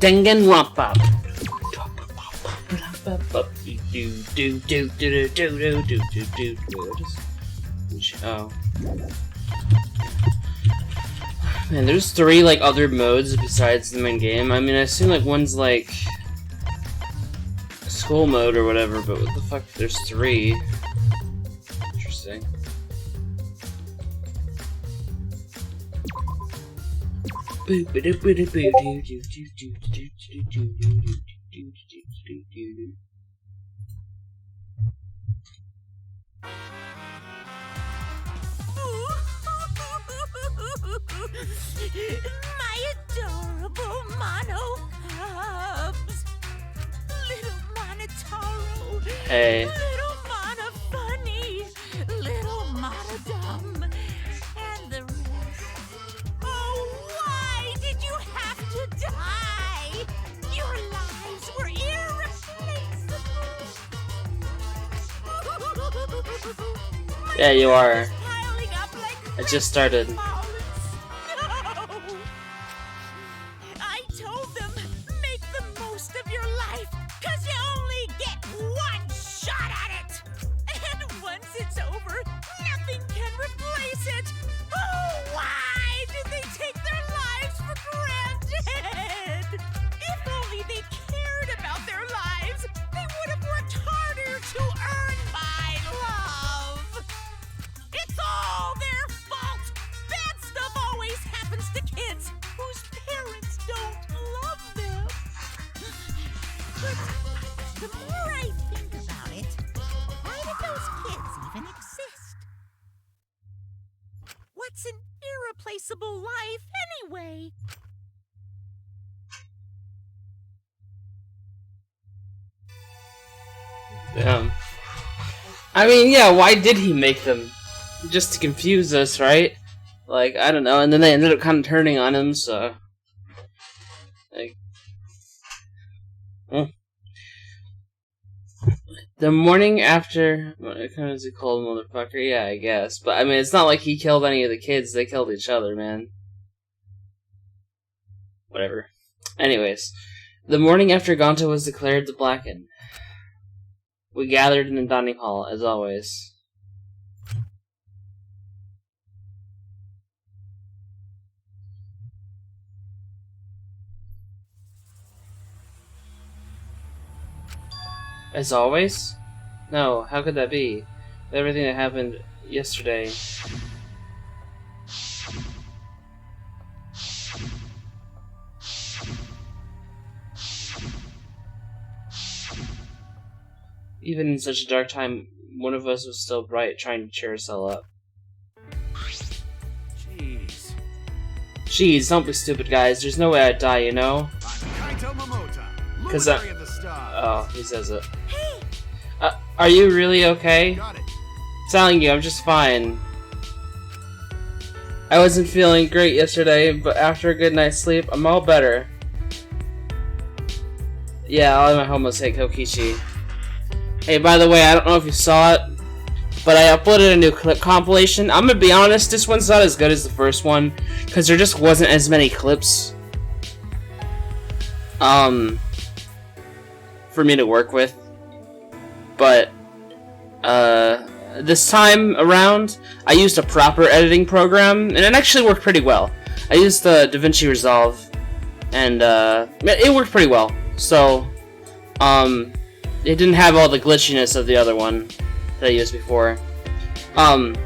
Danganronpa. Oh. Man, there's 3 like other modes besides the main game. I mean, I assume like one's like school mode or whatever, but what the fuck? There's 3. Interesting. My adorable mono cubs. Little Monotaro. Hey. Little Mono Funny. Little Mono Dumb. And the rest. Oh, why did you have to die? Your lives were irreplaceable. Yeah, you are. Piling up like It just started. no! I told them, make the most of your life, cause you only get one shot at it! And once it's over, nothing can replace it! Oh, why did they take their lives for granted? If only they cared about their lives, they would have worked harder to earn my love! It's all their fault! Bad stuff always happens to kids whose parents don't love them. But the more I think about it, why did those kids even exist? What's an irreplaceable life anyway? I mean, yeah, why did he make them? Just to confuse us, right? Like, I don't know, and then they ended up kind of turning on him, so... Like... The morning after... What kind of called motherfucker? Yeah, I guess. But, I mean, it's not like he killed any of the kids, they killed each other, man. Whatever. Anyways. The morning after Gonta was declared the Blackened. We gathered in the dining hall, as always. As always? No, how could that be? Everything that happened yesterday. Even in such a dark time, one of us was still bright, trying to cheer us all up. Jeez, don't be stupid, guys. There's no way I'd die, you know? Because oh, he says it. Are you really okay? Telling you, I'm just fine. I wasn't feeling great yesterday, but after a good night's sleep, I'm all better. Yeah, all my homos hate Kokichi. Hey, by the way, I don't know if you saw it, but I uploaded a new clip compilation. I'm gonna be honest, this one's not as good as the first one, because there just wasn't as many clips for me to work with. But this time around, I used a proper editing program, and it actually worked pretty well. I used the DaVinci Resolve, and it worked pretty well. So, it didn't have all the glitchiness of the other one that I used before. But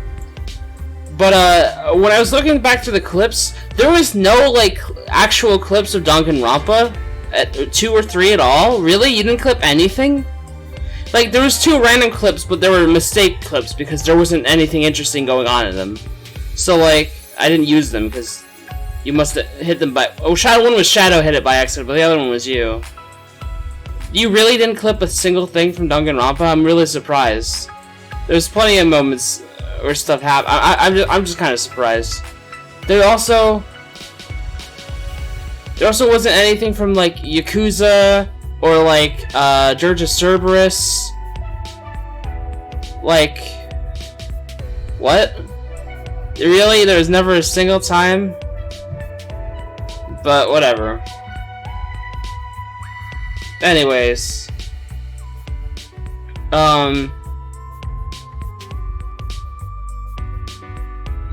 when I was looking back to the clips, there was no, like, actual clips of Danganronpa, 2 or 3 at all? Really? You didn't clip anything? Like, there was 2 random clips, but there were mistake clips, because there wasn't anything interesting going on in them. So, like, I didn't use them, because you must have hit them by... Oh, one was Shadow hit it by accident, but the other one was you. You really didn't clip a single thing from Danganronpa? I'm really surprised. There's plenty of moments where stuff happened. I'm just kind of surprised. There also wasn't anything from like Yakuza or like Dirge Cerberus. Like, what? Really? There was never a single time? But whatever. Anyways.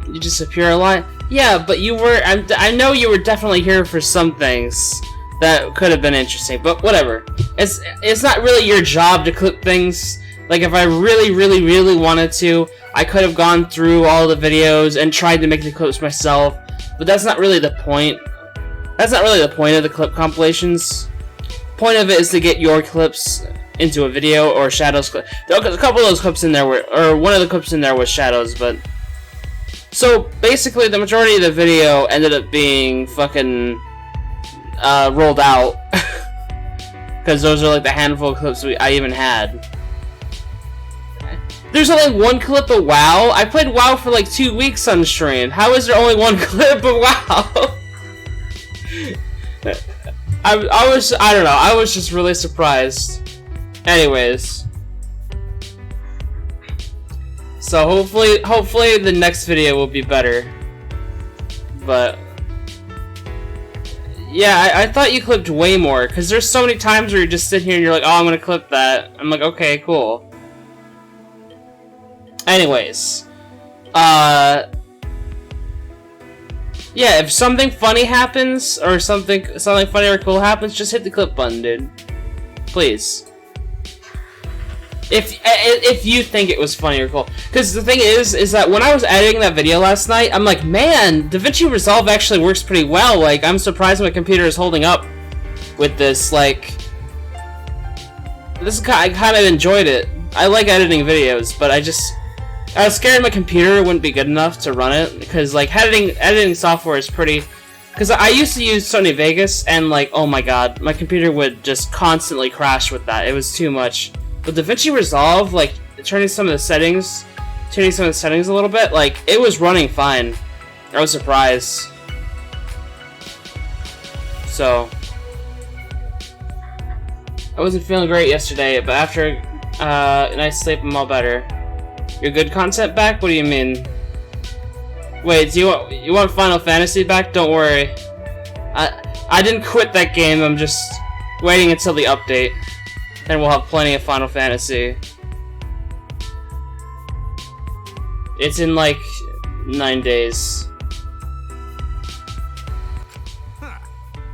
You disappear a lot? Yeah, but you were... I know you were definitely here for some things that could have been interesting, but whatever. It's not really your job to clip things. Like, if I really wanted to, I could have gone through all the videos and tried to make the clips myself, but that's not really the point. That's not really the point of the clip compilations. Point of it is to get your clips into a video, or Shadow's clip. A couple of those clips in there were... Or one of the clips in there was Shadow's, but... So, basically, the majority of the video ended up being fucking... rolled out. Because those are like the handful of clips I even had. There's only one clip of WoW? I played WoW for like 2 weeks on stream. How is there only one clip of WoW? I don't know, I was just really surprised. Anyways. So hopefully the next video will be better. But yeah, I thought you clipped way more, because there's so many times where you're just sitting here and you're like, oh, I'm gonna clip that. I'm like, okay, cool. Anyways. Yeah, if something funny happens, or something funny or cool happens, just hit the clip button, dude. Please. If you think it was funny or cool. Because the thing is that when I was editing that video last night, I'm like, man, DaVinci Resolve actually works pretty well. Like, I'm surprised my computer is holding up with this. Like, I kind of enjoyed it. I like editing videos, but I was scared my computer wouldn't be good enough to run it. Because, like, editing software is pretty... Because I used to use Sony Vegas, and, like, oh my god, my computer would just constantly crash with that. It was too much. But DaVinci Resolve, like, turning some of the settings a little bit, like, it was running fine. I was surprised. So, I wasn't feeling great yesterday, but after a night's sleep, I'm all better. Your good content back? What do you mean? Wait, do you want Final Fantasy back? Don't worry. I didn't quit that game, I'm just waiting until the update. Then we'll have plenty of Final Fantasy. It's in like 9 days.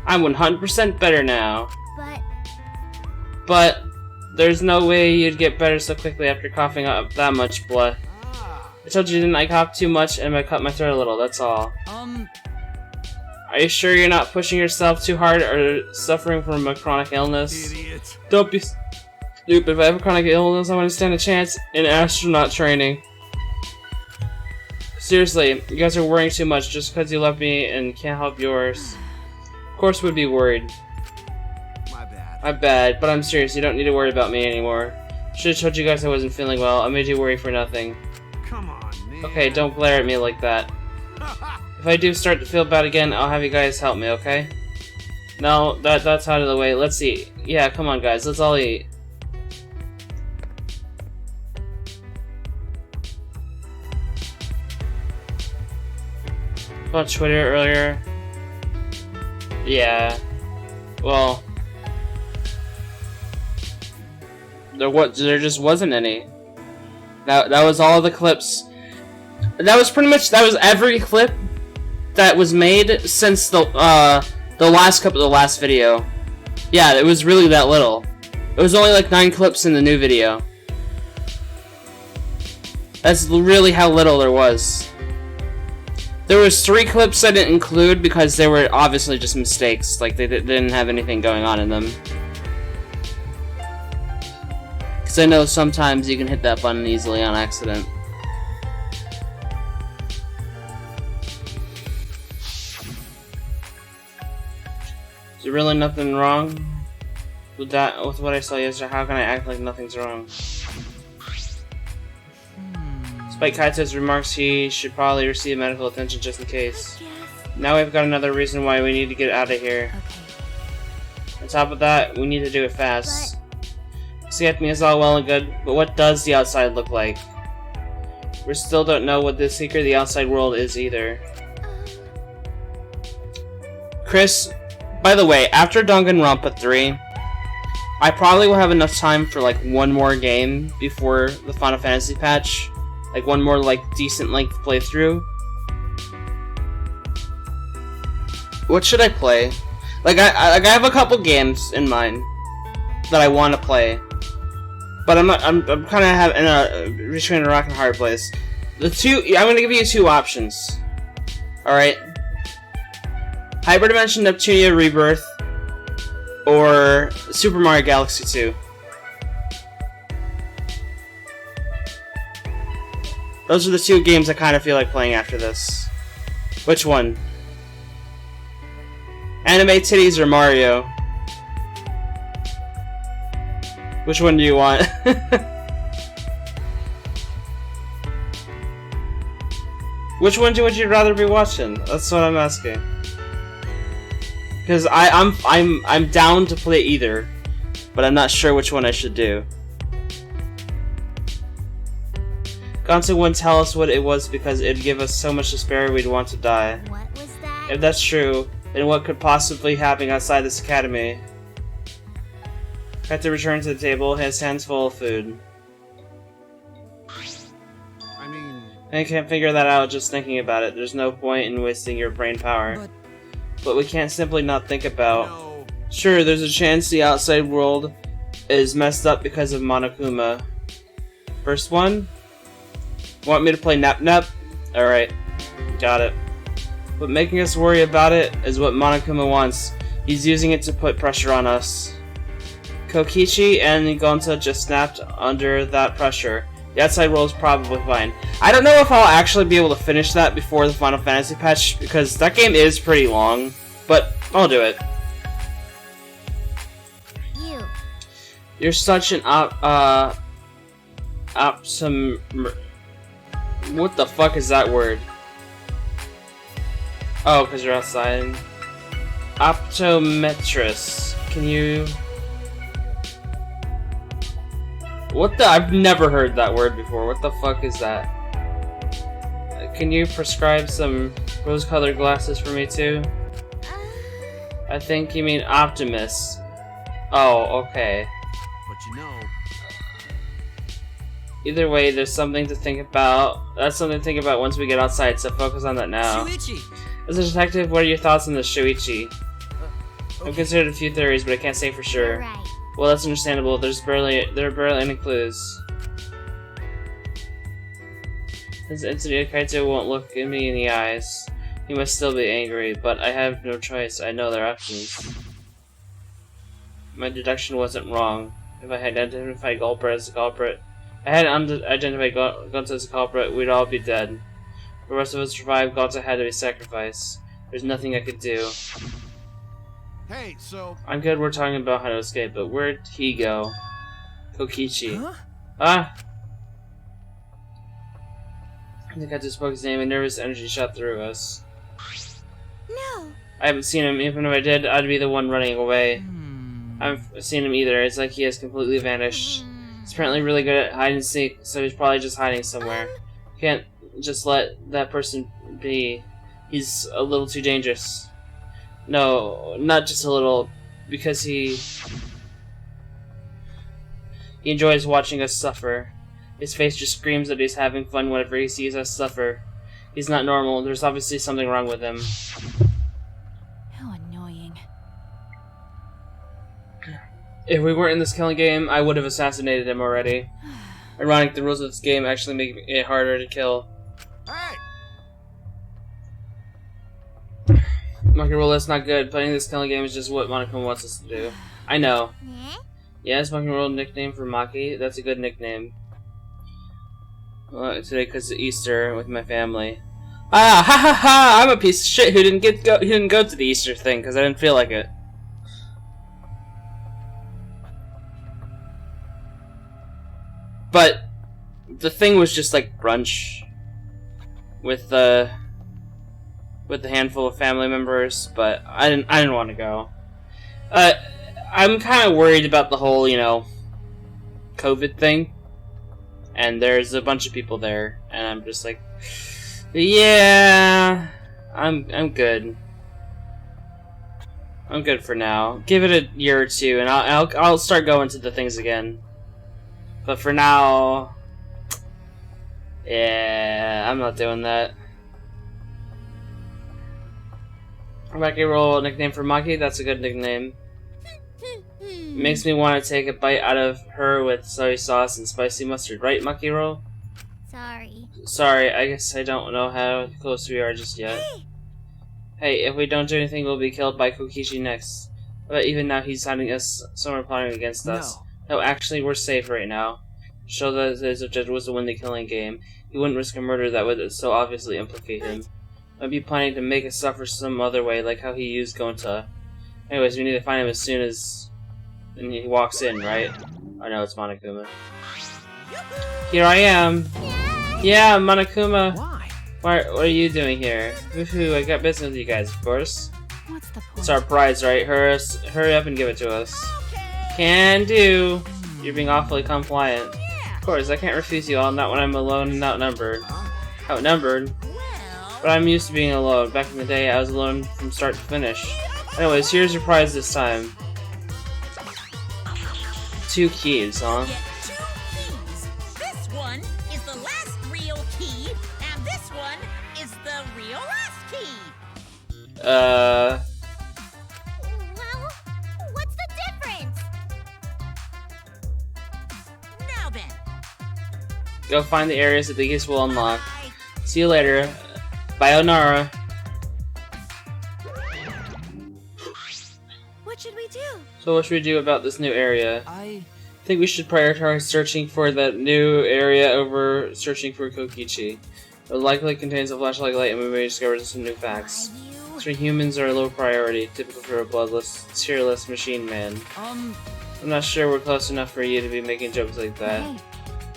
I'm 100% better now. But there's no way you'd get better so quickly after coughing up that much blood. I told you didn't I cough too much and I cut my throat a little, that's all. Are you sure you're not pushing yourself too hard or suffering from a chronic illness? Idiot. Don't be stupid. If I have a chronic illness, I want to stand a chance in astronaut training. Seriously, you guys are worrying too much just because you love me and can't help yours. Of course we'd be worried. My bad, but I'm serious. You don't need to worry about me anymore. Should have told you guys I wasn't feeling well. I made you worry for nothing. Come on, man. Okay, don't glare at me like that. If I do start to feel bad again, I'll have you guys help me, okay? No, that's out of the way. Let's eat. Yeah, come on, guys. Let's all eat. On Twitter earlier. Yeah. Well, there just wasn't any. That was all the clips. That was every clip that was made since the last clip of the last video. Yeah, it was really that little. It was only like 9 clips in the new video. That's really how little there was. There was 3 clips I didn't include because they were obviously just mistakes. Like, they didn't have anything going on in them. Because I know sometimes you can hit that button easily on accident. Is there really nothing wrong with that? With what I saw yesterday? How can I act like nothing's wrong? Despite Kaito's remarks, he should probably receive medical attention just in case. Now we've got another reason why we need to get out of here. Okay. On top of that, we need to do it fast. Escaping is all well and good, but what does the outside look like? We still don't know what the secret of the outside world is either. Chris, by the way, after Danganronpa 3, I probably will have enough time for like one more game before the Final Fantasy patch. Like one more like decent length playthrough. What should I play? Like I have a couple games in mind that I want to play, but I'm kind of in a between a rock and a hard place. I'm gonna give you two options. All right, Hyperdimension Neptunia Rebirth or Super Mario Galaxy 2. Those are the two games I kind of feel like playing after this. Which one? Anime Titties or Mario? Which one do you want? Which one would you rather be watching? That's what I'm asking. Because I'm down to play either, but I'm not sure which one I should do. Gonzo wouldn't tell us what it was because it'd give us so much despair we'd want to die. What was that? If that's true, then what could possibly happen outside this academy? Had to return to the table, his hands full of food. I can't figure that out just thinking about it. There's no point in wasting your brain power. But we can't simply not think about. No. Sure, there's a chance the outside world is messed up because of Monokuma. First one? Want me to play Nap Nap? Alright, got it. But making us worry about it is what Monokuma wants. He's using it to put pressure on us. Kokichi and Gonta just snapped under that pressure. The outside world is probably fine. I don't know if I'll actually be able to finish that before the Final Fantasy patch, because that game is pretty long, but I'll do it. You're such an what the fuck is that word? Oh, because you're outside. Optometrist. Can you... What the? I've never heard that word before. What the fuck is that? Can you prescribe some rose-colored glasses for me too? I think you mean Optimus. Oh, okay. But you know... Either way, there's something to think about. That's something to think about once we get outside, so focus on that now. Shuichi! As a detective, what are your thoughts on the Shuichi? Okay. I've considered a few theories, but I can't say for sure. Right. Well, that's understandable. There are barely any clues. This incident, Kaito won't look at me in the eyes. He must still be angry, but I have no choice. I know their options. My deduction wasn't wrong. If I had identified Gulper as a culprit, Gonta as a culprit, we'd all be dead. For the rest of us to survive, Gonta had to be sacrificed. There's nothing I could do. Hey, so... I'm good we're talking about how to escape, but where'd he go? Kokichi. Huh? Ah! I think I just spoke his name and nervous energy shot through us. No. I haven't seen him. Even if I did, I'd be the one running away. I haven't seen him either. It's like he has completely vanished. He's apparently really good at hide and seek, so he's probably just hiding somewhere. Can't just let that person be. He's a little too dangerous. No, not just a little, because he enjoys watching us suffer. His face just screams that he's having fun whenever he sees us suffer. He's not normal. There's obviously something wrong with him. How annoying. If we weren't in this killing game, I would have assassinated him already. Ironic, the rules of this game actually make it harder to kill. Hey! Monkey Roll, that's not good. Playing this killing game is just what Monokuma wants us to do. I know. Yes, Monkey Roll nickname for Maki. That's a good nickname. Well, today because of Easter with my family. Ah, ha ha ha! I'm a piece of shit who didn't go to the Easter thing because I didn't feel like it. But the thing was just like brunch with the handful of family members, but I didn't want to go. I'm kind of worried about the whole, COVID thing. And there's a bunch of people there, and I'm just like, yeah, I'm good. I'm good for now. Give it a year or two, and I'll start going to the things again. But for now, yeah, I'm not doing that. Maki roll, nickname for Maki. That's a good nickname. Makes me want to take a bite out of her with soy sauce and spicy mustard, right, Maki roll? Sorry. Sorry, I guess I don't know how close we are just yet. Hey, if we don't do anything, we'll be killed by Kokichi next. But even now, he's hiding us somewhere plotting against us. No, actually, we're safe right now. Show that his objective was to win the killing game. He wouldn't risk a murder that would so obviously implicate him. Might be planning to make us suffer some other way, like how he used Gonta. Anyways, we need to find him as soon as... And he walks in, right? Oh no, it's Monokuma. Here I am! Yeah, Monokuma! Why? What are you doing here? Woohoo, I got business with you guys, of course. What's the point? It's our prize, right? Hurry up and give it to us. Can do! You're being awfully compliant. Of course, I can't refuse you all, not when I'm alone and outnumbered. Outnumbered? But I'm used to being alone. Back in the day, I was alone from start to finish. Anyways, here's your prize this time. 2 keys, huh? Get 2 keys. This one is the last real key, and this one is the real last key. Well, what's the difference? Now then. Go find the areas that the keys will unlock. See you later. Bayonara. What should we do? So what should we do about this new area? I think we should prioritize searching for that new area over searching for Kokichi. It likely contains a flashlight light and we may discover some new facts. So humans are a low priority, typical for a bloodless, tearless machine man. I'm not sure we're close enough for you to be making jokes like that.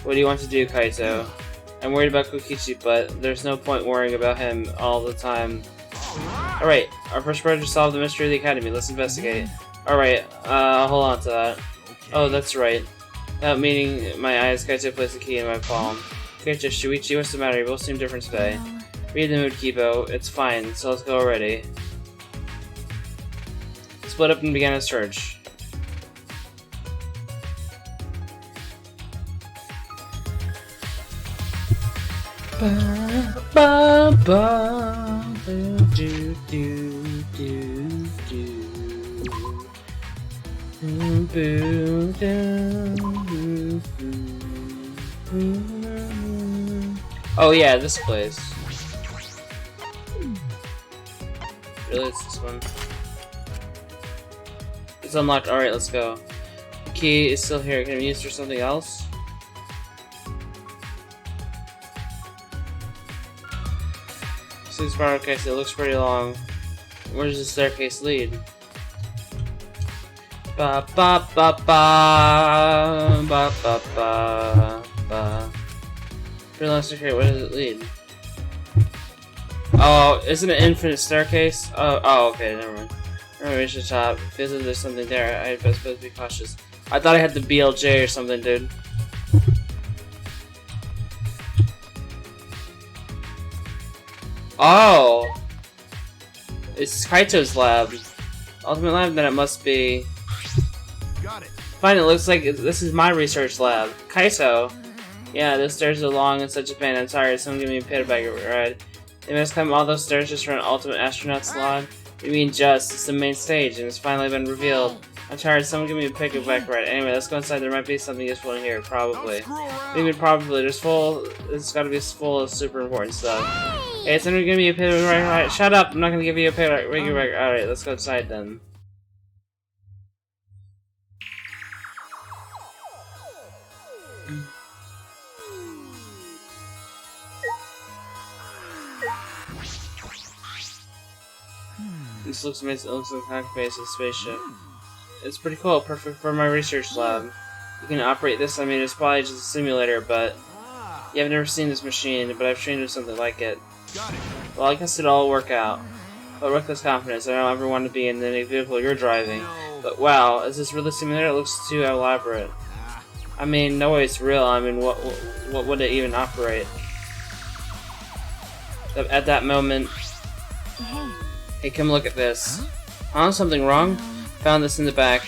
What do you want to do, Kaito? I'm worried about Kokichi, but there's no point worrying about him all the time. Alright, our first priority to solve the mystery of the Academy. Let's investigate. Alright, hold on to that. Oh, that's right. Without meaning my eyes, Kaito placed the key in my palm. Kaito, Shuichi, what's the matter? You both seem different today. Read the mood, Kibo. It's fine, so let's go already. Split up and began a search. Ba, ba, ba, do, do, do, do. Oh yeah, this place. Really, it's this one. It's unlocked. Alright, let's go. The key is still here. Can we use it for something else? This staircase, it looks pretty long. Where does the staircase lead? Ba ba ba ba ba ba ba ba. Pretty long staircase, where does it lead? Oh, isn't it infinite staircase? Oh, okay, never mind. I'm gonna reach the top. Feels like there's something there. I'd best be cautious. I thought I had the BLJ or something, dude. Oh! It's Kaito's lab. Ultimate lab, then it must be... got it. Fine, it looks like this is my research lab. Kaito! Yeah, those stairs are long and such a pain. I'm tired. Someone give me a payback ride. They must climb all those stairs just for an ultimate astronaut slot? What do you mean just? It's the main stage and it's finally been revealed. I'm tired. Someone give me a piggyback ride. Anyway, let's go inside. There might be something useful in here. Probably. Maybe probably. It's gotta be full of super important stuff. Hey, someone give me a piggyback ride. Shut up! I'm not gonna give you a piggyback ride. Alright, let's go inside then. This looks amazing. It looks like a cockpit of a spaceship. It's pretty cool. Perfect for my research lab. You can operate this. I mean, it's probably just a simulator, but yeah, I've never seen this machine, but I've trained with something like it. Got it. Well, I guess it'll all work out. But reckless confidence. I don't ever want to be in the vehicle you're driving. But wow, is this really a simulator? It looks too elaborate. I mean, no way it's real. I mean, what would it even operate? At that moment. Hey, come look at this. Huh? Something wrong? Found this in the back.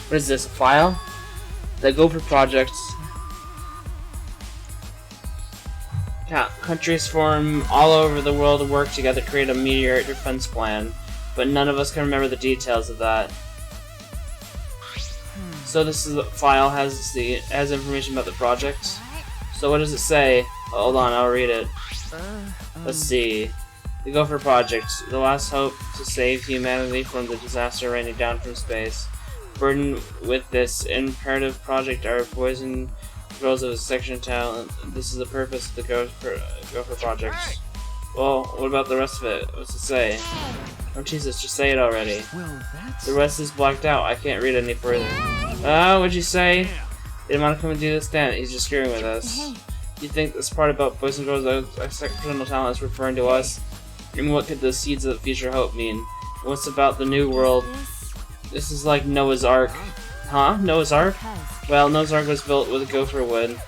What is this? A file? The Gopher Project. Countries from all over the world to work together to create a meteor defense plan, but none of us can remember the details of that. So this is the file has information about the project. So what does it say? Hold on, I'll read it. Let's see. The Gopher Project, the last hope to save humanity from the disaster raining down from space. Burdened with this imperative project are poison girls of a section of talent. This is the purpose of the Gopher Project. Well, what about the rest of it? What's it say? Oh Jesus, just say it already. Well, that's... The rest is blacked out. I can't read any further. What'd you say? They didn't want to come and do this, Dan. He's just screwing with us. You think this part about boys and girls of exceptional talent is referring to us? And what could the seeds of future hope mean? What's about the new world? This is like Noah's Ark. Huh? Noah's Ark? Well, Noah's Ark was built with gopher wood.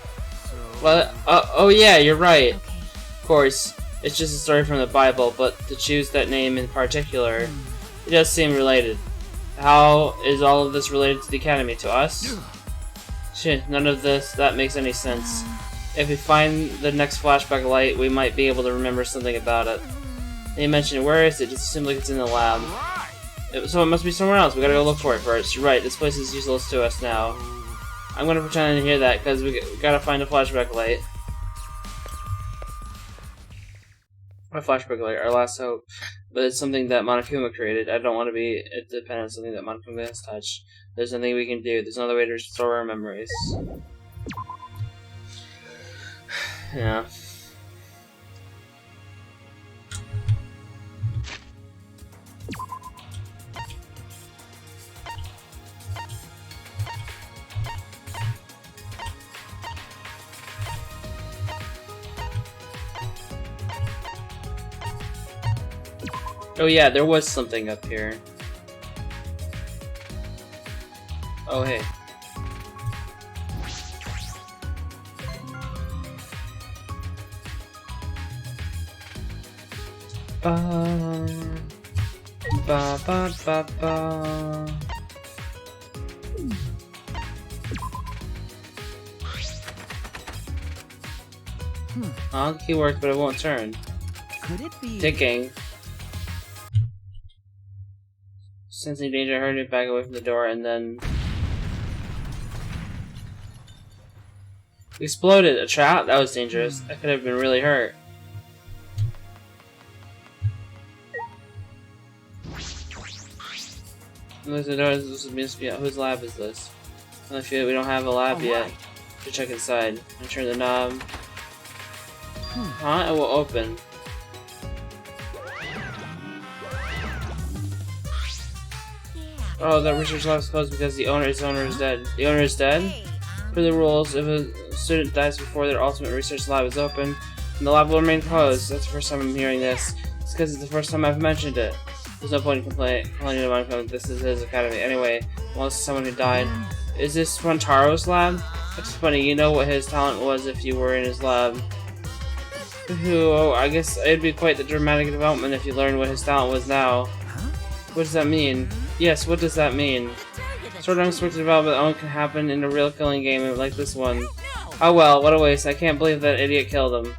Well, oh yeah, you're right. Of course, it's just a story from the Bible, but to choose that name in particular, it does seem related. How is all of this related to the Academy? To us? Shit, none of that makes any sense. If we find the next flashback light, we might be able to remember something about it. They mentioned, where is it? It seems like it's in the lab. So it must be somewhere else. We gotta go look for it first. You're right, this place is useless to us now. I'm gonna pretend I didn't hear that, because we gotta find a flashback light. A flashback light, our last hope. But it's something that Monokuma created. I don't want to be dependent on something that Monokuma has touched. There's nothing we can do. There's another way to restore our memories. Yeah. Oh yeah, there was something up here. Oh hey. Ba ba ba ba. The key worked, but it won't turn. Could it be? Ticking. Sensing danger, I heard it back away from the door, and then exploded. A trap? That was dangerous. I could have been really hurt. Look at the door. Whose lab is this? I feel we don't have a lab yet. Should check inside. I turn the knob. Huh? It will open. Oh, that research lab is closed because the owner is dead. The owner is dead? Per the rules, if a student dies before their ultimate research lab is open, then the lab will remain closed. That's the first time I'm hearing this. It's because it's the first time I've mentioned it. There's no point in complaining to Monica. This is his academy. Anyway, unless someone who died. Is this Rontaro's lab? That's funny, you know what his talent was if you were in his lab. Oh, I guess it'd be quite the dramatic development if you learned what his talent was now. What does that mean? Yes, what does that mean? Sort of unexpected development that only can happen in a real killing game like this one. Oh well, what a waste. I can't believe that idiot killed him.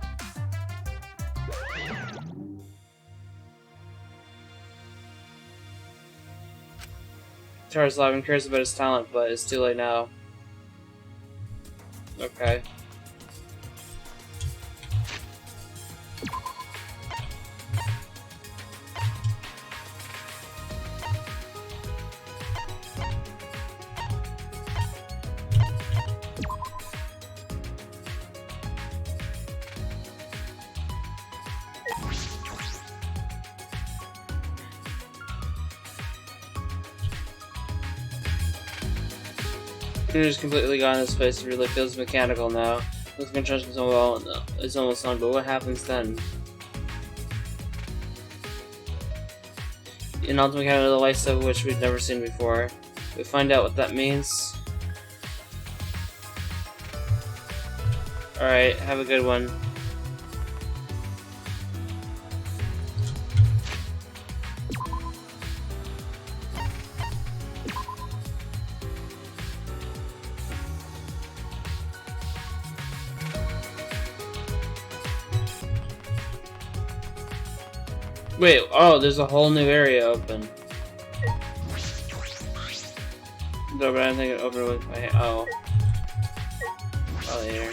Tara's alive and cares about his talent, but it's too late now. Okay. Computer's completely gone in this place. It really feels mechanical now. The construction is almost done, but what happens then? An ultimate kind of the likes of which we've never seen before. We find out what that means. Alright, have a good one. Wait, oh, there's a whole new area open. No, but I think it opened with my. Oh. Probably here.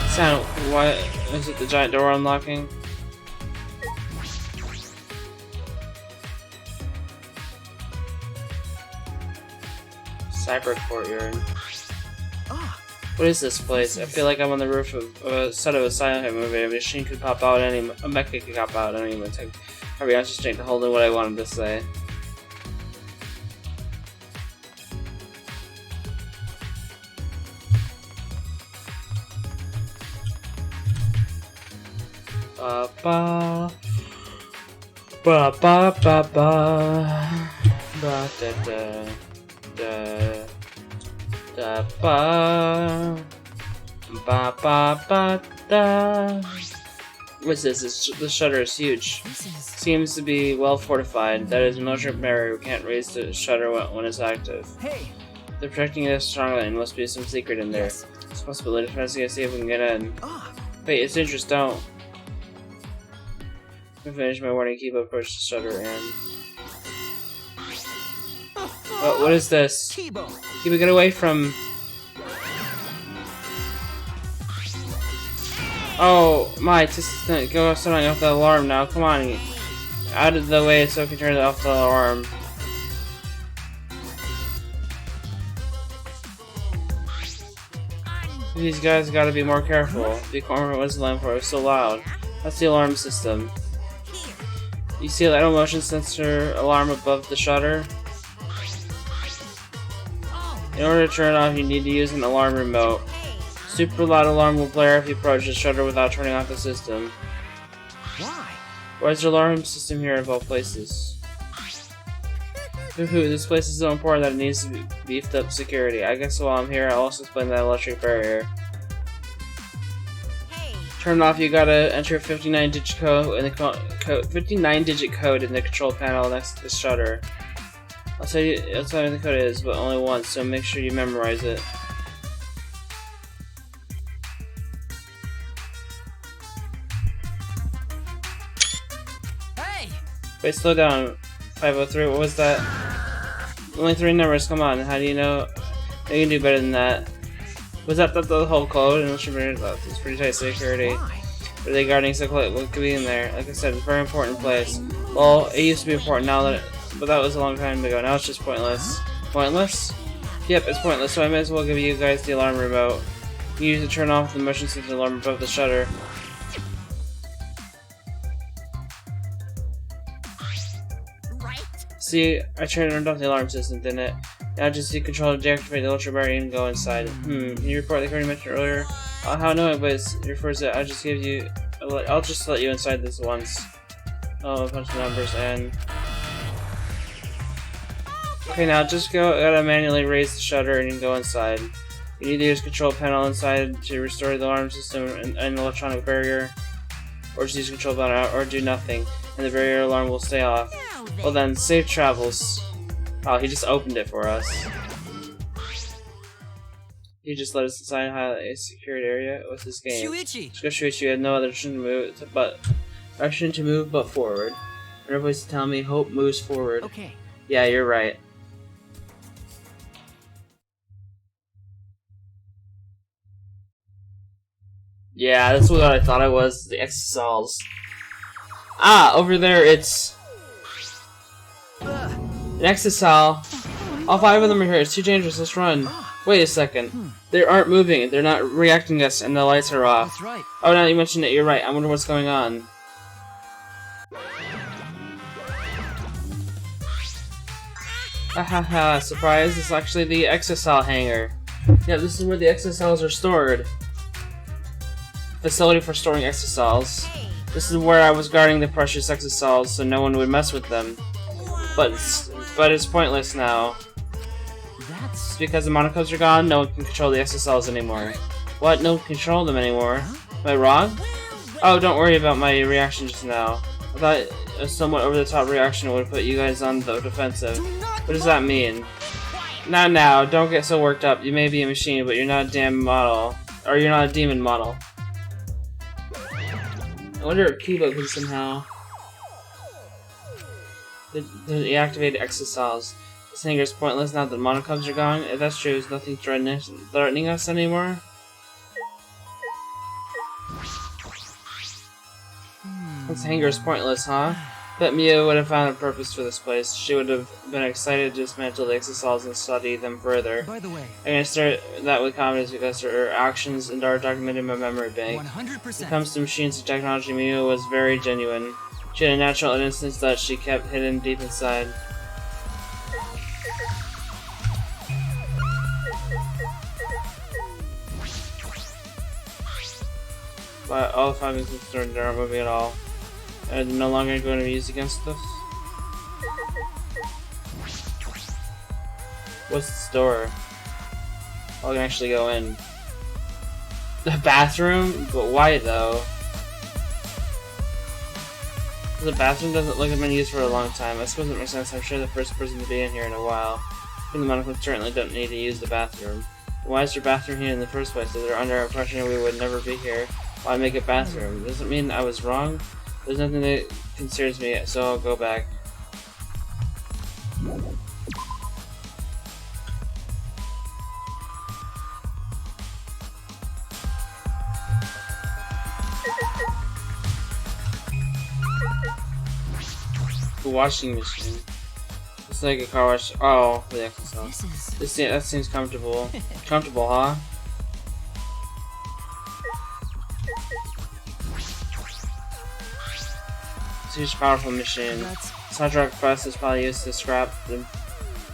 Sound. What? Is it the giant door unlocking? Cyber Courtyard. What is this place? I feel like I'm on the roof of a set of a silent movie. A machine could pop out any. A mecha could pop out any moment. Probably I just to hold in what I wanted to say. Ba ba ba ba ba ba ba da da da. Da ba ba ba ba da. What's this? The shutter is huge. Seems to be well fortified. That is, motion barrier. We can't raise the shutter when it's active. Hey. They're protecting us strongly, and must be some secret in there. Yes. It's possible to investigate, see if we can get in. Ah. Wait, it's dangerous. Don't. I finish my warning. Keep up. Push the shutter in. What is this? Keep it, get away from. Oh my! Just go turning off the alarm now. Come on, out of the way so I can turn off the alarm. These guys gotta be more careful. Be quiet. What's the alarm for? It's so loud. That's the alarm system. You see that motion sensor alarm above the shutter? In order to turn it off, you need to use an alarm remote. Super loud alarm will blare if you approach the shutter without turning off the system. Why? Why is your alarm system here of all places? Hoo-hoo, this place is so important that it needs to be beefed up security. I guess while I'm here, I'll also explain that electric barrier. Turn it off, you gotta enter 59-digit code in the 59-digit code in the control panel next to the shutter. I'll tell you what the code is, but only once, so make sure you memorize it. Hey. Wait, slow down. 503, what was that? Only 3 numbers, come on, how do you know? You can do better than that. Was that the whole code? It's pretty tight security. But are they guarding so close? What could be in there? Like I said, it's a very important place. Well, it used to be important now that but that was a long time ago. Now it's just pointless. Pointless? Yep, it's pointless, so I might as well give you guys the alarm remote. You use it to turn off the motion sensor alarm above the shutter. See, I turned off the alarm system, didn't it? Now just use control to deactivate the electric barrier and go inside. Can you report like I already mentioned earlier? How annoying, but it refers to I'll just let you inside this once. Oh, a bunch of numbers and. Okay, now just gotta manually raise the shutter and you can go inside. You need to use control panel inside to restore the alarm system and electronic barrier, or just use control panel or do nothing, and the barrier alarm will stay off. Well then, safe travels. Oh, he just opened it for us. He just let us inside a secured area. What's this game? Shuichi. Just go Shuichi. You had no other direction to move but forward. Everybody's telling me hope moves forward. Okay. Yeah, you're right. Yeah, that's what I thought it was. The Exosols. Ah, over there it's an Exosol. All 5 of them are here. It's too dangerous. Let's run. Wait a second. They aren't moving. They're not reacting to us, and the lights are off. That's right. Oh, now you mentioned it. You're right. I wonder what's going on. Hahaha, surprise. It's actually the Exosol hangar. Yeah, this is where the Exosols are stored. Facility for storing Exosols. This is where I was guarding the precious Exosols so no one would mess with them. But it's pointless now. It's because the Monocos are gone, no one can control the Exosols anymore. What? No one can control them anymore? Am I wrong? Oh, don't worry about my reaction just now. I thought a somewhat over-the-top reaction would put you guys on the defensive. What does that mean? Not now. Don't get so worked up. You may be a machine, but you're not a damn model. Or you're not a demon model. I wonder if Kiba can somehow deactivate exosols. This anger is pointless now that the monocubs are gone. If that's true, is nothing threatening us anymore? This anger is pointless, huh? Bet Mia would have found a purpose for this place. She would have been excited to dismantle the exosols and study them further. By the way, I'm gonna start that with confidence because her actions are documented in my memory bank. 100%. When it comes to machines and technology, Mia was very genuine. She had a natural innocence that she kept hidden deep inside. But all 5 instances are not moving at all. Are they no longer going to be used against us? What's this door? I can actually go in. The bathroom? But why though? The bathroom doesn't look like it's been used for a long time. I suppose it makes sense. I'm sure the first person to be in here in a while. I think the monocles certainly don't need to use the bathroom. Why is your bathroom here in the first place? If they're under the impression we would never be here, why make a bathroom? Doesn't mean I was wrong. There's nothing that concerns me, so I'll go back. The washing machine. It's like a car wash. Oh, the exercise. That seems comfortable. Comfortable, huh? It's a huge, powerful machine. This hydraulic press is probably used to scrap the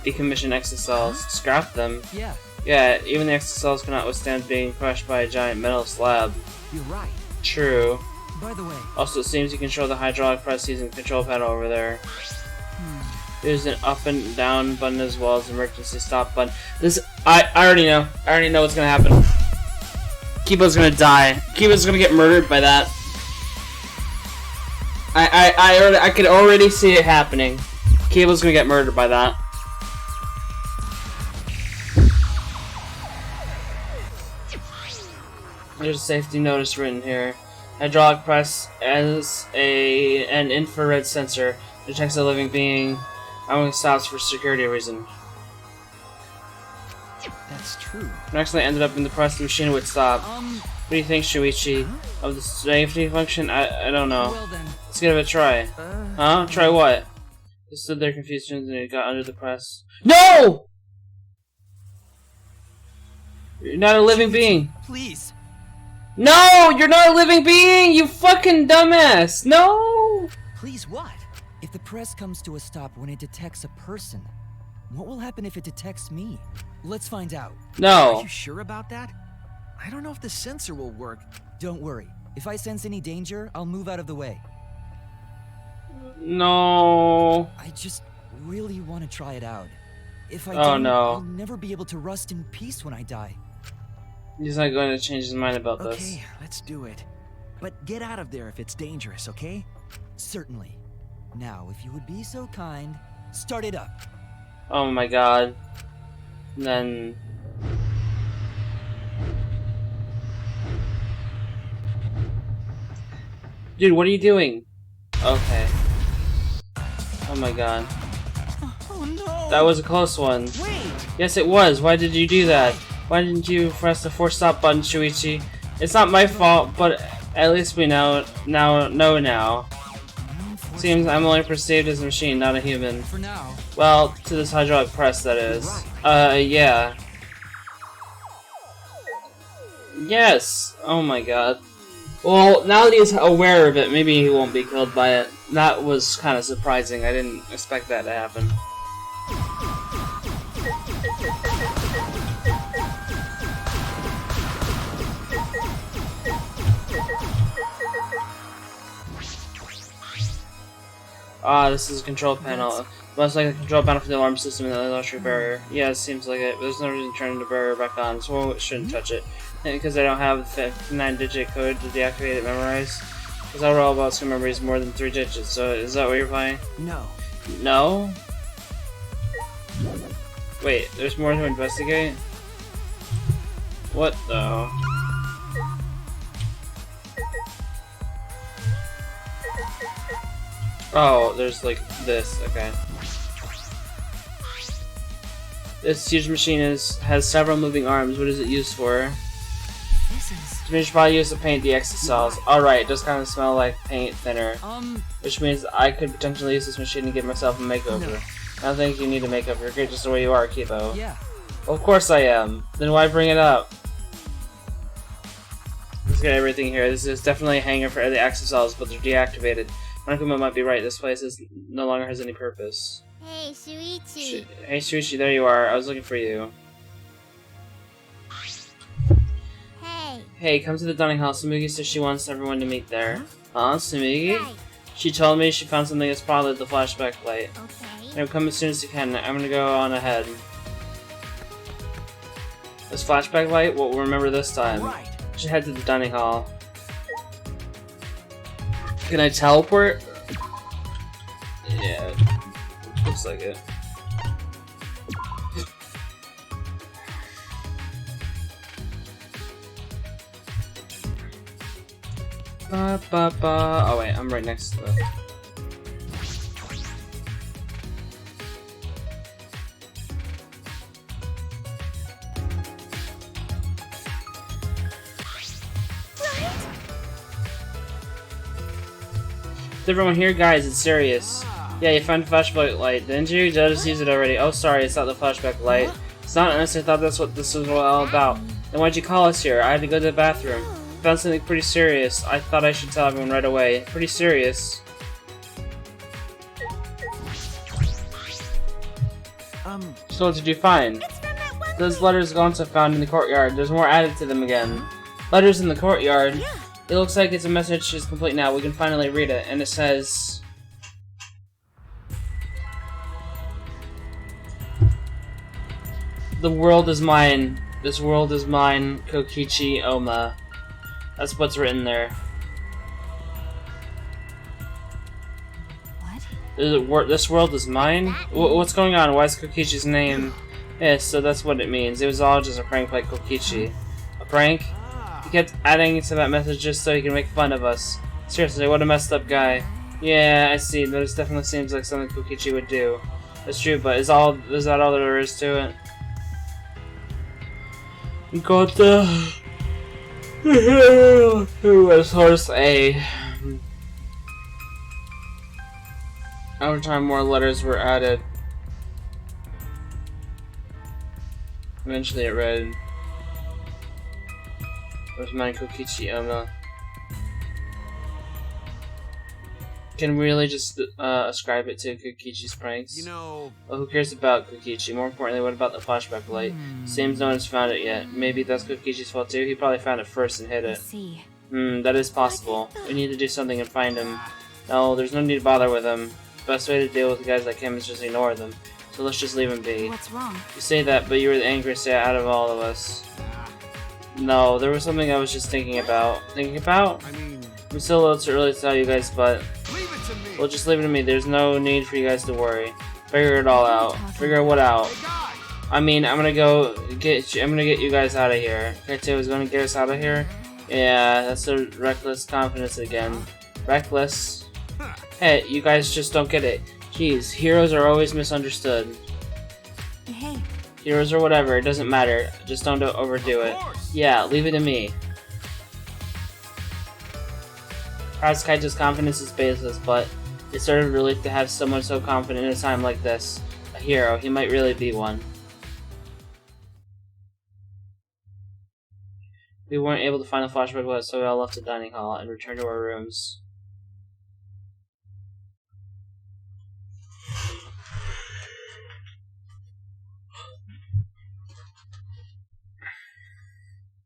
decommissioned exosols. Scrap them? Yeah. Yeah, even the exosols cannot withstand being crushed by a giant metal slab. You're right. True. By the way. Also, it seems you control the hydraulic press using the control panel over there. There's an up and down button as well as an emergency stop button. This, I already know. I already know what's gonna happen. Kiba's gonna die. Kiba's gonna get murdered by that. I could already see it happening. Kiba's gonna get murdered by that. There's a safety notice written here. Hydraulic press as an infrared sensor detects a living being. Only stops for security reason. That's true. Next, I ended up in the press, the machine would stop. What do you think, Shuichi? Of the safety function? I don't know. Well then. Let's give it a try. Huh? Try what? He stood there confused and he got under the press. No! You're not a living being. Please. No! You're not a living being! You fucking dumbass! No! Please what? If the press comes to a stop when it detects a person, what will happen if it detects me? Let's find out. No. Are you sure about that? I don't know if the sensor will work. Don't worry. If I sense any danger, I'll move out of the way. No. I just really want to try it out. If I Oh, don't, no. I'll never be able to rest in peace when I die. He's not going to change his mind about this. Okay, let's do it. But get out of there if it's dangerous, okay? Certainly. Now, if you would be so kind, start it up. Oh my god. And then... Dude, what are you doing? Okay. Oh my god. Oh no! That was a close one. Wait! Yes, it was. Why did you do that? Why didn't you press the force stop button, Shuichi? It's not my fault, but at least we know now. Seems I'm only perceived as a machine, not a human. For now. Well, to this hydraulic press, that is. Yeah. Yes! Oh my god. Well, now that he's aware of it, maybe he won't be killed by it. That was kind of surprising. I didn't expect that to happen. Ah, this is a control panel. Most like the control panel for the alarm system and the electric barrier. Yeah, it seems like it. But there's no reason to turn the barrier back on, so we shouldn't touch it. And because I don't have the 59-digit code to deactivate it memorized. Because our robots can memorize more than 3 digits, so is that what you're playing? No. No? Wait, there's more to investigate? What the? Oh, there's like this, okay. This huge machine has several moving arms. What is it used for? This is... To finish probably used to paint the exocells. Alright, it does kind of smell like paint thinner. Which means I could potentially use this machine to give myself a makeover. No. I don't think you need a makeover. You're great just the way you are, Kibo. Yeah. Well, of course I am. Then why bring it up? Let's get everything here. This is definitely a hangar for the exocells, but they're deactivated. Monokuma might be right. This place no longer has any purpose. Hey, Shuichi. Hey, Shuichi, there you are. I was looking for you. Hey. Hey, come to the dining hall. Tsumugi says she wants everyone to meet there. Huh? Tsumugi? Right. She told me she found something that's probably the flashback light. Okay. Now come as soon as you can. I'm gonna go on ahead. This flashback light? What we'll remember this time. Right. We should head to the dining hall. Can I teleport? Yeah. Looks like it. Ba ba ba. Oh wait, I'm right next to it. Is everyone here? Guys, it's serious. Yeah, you found the flashback light, didn't you? Just used it already. Oh, sorry, it's not the flashback light. It's not unless I thought that's what this was all about. Then why'd you call us here? I had to go to the bathroom. I found something pretty serious. I thought I should tell everyone right away. Pretty serious. So what did you find? It's from that one Those letters Gonza found in the courtyard. There's more added to them again. Letters in the courtyard? Yeah. It looks like it's a message is complete now. We can finally read it. And it says... The world is mine. This world is mine. Kokichi Oma. That's what's written there. What? This world is mine? What's going on? Why is Kokichi's name? Yes, so that's what it means. It was all just a prank by Kokichi. A prank? He kept adding to that message just so he can make fun of us. Seriously, what a messed up guy. Yeah, I see. This definitely seems like something Kokichi would do. That's true, but is that all there is to it? Got the... Who was horse A? Over time, more letters were added. Eventually, it read, "Where's my Kokichi Oma?" Can we really just ascribe it to Kokichi's pranks? You know, Well, who cares about Kokichi? More importantly, what about the flashback light? Seems no one's found it yet. Maybe that's Kokichi's fault too. He probably found it first and hid I it. see. That is possible. We need to do something and find him. No, there's no need to bother with him. The best way to deal with guys like him is just ignore them. So let's just leave him be. What's wrong? You say that, but you were the angriest out of all of us. No, there was something I was just thinking about. Thinking about? I mean, I'm still a little too early to tell you guys, but leave it to me. we'll just leave it to me. There's no need for you guys to worry. Figure it all out. Figure what out? Hey guys, I mean, I'm gonna get you guys out of here. Kaito is gonna get us out of here? Yeah, that's a reckless confidence again. Reckless? Hey, you guys just don't get it. Jeez, heroes are always misunderstood. Hey, Heroes or whatever, it doesn't matter. Just don't overdo it. of course. Yeah, leave it to me. Perhaps Kaito's confidence is baseless, but it's sort of a relief to have someone so confident in a time like this. A hero, he might really be one. We weren't able to find the flashback list, so we all left the dining hall and returned to our rooms.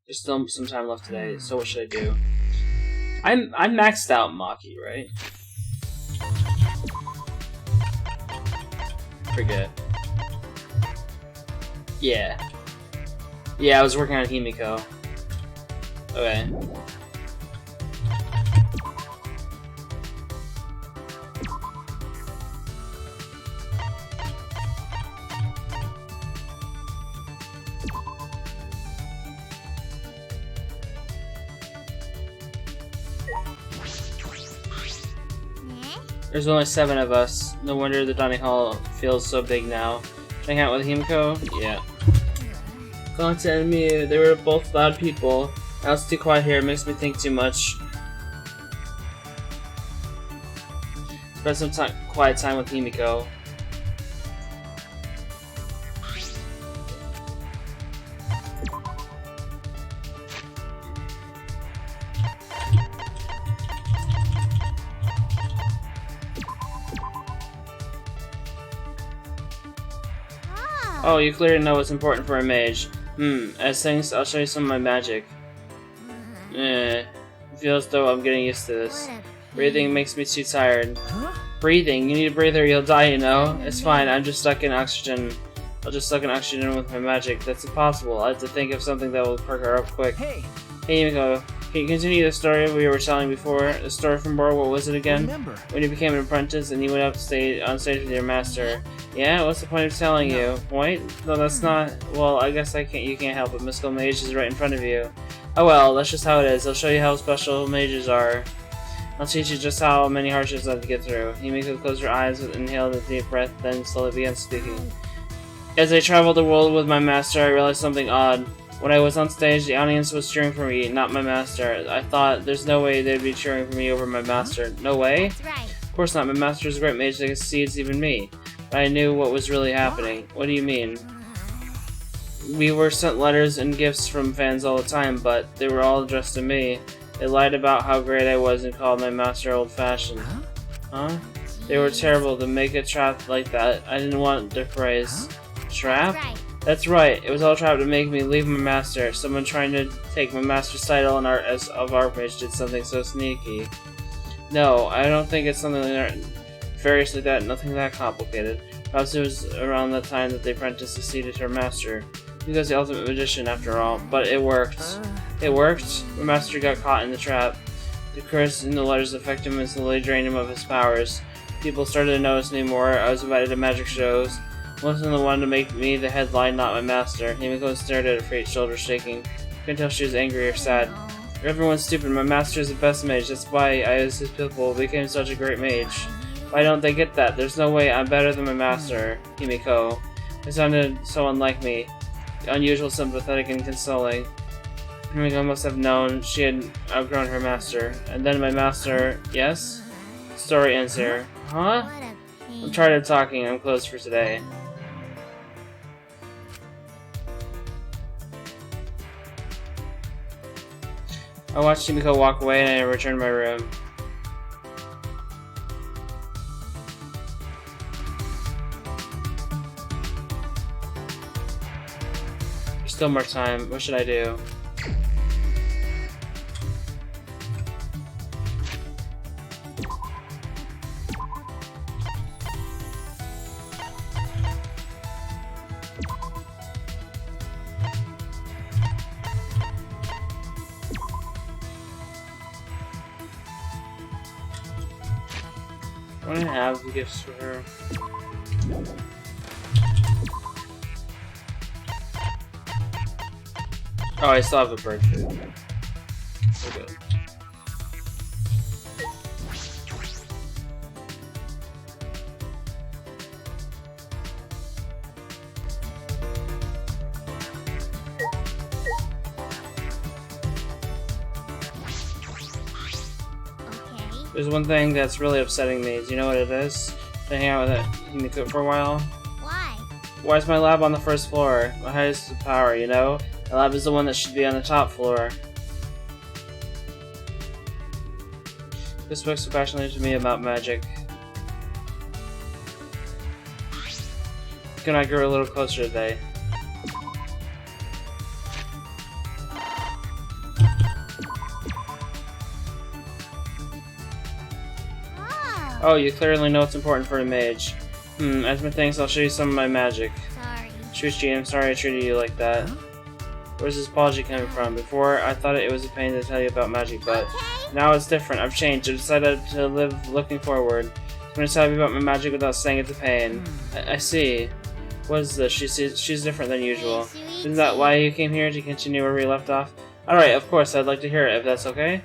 There's still some time left today, so what should I do? I'm maxed out Maki, right? Forget. Yeah. Yeah, I was working on Himiko. Okay. There's only 7 of us. No wonder the dining hall feels so big now. Hang out with Himiko? Yeah. Content and me, they were both loud people. Now it's too quiet here, it makes me think too much. Spend some quiet time with Himiko. Oh, you clearly know what's important for a mage. As things, I'll show you some of my magic. It feels as though I'm getting used to this. Breathing makes me too tired. Breathing? You need a breather, you'll die, you know? It's fine, I'm just stuck in oxygen. I'll just suck in oxygen with my magic. That's impossible. I have to think of something that will perk her up quick. Hey, Hey, Himiko. Can you continue the story we were telling before? The story from Bor, what was it again? remember. When you became an apprentice and you went up on stage with your master. Yeah, what's the point of telling you? Point? No, that's not. Well, I guess you can't help it. Mystical Mage is right in front of you. Oh well, that's just how it is. I'll show you how special mages are. I'll teach you just how many hardships I have to get through. Himiko closed her eyes, inhaled a deep breath, then slowly began speaking. As I traveled the world with my master, I realized something odd. When I was on stage, the audience was cheering for me, not my master. I thought, there's no way they'd be cheering for me over my master. No way? That's right. Of course not. My master is a great mage that exceeds even me. But I knew what was really happening. What do you mean? We were sent letters and gifts from fans all the time, but they were all addressed to me. They lied about how great I was and called my master old-fashioned. Huh? They were terrible to make a trap like that. I didn't want their praise. Trap? That's right. That's right. It was all a trap to make me leave my master. Someone trying to take my master's title and art as of Archmage did something so sneaky. No, I don't think it's something nefarious like that. Nothing that complicated. Perhaps it was around that time that the apprentice succeeded her master. He was the ultimate magician after all. But it worked. It worked. My master got caught in the trap. The curse in the letters affected him and slowly drained him of his powers. People started to notice me more. I was invited to magic shows. Wasn't the one to make me the headline, not my master. Himiko stared at her fate, shoulders shaking. I couldn't tell if she was angry or sad. Everyone's stupid. My master is the best mage. That's why I, as his pupil, became such a great mage. Why don't they get that? There's no way I'm better than my master, Himiko. It sounded so unlike me. Unusual, sympathetic, and consoling. Himiko must have known she had outgrown her master. And then my master... Yes? Story ends here. Huh? What a pain. I'm tired of talking. I'm closed for today. I watched Himiko walk away and I returned to my room. There's still more time. What should I do? I don't have the gifts for her. Oh, I still have a bird food. We're good. Okay. There's one thing that's really upsetting me. Do you know what it is? To hang out with Himiko for a while. Why? Why is my lab on the first floor? My highest power, you know? The lab is the one that should be on the top floor. This spoke so passionately to me about magic. Can I grow a little closer today? Oh, you clearly know what's important for a mage. As my thanks, I'll show you some of my magic. Sorry. Shuichi, I'm sorry I treated you like that. Where's this apology coming from? Before, I thought it was a pain to tell you about magic, but now it's different. I've changed. I've decided to live looking forward. I'm going to tell you about my magic without saying it's a pain. I see. What is this? She's different than usual. Isn't that why you came here, to continue where we left off? Alright, of course, I'd like to hear it, if that's okay.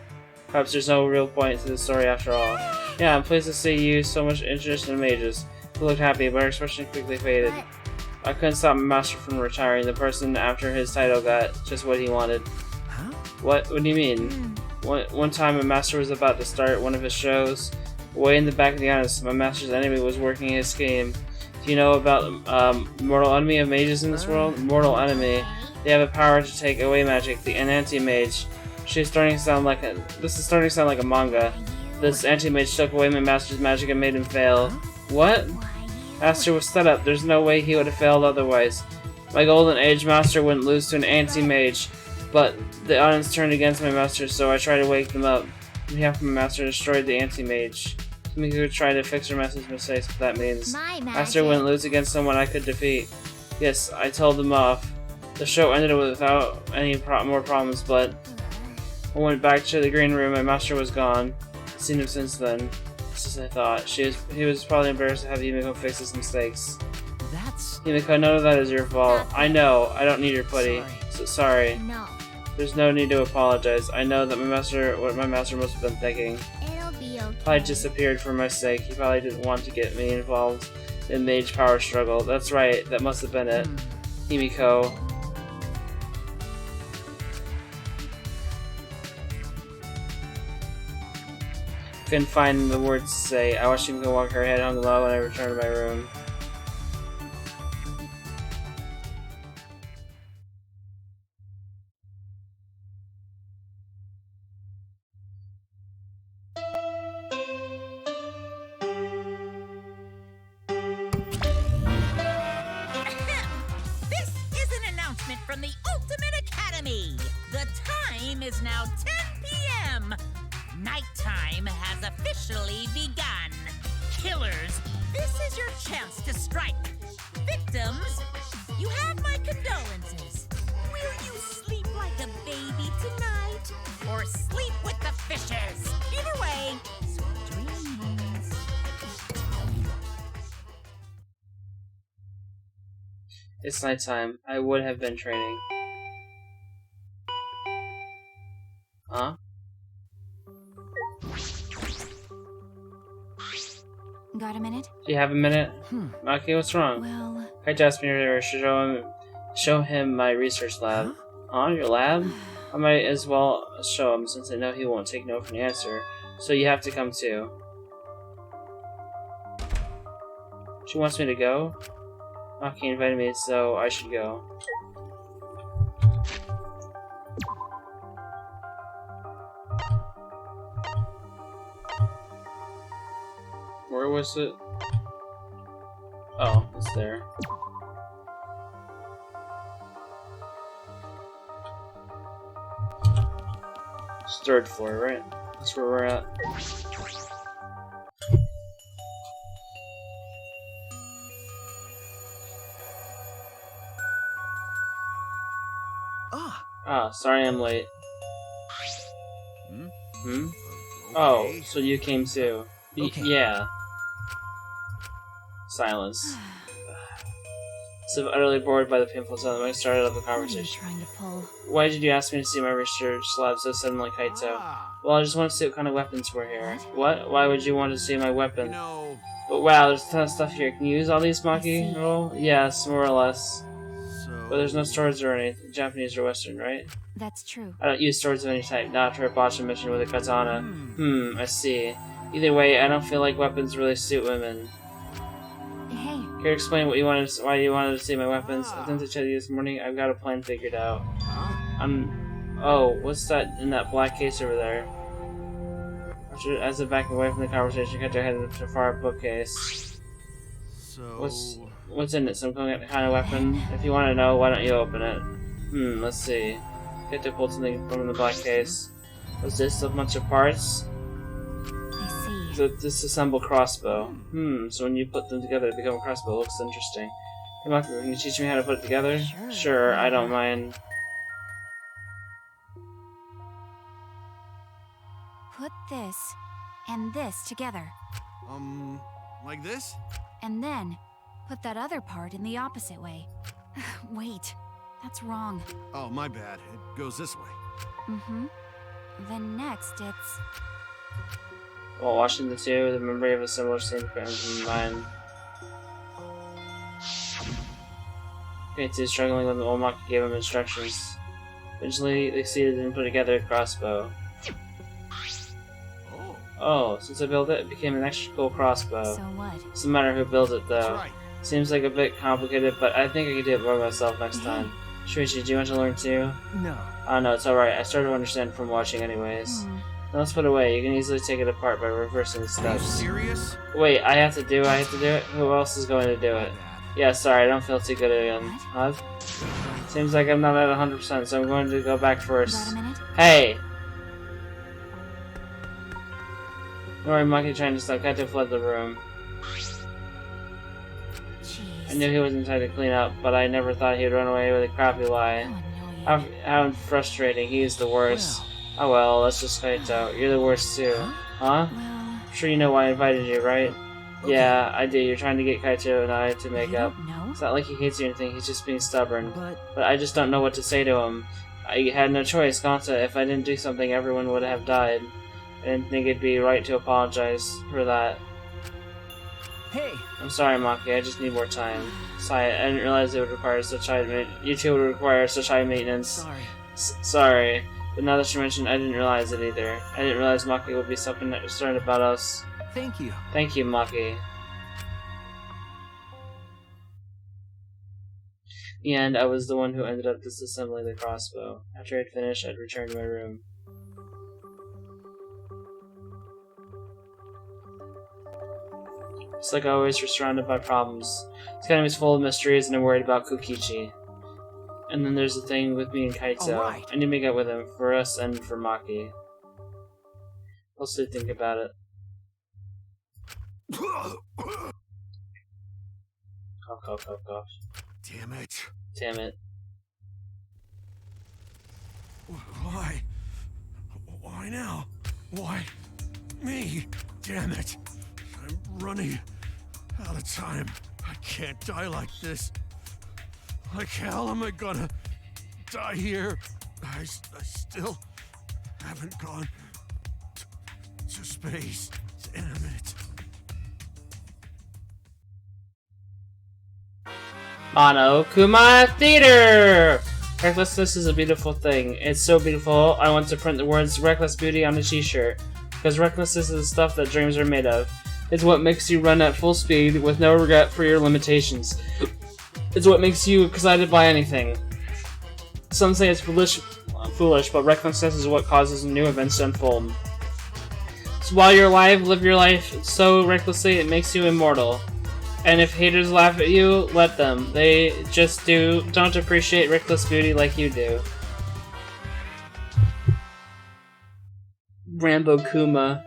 Perhaps there's no real point to the story after all. Yeah, I'm pleased to see you so much interest in mages. You looked happy, but her expression quickly faded. But I couldn't stop my master from retiring. The person after his title got just what he wanted. Huh? What do you mean? One time, my master was about to start one of his shows. Way in the back of the honest, my master's enemy was working his scheme. Do you know about mortal enemy of mages in this world? Mortal enemy. They have the power to take away magic. The anti-mage. This is starting to sound like a manga. This anti-mage took away my master's magic and made him fail. What? Master was set up. There's no way he would have failed otherwise. My golden age master wouldn't lose to an anti-mage, but the audience turned against my master, so I tried to wake them up. On behalf of my master, destroyed the anti-mage. Miku tried to fix her master's mistakes, but that means my master wouldn't lose against someone I could defeat. Yes, I told them off. The show ended without any more problems, but I went back to the green room. My master was gone. I've seen him since then. Just as I thought. He was probably embarrassed to have Yumiko fix his mistakes. That's... Yumiko, none of that is your fault. I know. I don't need your putty. Sorry. No, There's no need to apologize. I know that what my master must have been thinking. it'll be okay. Probably disappeared for my sake. He probably didn't want to get me involved in mage power struggle. That's right. That must have been it. Yumiko. Couldn't find the words to say. I watched Yumiko walk her head hung low when I returned to my room. This is an announcement from the Ultimate Academy. The time is now 10 p.m. Nighttime has officially begun. Killers, this is your chance to strike. Victims, you have my condolences. Will you sleep like a baby tonight? Or sleep with the fishes? Either way, sweet dreams. It's nighttime. I would have been training. Huh? Got a minute? Do you have a minute? Maki, what's wrong? Well, Kaito asked me earlier to show him my research lab. Huh? Your lab? I might as well show him since I know he won't take no for an answer. So you have to come too. She wants me to go? Maki invited me, so I should go. Where was it? Oh, it's there. It's third floor, right? That's where we're at. Ah, sorry I'm late. Hmm? Oh, Okay. so you came too. Okay. Yeah. Silence. So utterly bored by the painful sound, I started up the what are you conversation. trying to pull? Why did you ask me to see my research lab so suddenly, Kaito? Ah, Well, I just want to see what kind of weapons were here. What? Why would you want to see my you weapon? know, But wow, there's a ton of stuff here. Can you use all these, Maki? see. Roll? Yes, more or less. so... But there's no swords or anything. Japanese or Western, right? That's true. I don't use swords of any type, not after a botched mission with a katana. I see. Either way, I don't feel like weapons really suit women. Hey, Care to explain why you wanted to see my weapons? I sent it to you this morning. I've got a plan figured out. Huh? Oh, what's that in that black case over there? As I back away from the conversation, cut your head into a far bookcase. So... What's in it? Some kind of weapon? If you want to know, why don't you open it? Let's see. Get to pull something from the black case. Was this a bunch of parts? I see. The disassembled crossbow. So when you put them together, they become a crossbow. It looks interesting. Hey, Maki, can you teach me how to put it together? Sure. I don't mind. Put this and this together. Like this? And then put that other part in the opposite way. Wait, that's wrong. Oh, my bad. It goes this way. Mm-hmm. Then next it's... While watching the two, the memory of a similar scene comes to mind. Kaito struggling with the old Maki gave him instructions. Eventually, they succeeded in putting together a crossbow. Oh, since I built it, it became an extra cool crossbow. So what? Doesn't matter who builds it That's though. right. Seems like a bit complicated, but I think I can do it by myself next time. Shuichi, do you want to learn too? No. Oh no, it's alright. I started to understand from watching anyways. Hmm. Now let's put it away. You can easily take it apart by reversing the Are you steps. serious? Wait, I have to do it? Who else is going to do My it? bad. Yeah, sorry, I don't feel too good again. Huh? Seems like I'm not at 100%, so I'm going to go back Got first. a minute? Hey! Don't worry, Monkey trying to stop. Kaito fled the room. I knew Jeez. he wasn't trying to clean up, but I never thought he'd run away with a crappy lie. How annoying. How frustrating. He's the worst. Oh well, that's just Kaito. You're the worst too. Huh? Well, I'm sure you know why I invited you, right? Okay. Yeah, I do. You're trying to get Kaito and I to make you up. don't know? It's not like he hates you or anything, he's just being stubborn. But But I just don't know what to say to him. I had no choice, Gonta. If I didn't do something, everyone would have died. I didn't think it'd be right to apologize for that. hey, I'm sorry, Maki, I just need more time. Sorry, I didn't realize it would require such high you two would require such high maintenance. sorry. Sorry, but now that you mentioned, I didn't realize it either. I didn't realize Maki would be so concerned about us. Thank you. Thank you, Maki. In the end, I was the one who ended up disassembling the crossbow. After I'd finished, I'd return to my room. It's like always, we're surrounded by problems. This game is full of mysteries, and I'm worried about Kokichi. And then there's the thing with me and Kaito. Alright. I need to make up with him, for us and for Maki. I'll still think about it. Cough, cough, cough, cough. Damn it. Damn it. Why? Why now? Why me? Damn it. I'm running out of time. I can't die like this. Like hell am I gonna die here? I still haven't gone to space. Damn it. Monokuma Theater! Recklessness is a beautiful thing. It's so beautiful, I want to print the words Reckless Beauty on a t-shirt. Because recklessness is the stuff that dreams are made of. It's what makes you run at full speed with no regret for your limitations. It's what makes you excited by anything. Some say it's foolish, but recklessness is what causes new events to unfold. So while you're alive, live your life so recklessly it makes you immortal. And if haters laugh at you, let them. They just don't appreciate reckless beauty like you do. Rambo Kuma.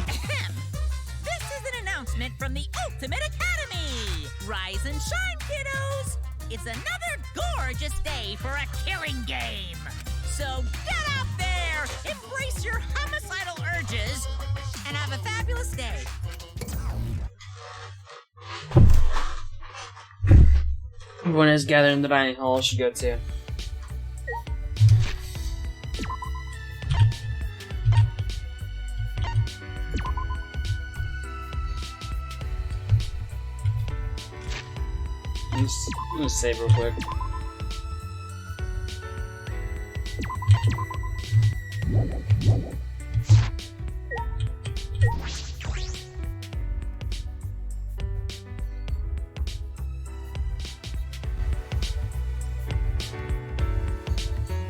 This is an announcement from the Ultimate Academy! Rise and shine, kiddos! It's another gorgeous day for a killing game! So get out there, embrace your homicidal urges, and have a fabulous day! Everyone is gathered in the dining hall. Should go to. I'm gonna save real quick.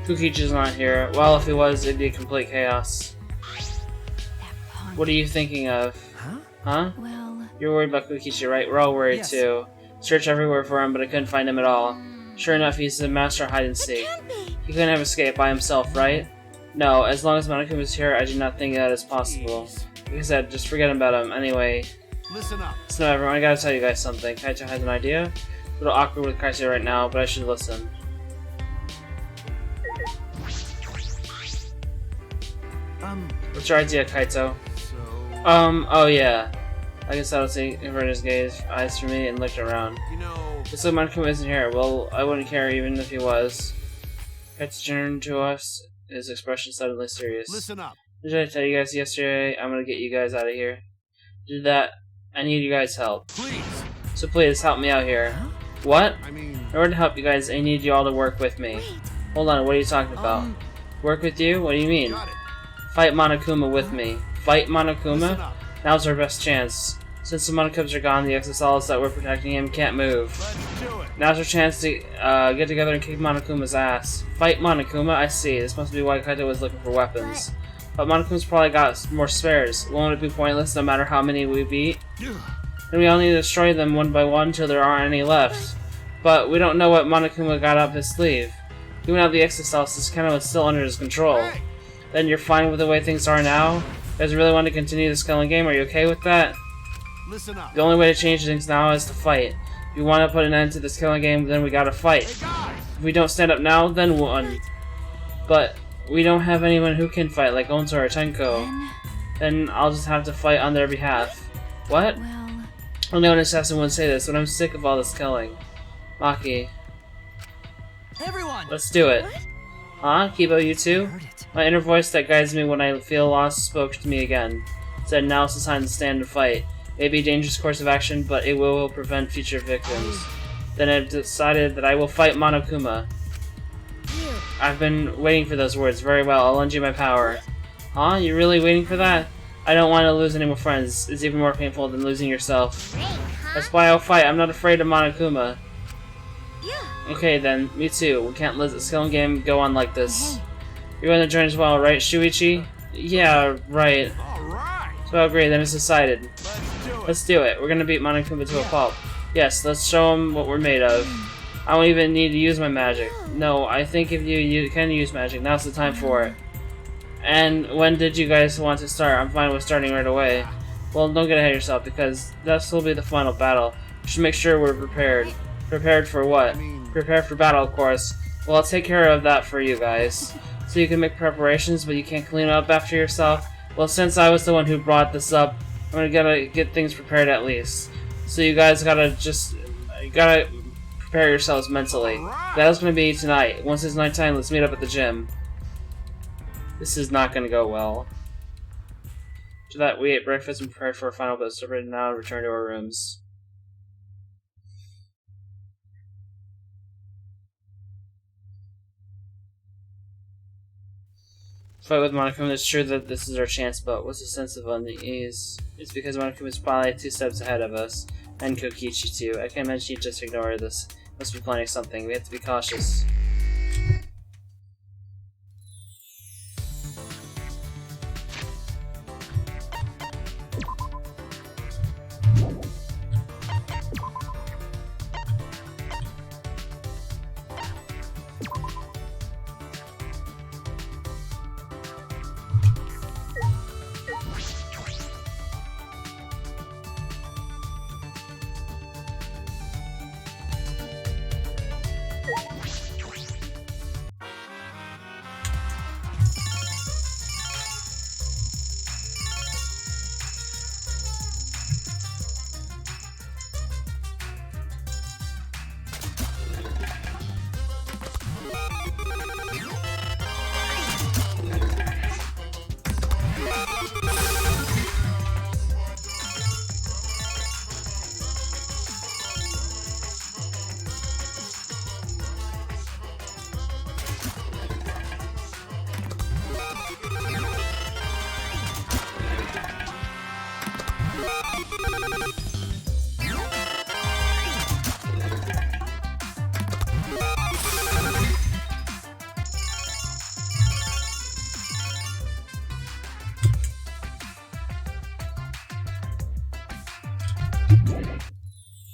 Kokichi's not here. Well, if he was, it'd be complete chaos. That punk. What are you thinking of? Huh? Huh? Well, You're worried about Kokichi, right? We're all worried Yes. too. Searched everywhere for him, but I couldn't find him at all. Sure enough, he's the master of hide and seek. Can't be! He couldn't have escaped by himself, right? No, as long as Monokuma is here, I do not think that is possible. Jeez. Like I said, just forget about him. Anyway, Listen up. so now everyone, I gotta tell you guys something. Kaito has an idea. A little awkward with Kaito right now, but I should listen. What's your idea, Kaito? So, Oh yeah. I guess I was seeing averted his gaze eyes from me and looked around. you know, Looks like Monokuma isn't here. Well, I wouldn't care even if he was. It's turned to us, his expression suddenly serious. Listen up. Did I tell you guys yesterday I'm gonna get you guys out of here? Did that? I need you guys' help. Please. So please, help me out here. What? I mean, In order to help you guys, I need you all to work with me. Hold on, what are you talking about? Work with you? What do you mean? got it. Fight Monokuma with me. Fight Listen Monokuma? up. Now's our best chance. Since the Monokumas are gone, the Exosols that were protecting him can't move. Let's do it. Now's our chance to get together and kick Monokuma's ass. Fight Monokuma? I see. This must be why Kaito was looking for weapons. But Monokuma's probably got more spares. Won't it be pointless no matter how many we beat? Then we all need to destroy them one by one till there aren't any left. But we don't know what Monokuma got up his sleeve. Even out the Exosols, this kind of is still under his control. Hey. Then you're fine with the way things are now? You guys really want to continue this killing game? Are you okay with that? Listen up. The only way to change things now is to fight. If you want to put an end to this killing game, then we gotta fight. Hey guys. If we don't stand up now, then one. But we don't have anyone who can fight, like Onto or Tenko. Then I'll just have to fight on their behalf. What? Well, Only an assassin would say this, but I'm sick of all this killing. Maki, Everyone! let's do it. Huh? Kibo, you too? Heard it. My inner voice that guides me when I feel lost spoke to me again. Said now's the time to stand and fight. Maybe a dangerous course of action, but it will prevent future victims. Then I've decided that I will fight Monokuma. You. I've been waiting for those words. Very well, I'll lend you my power. Huh? You really waiting for that? I don't want to lose any more friends. It's even more painful than losing yourself. Great, huh? That's why I'll fight. I'm not afraid of Monokuma. Yeah. Okay then, me too. We can't let the skill game go on like this. You're going to join as well, right, Shuichi? Yeah, right. All right. So great, then it's decided. Let's do it. Let's do it. We're gonna beat Monokuma to a pulp. Yes, let's show him what we're made of. I don't even need to use my magic. No, I think if you can use magic, now's the time for it. And when did you guys want to start? I'm fine with starting right away. Well, don't get ahead of yourself, because this will be the final battle. We should make sure we're prepared. Prepared for what? Prepared for battle, of course. Well, I'll take care of that for you guys. So you can make preparations, but you can't clean up after yourself? Well, since I was the one who brought this up, I'm gonna get things prepared at least. So you guys gotta prepare yourselves mentally. That's gonna be tonight. Once it's nighttime, let's meet up at the gym. This is not gonna go well. After that, we ate breakfast and prepared for a final but separated now and returned to our rooms. Fight with Monokuma, it's true that this is our chance, but what's the sense of unease? It's because Monokuma is probably 2 steps ahead of us, and Kokichi too. I can't imagine you just ignore this. Must be planning something. We have to be cautious.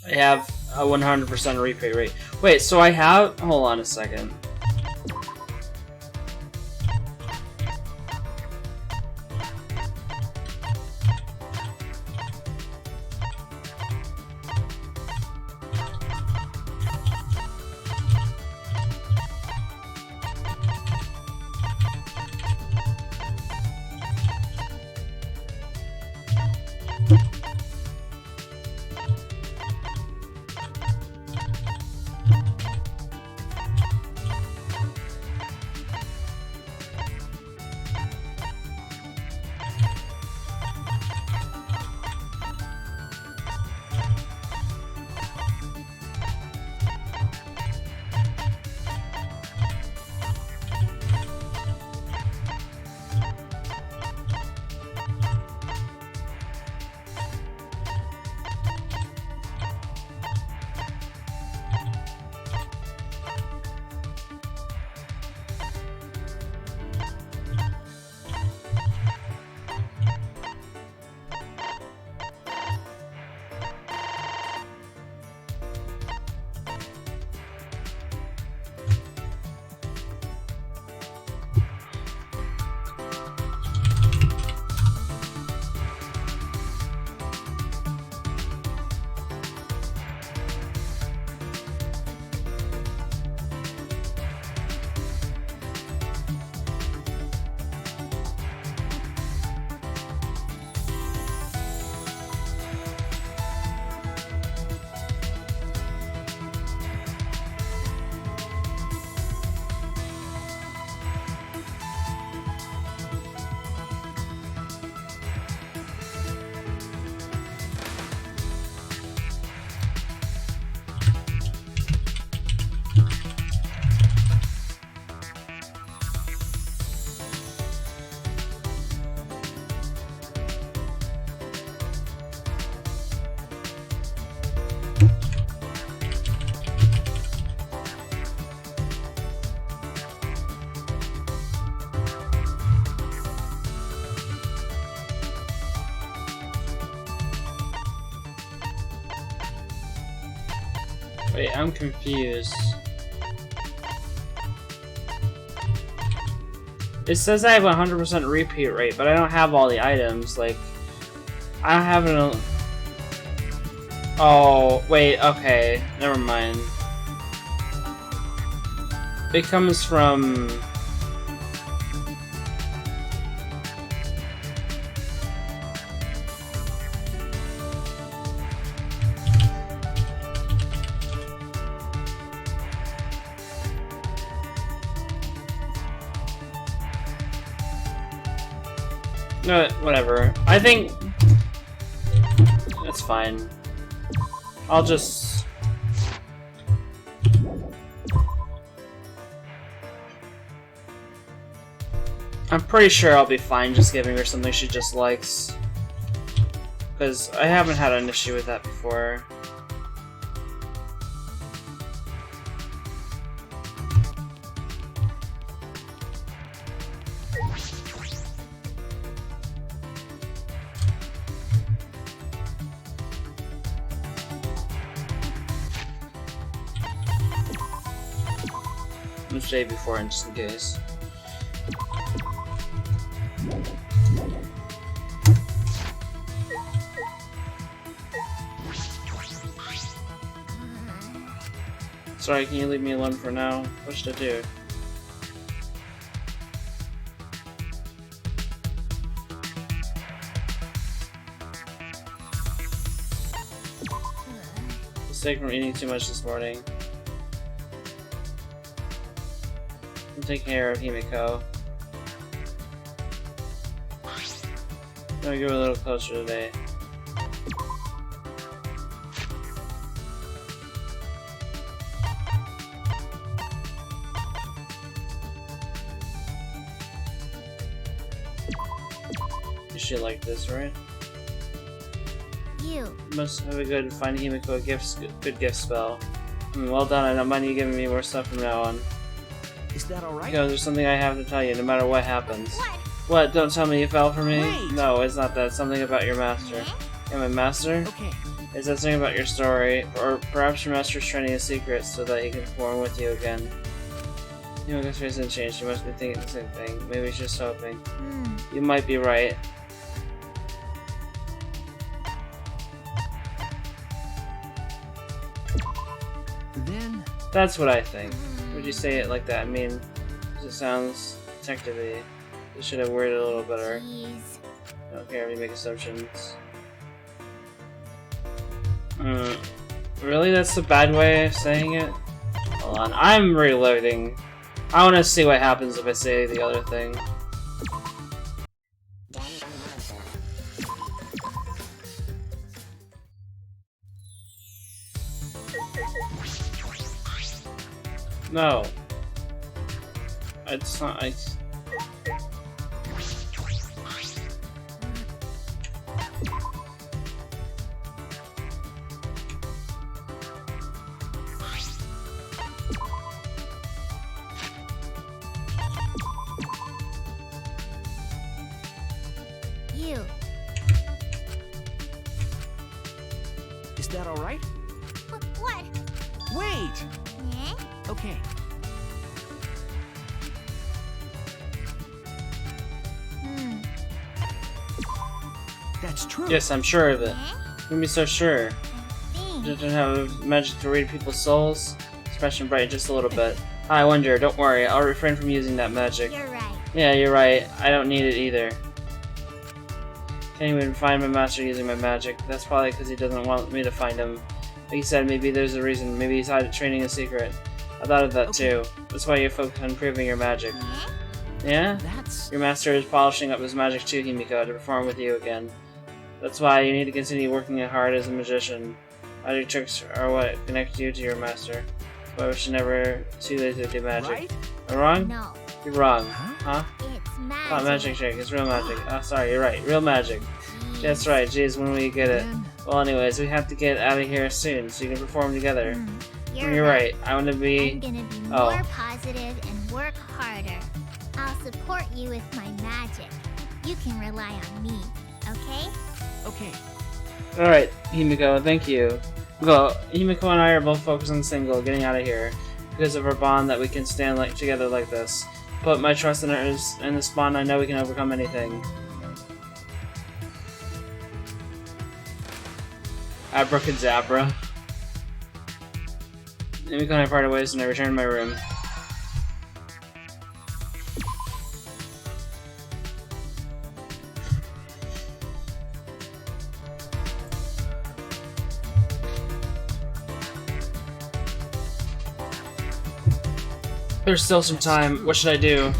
I have a 100% replay rate. Wait, so I have... Hold on a second. Wait, I'm confused. It says I have 100% repeat rate, but I don't have all the items. Like, I don't have an. Oh, wait, okay. Never mind. It comes from. No, whatever. I think that's fine. I'll just. I'm pretty sure I'll be fine just giving her something she just likes. Because I haven't had an issue with that before. I'm save before, just in case. Sorry, can you leave me alone for now? What should I do? Mistake from eating too much this morning. I'm taking care of Himiko. I'm gonna go a little closer today. You should like this, right? You. Must have a good find Himiko a good gift spell. Well done, I don't mind you giving me more stuff from now on. Is that alright? Because there's something I have to tell you, no matter what happens. What? What? Don't tell me you fell for me? Wait. No, it's not that. It's something about your master. Yeah, my master? Okay. Is that something about your story? Or perhaps your master's training a secret so that he can perform with you again? Himiko's face didn't change. She must be thinking the same thing. Maybe she's just hoping. You might be right. Then That's what I think. Would you say it like that? I mean, it sounds detective-y. You should have worded it a little better. Jeez. I don't care if you make assumptions. Really? That's the bad way of saying it? Hold on, I'm reloading. I want to see what happens if I say the other thing. No. It's not. You. is that alright? What? Wait! Eh? Okay. That's true. Yes, I'm sure of it. Eh? Don't be so sure. Think. Doesn't have magic to read people's souls. Expression bright just a little bit. I wonder. Don't worry. I'll refrain from using that magic. You're right. Yeah, you're right. I don't need it either. Can't even find my master using my magic. That's probably because he doesn't want me to find him. Like you said, maybe there's a reason. Maybe he's training a secret. I thought of that too. That's why you're focused on improving your magic. Eh? Yeah? That's... Your master is polishing up his magic too, Himiko, to perform with you again. That's why you need to continue working hard as a magician. Magic tricks are what connect you to your master. But we should never too late to do magic. Right? Am I wrong? No. You're wrong. Huh? Huh? It's magic. Not magic trick, it's real magic. Oh, sorry, you're right. Real magic. That's right, jeez, when will you get it? Then... Well, anyways, we have to get out of here soon so you can perform together. You're right. I want to be... I'm gonna be Oh. more positive and work harder. I'll support you with my magic. You can rely on me, okay? Okay. Alright, Himiko, thank you. Go. Himiko and I are both focused on single, getting out of here. Because of our bond that we can stand together like this. Put my trust in this bond, I know we can overcome anything. Abracadabra. Himiko and I parted ways and I returned to my room. There's still some time. What should I do?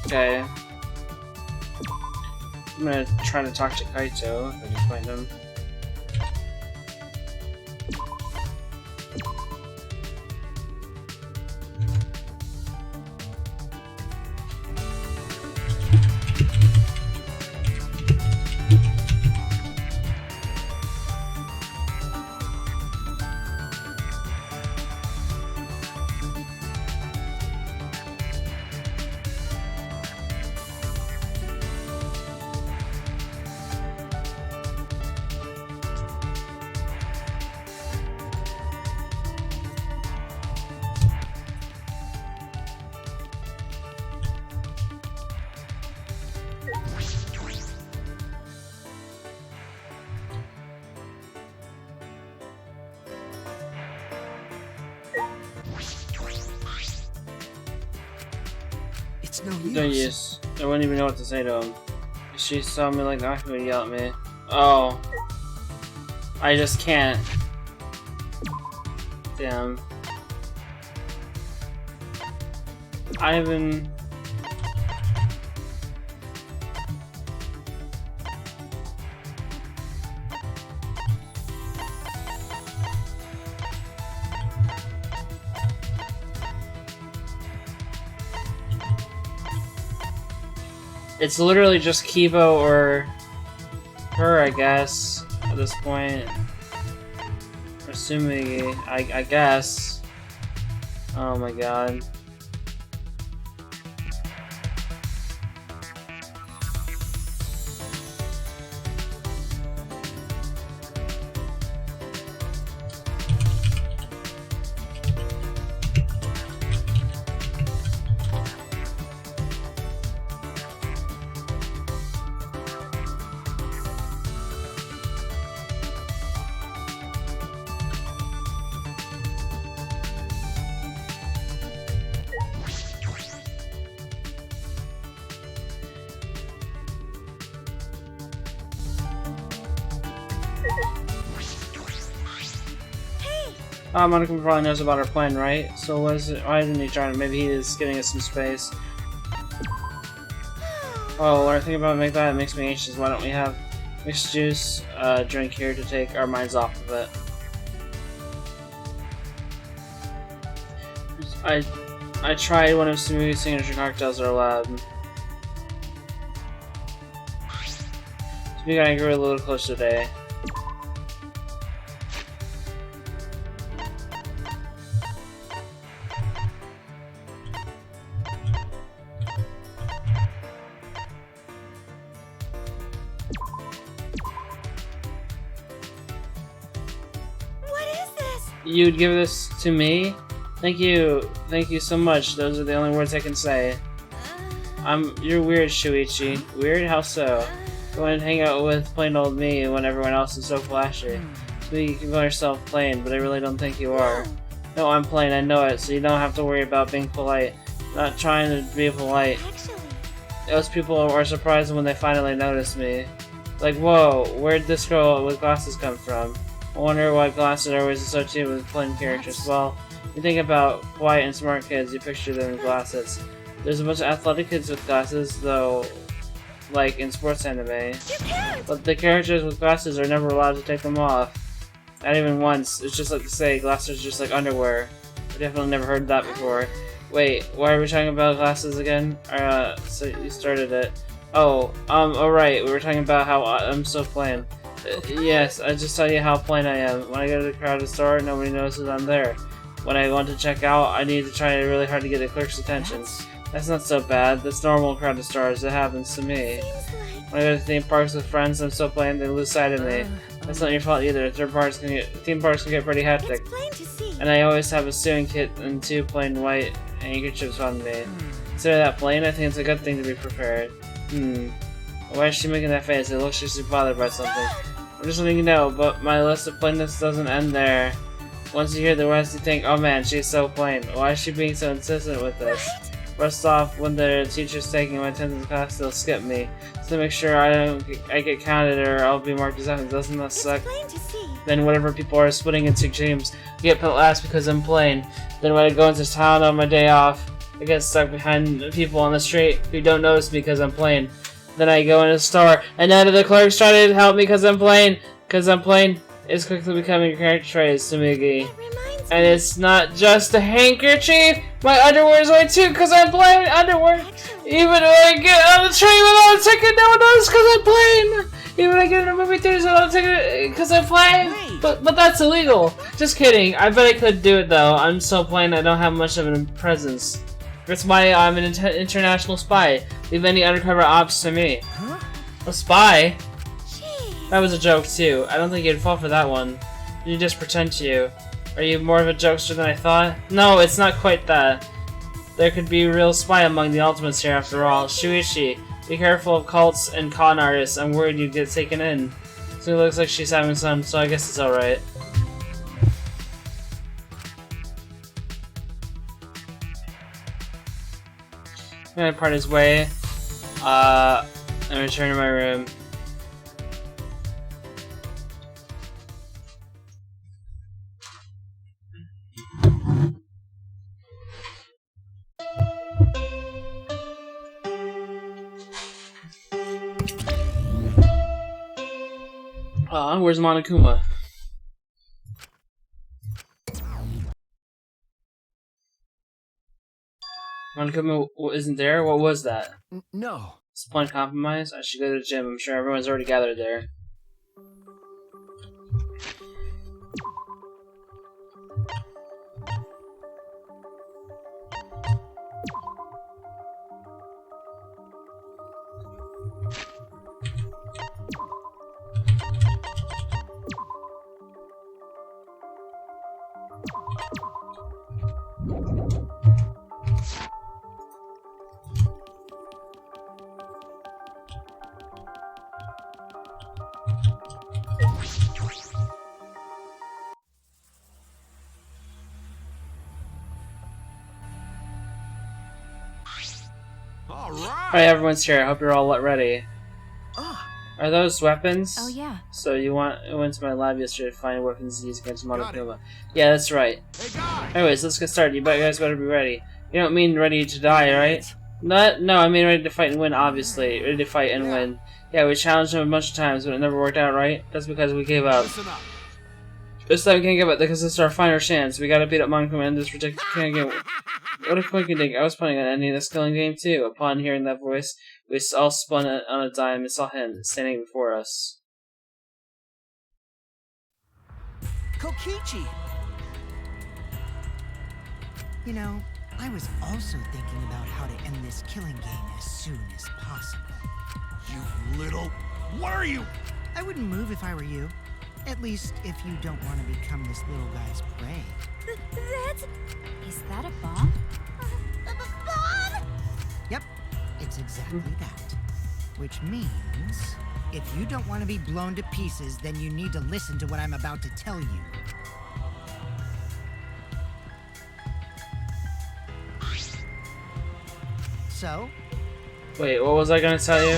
Okay. I'm gonna try to talk to Kaito if I can find him. It's no use. No use. I wouldn't even know what to say to him. If she saw me like that, she would yell at me. Oh. I just can't. Damn. Ivan. It's literally just Kibo or her, I guess, at this point. Assuming, I guess. Oh my god. Monica probably knows about our plan, right? So why isn't he trying to? Maybe he is giving us some space. Oh, when I think about that, it makes me anxious. Why don't we have mixed juice drink here to take our minds off of it? I tried one of Sumugi's signature cocktails at our lab. Sumigi and I grew a little closer today. You'd give this to me? Thank you so much. Those are the only words I can say. You're weird, Shuichi. Weird? How so? Go and hang out with plain old me when everyone else is so flashy. So you can call yourself plain, but I really don't think you are. No, I'm plain, I know it, so you don't have to worry about being polite. Not trying to be polite. Those people are surprised when they finally notice me. Like, whoa, where'd this girl with glasses come from? I wonder why glasses are always associated with plain characters. Well, you think about quiet and smart kids, you picture them in glasses. There's a bunch of athletic kids with glasses, though, like in sports anime. But the characters with glasses are never allowed to take them off. Not even once. It's just like to say, glasses are just like underwear. I definitely never heard that before. Wait, why are we talking about glasses again? So you started it. Oh, alright, we were talking about how I'm so plain. Yes, I just tell you how plain I am. When I go to the crowded store, nobody notices I'm there. When I want to check out, I need to try really hard to get the clerk's attention. That's not so bad. That's normal in crowded stores. It happens to me. When I go to theme parks with friends, I'm still playing, they lose sight of me. That's not your fault either. Theme parks can get pretty hectic. It's plain to see. And I always have a stewing kit and 2 plain white handkerchiefs on me. Consider that plain? I think it's a good thing to be prepared. Why is she making that face? It looks like she's bothered by something. I'm just letting you know, but my list of plainness doesn't end there. Once you hear the rest, you think, oh man, she's so plain. Why is she being so insistent with this? First off, when the teacher's taking my attendance class, they'll skip me. So to make sure I get counted or I'll be marked as absent. Doesn't that suck? Plain to see. Then whatever people are splitting into teams, I get put last because I'm plain. Then when I go into town on my day off, I get stuck behind people on the street who don't notice me because I'm plain. Then I go in a store, and none of the clerks try to help me because I'm plain. Because I'm plain is quickly becoming a catchphrase, Sumigi. It reminds And me. it's not just a handkerchief. My underwear is white too, because I'm plain. Underwear. Even when I get on the train without a ticket, no one knows because I'm plain. Even when I get in a movie theater without a ticket, because I'm plain. Wait. But that's illegal. Just kidding. I bet I could do it though. I'm so plain. I don't have much of a presence. That's why I'm an international spy. Leave any undercover ops to me. Huh? A spy? Jeez. That was a joke too. I don't think you'd fall for that one. You just pretend to. Are you more of a jokester than I thought? No, it's not quite that. There could be a real spy among the ultimates here after all. Shuichi, be careful of cults and con artists. I'm worried you'd get taken in. So it looks like she's having some, so I guess it's alright. I'm gonna part his way, and return to my room. Where's Monokuma? Monokuma isn't there? What was that? No. It's a point of compromise? I should go to the gym. I'm sure everyone's already gathered there. All Alright, right. everyone's here. I hope you're all ready. Ah, Are those weapons? Oh yeah. So you went to my lab yesterday to find weapons to use against Got Monokuma. Yeah, that's right. Hey guys. Anyways, let's get started. You guys better be ready. You don't mean ready to die, right? No, I mean ready to fight and win, obviously. Ready to fight and win. Yeah, we challenged him a bunch of times, but it never worked out, right? That's because we gave up. Listen up. This time we can't give up because this is our final chance. We gotta beat up Monokuma and this ridiculous game. What a coincidence. I was planning on ending this killing game too. Upon hearing that voice, we all spun on a dime and saw him standing before us. Kokichi! You know, I was also thinking about how to end this killing game as soon as possible. You little. What are you? I wouldn't move if I were you. At least if you don't want to become this little guy's prey. That's Is that a bomb? Bob! Yep, it's exactly that. Which means, if you don't want to be blown to pieces, then you need to listen to what I'm about to tell you. So, Wait, what was I gonna tell you?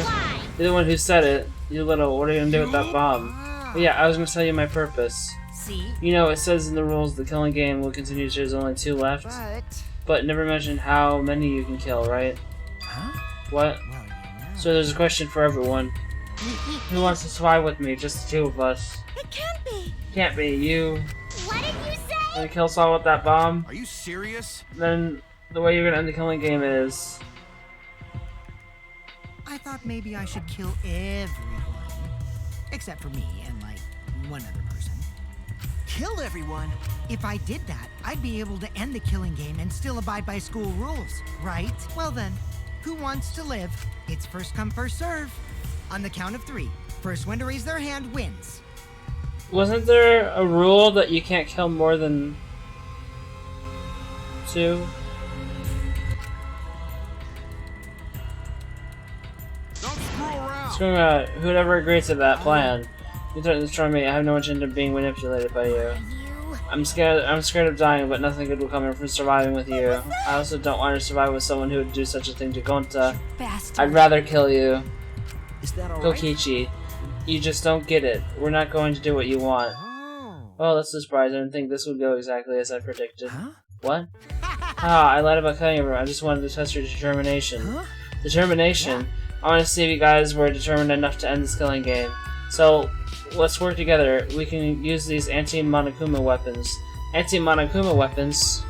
You're the one who said it. You little, what are you gonna do with that bomb? Yeah, I was gonna tell you my purpose. See? You know, it says in the rules the killing game will continue till there's only 2 left. But never mention how many you can kill, right? Huh? What? Well, you know. So there's a question for everyone. Who wants to survive with me? Just the 2 of us. It can't be! Can't be. You What did you say? gonna kill Saul with that bomb? Are you serious? Then the way you're gonna end the killing game is... I thought maybe I should kill everyone. Except for me and, like, one other person. kill everyone. If I did that, I'd be able to end the killing game and still abide by school rules, right? Well then, who wants to live? It's first come, first serve. On the count of 3, first one to raise their hand wins. Wasn't there a rule that you can't kill more than 2? Don't screw around. Screw about whoever agrees to that plan. You threaten to destroy me. I have no intention of being manipulated by you. I'm scared of dying, but nothing good will come from surviving with you. I also don't want to survive with someone who would do such a thing to Gonta. Bastard. I'd rather kill you. Is that alright? Kokichi, you just don't get it. We're not going to do what you want. Oh, that's a surprise. I didn't think this would go exactly as I predicted. Huh? What? Ah, I lied about killing everyone. I just wanted to test your determination. Huh? Determination? I want to see if you guys were determined enough to end this killing game. So, let's work together. We can use these anti-Monokuma weapons. Anti-Monokuma weapons?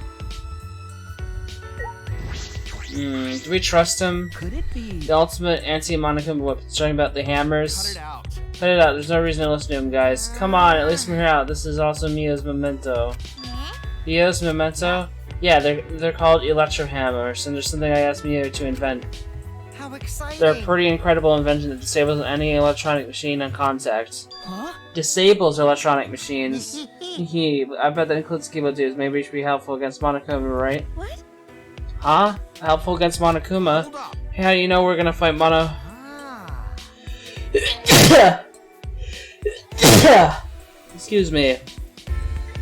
Do we trust him? Could it be? The ultimate anti-Monokuma weapons. Talking about the hammers. Cut it out. Cut it out. There's no reason to listen to him, guys. Come on, at least hear out. This is also Mio's memento. Mio's memento? Yeah, they're called electro hammers, and there's something I asked Mio to invent. How exciting! They're a pretty incredible invention that disables any electronic machine on contact. Huh? Disables electronic machines. I bet that includes keyboards. Maybe it should be helpful against Monokuma, right? What? Huh? Helpful against Monokuma? Hold up. Hey, how you know we're gonna fight Mono? Ah. Excuse me.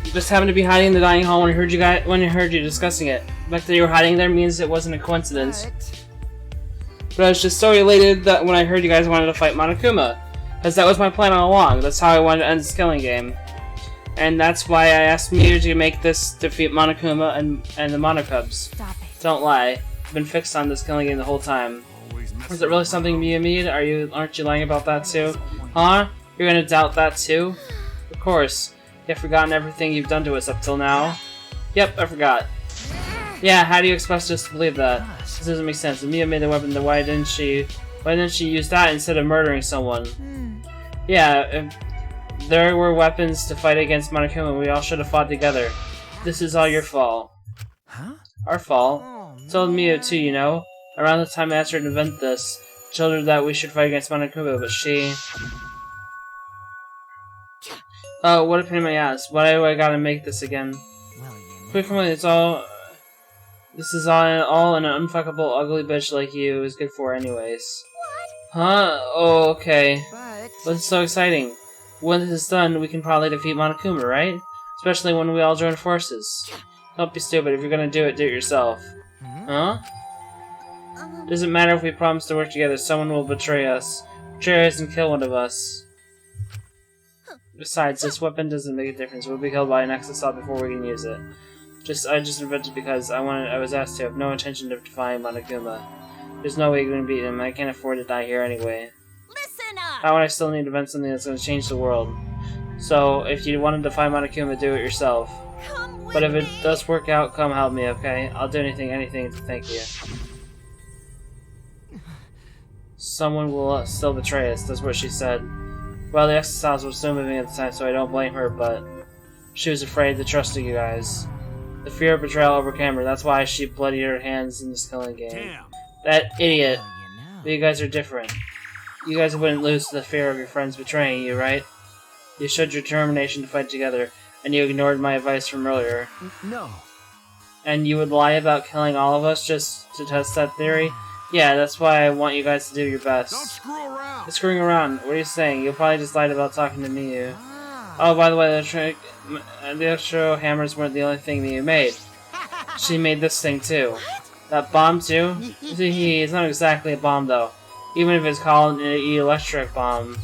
Just happened to be hiding in the dining hall when I heard you discussing it. The fact that you were hiding there means it wasn't a coincidence. But I was just so elated that when I heard you guys wanted to fight Monokuma. Because that was my plan all along. That's how I wanted to end this killing game. And that's why I asked Mew to make this defeat Monokuma and the Monokubs. Stop it. Don't lie. I've been fixed on this killing game the whole time. Always messing Was it really something Mew made? Aren't you lying about that too? Huh? You're gonna doubt that too? Of course. You've forgotten everything you've done to us up till now. Yep, I forgot. Yeah, how do you expect us to believe that? This doesn't make sense. If Mia made the weapon, then why didn't she use that instead of murdering someone? Yeah, if there were weapons to fight against Monokuma, we all should have fought together. This is all your fault. Huh? Our fault. Oh, Told Mia too, you know. Around the time I asked her to invent this, told her that we should fight against Monokuma, but she... Oh, what a pain in my ass. Why do I gotta make this again? well, you know. Quick from it's all... This is all an unfuckable ugly bitch like you is good for anyways. What? Huh? Oh, okay. But What's so exciting? When this is done, we can probably defeat Monokuma, right? Especially when we all join forces. Don't be stupid. If you're gonna do it yourself. Huh? Doesn't matter if we promise to work together, someone will betray us. Betray us and kill one of us. Besides, this weapon doesn't make a difference. We'll be killed by an assault before we can use it. I just invented it because I was asked to. I have no intention of defying Monokuma. There's no way you're gonna beat him. I can't afford to die here anyway. Listen up! How would I still need to invent something that's gonna change the world? So, if you want to defy Monokuma, do it yourself. Come with But if it me. does work out, come help me, okay? I'll do anything to thank you. Someone will still betray us, that's what she said. Well, the exercise was still moving at the time, so I don't blame her, but she was afraid to trust you guys. The fear of betrayal overcame her, that's why she bloodied her hands in this killing game. Damn. That idiot. well, you know. But you guys are different. You guys wouldn't lose to the fear of your friends betraying you, right? You showed your determination to fight together, and you ignored my advice from earlier. No. And you would lie about killing all of us just to test that theory? Yeah, that's why I want you guys to do your best. Don't screw around. Screwing around, what are you saying? You'll probably just lied about talking to me. Ah. Oh, by the way, the electro hammers weren't the only thing that you made. She made this thing too. That bomb too? It's not exactly a bomb though. Even if it's called an electric bomb.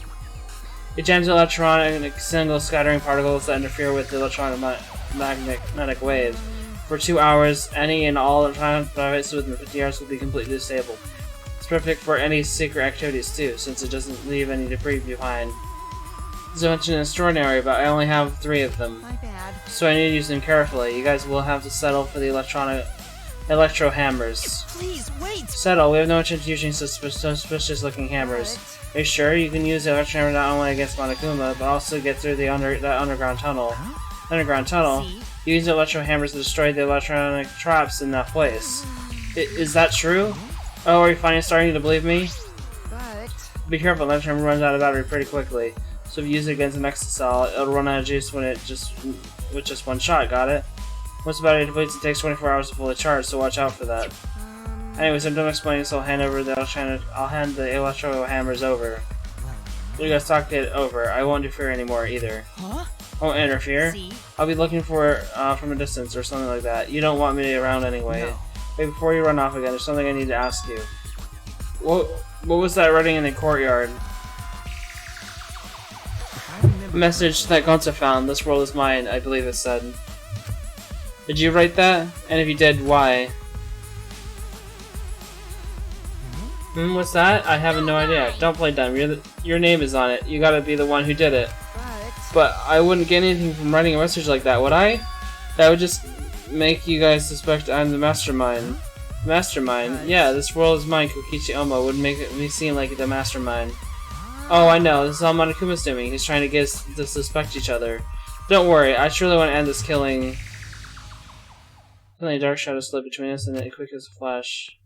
It jams electronic single scattering particles that interfere with the electromagnetic waves. For 2 hours, any and all electronic devices within 50 yards will be completely disabled. It's perfect for any secret activities too, since it doesn't leave any debris behind. This invention is extraordinary, but I only have 3 of them. My bad. So I need to use them carefully. You guys will have to settle for the electro hammers. Please wait. Settle. We have no intention of using suspicious looking hammers. Are you sure you can use the electro hammer not only against Monokuma, but also get through the that underground tunnel? Underground tunnel? See? You use the electro hammers to destroy the electronic traps in that place. Is that true? Oh, are you finally starting to believe me? But Be careful, that hammer runs out of battery pretty quickly. So if you use it against the next cell, it'll run out of juice with just one shot, got it? Once the battery depletes, it takes 24 hours to fully charge, so watch out for that. Anyways, I'm done explaining, so I'll hand the electro hammers over. You guys talk it over. I won't interfere anymore either. Huh? Won't interfere? See? I'll be looking for from a distance or something like that. You don't want me around anyway. No. Wait, before you run off again, there's something I need to ask you. What was that writing in the courtyard? A message that Gonza found. This world is mine, I believe it said. Did you write that? And if you did, why? What's that? I have no idea. Don't play dumb. Your name is on it. You gotta be the one who did it. But I wouldn't get anything from writing a message like that, would I? That would just make you guys suspect I'm the mastermind. Mastermind? Yeah, this world is mine, Kokichi Omo. Would make me seem like the mastermind. Oh, I know. This is all Monokuma's doing. He's trying to get us to suspect each other. Don't worry. I truly want to end this killing. Suddenly a dark shadow slid between us and it quick as a flash.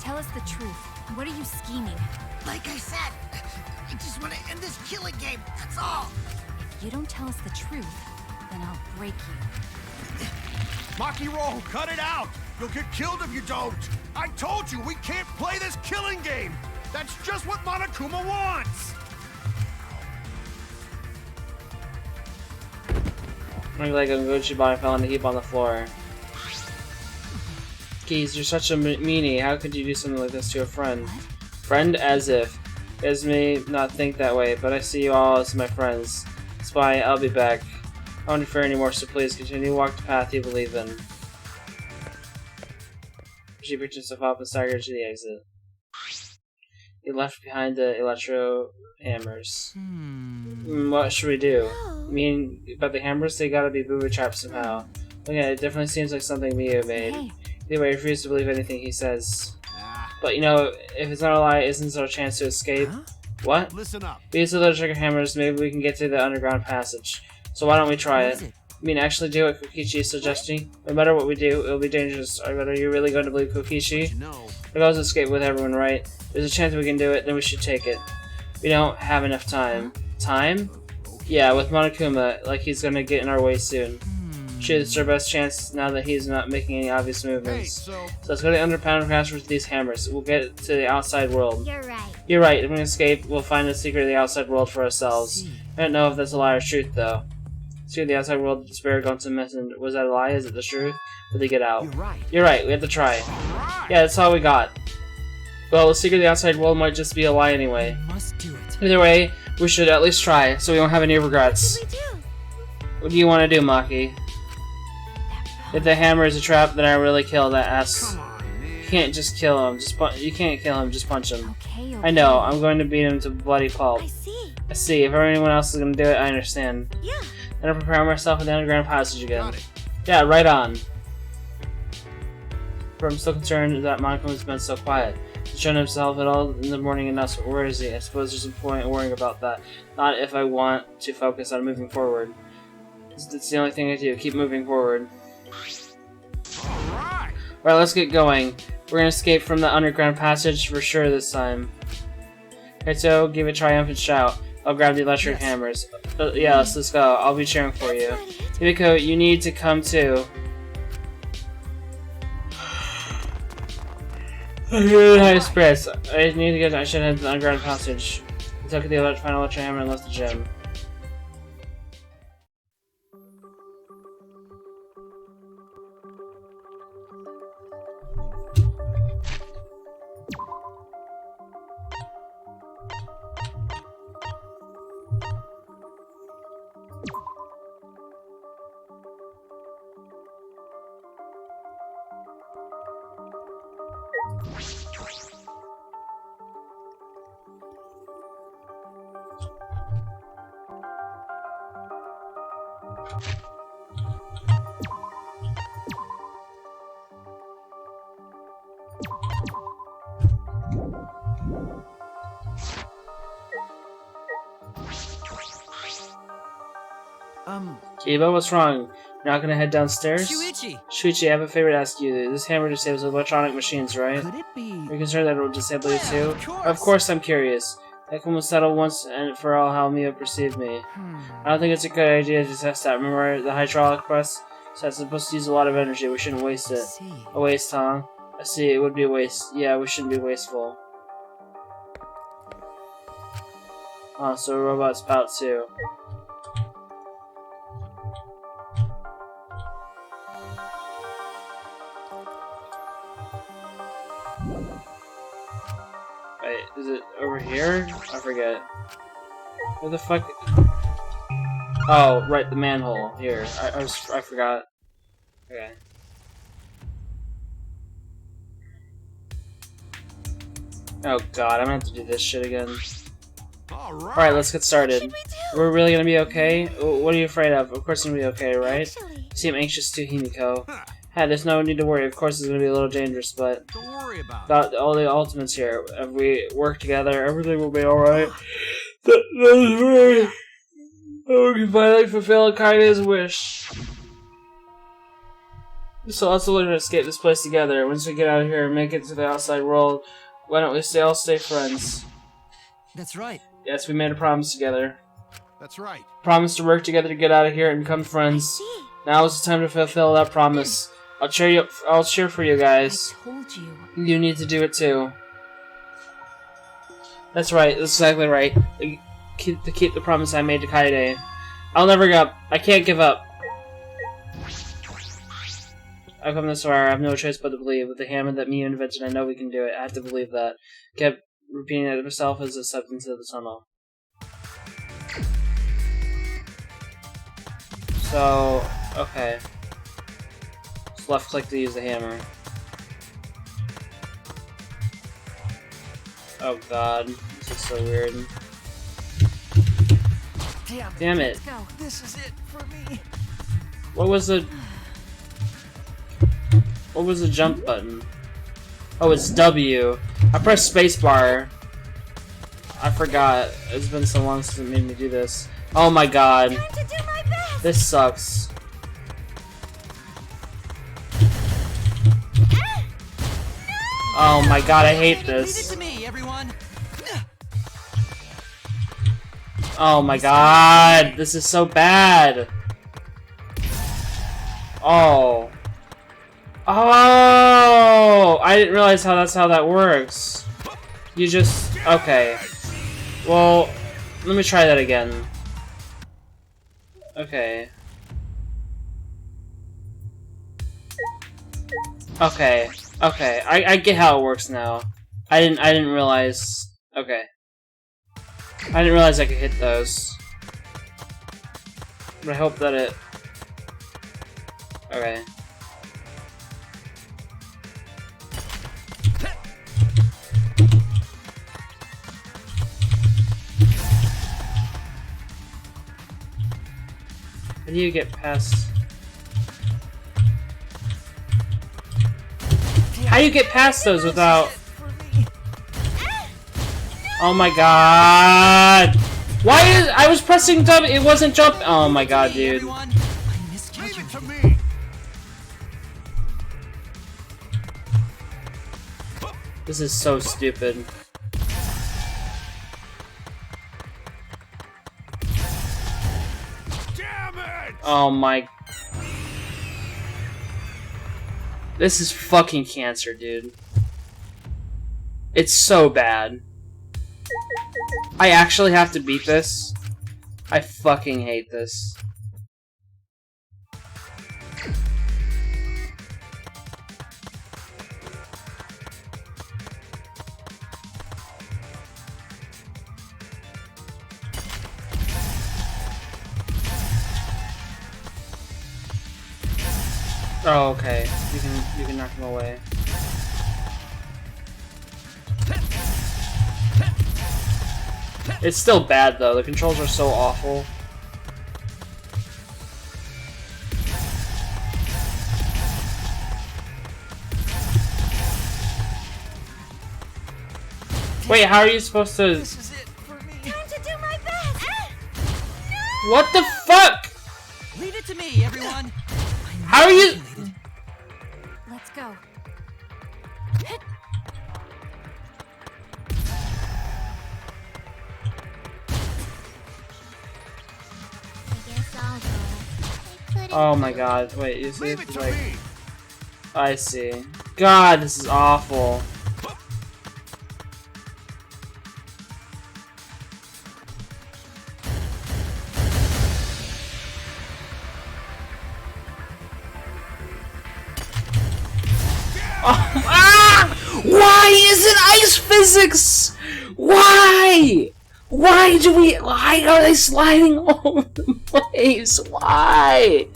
Tell us the truth. What are you scheming? Like I said, I just want to end this killing game. That's all. If you don't tell us the truth, then I'll break you. Maki Roll, cut it out! You'll get killed if you don't! I told you, we can't play this killing game! That's just what Monokuma wants! Like a Gucci body fell in a heap on the floor. Geez, you're such a meanie. How could you do something like this to a friend? Friend as if. As may not think that way, but I see you all as my friends. Spy, I'll be back. I won't interfere anymore, so please continue to walk the path you believe in. She picked herself up and staggered to the exit. He left behind the electro hammers. What should we do? I mean, about the hammers, they gotta be booby trapped somehow. Okay, it definitely seems like something Mio made. Hey. Anyway, I refuse to believe anything he says. But you know, if it's not a lie, isn't there a chance to escape? Huh? What? Listen up. We use the electric hammers, maybe we can get to the underground passage. So why don't we try it? I mean, actually do what Kokichi is suggesting. No matter what we do, it'll be dangerous. But are you really going to believe Kokichi? No. Our goal is to escape with everyone, right? There's a chance we can do it, then we should take it. We don't have enough time. Time? Yeah, with Monokuma, like he's gonna get in our way soon. Shoot, it's our best chance now that he's not making any obvious Hey, movements. so Let's go to the underground passage with these hammers. We'll get to the outside world. You're right. You're right, if we escape, we'll find the secret of the outside world for ourselves. I don't know if that's a lie or truth, though. Secret of the outside world, the spirit Gonza mentioned. Was that a lie? Is it the truth? Did they get out? You're right. You're right, we have to try. right. Yeah, that's all we got. Well, the secret of the outside world might just be a lie anyway. We must do it. Either way, we should at least try, so we don't have any regrets. What do we do? What do you want to do, Maki? If the hammer is a trap, then I really kill that ass. Come on, man. You can't just kill him. You can't kill him. Just punch him. Okay, okay. I know. I'm going to beat him to bloody pulp. I see. I see. If anyone else is going to do it, I understand. Yeah. Then I'll prepare myself for the underground passage again. Got it. Yeah, right on. But I'm still concerned that Monaco's been so quiet. He's shown himself at all in the morning and us. Where is he? I suppose there's a point in worrying about that. Not if I want to focus on moving forward. It's the only thing I do. Keep moving forward. Alright. Alright, let's get going. We're gonna escape from the underground passage for sure this time. Kaito, give a triumphant shout. I'll grab the electric hammers. Yes, let's go. I'll be cheering for you. That's not it. Himiko, you need to come too. High spirits. I need to get. I should head to the underground passage. I took the final electric hammer and left the gym. Kiba, what's wrong? You're not gonna head downstairs? Shuichi! Shuichi, I have a favor to ask you. This hammer disables electronic machines, right? Could it be? Are you concerned that it will disable you too? Of course. Of course I'm curious. That will settle once and for all how Mia perceived me. I don't think it's a good idea to test that. Remember the hydraulic press? So it's supposed to use a lot of energy. We shouldn't waste it. See. A waste, huh? I see, it would be a waste. Yeah, we shouldn't be wasteful. Oh, so robots pout too. Wait, is it over here? I forget. Where the fuck? Oh, right, the manhole. Here. I forgot. Okay. Oh god, I'm gonna have to do this shit again. Alright, let's get started. We're really gonna be okay? What are you afraid of? Of course it's gonna be okay, right? Actually, You seem anxious too, Himiko. Hey, there's no need to worry. Of course it's gonna be a little dangerous, but Don't worry about it. got all the ultimates here. If we work together, everything will be alright. That's right. Oh, we can finally fulfill Kaine's wish. So let's learn to escape this place together. Once we get out of here and make it to the outside world, why don't we all stay friends? That's right. Yes, we made a promise together. That's right. Promise to work together to get out of here and become I friends. see. Now is the time to fulfill that promise. I'll cheer you. I'll cheer for you guys. I told you. You need to do it too. That's right. That's exactly right. To keep the promise I made to Kaide. I'll never give up. I can't give up. I've come this far. I have no choice but to believe. With the hammer that Mia invented, I know we can do it. I have to believe that. Kept repeating it herself as a step into the tunnel. So, okay. Just left click to use the hammer. Oh god, this is so weird. Damn it. Let's go. This is it for me. What was the jump button? Oh, it's W. I pressed spacebar. I forgot. It's been so long since it made me do this. Oh my god. Trying to do my best. This sucks. Oh my god, I hate Leave it this. to me, everyone. Oh my god, this is so bad. Oh. Oh! I didn't realize that's how that works. You just... Okay. Well, let me try that again. Okay. Okay. Okay. I get how it works now. I didn't realize... Okay. I didn't realize I could hit those. But I hope that it... Okay. How do you get past... How do you get past those without... Oh my god! Why is... I was pressing W, it wasn't jump... Oh my god, dude. Everyone. I misjudged Leave it to you. me. This is so stupid. Damn it! Oh my... This is fucking cancer, dude. It's so bad. I actually have to beat this? I fucking hate this. Oh, okay. You can knock him away. It's still bad though. The controls are so awful. Wait, how are you supposed to? This is it for me. Trying to do my best. What the fuck? Leave it to me, everyone. How are you? Let's go. I guess I'll go. I couldn't Oh my do god, wait, is Leave it it to like... me. I see. God, this is awful. Oh, ah! Why is it ice physics? Why? Why are they sliding all over the place? Why?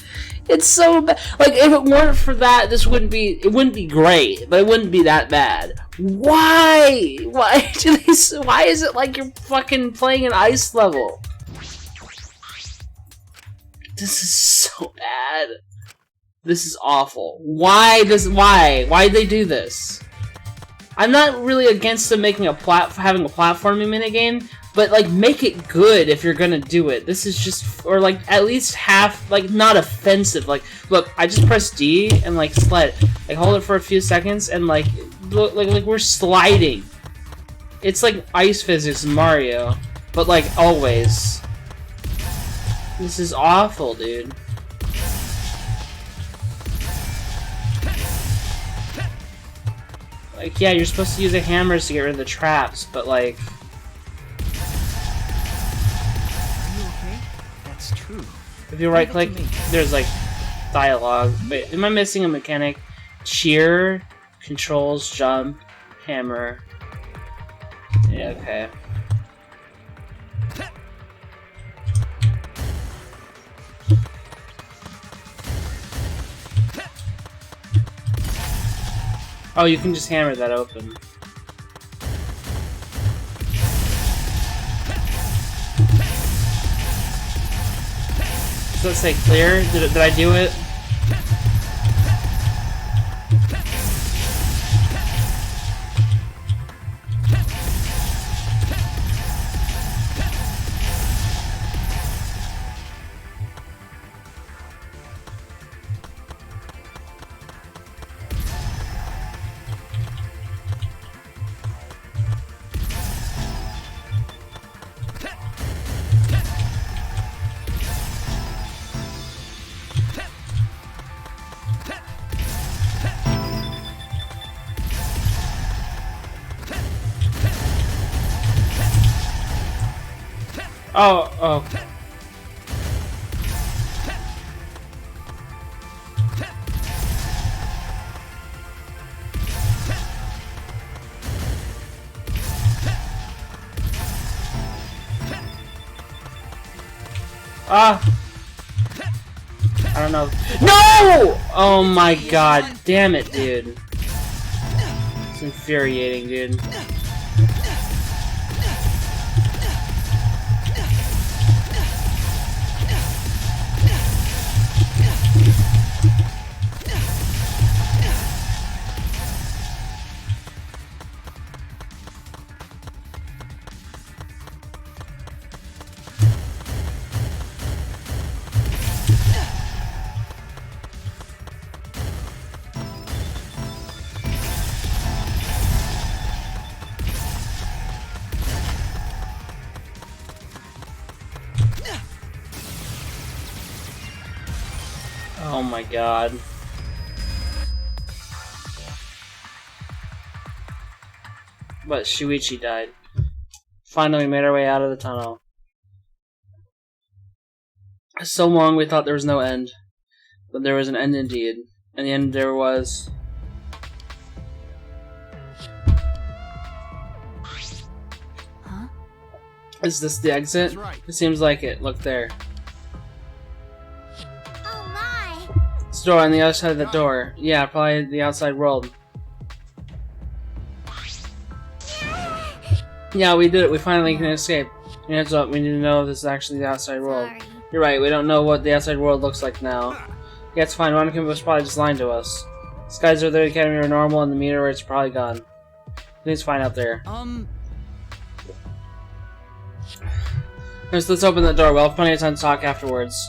It's so bad. Like, if it weren't for that, it wouldn't be great, but it wouldn't be that bad. Why? Why is it like you're fucking playing an ice level? This is so bad. This is awful. Why'd they do this? I'm not really against them making having a platforming minigame, but like make it good if you're gonna do it. This is just, or like at least half, like not offensive. Like, look, I just press D and like slide, like hold it for a few seconds and like look, like we're sliding. It's like ice physics in Mario, but like always. This is awful, dude. Like, yeah, you're supposed to use the hammers to get rid of the traps, but like... Are you okay? That's true. If you right-click, there's like dialogue. Wait, am I missing a mechanic? Cheer, controls, jump, hammer. Yeah, okay. Oh, you can just hammer that open. Does that say clear? Did I do it? Oh, oh. Ah! I don't know. No! Oh my god, damn it, dude. It's infuriating, dude. Oh my god. But Shuichi died. Finally made our way out of the tunnel. So long we thought there was no end. But there was an end indeed. And the end there was... Huh? Is this the exit? That's right. It seems like it. Look there. Oh my! It's the door on the other side of the door. Yeah, probably the outside world. Yeah, we did it. We finally can escape. Hands up. We need to know if this is actually the outside world. Sorry. You're right. We don't know what the outside world looks like now. Yeah, it's fine. Monica was probably just lying to us. Skies over there, the academy are normal, and the meteorites are probably gone. Everything's fine out there. Let's open the door. We'll have plenty of time to talk afterwards.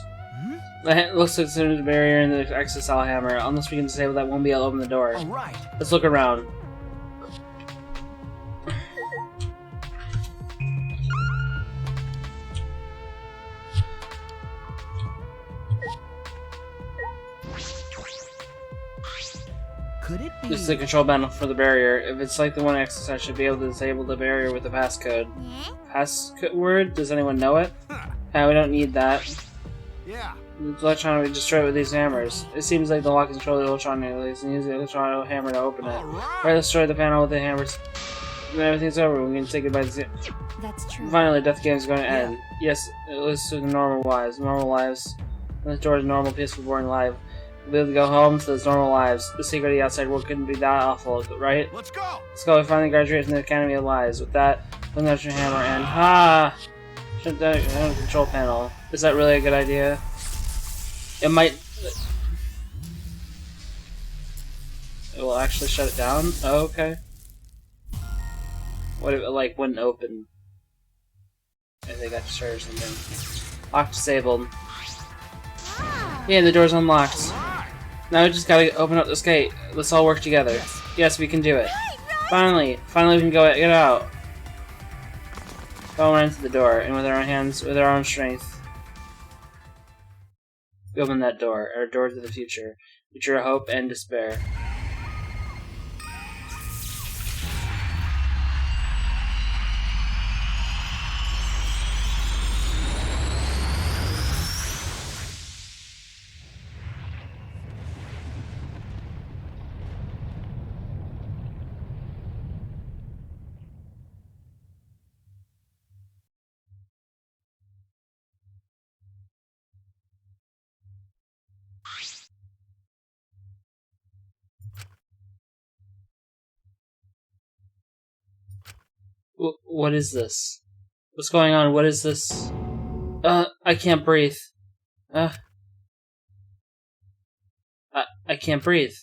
It looks like there's a barrier and the exit cell hammer. Unless we can disable that, won't be able to open the door. All right. Let's look around. Could it be? This is the control panel for the barrier. If it's like the one access, I should be able to disable the barrier with the passcode. Password? Does anyone know it? Yeah, we don't need that. Yeah. It's electronically destroyed with these hammers. It seems like the lock is controlled electronically, and use the electronic hammer to open it. Right, destroy the panel with the hammers. When everything's over, we can say goodbye to That's true. Finally, Death Game is going to end. Yes, at least to the normal lives. Normal lives. Let's towards normal, peaceful, boring life. We'll be able to go home to those normal lives. The secret of the outside world couldn't be that awful, right? Let's go. Let's go. We finally graduate from the Academy of Lies. With that, put the hammer and shut down the control panel. Is that really a good idea? It might. It will actually shut it down. Oh, okay. What if it like wouldn't open? If they got destroyed or something. Lock disabled. Yeah, the door's unlocked. Now we just gotta open up this gate. Let's all work together. Yes, we can do it. Finally we can get out. Go into the door, and with our own hands, with our own strength, we open that door, our door to the future of hope and despair. What is this? What's going on? What is this? I can't breathe. I can't breathe.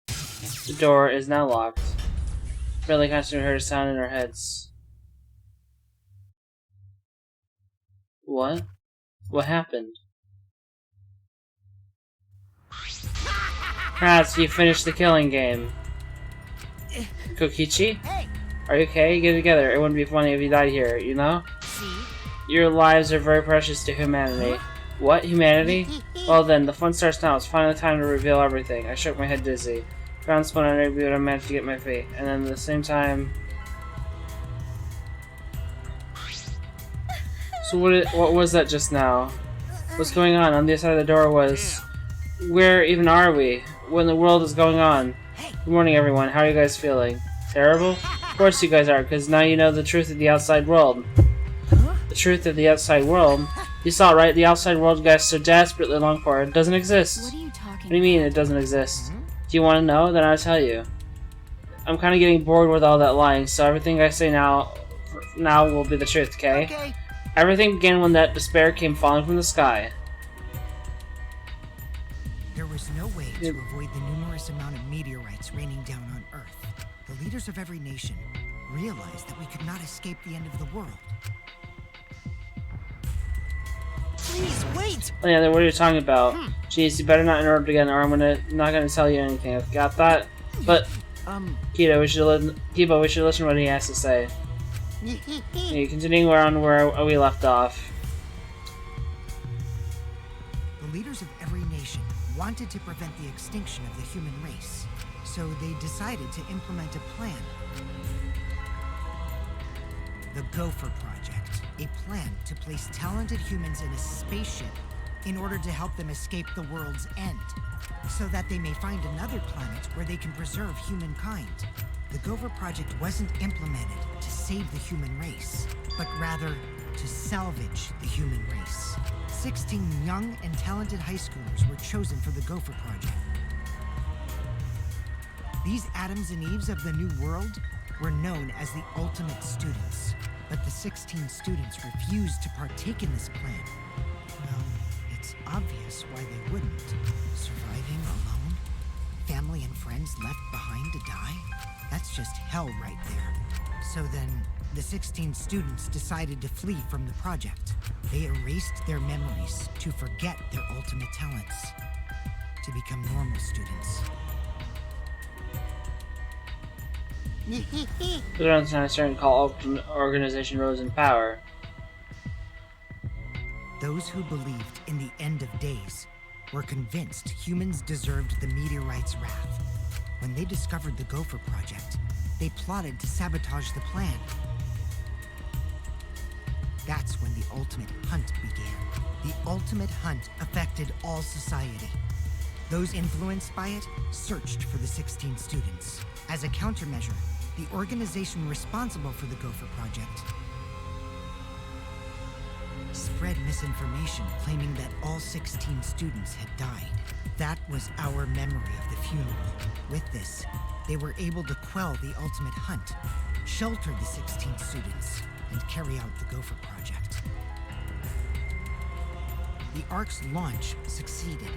The door is now locked. Barely constantly heard a sound in our heads. What? What happened? Kaz, you finished the killing game. Kokichi? Are you okay? Get it together. It wouldn't be funny if you died here, you know? Your lives are very precious to humanity. What? Humanity? Well then, the fun starts now. It's finally time to reveal everything. I shook my head dizzy. Ground spun under me, but I managed to get my feet. And then at the same time... So what was that just now? What's going on? On the other side of the door was... Where even are we? What in the world is going on? Good morning, everyone. How are you guys feeling? Terrible? Of course you guys are, because now you know the truth of the outside world. The truth of the outside world? You saw it, right? The outside world you guys so desperately long for. It doesn't exist. What are you talking What do you mean it doesn't exist? Do you want to know? Then I'll tell you. I'm kind of getting bored with all that lying, so everything I say now will be the truth, okay? Everything began when that despair came falling from the sky. There was no way to avoid the numerous amount of meteorites raining down on Earth. The leaders of every nation realized that we could not escape the end of the world. Please wait. Oh yeah, then what are you talking about? Jeez, you better not interrupt again, or I'm not gonna tell you anything. I've got that. But Kiba, we should listen to what he has to say. Okay, continuing on where we left off. The leaders of every nation wanted to prevent the extinction of the human race, so they decided to implement a plan. The Gopher Project, a plan to place talented humans in a spaceship in order to help them escape the world's end, so that they may find another planet where they can preserve humankind. The Gopher Project wasn't implemented to save the human race, but rather to salvage the human race. 16 young and talented high schoolers were chosen for the Gopher Project. These Adams and Eves of the New World were known as the Ultimate Students, but the 16 students refused to partake in this plan. Well, it's obvious why they wouldn't. Surviving alone, family and friends left behind to die? That's just hell right there. So then, the 16 students decided to flee from the project. They erased their memories to forget their ultimate talents, to become normal students. Around the time a certain cult organization rose in power. Those who believed in the end of days were convinced humans deserved the meteorite's wrath. When they discovered the Gopher Project, they plotted to sabotage the plan. That's when the ultimate hunt began. The ultimate hunt affected all society. Those influenced by it searched for the 16 students. As a countermeasure, the organization responsible for the Gopher Project spread misinformation claiming that all 16 students had died. That was our memory of the funeral. With this, they were able to quell the ultimate hunt, shelter the 16 students, and carry out the Gopher Project. The Ark's launch succeeded,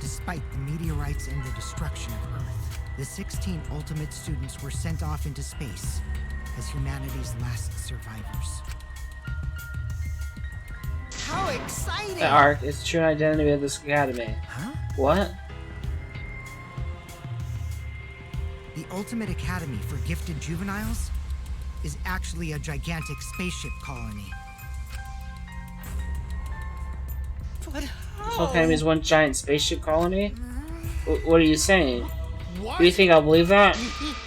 despite the meteorites and the destruction of Earth. The 16 ultimate students were sent off into space as humanity's last survivors. How exciting! The Ark is the true identity of this academy. Huh? What? The Ultimate Academy for Gifted Juveniles is actually a gigantic spaceship colony. But This whole academy is one giant spaceship colony? What are you saying? What? Do you think I'll believe that?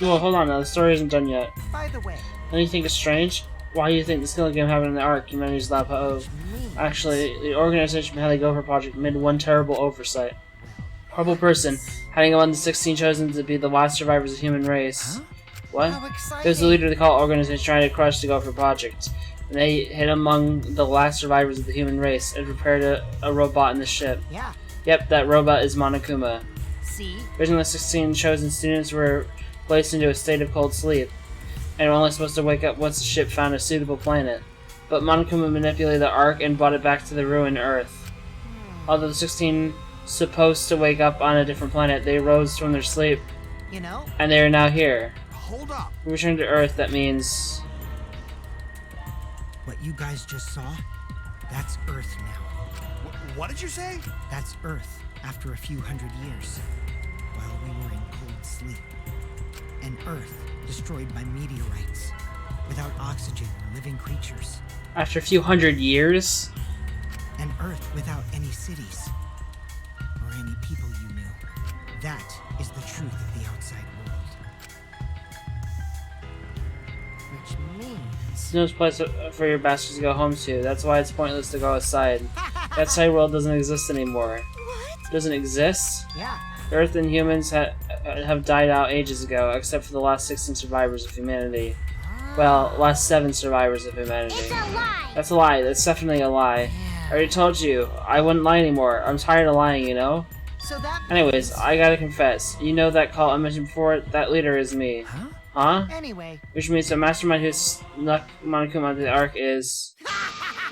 Well, hold on now, the story isn't done yet. By the way, Don't you think it's strange? Why do you think the skill game happened in the Ark, humanity's lab? Actually, the organization behind the Gopher Project made one terrible oversight. Horrible person, hiding among the 16 chosen to be the last survivors of the human race. Huh? What? How It exciting! was the leader of the cult organization trying to crush the Gopher Project. And they hid among the last survivors of the human race and prepared a robot in the ship. Yeah, Yep, that robot is Monokuma. see? Originally, the 16 chosen students were placed into a state of cold sleep, and were only supposed to wake up once the ship found a suitable planet. But Monokuma manipulated the Ark and brought it back to the ruined Earth. Although the 16 supposed to wake up on a different planet, they rose from their sleep, You know, and they are now here. Hold up. We returned to Earth, that means... what you guys just saw? That's Earth now. What did you say? That's Earth after a few hundred years, while we were in cold sleep. An Earth destroyed by meteorites, without oxygen or living creatures. After a few hundred years? An Earth without any cities, or any people you knew. That is the truth of the outside world. Which means... It's no place for your bastards to go home to. That's why it's pointless to go outside. The outside world doesn't exist anymore. what? Doesn't exist? Yeah, Earth and humans have died out ages ago, except for the last 16 survivors of humanity. Well, last 7 survivors of humanity. It's a lie! That's a lie. That's definitely a lie. I already told you. I wouldn't lie anymore. I'm tired of lying, you know? so that Anyways, means... I gotta confess. You know that cult I mentioned before? That leader is me. Huh? Huh? Anyway, Which means the mastermind who snuck Monokuma onto the Ark is...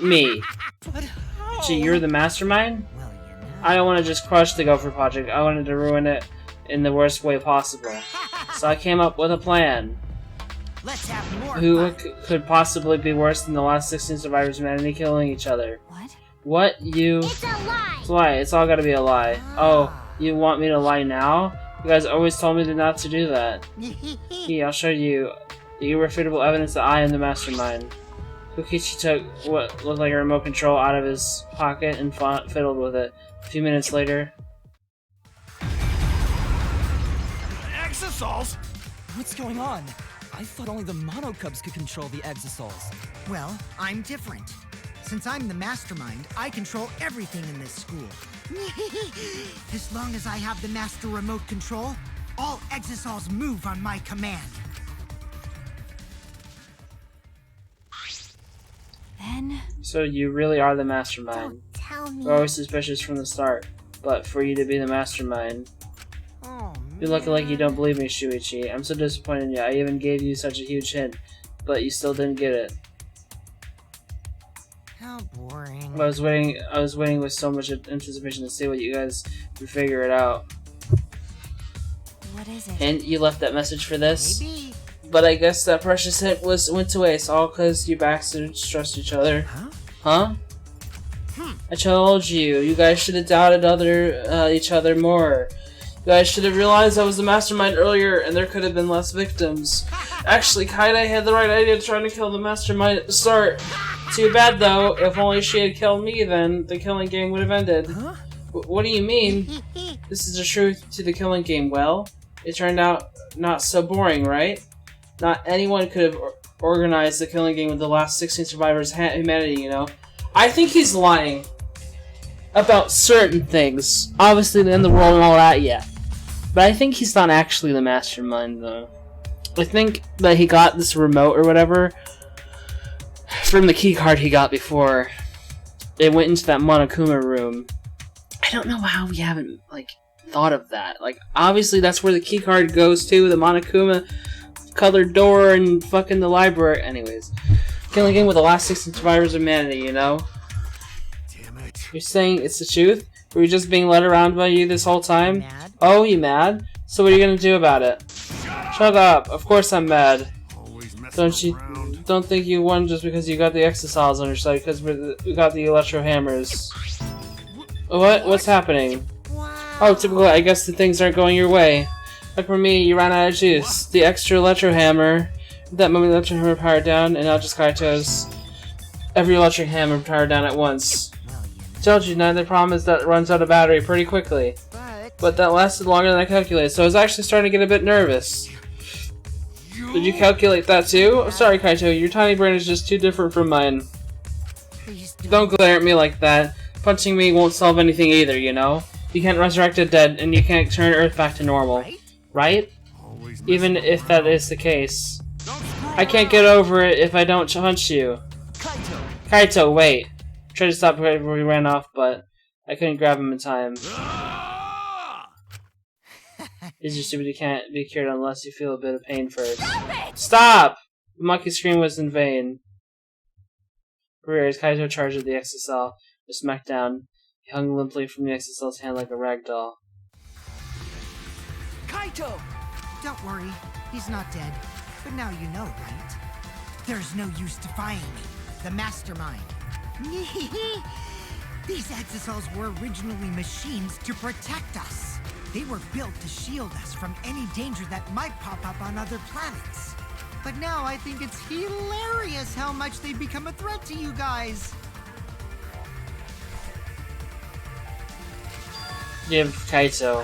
me. But how? Gee, you're the mastermind? well, you know... I don't want to just crush the Gopher Project. I wanted to ruin it in the worst way possible. So I came up with a plan. Let's have more Who fun. could possibly be worse than the last 16 survivors of humanity killing each other? What? What? You... It's a lie! It's a lie. It's all gotta be a lie. Oh, you want me to lie now? You guys always told me not to do that. I'll show you the irrefutable evidence that I am the mastermind. Kokichi took what looked like a remote control out of his pocket and fiddled with it. A few minutes later... Exosols? What's going on? I thought only the Monocubs could control the Exosols. Well, I'm different. Since I'm the mastermind, I control everything in this school. As long as I have the master remote control, all Exosols move on my command. Then... So you really are the mastermind. Don't tell me. We're always suspicious from the start. But for you to be the mastermind... Oh, You're looking like you don't believe me, Shuichi. I'm so disappointed in you. I even gave you such a huge hint, but you still didn't get it. How boring. I was waiting with so much anticipation to see what you guys would figure it out. What is it? And you left that message for this? Maybe. But I guess that precious hint went to waste, all because you bastards trust each other. Huh? Huh? I told you, you guys should have doubted each other more. You guys should have realized I was the mastermind earlier, and there could have been less victims. Actually, Kaide had the right idea trying to kill the mastermind at the start. Too bad though, if only she had killed me then, the killing game would have ended. Huh? What do you mean? This is the truth to the killing game. Well, it turned out not so boring, right? Not anyone could have organized the killing game with the last 16 survivors humanity, you know? I think he's lying about certain things. Obviously, the end of the world and all that, yeah. But I think he's not actually the mastermind, though. I think that he got this remote or whatever from the keycard he got before it went into that Monokuma room. I don't know how we haven't, like, thought of that. Like, obviously that's where the keycard goes to, the Monokuma colored door and fucking the library. Anyways, killing game with the last 16 survivors of humanity, you know? Damn it. You're saying it's the truth? Were you just being led around by you this whole time? Mad? Oh, you mad? So what are you gonna do about it? Shut up! Of course I'm mad. Always messing Don't you around. don't think you won just because you got the exosols on your side, because we got the electro hammers. What? What's happening? Oh, typical. I guess the things aren't going your way. Like for me, you ran out of juice. The extra electro hammer. That moment, the electro hammer powered down, and not just Kaito's. Every electric hammer powered down at once. Well, you know. Told you, the problem is that it runs out of battery pretty quickly. But that lasted longer than I calculated, so I was actually starting to get a bit nervous. Did you calculate that too? I'm sorry, Kaito, your tiny brain is just too different from mine. Please Don't glare at me like that. Punching me won't solve anything either, you know? You can't resurrect the dead, and you can't turn Earth back to normal. Right? Always Even messing if that around. is the case. Don't screw I can't get over it if I don't punch you. Kaito! Kaito, wait. Tried to stop right before he ran off, but I couldn't grab him in time. Ah! Is you stupid? You can't be cured unless you feel a bit of pain first. Stop! The monkey scream was in vain. As Kaito charged at the exocell, was smacked down. He hung limply from the exocell's hand like a rag doll. Kaito! Don't worry, he's not dead. But now you know, right? There's no use defying me, the mastermind. These exosols were originally machines to protect us. They were built to shield us from any danger that might pop up on other planets. But now I think it's hilarious how much they've become a threat to you guys. Give Kaito.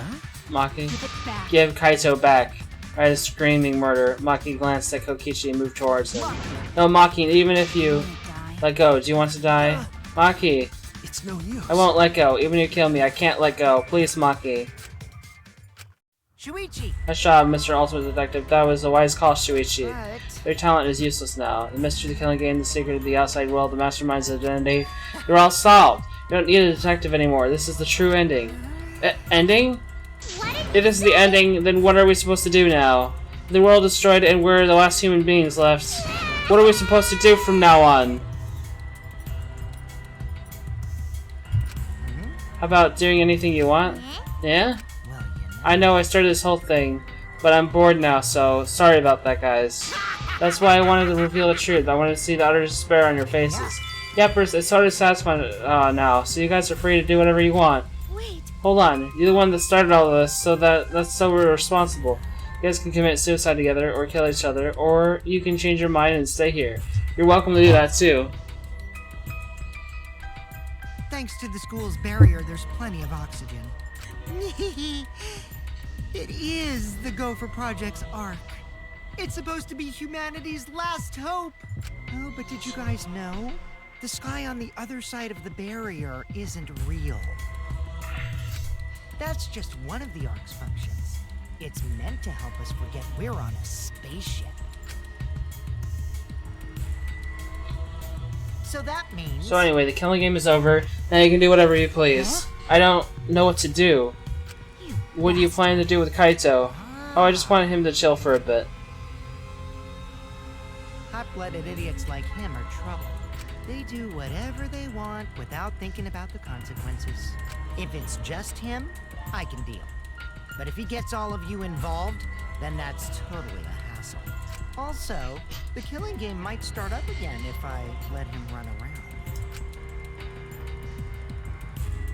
Maki. Give it back. Give Kaito back. I had a screaming murder. Maki glanced at Kokichi and moved towards him. No, Maki, even if you Die. let go, do you want to die? Maki, It's no use. I won't let go. Even if you kill me, I can't let go. Please, Maki. Shuichi! Nice job, Mr. Ultimate Detective. That was a wise call, Shuichi. But Their talent is useless now. The mystery of the killing game, the secret of the outside world, the mastermind's identity, they're all solved. You don't need a detective anymore. This is the true ending. Ending? What did If this is the ending, then what are we supposed to do now? The world destroyed and we're the last human beings left. What are we supposed to do from now on? How about doing anything you want? Yeah? well, you know. I know I started this whole thing, but I'm bored now, so sorry about that, guys. That's why I wanted to reveal the truth. I wanted to see the utter despair on your faces. Yep, it's sort of satisfying now, so you guys are free to do whatever you want. Wait, Hold on, you're the one that started all of this, so that's so we're responsible. You guys can commit suicide together, or kill each other, or you can change your mind and stay here. You're welcome to do that too. Thanks to the school's barrier, there's plenty of oxygen. It is the Gopher Project's arc. It's supposed to be humanity's last hope. Oh, but did you guys know? The sky on the other side of the barrier isn't real. That's just one of the arc's functions. It's meant to help us forget we're on a spaceship. So that means... So anyway, the killing game is over. Now you can do whatever you please. I don't know what to do. What do you plan to do with Kaito? Oh, I just wanted him to chill for a bit. Hot-blooded idiots like him are trouble. They do whatever they want without thinking about the consequences. If it's just him, I can deal. But if he gets all of you involved, then that's totally a hassle. Also, the killing game might start up again if I let him run around.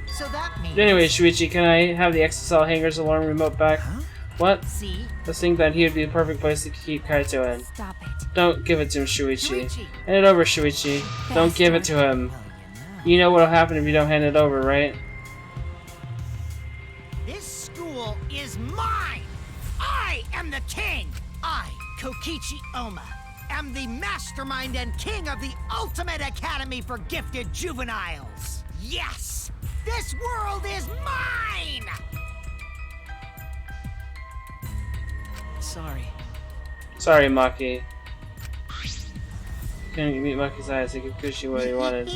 So that means... Anyway, Shuichi, can I have the XSL Hangers alarm remote back? Huh? What? See? I think that he would be the perfect place to keep Kaito in. Stop it. Don't give it to him, Shuichi. Shuichi. Hand it over, Shuichi. Don't give it to him. Well, You know what'll happen if you don't hand it over, right? This school is mine! I am the king! I, Kokichi Oma, am the mastermind and king of the ultimate academy for gifted juveniles! Yes! This world is mine! Sorry. Sorry, Maki. Couldn't meet Maki's eyes, he could Kushi what he wanted.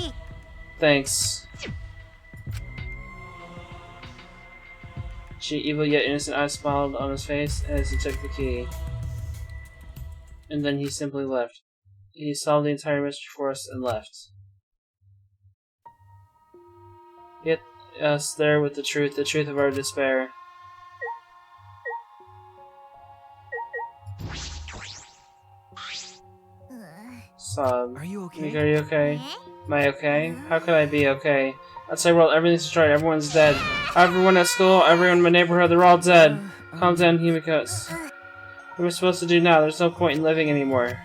Thanks. She evil yet innocent eyes smiled on his face as he took the key. And then he simply left. He solved the entire mystery for us and left. Yet us there with the truth of our despair. Sob. Are you okay? Mika, are you okay? Am I okay? How could I be okay? Outside world, everything's destroyed, everyone's dead. Everyone at school, everyone in my neighborhood, they're all dead. Calm down, Himikos. What am I supposed to do now? There's no point in living anymore.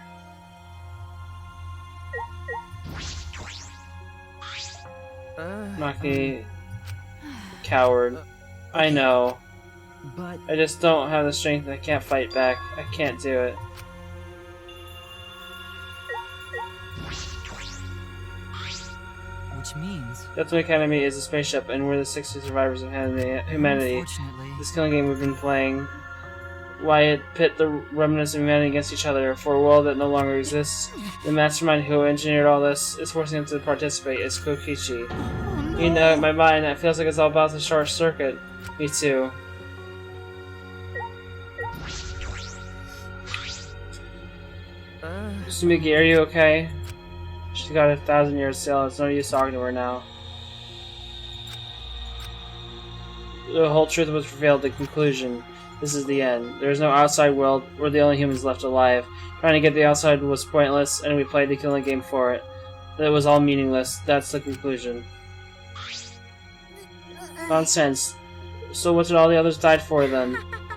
Maki. Coward. I know. But I just don't have the strength, I can't fight back. I can't do it. which means, The Ultimate Academy is a spaceship, and we're the 60 survivors of humanity. unfortunately, This killing game we've been playing, why it pit the remnants of humanity against each other for a world that no longer exists. The mastermind who engineered all this is forcing them to participate. It's Kokichi. You know, in my mind, it feels like it's all about to short circuit. Me too. Sumiki, are you okay? She's got 1,000 years still. It's no use talking to her now. The whole truth was revealed. The conclusion. This is the end. There is no outside world. We're the only humans left alive. Trying to get the outside was pointless, and we played the killing game for it. It was all meaningless. That's the conclusion. Nonsense. So what did all the others die for then?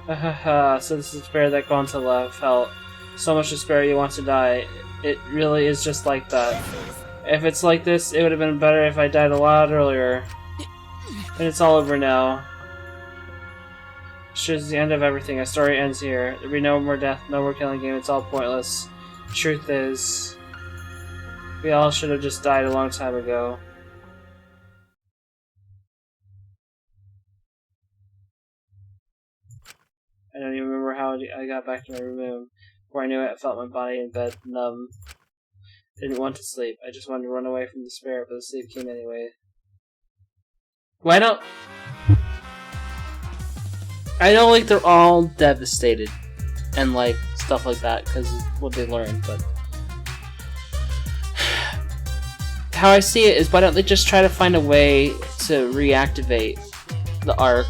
Hahaha, so this is despair that Gonta felt. So much despair you want to die. It really is just like that. If it's like this, it would have been better if I died a lot earlier. And it's all over now. It's just the end of everything. A story ends here. There'll be no more death, no more killing game. It's all pointless. Truth is, we all should have just died a long time ago. I don't even remember how I got back to my room. Before I knew it, I felt my body in bed, numb. I didn't want to sleep. I just wanted to run away from despair, but the sleep came anyway. Why don't... I know, like, they're all devastated. And, like, stuff like that, because of what they learned, but... How I see it is, why don't they just try to find a way to reactivate the arc,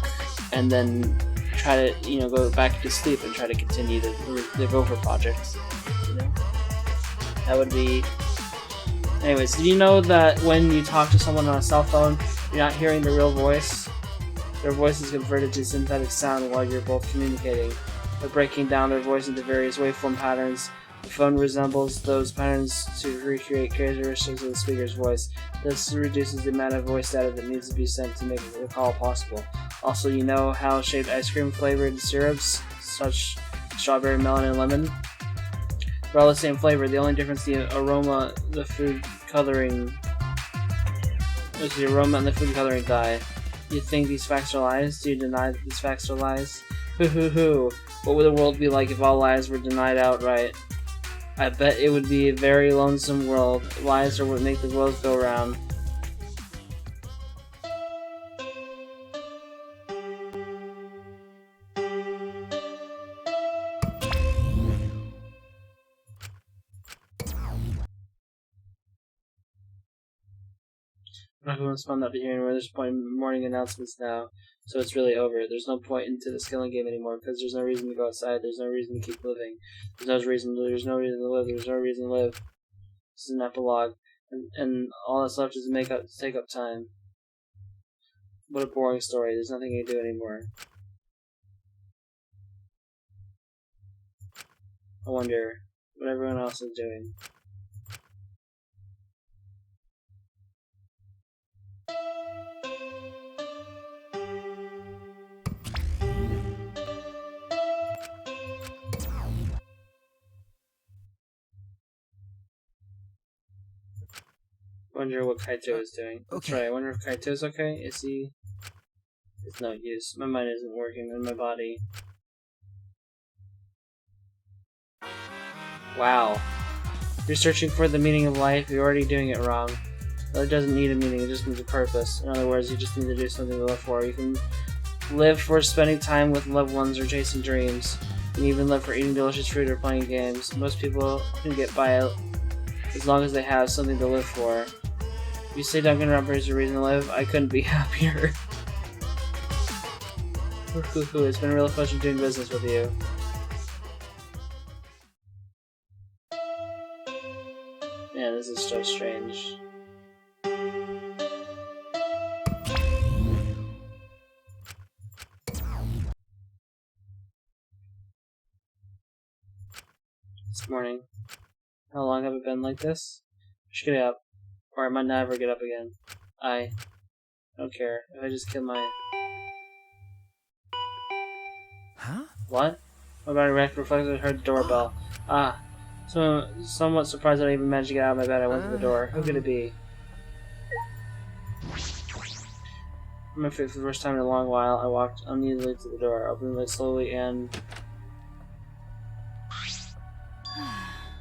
and then try to, you know, go back to sleep and try to continue the Gopher project, you know? That would be... Anyways, did you know that when you talk to someone on a cell phone, you're not hearing their real voice? Their voice is converted to synthetic sound while you're both communicating. By breaking down their voice into various waveform patterns, the phone resembles those patterns to recreate characteristics of the speaker's voice. This reduces the amount of voice data that needs to be sent to make the call possible. Also, you know how shaped ice cream flavored syrups, such strawberry, melon, and lemon? They're all the same flavor. The only difference is the aroma, the food coloring. Is the aroma and the food coloring dye. You think these facts are lies? Do you deny that these facts are lies? Hoo hoo hoo. What would the world be like if all lies were denied outright? I bet it would be a very lonesome world. Lies are what make the world go round. Everyone's found out the hearing where there's point morning announcements now. So it's really over. There's no point into this killing game anymore because there's no reason to go outside. There's no reason to keep living. There's no reason to live. There's no reason to live. This is an epilogue. And all that's left is to take up time. What a boring story. There's nothing you can do anymore. I wonder what everyone else is doing. Wonder what Kaito is doing. That's okay. right, I wonder if Kaito's okay. Is he? It's no use. My mind isn't working in my body. Wow. You're searching for the meaning of life, you're already doing it wrong. It doesn't need a meaning, it just needs a purpose. In other words, you just need to do something to live for. You can live for spending time with loved ones or chasing dreams. You can even live for eating delicious food or playing games. Most people can get by as long as they have something to live for. If you say Danganronpa is your reason to live, I couldn't be happier. It's been a real pleasure doing business with you. Yeah, this is so strange. This morning. How long have it been like this? I should get up. Or I might never get up again. I don't care. If I just kill my... Huh? What? My body reflected and heard the doorbell. Ah. So, somewhat surprised that I even managed to get out of my bed. I went to the door. Who could it be? On my feet for the first time in a long while, I walked uneasily to the door, opening it slowly and...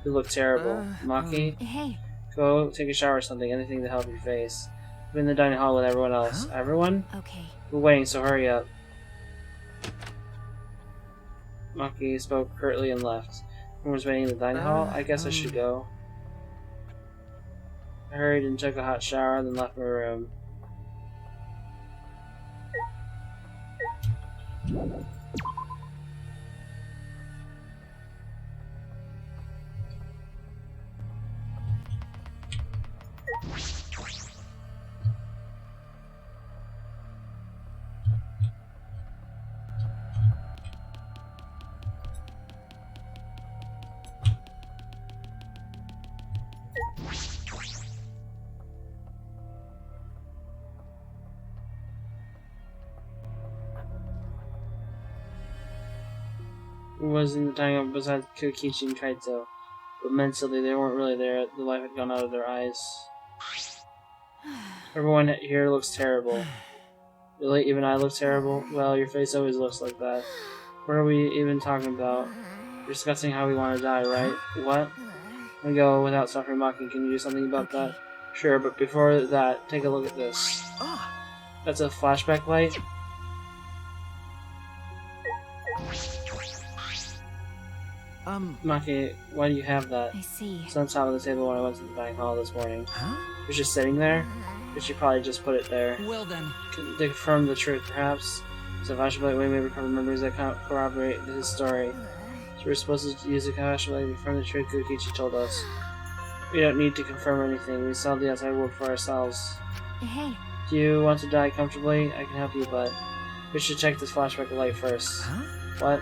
You look terrible. Maki? Hey. Go take a shower or something, anything to help your face. I'm in the dining hall with everyone else. Huh? Everyone? Okay. We're waiting, so hurry up. Maki spoke curtly and left. Everyone was waiting in the dining hall. I guess I should go. I hurried and took a hot shower, then left my room. Who was in the dining room besides Kokichi and Kaito? But mentally, they weren't really there. The light had gone out of their eyes. Everyone here looks terrible. Really? Even I look terrible? Well, your face always looks like that. What are we even talking about? We're discussing how we want to die, right? What? I go without suffering. Maki, can you do something about that? Sure, but before that, take a look at this. That's a flashback light? Maki, why do you have that? I see. It's on top of the table when I went to the dining hall this morning. Huh? It was just sitting there? But she probably just put it there. Well then. To confirm the truth, perhaps. So flashlight way may recover memories that corroborate his story. So we're supposed to use the flashlight to confirm the truth Kokichi told us. We don't need to confirm anything. We solved the outside world for ourselves. Hey. Do you want to die comfortably? I can help you, but we should check this flashback light first. Huh? What?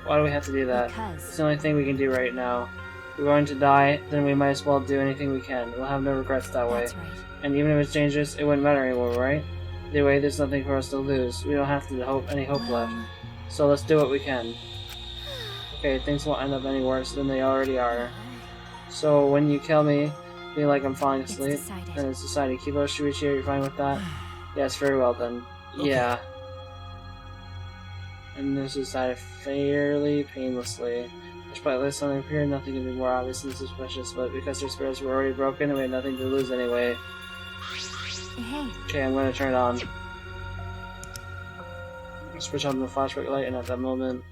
Why do we have to do that? Because. It's the only thing we can do right now. If we're going to die, then we might as well do anything we can. We'll have no regrets that way. That's right. And even if it's dangerous, it wouldn't matter anymore, right? Either way, there's nothing for us to lose. We don't have any hope left. So let's do what we can. Okay, things won't end up any worse than they already are. So when you kill me, feel like I'm falling asleep, then it's decided. Kibo Shuichi, are you fine with that? Yes, very well then. Okay. Yeah. And this is decided fairly painlessly. Despite this something appeared, nothing could be more obvious and suspicious, but because their spirits were already broken, we had nothing to lose anyway. Hey. Okay, I'm gonna turn it on. Switch on the flashback light, and at that moment,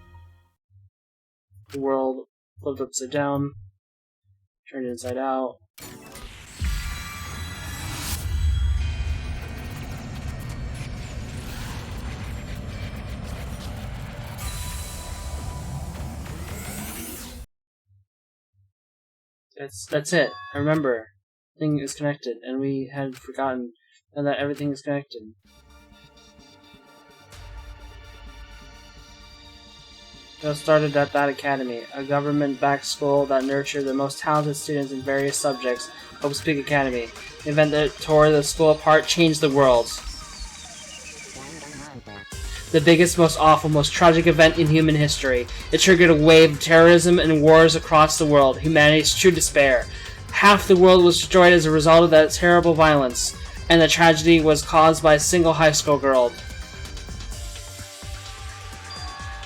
the world flipped upside down, turned inside out. That's it. I remember. Thing is connected, and we had forgotten that everything is connected. It all started at that academy, a government-backed school that nurtured the most talented students in various subjects. Hope's Peak Academy. The event that tore the school apart changed the world. The biggest, most awful, most tragic event in human history. It triggered a wave of terrorism and wars across the world. Humanity's true despair. Half the world was destroyed as a result of that terrible violence, and the tragedy was caused by a single high school girl.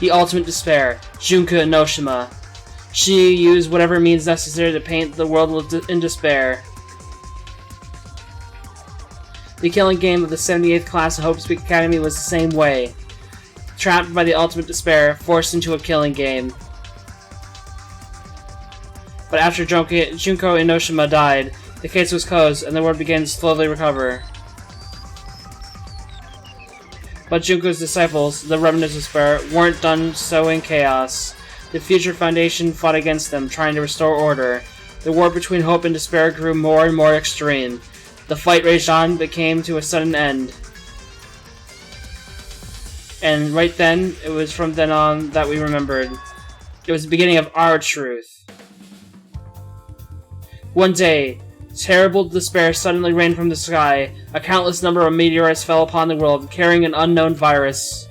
The ultimate despair, Junko Enoshima. She used whatever means necessary to paint the world in despair. The killing game of the 78th class of Hope's Peak Academy was the same way. Trapped by the ultimate despair, forced into a killing game. But after Junko Enoshima died, the case was closed and the world began to slowly recover. But Junko's disciples, the remnants of despair, weren't done sowing chaos. The Future Foundation fought against them, trying to restore order. The war between hope and despair grew more and more extreme. The fight raged on, but came to a sudden end. And right then, it was from then on that we remembered. It was the beginning of our truth. One day, terrible despair suddenly rained from the sky. A countless number of meteorites fell upon the world, carrying an unknown virus.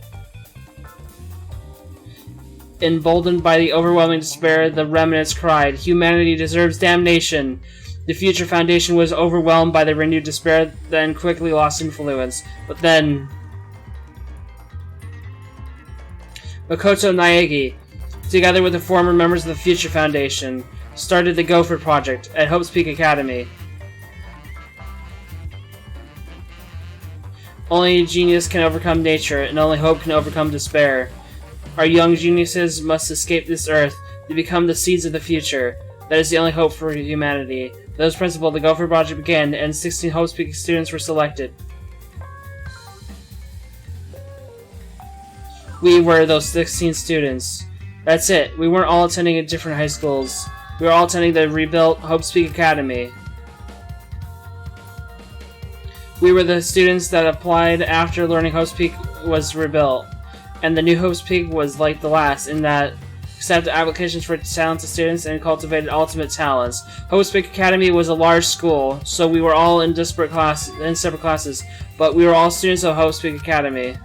Emboldened by the overwhelming despair, the remnants cried, "Humanity deserves damnation!" The Future Foundation was overwhelmed by the renewed despair, then quickly lost influence. But then... Makoto Naegi, together with the former members of the Future Foundation, started the Gopher Project at Hope's Peak Academy. Only genius can overcome nature, and only hope can overcome despair. Our young geniuses must escape this earth to become the seeds of the future. That is the only hope for humanity. With those principles, the Gopher Project began, and 16 Hope's Peak students were selected. We were those 16 students. That's it. We weren't all attending at different high schools. We were all attending the rebuilt Hope's Peak Academy. We were the students that applied after learning Hope's Peak was rebuilt. And the new Hope's Peak was like the last, in that accepted applications for talented students and cultivated ultimate talents. Hope's Peak Academy was a large school, so we were all in separate classes, but we were all students of Hope's Peak Academy.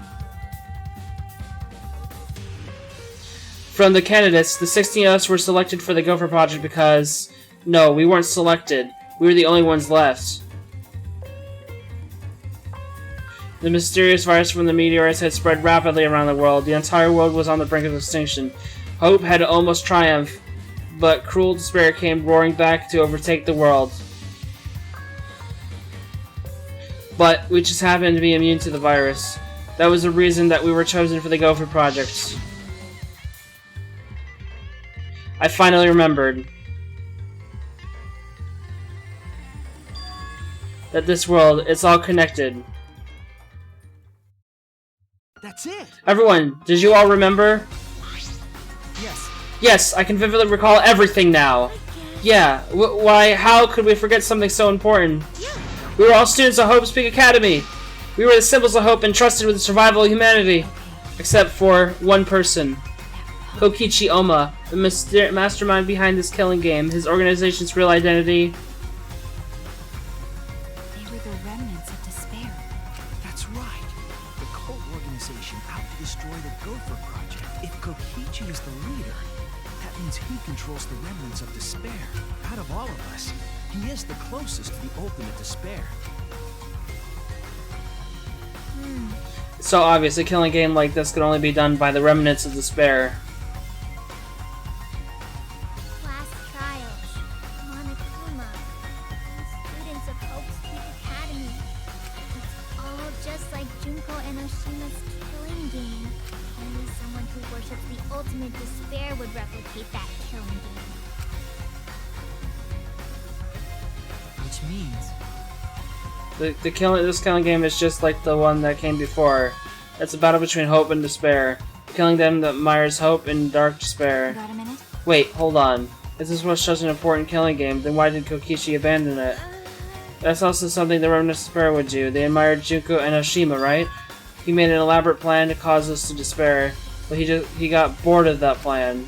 From the candidates, the 16 of us were selected for the Gopher Project because... No, we weren't selected. We were the only ones left. The mysterious virus from the meteorites had spread rapidly around the world. The entire world was on the brink of extinction. Hope had almost triumphed, but cruel despair came roaring back to overtake the world. But we just happened to be immune to the virus. That was the reason that we were chosen for the Gopher Project. I finally remembered that this world, it's all connected. That's it! Everyone, did you all remember? Yes. Yes, I can vividly recall everything now. Yeah, why, how could we forget something so important? We were all students of Hope's Peak Academy. We were the symbols of hope entrusted with the survival of humanity. Except for one person. Kokichi Oma, the mastermind behind this killing game, his organization's real identity. They were the remnants of despair. That's right. The cult organization out to destroy the Gopher Project. If Kokichi is the leader, that means he controls the remnants of despair. Out of all of us, he is the closest to the ultimate despair. It's so obvious a killing game like this could only be done by the remnants of despair. Class trials. Monokuma. Students of Hope's Peak Academy. It's all just like Junko Enoshima's killing game. Only someone who worships the ultimate despair would replicate that killing game. Which means... This killing game is just like the one that came before. It's a battle between hope and despair. Killing them that mires hope and dark despair. Got a minute? Wait, hold on. If this was such an important killing game, then why did Kokichi abandon it? That's also something the Remnant of Despair would do. They admired Junko and Oshima, right? He made an elaborate plan to cause us to despair, but he got bored of that plan.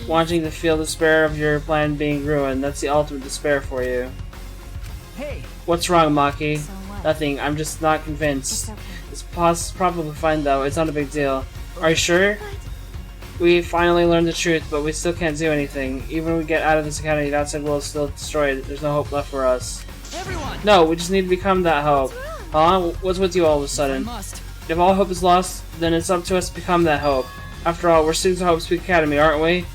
Wanting to feel despair of your plan being ruined, that's the ultimate despair for you. Hey! What's wrong, Maki? So what? Nothing, I'm just not convinced. It's okay. It's probably fine though, it's not a big deal. Are you sure? We finally learned the truth, but we still can't do anything. Even when we get out of this academy, the outside world is still destroyed. There's no hope left for us. Everyone! No, we just need to become that hope. Huh? What's with you all of a I sudden? must. If all hope is lost, then it's up to us to become that hope. After all, we're students of Hope Peak Academy, aren't we?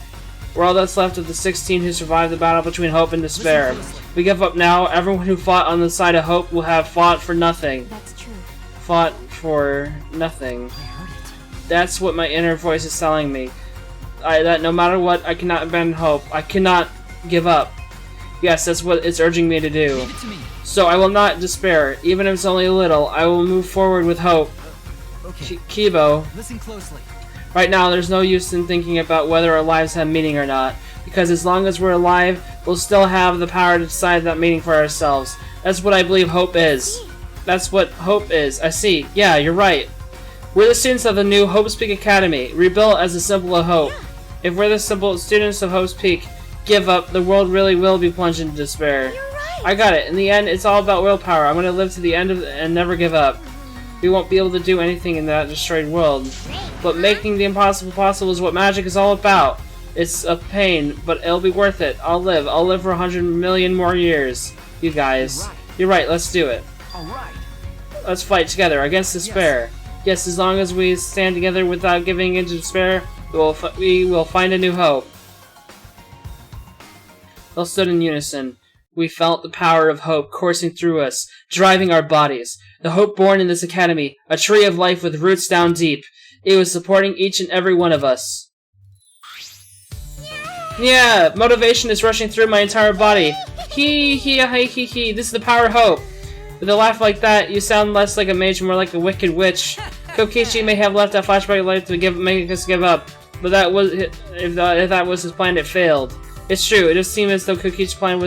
We're all that's left of the 16 who survived the battle between hope and despair. If we give up now, everyone who fought on the side of hope will have fought for nothing. That's true. Fought for nothing. I heard it. That's what my inner voice is telling me. That no matter what, I cannot abandon hope. I cannot give up. Yes, that's what it's urging me to do. Leave it to me. So I will not despair, even if it's only a little. I will move forward with hope. Okay, Kibo, listen closely. right now there's no use in thinking about whether our lives have meaning or not, because as long as we're alive, we'll still have the power to decide that meaning for ourselves. That's what I believe hope is. That's what hope is. I see. Yeah, you're right. We're the students of the new Hope's Peak Academy, rebuilt as a symbol of hope. If we're the simple students of Hope's Peak give up, the world really will be plunged into despair. You're right. I got it. In the end, it's all about willpower. I'm going to live to the end and never give up. We won't be able to do anything in that destroyed world. But making the impossible possible is what magic is all about. It's a pain, but it'll be worth it. I'll live. I'll live for 100 million more years. You guys. You're right. Let's do it. Alright. Let's fight together against despair. Yes, as long as we stand together without giving in to despair, we will find a new hope. They all stood in unison. We felt the power of hope coursing through us, driving our bodies. The hope born in this academy, a tree of life with roots down deep. It was supporting each and every one of us. Yeah, motivation is rushing through my entire body. Hee hee hee hee hee. This is the power of hope. With a laugh like that, you sound less like a mage and more like a wicked witch. Kokichi may have left that flashback light to make us give up, but that was if that was his plan, it failed. It's true. It just seemed as though Kokichi's plan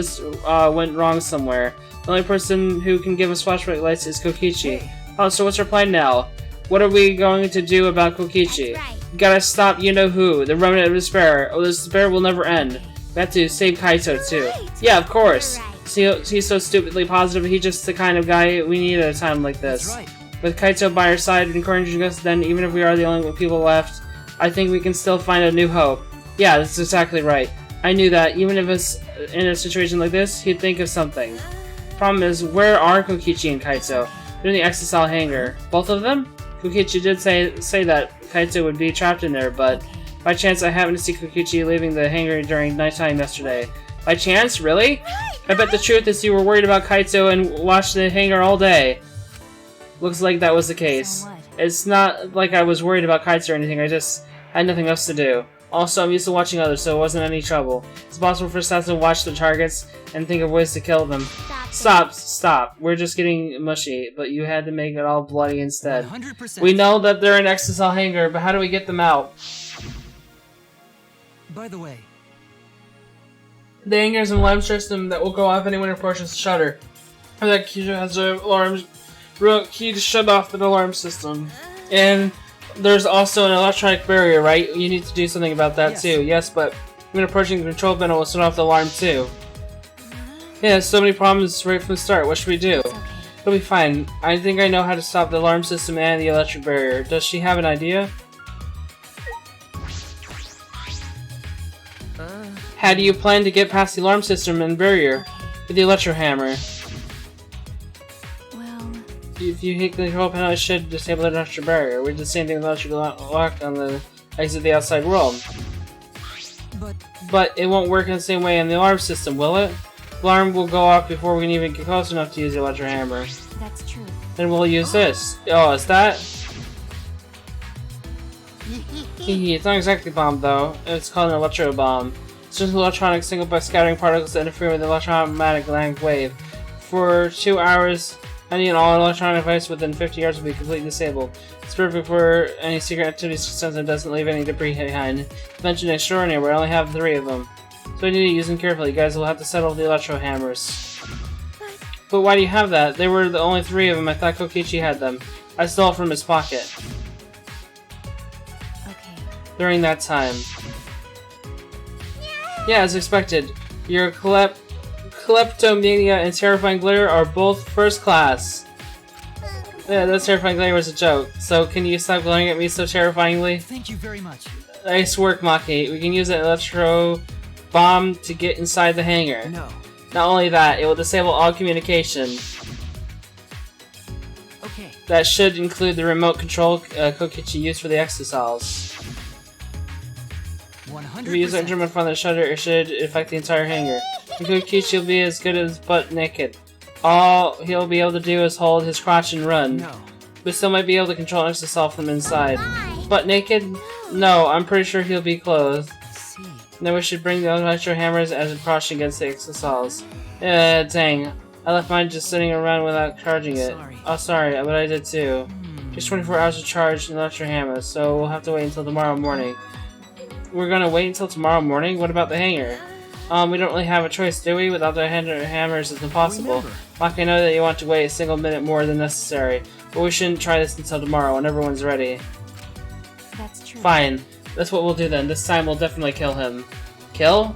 went wrong somewhere. The only person who can give us flashback lights is Kokichi. Oh, so what's our plan now? What are we going to do about Kokichi? That's right. We gotta stop you-know-who, the Remnant of Despair. Oh, this despair will never end. We have to save Kaito, too. right. Yeah, of course. You're right. See, he's so stupidly positive. He's just the kind of guy we need at a time like this. That's right. With Kaito by our side encouraging us, then even if we are the only people left, I think we can still find a new hope. Yeah, that's exactly right. I knew that. Even if it's in a situation like this, he'd think of something. Problem is, where are Kokichi and Kaito? They're in the Exile hangar. Both of them? Kokichi did say that Kaito would be trapped in there, but by chance I happened to see Kokichi leaving the hangar during nighttime yesterday. By chance? Really? I bet the truth is you were worried about Kaito and watched the hangar all day. Looks like that was the case. So what? It's not like I was worried about Kaito or anything, I just had nothing else to do. Also, I'm used to watching others, so it wasn't any trouble. It's possible for us to watch the targets and think of ways to kill them. Stop. We're just getting mushy, but you had to make it all bloody instead. 100%. We know that they're in XSL hangar, but how do we get them out? By the way, The hangar is an alarm system that will go off anyone who approaches the shutter. That key has an alarm key to shut off the alarm system. And there's also an electronic barrier, right? You need to do something about that Yes. too. Yes, but when approaching the control panel will set off the alarm too. Yeah, so many problems right from the start. What should we do? It's okay. It'll be fine. I think I know how to stop the alarm system and the electric barrier. Does she have an idea? How do you plan to get past the alarm system and barrier? With the electro hammer. Well, If you hit the control panel, it should disable the electric barrier. We did the same thing with the electric lock on the exit of the outside world. But it won't work in the same way in the alarm system, will it? The alarm will go off before we can even get close enough to use the electro hammer. that's true. Then we'll use this. Oh, is that? Hehe, it's not exactly a bomb though. It's called an electro bomb. It's just an electronic signal by scattering particles that interfere with the electromagnetic wave. For 2 hours, any and all electronic device within 50 yards will be completely disabled. It's perfect for any secret activities since it doesn't leave any debris behind. Dimension extraordinary, we only have 3 of them. So we need to use them carefully. You guys will have to settle the electro hammers. But why do you have that? They were the only 3 of them. I thought Kokichi had them. I stole it from his pocket. Okay. During that time. Yeah, as expected. Your kleptomania and terrifying glitter are both first class. Yeah, that terrifying glitter was a joke. So can you stop glaring at me so terrifyingly? Thank you very much. Nice work, Maki. We can use an electro bomb to get inside the hangar. No. Not only that, it will disable all communication. Okay. That should include the remote control Kokichi used for the exosols. 100%. If we use our German from the shutter, it should affect the entire hangar. And Kokichi will be as good as butt naked. All he'll be able to do is hold his crotch and run. No. But still might be able to control an exosol from inside. Bye. Butt naked? No, I'm pretty sure he'll be clothed. See. Then we should bring the electro hammers as a precaution against the exosols. Dang. I left mine just sitting around without charging it. Sorry. Oh, sorry, but I did too. Just 24 hours to charge an electro hammer, so we'll have to wait until tomorrow morning. We're gonna wait until tomorrow morning? What about the hangar? We don't really have a choice, do we? Without the hammers, it's impossible. Remember. Maki, I know that you want to wait a single minute more than necessary, but we shouldn't try this until tomorrow when everyone's ready. That's true. Fine. That's what we'll do then. This time we'll definitely kill him. Kill?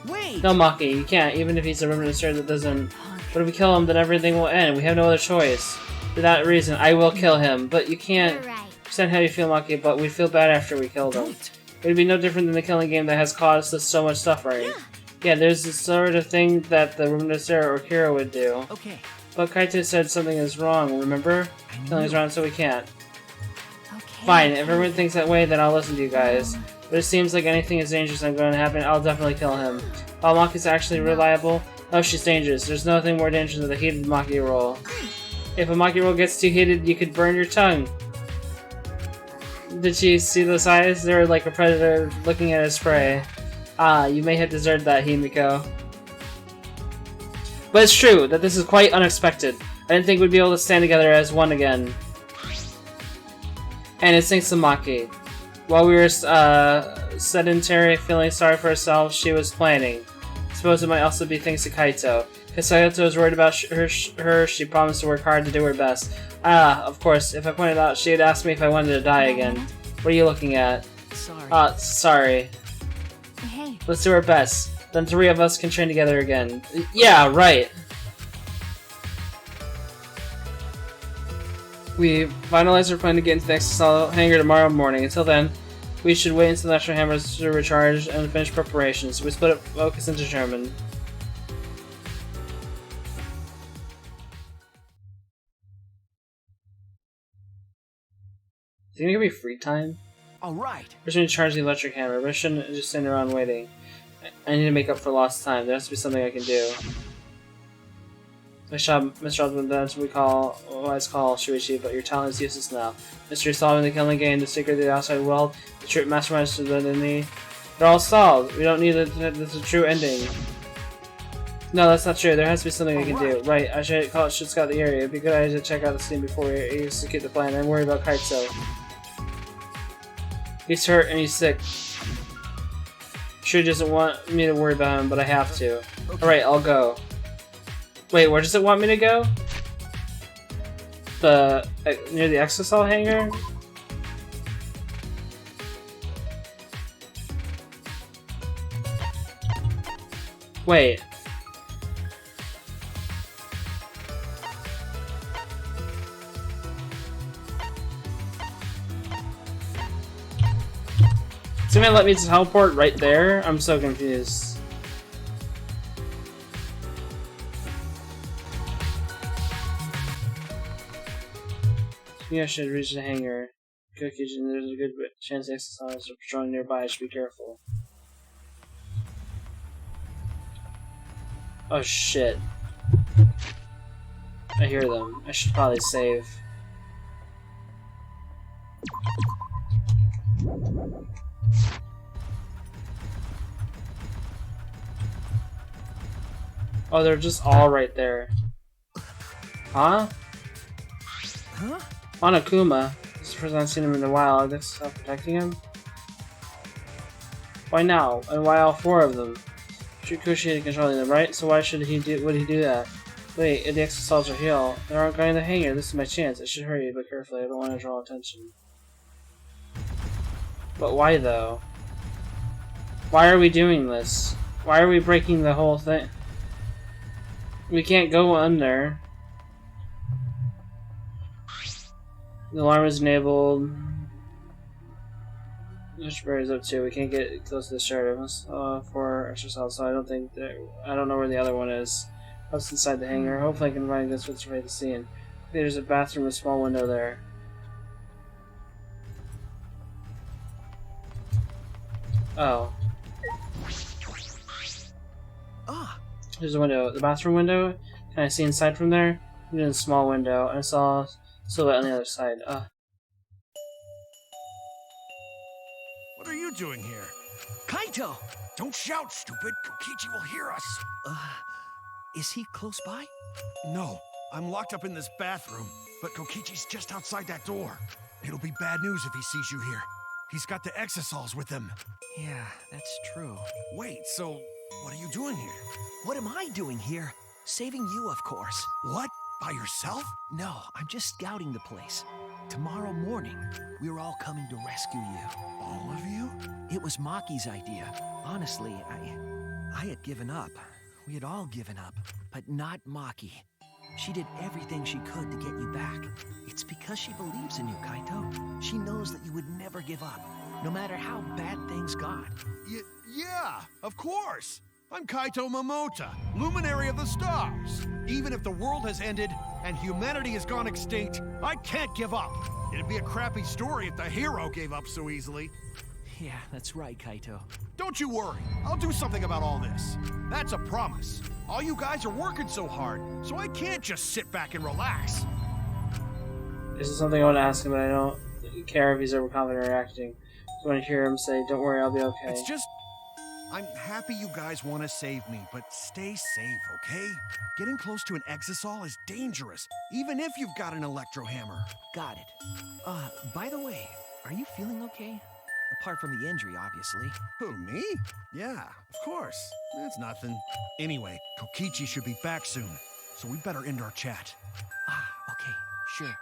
Wait. No, Maki, you can't, even if he's a reminister that doesn't. But if we kill him, then everything will end. We have no other choice. For that reason, I will kill him. But you can't You're right. understand how you feel, Maki, but we feel bad after we killed him. Don't. It would be no different than the killing game that has caused us so much suffering. Yeah, there's the sort of thing that the reminister or Kira would do. Okay. But Kaito said something is wrong, remember? I Killing is knew. wrong, so we can't. Okay. Fine, if everyone thinks that way, then I'll listen to you guys. But it seems like anything is dangerous and going to happen, I'll definitely kill him. While Maki's actually reliable, oh, she's dangerous. There's nothing more dangerous than the heated Maki roll. If a Maki roll gets too heated, you could burn your tongue. Did she see those eyes? They were like a predator looking at his prey. Ah, you may have deserved that, Himiko. But it's true that this is quite unexpected. I didn't think we'd be able to stand together as one again. And it's thanks to Maki. While we were sedentary, feeling sorry for herself, she was planning. I suppose it might also be thanks to Kaito. Because Kaito was worried about her, she promised to work hard to do her best. Ah, of course, if I pointed out, she had asked me if I wanted to die again. What are you looking at? Sorry. Sorry. Hey, Let's do our best. Then 3 of us can train together again. Yeah, right. We finalized our plan to get into the exoskeleton hangar tomorrow morning. Until then, we should wait until the electro hammers to recharge and finish preparations. We split up focus and determine. Is it gonna give me free time? All right. We're just gonna charge the electric hammer, but I shouldn't just stand around waiting. I need to make up for lost time. There has to be something I can do. Nice job, Mr. Osmond. That's what we call, wise call, Shuichi, but your talent is useless now. Mystery solving the killing game, the secret of the outside world, the true masterminds to the enemy. They're all solved. We don't need the true ending. No, that's not true. There has to be something I can do. Right, I should scout the area. It'd be a good idea to check out the scene before we execute the plan. I'm worried about Kaito. He's hurt and he's sick. Sure doesn't want me to worry about him, but I have to. Alright, I'll go. Wait, where does it want me to go? The near the exosol hangar? Wait. It's gonna let me teleport right there? I'm so confused. Yeah, I should reach the hangar. Good kitchen, there's a good chance the exercise are patrolling nearby. I should be careful. Oh shit. I hear them. I should probably save. Oh, they're just all right there. Huh? Huh? Monokuma. This is the first I've seen him in a while. Are they still protecting him? Why now? And why all 4 of them? Cruciated controlling them, right? So why should he do? Would he do that? Wait, if the exosols are healed, they aren't going to the hangar. This is my chance. I should hurry, but carefully. I don't want to draw attention. But why though? Why are we doing this? Why are we breaking the whole thing? We can't go under. The alarm is enabled. Which bird is up to? We can't get close to the shard. For extra cells, so I don't think that. I don't know where the other one is. What's inside the hangar? Hopefully, I can find this what's right the scene. There's a bathroom, a small window there. Oh. Ah, There's a window. The bathroom window? Can I see inside from there? I'm in a small window, and I saw a silhouette on the other side. What are you doing here? Kaito! Don't shout, stupid. Kokichi will hear us. Is he close by? No, I'm locked up in this bathroom, but Kokichi's just outside that door. It'll be bad news if he sees you here. He's got the exosols with him. Yeah, that's true. Wait, so what are you doing here? What am I doing here? Saving you, of course. What? By yourself? No, I'm just scouting the place. Tomorrow morning, we're all coming to rescue you. All of you? It was Maki's idea. Honestly, I had given up. We had all given up, but not Maki. She did everything she could to get you back. It's because she believes in you, Kaito. She knows that you would never give up, no matter how bad things got. Yeah, of course. I'm Kaito Momota, luminary of the stars. Even if the world has ended and humanity has gone extinct, I can't give up. It'd be a crappy story if the hero gave up so easily. Yeah, that's right, Kaito. Don't you worry. I'll do something about all this. That's a promise. All you guys are working so hard, so I can't just sit back and relax. This is something I want to ask him, but I don't care if he's overconfident or acting. I want to hear him say, "Don't worry, I'll be okay." It's just... I'm happy you guys want to save me, but stay safe, okay? Getting close to an exisol is dangerous, even if you've got an electro hammer. Got it. By the way, are you feeling okay? Apart from the injury, obviously. Who, me? Yeah, of course. It's nothing. Anyway, Kokichi should be back soon, so we better end our chat. Okay, sure.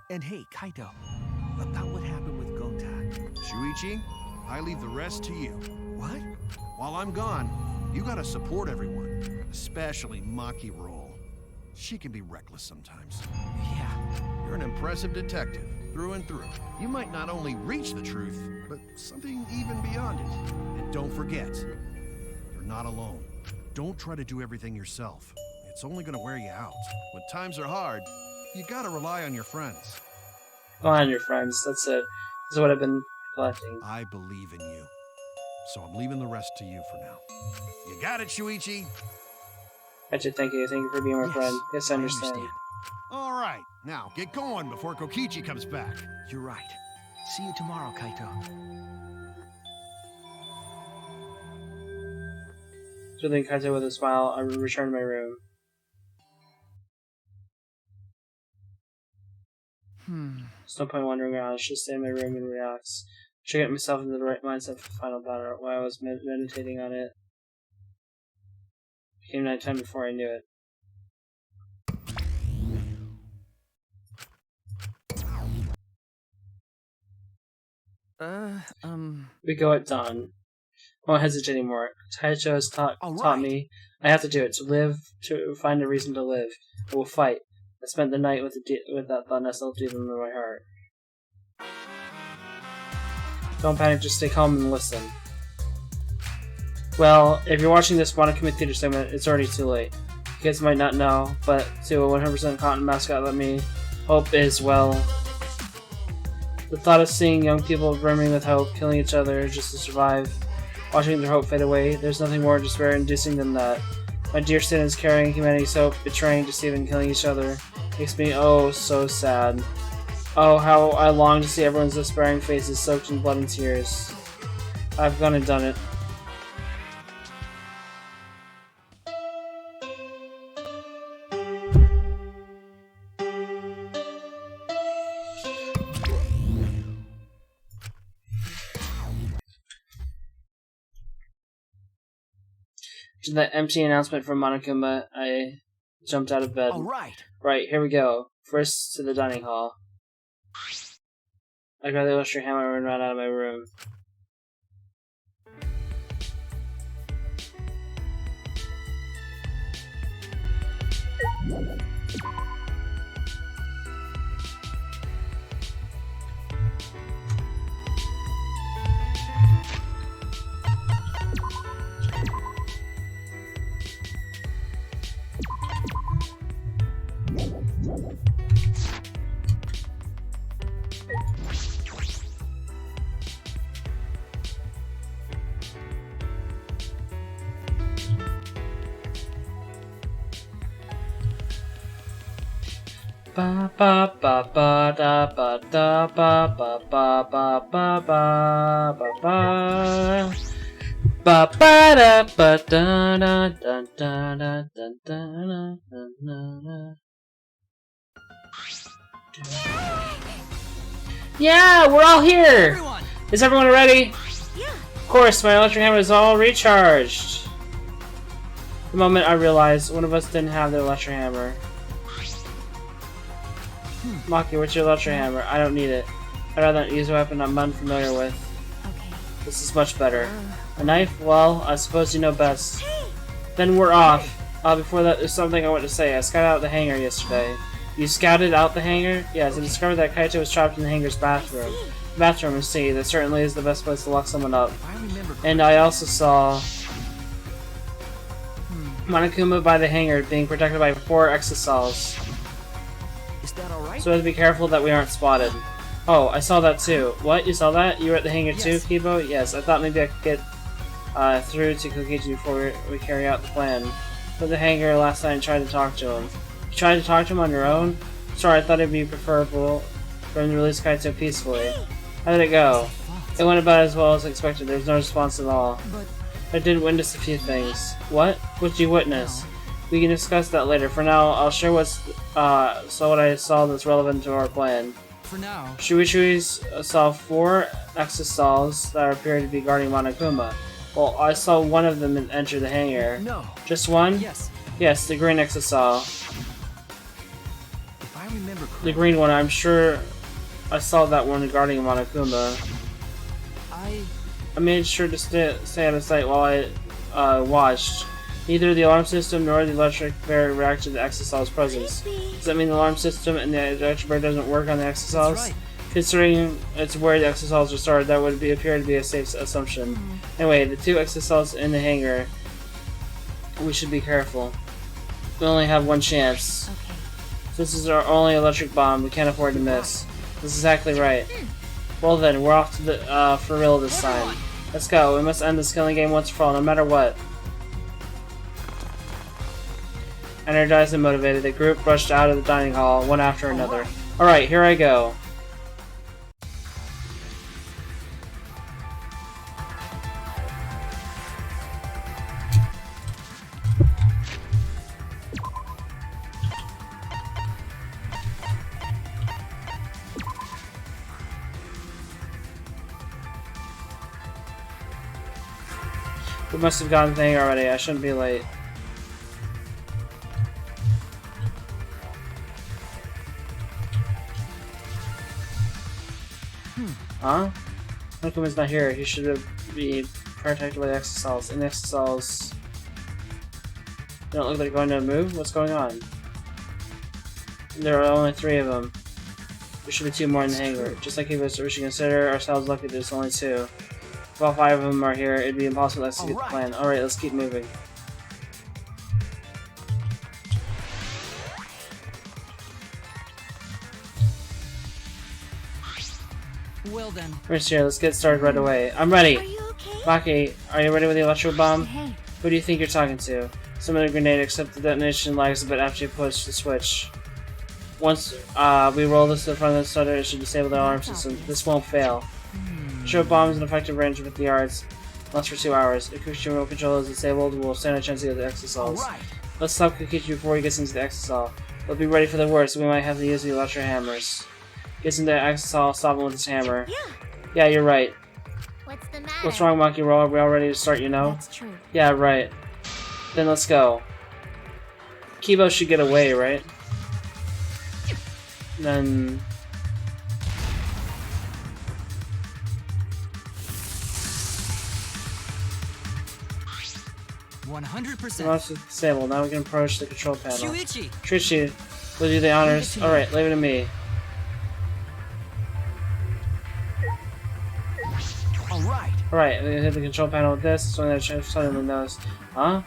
And hey, Kaito, about what happened with Gonta. Shuichi, I leave the rest to you. What? While I'm gone, you gotta support everyone, especially Maki Roll. She can be reckless sometimes. Yeah. You're an impressive detective, through and through. You might not only reach the truth, but something even beyond it. And don't forget, you're not alone. Don't try to do everything yourself. It's only gonna wear you out. When times are hard, you gotta rely on your friends. Rely on your friends. That's it. This is what I've been collecting. I believe in you. So I'm leaving the rest to you for now. You got it, Shuichi? Gotcha, thank you. Thank you for being my Yes, friend. Yes, I understand. All right, now get going before Kokichi comes back. You're right. See you tomorrow, Kaito. So then Kaito with a smile, I returned to my room. There's no point wandering around. I should stay in my room and relax. I should get myself into the right mindset for the final battle. While I was meditating on it, it became nighttime before I knew it. We go at dawn. I won't hesitate anymore. Taicho has taught me I have to do it. To live, to find a reason to live. I will fight. I spent the night with that thought nestled deep in my heart. Don't panic, just stay calm and listen. Well, if you're watching this Monokuma Theater segment, it's already too late. You guys might not know, but to a 100% cotton mascot, let me hope is, well, the thought of seeing young people brimming with hope, killing each other just to survive, watching their hope fade away, there's nothing more despair-inducing than that. My dear students carrying humanity's hope, betraying, deceiving, killing each other, makes me oh so sad. Oh, how I long to see everyone's despairing faces soaked in blood and tears. I've gone and done it. To that empty announcement from Monokuma, I jumped out of bed. All right. Right, here we go. First to the dining hall. I grabbed the electric hammer and ran out of my room. Ba ba ba ba da ba da ba ba ba ba ba ba ba ba ba ba da ba da da da da da da da da. Yeah, we're all here. Everyone! Is everyone ready? Yeah. Of course, my electric hammer is all recharged. The moment I realized one of us didn't have the electric hammer. Maki, what's your electric hammer? I don't need it. I'd rather not use a weapon I'm unfamiliar with. Okay. This is much better. A knife? Well, I suppose you know best. Then we're off. Before that, there's something I want to say. I scouted out the hangar yesterday. You scouted out the hangar? Yes, I discovered that Kaito was trapped in the hangar's bathroom. Bathroom, you see, that certainly is the best place to lock someone up. If I remember And I also saw Monokuma by the hangar being protected by 4 exosols. is that all right? So I have to be careful that we aren't spotted. Oh, I saw that too. What? You saw that? You were at the hangar too, Yes. Kibo? Yes, I thought maybe I could get through to Kokichi before we carry out the plan. But the hangar last night and tried to talk to him. You tried to talk to him on your own? Sorry, I thought it'd be preferable for him to release Kaito peacefully. How did it go? It went about as well as expected. There was no response at all. But I did witness a few things. What? What did you witness? We can discuss that later. For now, I'll share what I saw that's relevant to our plan. for now, Shuichui's saw 4 exosols that appeared to be guarding Monokuma. Well, I saw one of them enter the hangar. No. Just one? yes. Yes, the green exosol. If I remember The correctly, green one, I'm sure I saw that one guarding Monokuma. I made sure to stay out of sight while I watched. Neither the alarm system nor the electric barrier reacted to the exosol's presence. Does that mean the alarm system and the electric barrier doesn't work on the exosols? That's right. Considering it's where the exosols are stored, that would appear to be a safe assumption. Anyway, the 2 exosols in the hangar, we should be careful. We only have one chance. Okay. This is our only electric bomb. We can't afford to miss. That's exactly right. Well then, we're off to the for real this time. Let's go. We must end this killing game once for all, no matter what. Energized and motivated, the group rushed out of the dining hall, one after another. Alright, here I go. We must have gotten the thing already. I shouldn't be late. Huh? Mokuma's not here. He should be protected by the exosols. And the exosols don't look like they're going to move? What's going on? There are only 3 of them. There should be 2 more in the hangar. Just like we should consider ourselves lucky there's only 2. If all 5 of them are here, it'd be impossible to execute the plan. Alright, let's keep moving. Well then, First here, let's get started right away. I'm ready! Are you okay? Maki, are you ready with the electro bomb? Hey, Who do you think you're talking to? Some of the grenade, except the detonation lags a bit after you push the switch. Once we roll this to the front of the starter, it should disable the alarm system. This won't fail. Show bombs in effective range of 50 yards. Lasts for 2 hours. If Kukichi remote control is disabled, we'll stand a chance to get the exosols. Alright. Let's stop Kukichi before he gets into the exosol. We'll be ready for the worst. We might have to use the electro hammers. Gets into the exosol, stop him with his hammer. Yeah. Yeah, you're right. What's the matter? What's wrong, Monkey Roll? Are we all ready to start, you know? that's true. Yeah, right. Then let's go. Kibo should get away, right? Then... 100%. Mouse is disabled. Now we can approach the control panel. Shuichi! Shuichi, will do the honors. Alright, leave it to me. Alright. Alright, we hit the control panel with this. So that suddenly knows. Huh?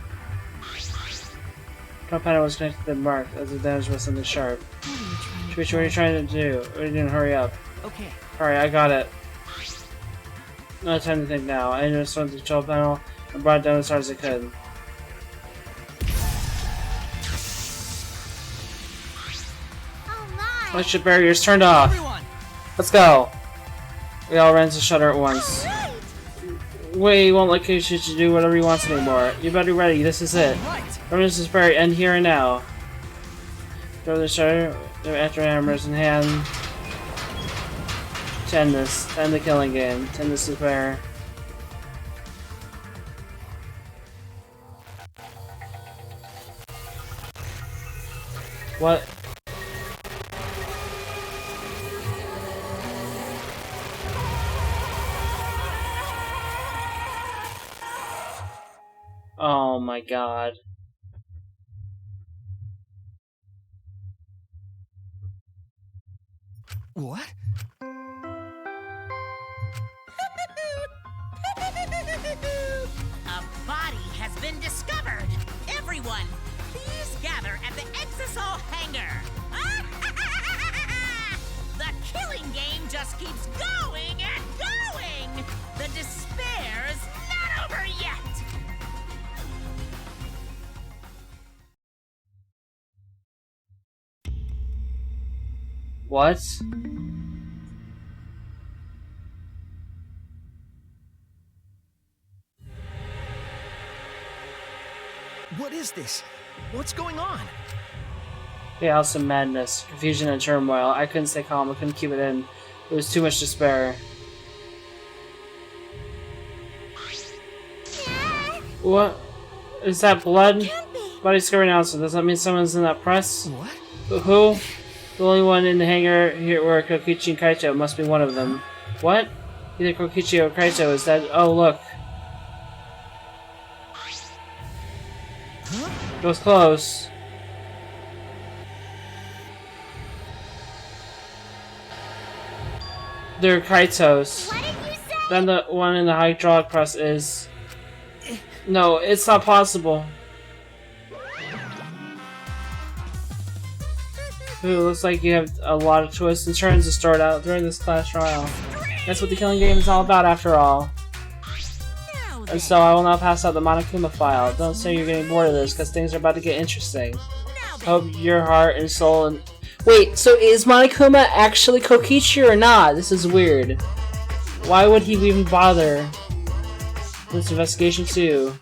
Control panel was connected to the mark as the damage was something sharp. Shuichi, what are you trying to do? What are you doing? Hurry up. Okay. Alright, I got it. No time to think now. I just went to the control panel and brought it down as hard as I could. Flagship barriers turned off. Everyone! Let's go. We all ran to the shutter at once. We won't let Shuichi do whatever he wants anymore. You better be ready. This is it. Right! Remembrance is buried, and here and now. Throw the shutter. Their after hammers in hand. To end this. To end the killing game. To end this affair. What? Oh my god. What? A body has been discovered! Everyone, please gather at the Exisol hangar! The killing game just keeps going and going! The despair's not over yet! What? What is this? What's going on? Chaos and madness, confusion and turmoil. I couldn't stay calm, I couldn't keep it in. There was too much despair. What? Is that blood? Body discovery announcement. Does that mean someone's in that press? What? Who? The only one in the hangar here were Kokichi and Kaito. Must be one of them. What? Either Kokichi or Kaito is dead. Oh, look. It was close. They're Kaitos. What did you say? Then the one in the hydraulic press is... No, it's not possible. Ooh, looks like you have a lot of twists and turns to start out during this class trial. That's what the killing game is all about after all. And so I will now pass out the Monokuma file. Don't say you're getting bored of this, because things are about to get interesting. Hope your heart and soul and... Wait, so is Monokuma actually Kokichi or not? This is weird. Why would he even bother? This investigation too.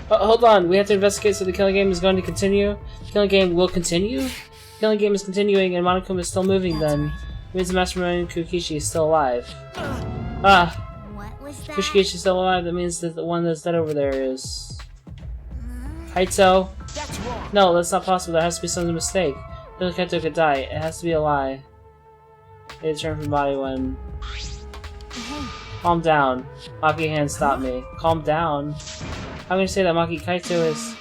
Hold on, we have to investigate so the killing game is going to continue? The killing game will continue? The killing game is continuing and Monokuma is still moving then. It means the mastermind Kokichi is still alive. What was that? Kokichi is still alive, that means that the one that's dead over there is... Kaito? That's wrong. No, that's not possible, there has to be some mistake. No Kaito could die, it has to be a lie. They turn from body when... Calm down. Maki hand stop me. Calm down. I'm gonna say that Maki Kaito is...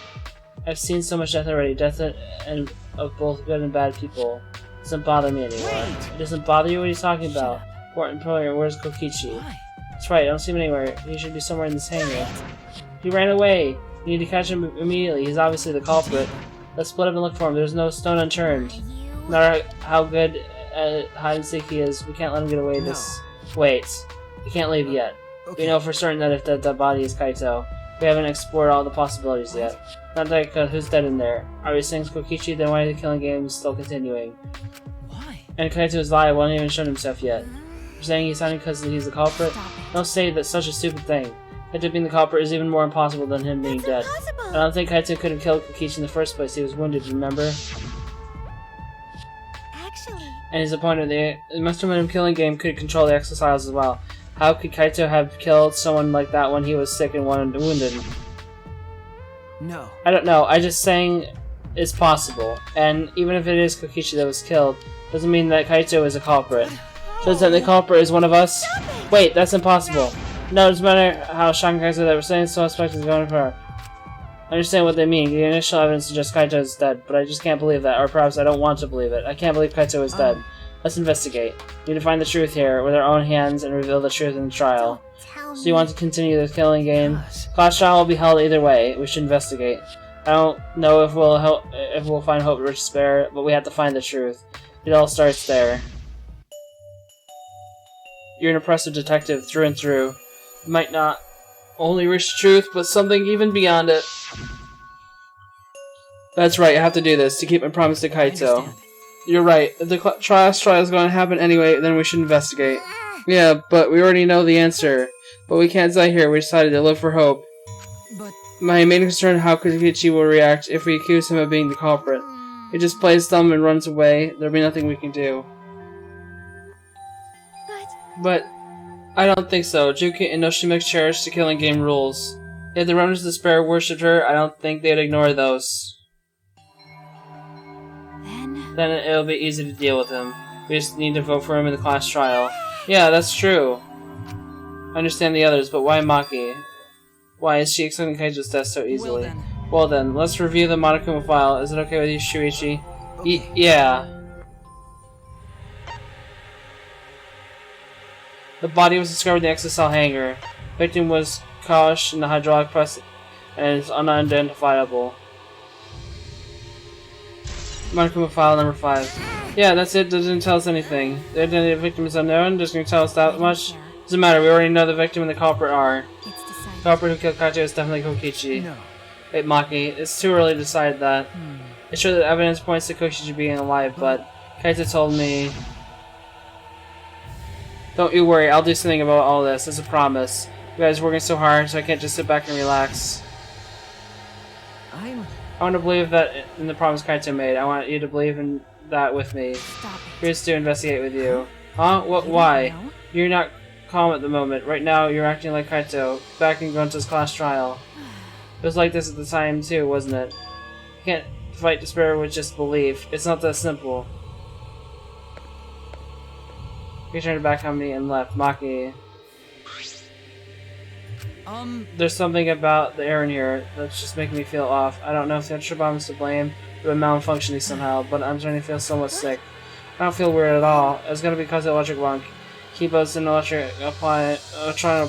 I've seen so much death already. Death and of both good and bad people. It doesn't bother me anymore. It doesn't bother you? What are you talking about? Important player, where's Kokichi? Why? That's right, I don't see him anywhere. He should be somewhere in this hangar. He ran away. We need to catch him immediately. He's obviously the culprit. Let's split up and look for him. There's no stone unturned. No matter how good at hide and seek he is, we can't let him get away this... Wait. We can't leave yet. Okay. We know for certain that if that body is Kaito. We haven't explored all the possibilities yet. Not like who's dead in there. Are we saying it's Kokichi? Then why is the killing game still continuing? Why? And Kaito is alive, won't even show himself yet. You're saying he's hiding because he's the culprit? Don't say that's such a stupid thing. Kaito being the culprit is even more impossible than him being dead. I don't think Kaito could have killed Kokichi in the first place. He was wounded, remember? Actually, And his opponent, the mastermind of killing game, could control the exercise as well. How could Kaito have killed someone like that when he was sick and wounded? No. I don't know. I just saying it's possible. And even if it is Kokichi that was killed, doesn't mean that Kaito is a culprit. Shows that the culprit is one of us. Wait, that's impossible. No, it doesn't matter how strong Kaito that we're saying suspect is going for. I understand what they mean. The initial evidence suggests Kaito is dead, but I just can't believe that. Or perhaps I don't want to believe it. I can't believe Kaito is dead. Let's investigate. We need to find the truth here with our own hands and reveal the truth in the trial. So you want to continue the killing game? Class trial will be held either way. We should investigate. I don't know if we'll find hope or despair, but we have to find the truth. It all starts there. You're an impressive detective through and through. You might not only reach the truth, but something even beyond it. That's right, I have to do this to keep my promise to Kaito. You're right. If the trial is going to happen anyway, then we should investigate. Yeah, but we already know the answer. But we can't die here. We decided to live for hope. But My main concern is how Kokichi will react if we accuse him of being the culprit. If he just plays dumb and runs away, there'll be nothing we can do. But I don't think so. Juki and Noshima cherish the killing game rules. If the remnants of despair worshipped her, I don't think they'd ignore those. Then it'll be easy to deal with him. We just need to vote for him in the class trial. Yeah, that's true. I understand the others, but why Maki? Why is she accepting Kaito's death so easily? Well then, let's review the Monokuma file. Is it okay with you, Shuichi? Okay. Yeah. The body was discovered in the exocell hangar. Victim was caught in the hydraulic press and is unidentifiable. Monokuma file number 5. Yeah, that's it. Doesn't tell us anything. The identity of the victim is unknown. Doesn't tell us that much. Doesn't matter. We already know the victim and the culprit are. The culprit who killed Kaito is definitely Kokichi. No. Wait, Maki, it's too early to decide that. It's sure that evidence points to Kokichi being alive, but Kaito told me. Don't you worry. I'll do something about all this. It's a promise. You guys are working so hard, so I can't just sit back and relax. I want to believe that in the promise Kaito made. I want you to believe in that with me. Here's to investigate with you. Huh? What? Why? You're not calm at the moment. Right now, you're acting like Kaito. Back in Gonta's class trial. It was like this at the time, too, wasn't it? You can't fight despair with just belief. It's not that simple. He turned back on me and left. Maki. There's something about the air in here that's just making me feel off. I don't know if the extra bomb is to blame, but I'm malfunctioning somehow, but I'm starting to feel somewhat sick. I don't feel weird at all. It's gonna be because of electric bunk. Kibo's an electronic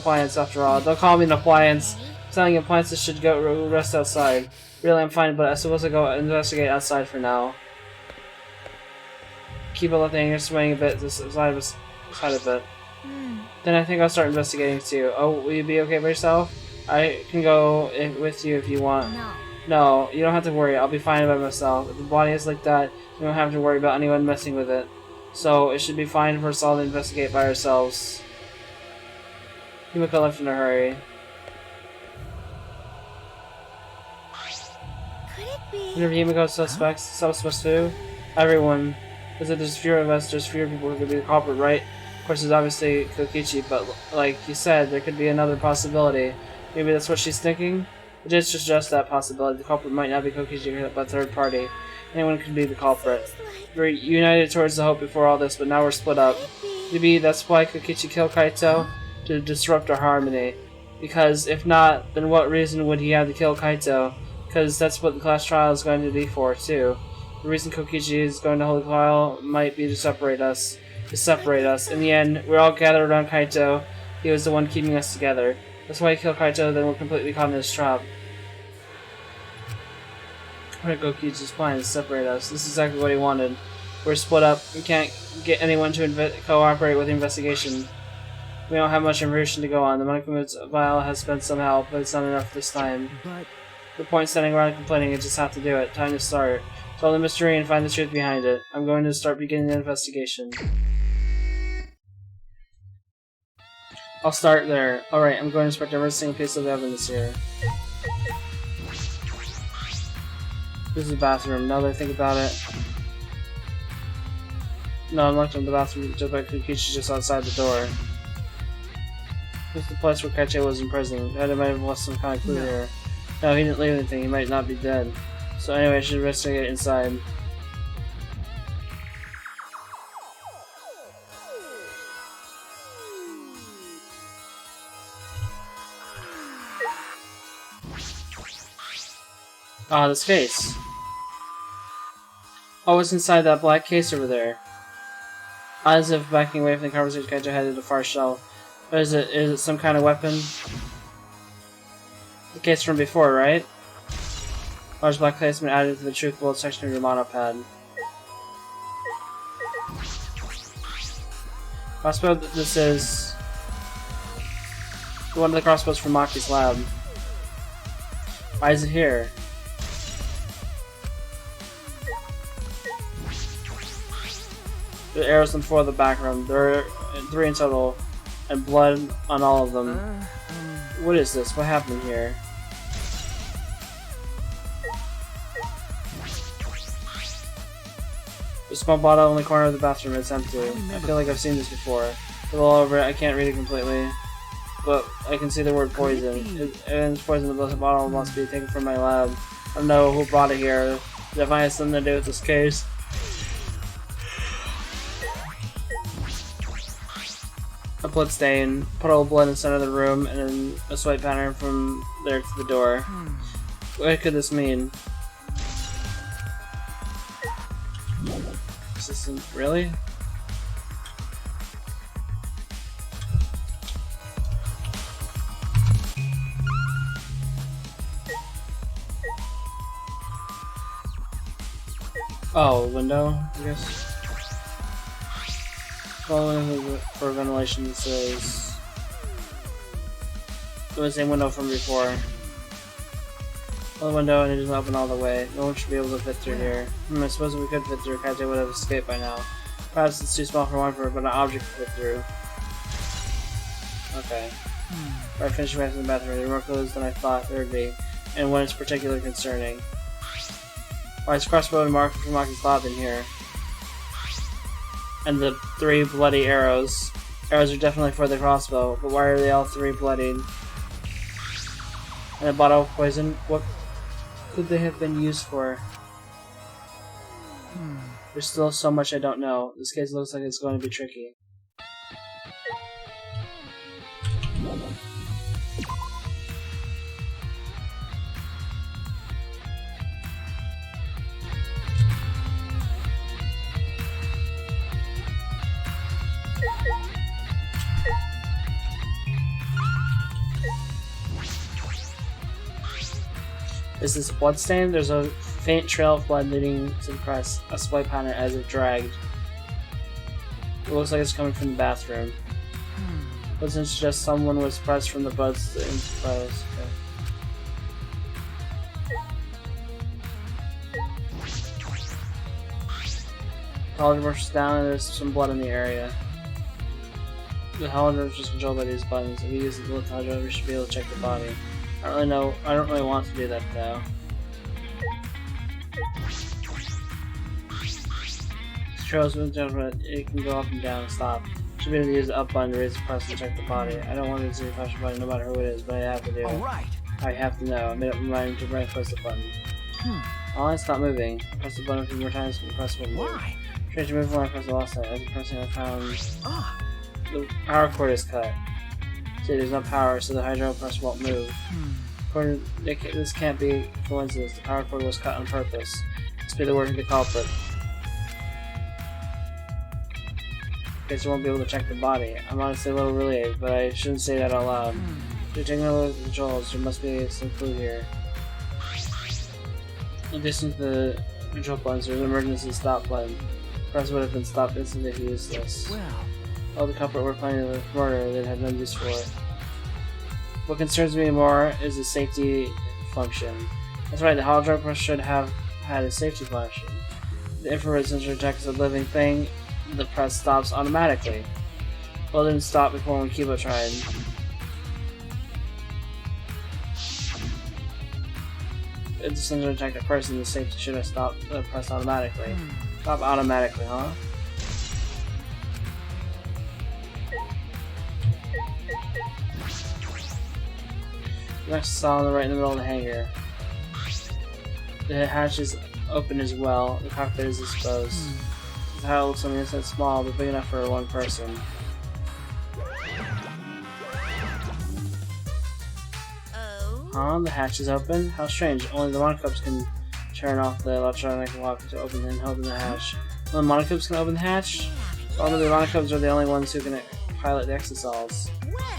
appliance after all. Don't call me an appliance. I'm telling you, appliances should go rest outside. Really, I'm fine, but I'm supposed to go investigate outside for now. Kibo let the anger swing a bit side of it. Then I think I'll start investigating too. Oh, will you be okay by yourself? I can go with you if you want. No, you don't have to worry. I'll be fine by myself. If the body is like that, you don't have to worry about anyone messing with it. So, it should be fine for us all to investigate by ourselves. Himiko left in a hurry. Could it be? Interview Himiko's suspects too? Everyone. Because if there's fewer of us, there's fewer people who could be the culprit, right? Of course, there's obviously Kokichi, but like you said, there could be another possibility. Maybe that's what she's thinking? It is just that possibility. The culprit might not be Kokichi, but a third party. Anyone could be the culprit. We're united towards the hope before all this, but now we're split up. Maybe that's why Kokichi killed Kaito? To disrupt our harmony. Because if not, then what reason would he have to kill Kaito? Because that's what the class trial is going to be for, too. The reason Kokichi is going to hold the trial might be to separate us. In the end, we're all gathered around Kaito. He was the one keeping us together. That's why he killed Kaito, then we're completely caught in his trap. What if Kokichi's plan is to separate us? This is exactly what he wanted. We're split up. We can't get anyone to cooperate with the investigation. We don't have much information to go on. The Monokuma's vial has been some help, but it's not enough this time. But The point standing around complaining, you just have to do it. Time to start. Solve the mystery and find the truth behind it. I'm going to start beginning the investigation. I'll start there. Alright, I'm going to inspect every single piece of evidence here. This is the bathroom. Now that I think about it. No, I'm locked in the bathroom just by Kokichi just outside the door. This is the place where Kaiche was imprisoned. I might have lost some kind of clue No. here. No, he didn't leave anything. He might not be dead. So anyway, I should investigate inside. Ah, this case. Oh, what's inside that black case over there? As if backing away from the conversation, Kaijo headed to the far shelf. What is it? Is it some kind of weapon? The case from before, right? Large black case has been added to the truth bullet section of your monopad. Crossbow, this is one of the crossbows from Maki's lab. Why is it here? The arrows on 4 of the back room. There are 3 in total, and blood on all of them. What is this? What happened here? The small bottle in the corner of the bathroom. It's empty. I feel like I've seen this before. It's all over it. I can't read it completely, but I can see the word poison. It's poison. The bottle must be taken from my lab. I don't know who brought it here. Does it have something to do with this case? A blood stain, puddle of blood in the center of the room, and then a swipe pattern from there to the door. What could this mean? Is this really? Oh, window, I guess. Following for ventilation, this is the same window from before. The window and it doesn't open all the way. No one should be able to fit through here. I suppose if we could fit through, Kaiche would have escaped by now. Perhaps it's too small for one, but an object to fit through. Okay. Alright, finishing back in the bathroom. There are more clues than I thought there would be, and one is particularly concerning. Why is crossbow and marker from Maki's lab in here? And the 3 bloody arrows. Arrows are definitely for the crossbow, but why are they all 3 bloodied? And a bottle of poison? What could they have been used for? There's still so much I don't know. This case looks like it's going to be tricky. Is this a blood stain? There's a faint trail of blood leading to the press, a swipe pattern as if dragged. It looks like it's coming from the bathroom. Doesn't suggest someone was pressed from the buds into the press. The hologram rushes down and there's some blood in the area. The hologram is just controlled by these buttons. If we use the little hologram, we should be able to check the body. I don't really want to do that though. This trail is moving down, but it can go up and down and stop. Should be able to use the up button to raise the press and check the body. I don't want to see a flash button no matter who it is, but I have to do it. Alright. I have to know. I made up my mind to right press the button. Oh, it's not moving. Press the button a few more times and the press will move. Why? Try to move when I press the last time. As I'm pressing, I found Ah. the power cord is cut. See, there's no power, so the hydro press won't move. This can't be coincidence. The power cord was cut on purpose. Must be the work of the culprit. Okay, so I won't be able to check the body. I'm honestly a little relieved, but I shouldn't say that out loud. If you're taking a look at the controls, there must be some clue here. In addition to the control buttons, there's an emergency stop button. The press would have been stopped instantly if you used this. Well. Oh, the culprit were planning the murder, they'd have no use for it. What concerns me more is the safety function. That's right, the hologram press should have had a safety function. The infrared sensor detects a living thing, the press stops automatically. Well, it didn't stop before when Kiba tried. If the sensor detected a person, the safety should have stopped the press automatically. Stop automatically, huh? Next saw right in the middle of the hangar. The hatch is open as well. The cockpit is exposed. The tower looks on the inside small, but big enough for one person. Oh? Huh? The hatch is open? How strange. Only the monocubs can turn off the electronic lock to open and open the hatch. Only monocubs can open the hatch? Normally the monocubs are the only ones who can pilot the exosols.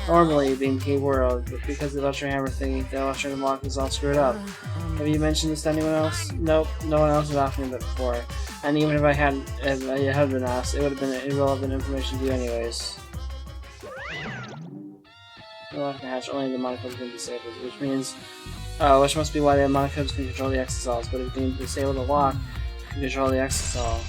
Normally, being P world, but because the electric hammer thingy, the electric lock is all screwed up. Have you mentioned this to anyone else? Nope, no one else has asked me that before. And even if I had been asked, it would have been irrelevant information to you anyways. Lock the hatch, only the monocubs can disable it, which means, which must be why the monocubs can control the exosols, but if you can disable the lock, you can control the exosol.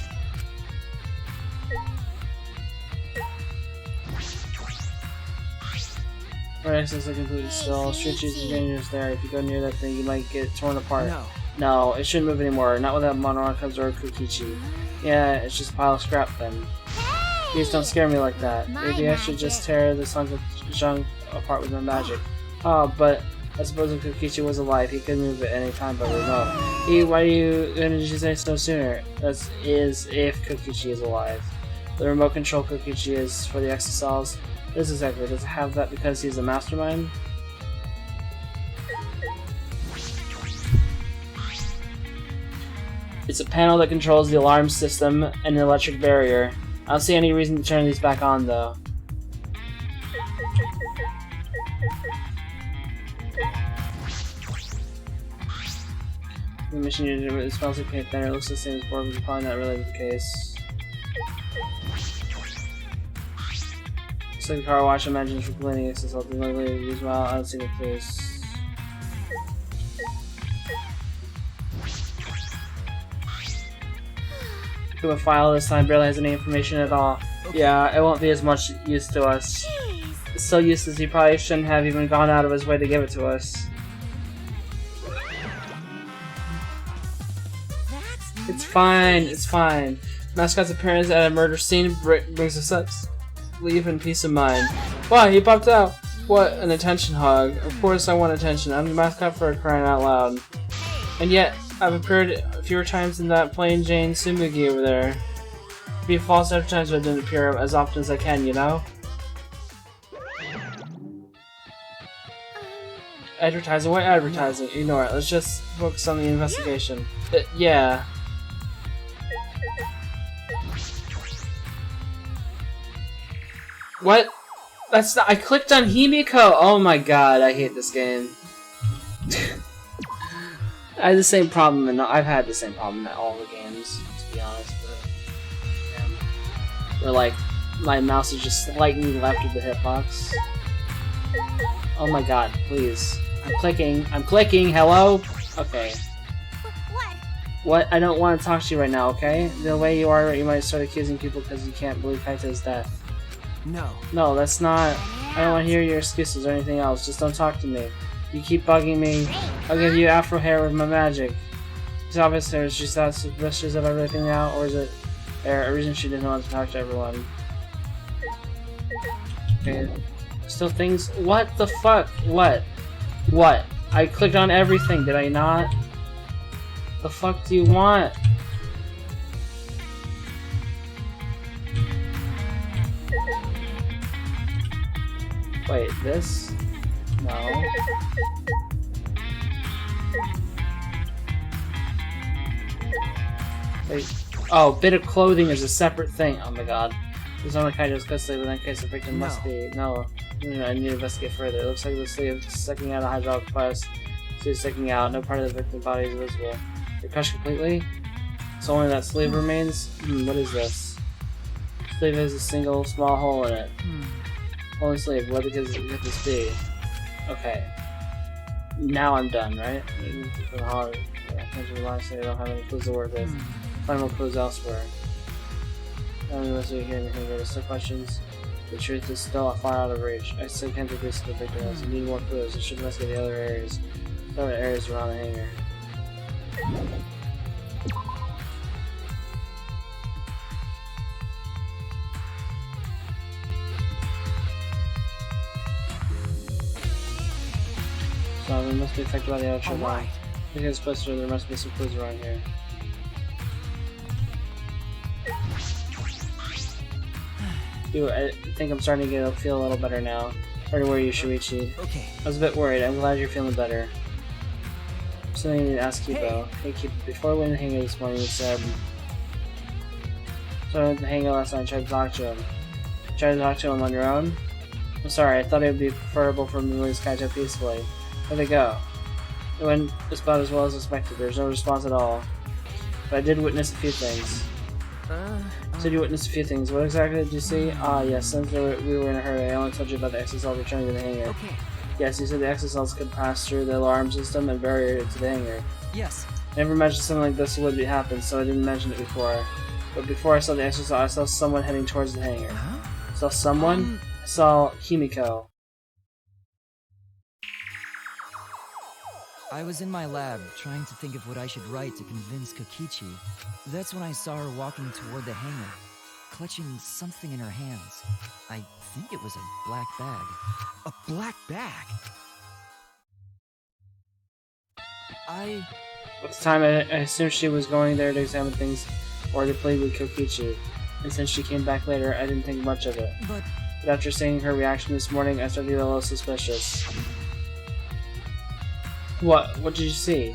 Right, access are completely still. Street cheese is dangerous there. If you go near that thing, you might get torn apart. No, it shouldn't move anymore. Not without monocubs or Kokichi. Yeah, it's just a pile of scrap then. Please don't scare me like that. Maybe I should just tear this hunk of junk apart with my magic. Oh, but I suppose if Kokichi was alive, he could move at any time by remote. Why did you say so sooner? That is if Kokichi is alive. The remote control Kokichi is for the exosols. This is exactly. Does it have that because he's a mastermind? It's a panel that controls the alarm system and the electric barrier. I don't see any reason to turn these back on, though. The mission you did, it smells like paint thinner. It looks the same as before, but it's probably not really the case. Looks like the car wash imagines for cleaning it, so I'll deliberately use well. I don't see the clues. Pick up a file this time, barely has any information at all. Yeah, it won't be as much use to us. It's so useless he probably shouldn't have even gone out of his way to give it to us. It's fine, it's fine. Mascot's appearance at a murder scene brings us up. Leave in peace of mind. Wow, he popped out! What an attention hog. Of course I want attention. I'm the mascot for crying out loud. And yet, I've appeared fewer times than that plain Jane Sumugi over there. To be false advertisement, I didn't appear as often as I can, you know? Advertising? What advertising? Ignore it. Let's just focus on the investigation. Yeah. What? That's not- I clicked on Himiko! Oh my god, I hate this game. I had the same problem, and I've had the same problem in all the games, to be honest. Where, like, my mouse is just slightly left of the hitbox. Oh my god, please. I'm clicking, hello? Okay. What? I don't want to talk to you right now, okay? The way you are, you might start accusing people because you can't believe Kaito's death. No, that's not... I don't want to hear your excuses or anything else. Just don't talk to me. You keep bugging me. I'll give you afro hair with my magic. It's obvious there's just that suspicious of everything now, or is it there a reason she didn't want to talk to everyone? Okay. Still things... What the fuck? What? What? I clicked on everything, did I not? The fuck do you want? Wait, this? No. Wait. Oh, bit of clothing is a separate thing. Oh my god. There's only kind of custody, but in case the victim must be. No. I need to investigate further. It looks like the sleeve is sticking out a hydraulic press. Sleeve sticking out. No part of the victim's body is visible. They're crushed completely. So only that sleeve remains? What is this? Sleeve has a single small hole in it. Only sleeve. What could this be? Okay. Now I'm done, right? I don't have any clues to work with. Find more clues elsewhere. I don't investigate here anything. There's still questions. The truth is still far out of reach. I still can't take this to the victim. You need more clues. I should investigate the other areas. Other areas around the hangar. So it must be affected by the outro bomb. Alright. Because Buster, there must be some clues around here. Dude, I think I'm starting to feel a little better now. Sorry to worry you, Shuichi. Okay. I was a bit worried. I'm glad you're feeling better. Something I need to ask you, though. Hey, Keep, before we went to the hangar this morning, you said... So I went to the hangar last night and tried to talk to him. You tried to talk to him on your own? I'm sorry, I thought it would be preferable for me to leave Skyjo peacefully. Where'd they go? It went about as well as expected. There's no response at all. But I did witness a few things. So you witnessed a few things. What exactly did you see? Ah, yes, since we were in a hurry, I only told you about the exocells returning to the hangar. Okay. Yes, you said the exocells could pass through the alarm system and barrier to the hangar. Yes. I never mentioned something like this would happen, so I didn't mention it before. But before I saw the exocell, I saw someone heading towards the hangar. Huh? I saw someone? I saw Himiko. I was in my lab, trying to think of what I should write to convince Kokichi. That's when I saw her walking toward the hangar, clutching something in her hands. I think it was a black bag. A black bag? I... At the time, I assumed she was going there to examine things or to plead with Kokichi. And since she came back later, I didn't think much of it. But after seeing her reaction this morning, I started to get a little suspicious. What? What did you see?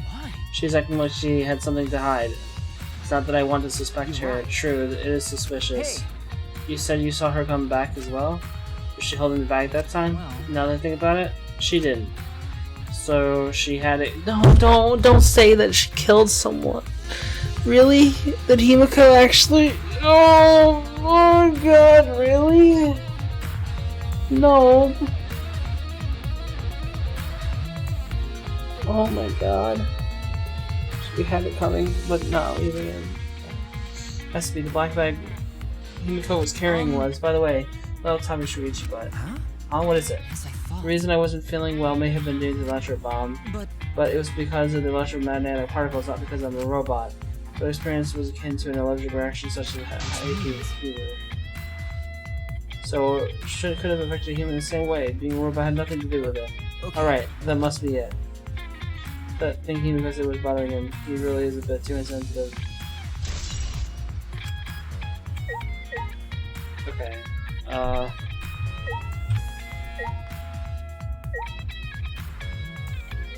Why? She's acting like she had something to hide. It's not that I want to suspect You're her. right. True, it is suspicious. Hey. You said you saw her come back as well? Was she holding the bag that time? Well. Now that I think about it, she didn't. So she had it. No, don't say that she killed someone. Really? That Himiko actually? Oh god, really? No. Oh my god. We had it coming, but no, even has to be the black bag Himiko was carrying was. By the way, well, Tommy Shuichi, but what is it? as I thought. The reason I wasn't feeling well may have been due to the electro bomb, but it was because of the electromagnetic particles, not because I'm a robot. The experience was akin to an allergic reaction such as high fever. So it could have affected a human in the same way. Being a robot had nothing to do with it. Okay. Alright, that must be it. But thinking because it was bothering him, he really is a bit too insensitive. Okay.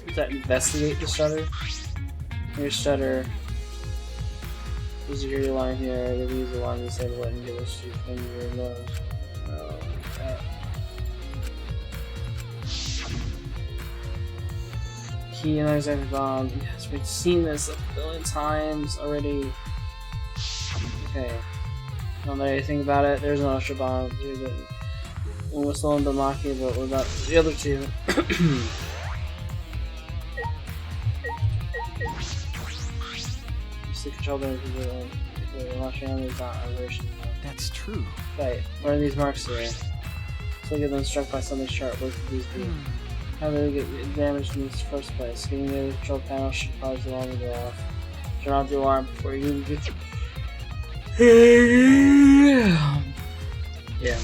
Does that investigate the stutter? Your stutter. The security alarm here. The use alarm to disable it and give us your finger nose. Key and executive bomb. Yes, we've seen this a billion times already. Okay. Don't know anything about it. There's no extra bomb. One was still in Bamaki, but what about the other two? The control button for the launch family is not operational. That's true. Right. What are these marks here? So get them struck by something sharp. What could these be? How did they get damaged in this first place? Getting the control panel should cause the alarm to go off. Turn off the alarm before you get. Yeah. Okay.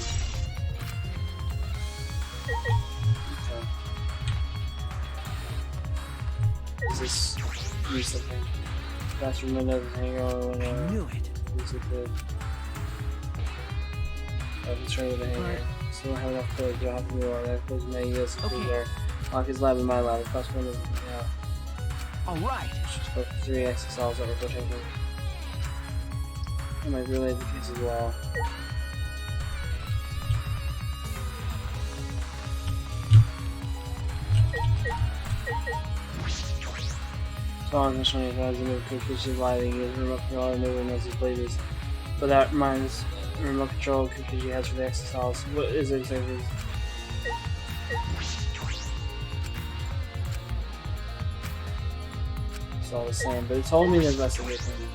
Is this use something? Bathroom windows, hang on, I knew it. use it good. Let's turn to the hangar. So we'll have enough code to help you or that goes may use it there. Lock his lab in my lab. Across one of yeah. Alright. Just put 3 exocells that we're protecting. I might relay the case as well. So I'm just showing you guys the move Kokushi's lighting is remote control and nobody knows his babies. But that reminds remote control Kokushi has for the exocells. What is it exactly? It's all the same, but it told me to investigate him.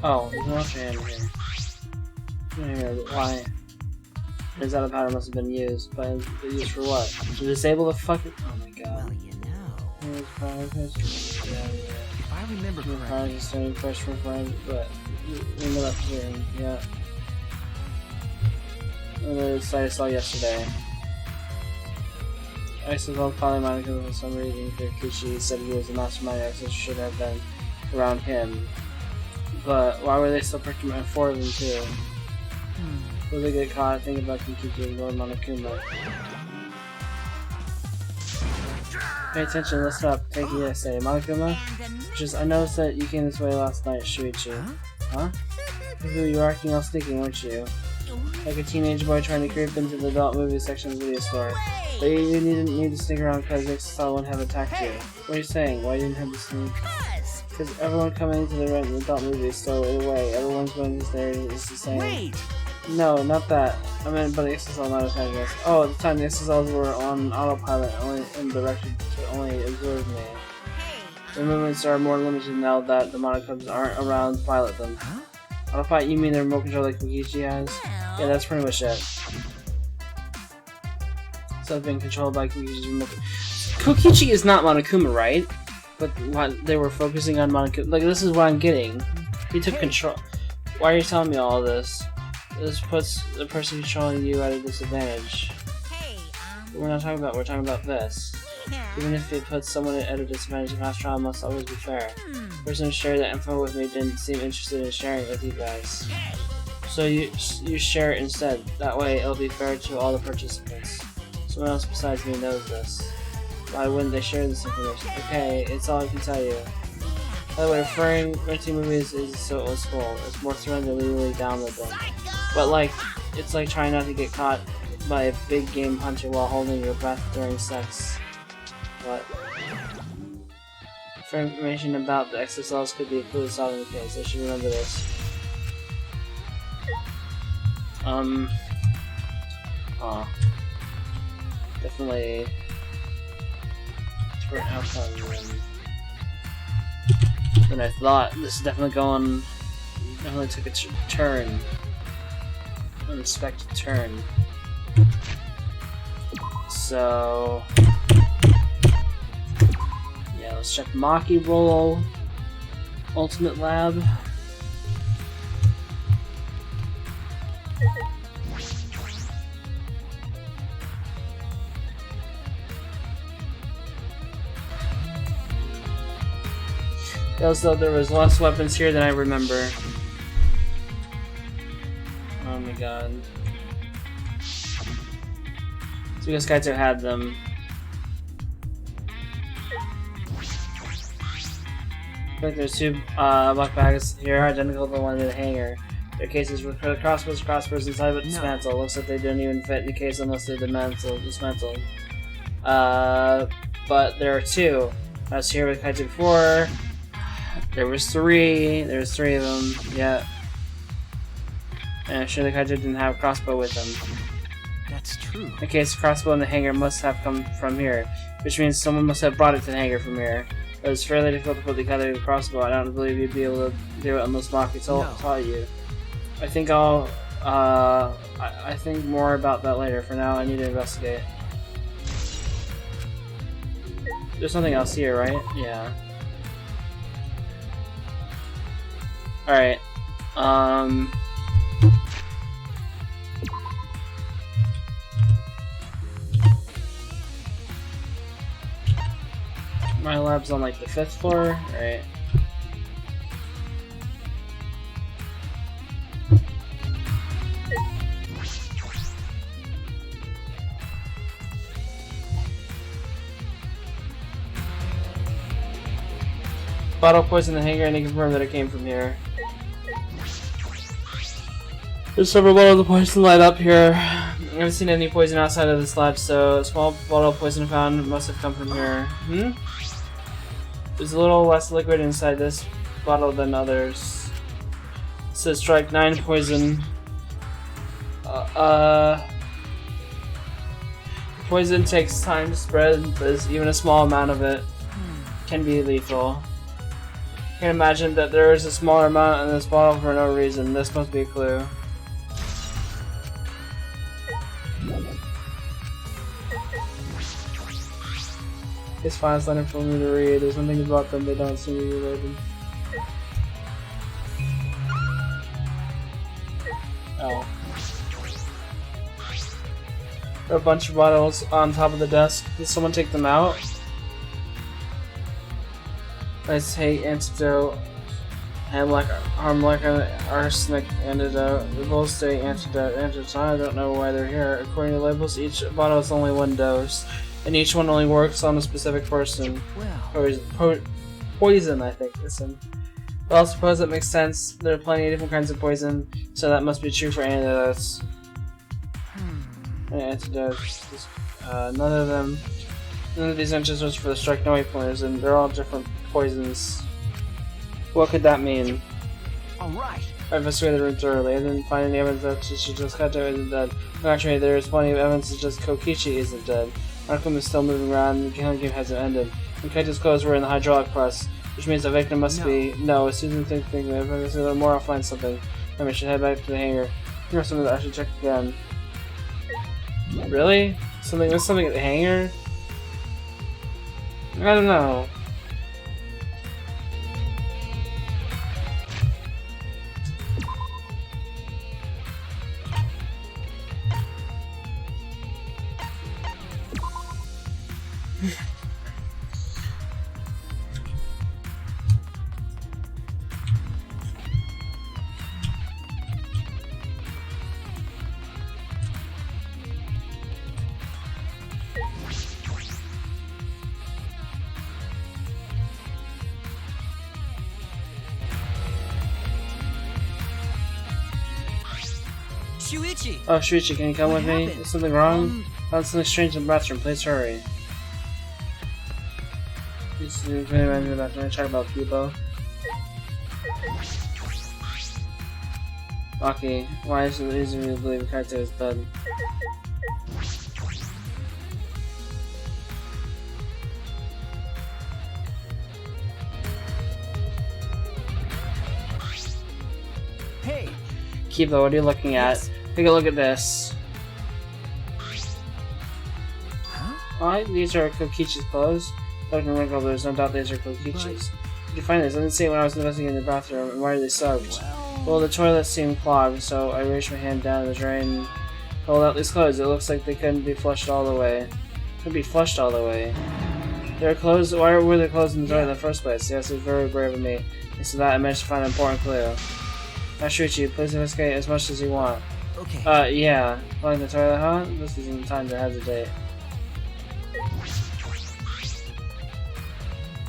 Oh, there's no extra hammer here. Here, but why? Turns out the powder must have been used, but used for what? To disable the fucking. Oh my god. Well, you know. If I remember correctly, Probably starting fresh from friends, but we ended up hearing, yeah. And then it's I saw yesterday. Isisol calling Monica for some reason. Kokichi said he was the mastermind. Isis should have been around him. But why were they still recommend 4 of them too? Will they get caught? Think about Kokichi and Lord Monokuma. Pay attention, listen up. Take it, say Monokuma. Just I noticed that you came this way last night, Shuichi. Huh? You were acting all sneaky, weren't you? Like a teenage boy trying to creep into the adult movie section of the video store. But you didn't need to sneak around because Ixtal wouldn't have attacked you. What are you saying? Why didn't you have to sneak? Because everyone coming into the adult movie store away. Everyone's going to there is the same. wait! No, not that. I meant, but the Ixtal not attacking us. Oh, at the time the Ixtals were on autopilot and directed to only observe me. Their movements are more limited now that the Monokubs aren't around to pilot them. Huh? Autopilot, you mean the remote control like Kokichi has? Yeah, that's pretty much it. So being controlled by Kokichi's remote. Kokichi is not Monokuma, right? But what, they were focusing on Monokuma. Like, this is what I'm getting. He took control. Why are you telling me all this? This puts the person controlling you at a disadvantage. We're not talking about, we're talking about this. Even if it puts someone at a disadvantage, the past trial must always be fair. The person who shared that info with me didn't seem interested in sharing it with you guys. So you share it instead. That way it'll be fair to all the participants. Someone else besides me knows this. Why wouldn't they share this information? Okay, it's all I can tell you. By the way, renting movies is so old school. It's more thrilling to legally download them. But like, it's like trying not to get caught by a big game hunter while holding your breath during sex. What? For information about the XSLs could be a clue to solving the case. I should remember this. Definitely different outcome than I thought. This is definitely took a turn. Unexpected turn. So yeah, let's check Maki Roll Ultimate Lab. Feels though there was less weapons here than I remember. Oh my god. So because Kaito had them. I think there's 2 black bags here, identical to the one in the hangar. Their cases with crossbows inside but dismantled. Looks like they don't even fit in the case unless they're dismantled. But there are 2. I was here with Kaito before. There was 3. There was 3 of them. Yeah. And I'm sure the Kaito didn't have a crossbow with them. That's true. The case crossbow in the hangar must have come from here, which means someone must have brought it to the hangar from here. It was fairly difficult to put together the crossbow. I don't believe you'd be able to do it unless Maki taught you. I think I think more about that later. For now, I need to investigate. There's something else here, right? Yeah. Alright. My lab's on like the 5th floor, right? Bottle poison in the hangar and they confirm that it came from here. There's several bottles of poison light up here. I haven't seen any poison outside of this lab, so a small bottle of poison found must have come from here. There's a little less liquid inside this bottle than others. It says strike 9 poison. Poison takes time to spread, but even a small amount of it can be lethal. I can imagine that there is a smaller amount in this bottle for no reason. This must be a clue. It's fine, it's not for me to read. There's one thing about them they don't seem to be related. Oh. There are a bunch of bottles on top of the desk. Did someone take them out? Let's hate antidote. Harmlek arsenic antidote. The both say antidote. I don't know why they're here. According to labels, each bottle is only one dose, and each one only works on a specific person. Poison, I think. Listen. Well, I suppose that makes sense. There are plenty of different kinds of poison, so that must be true for antidotes. Antidotes. None of these inches was for the Stryknoid poison. They're all different poisons. What could that mean? Alright. I investigated the room thoroughly. I didn't find any evidence that Shizukato isn't dead. Actually, there is plenty of evidence that just Kokichi isn't dead. Arkham is still moving around, and the killing game hasn't ended. And Kaito's clothes were in the hydraulic press, which means the victim must be. No, as soon as I think if I see more, I'll find something. I should head back to the hangar. Here's something that I should check again. Really? There's something at the hangar? I don't know. Shuichi! Oh, Shuichi, can you come with me? Is something wrong? Found something strange in the bathroom. Please hurry. Please in the bathroom. Check about Kibo. Maki, why is it easy to believe Kaito is dead? Hey! Kibo, what are you looking at? Yes. Take a look at this. Huh? Why? These are Kokichi's clothes? Dr. Wrinkle, there's no doubt these are Kokichi's. Did you find this? I didn't see it when I was investigating the bathroom. And why are they soaked? Well, the toilet seemed clogged, so I reached my hand down the drain and pulled out these clothes. It looks like they couldn't be flushed all the way. Couldn't be flushed all the way. Their clothes? Why were their clothes in the toilet in the first place? Yes, it was very brave of me. Thanks to that, I managed to find an important clue. Now, Shuichi, please investigate as much as you want. Okay. Yeah. Flying the toilet, huh? This isn't the time to hesitate.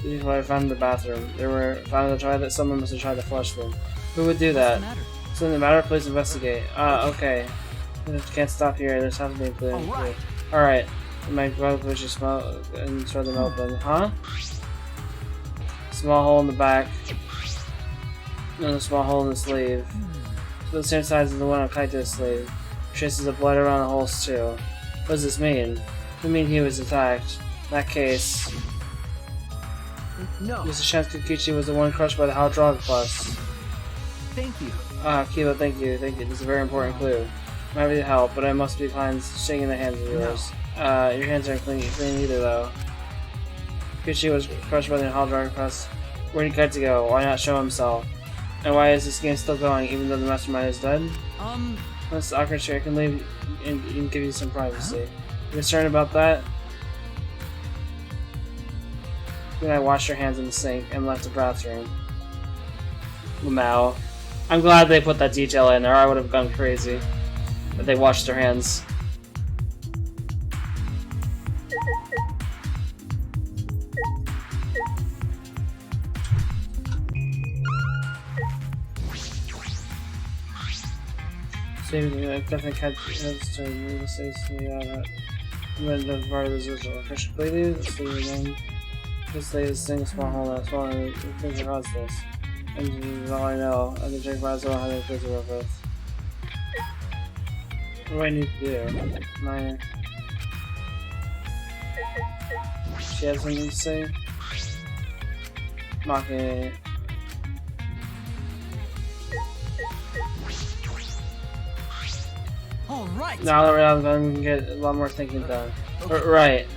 This is what I found in the bathroom. They were found in the toilet. Someone must have tried to flush them. Who would do that? Something the matter? Please investigate. Okay. I can't stop here. There's has to be a clue. Alright. My glove which is small and throw them open. Huh? Small hole in the back. And a small hole in the sleeve. So the same size as the one on Kaito's sleeve. Traces of blood around the holes too. What does this mean? I mean he was attacked. In that case, No. Mr. Chance Kokichi was the one crushed by the hydraulic press. Thank you. Kiba, thank you. This is a very important clue. I'm happy to help, but I must decline shaking the hands of yours. Your hands aren't clean either, though. Kokichi was crushed by the hydraulic press. Where did Kaito go? Why not show himself? And why is this game still going, even though the mastermind is dead? That's awkward. Sure, I can leave and give you some privacy. You concerned about that? Then I washed your hands in the sink and left the bathroom. Lamau. I'm glad they put that detail in, or I would have gone crazy. But they washed their hands. Definitely can't the part of the visual. Officially, this latest thing is small hole that's one of the things that caused this. And this is all I know. I can check my soul how to fix it with. What do I need to do? My. She has something to say? Maki. Alright! Now that we're out of them, we can get a lot more thinking done. Right.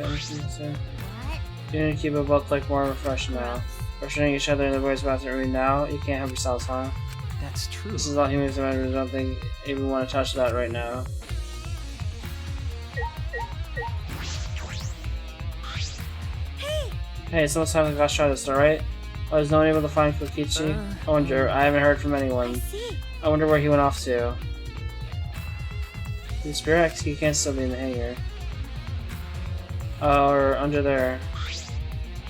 What? You need to keep it both like warm and fresh now. Questioning each other in the boys' bathroom room now. You can't help yourselves, huh? That's true. This is all humans and I don't think even want to touch that right now. Hey, someone's having a gosh try this, alright? Oh, there's no one able to find Kokichi? I wonder. I haven't heard from anyone. I wonder where he went off to. The Spirit X, he can't still be in the hangar. Or under there.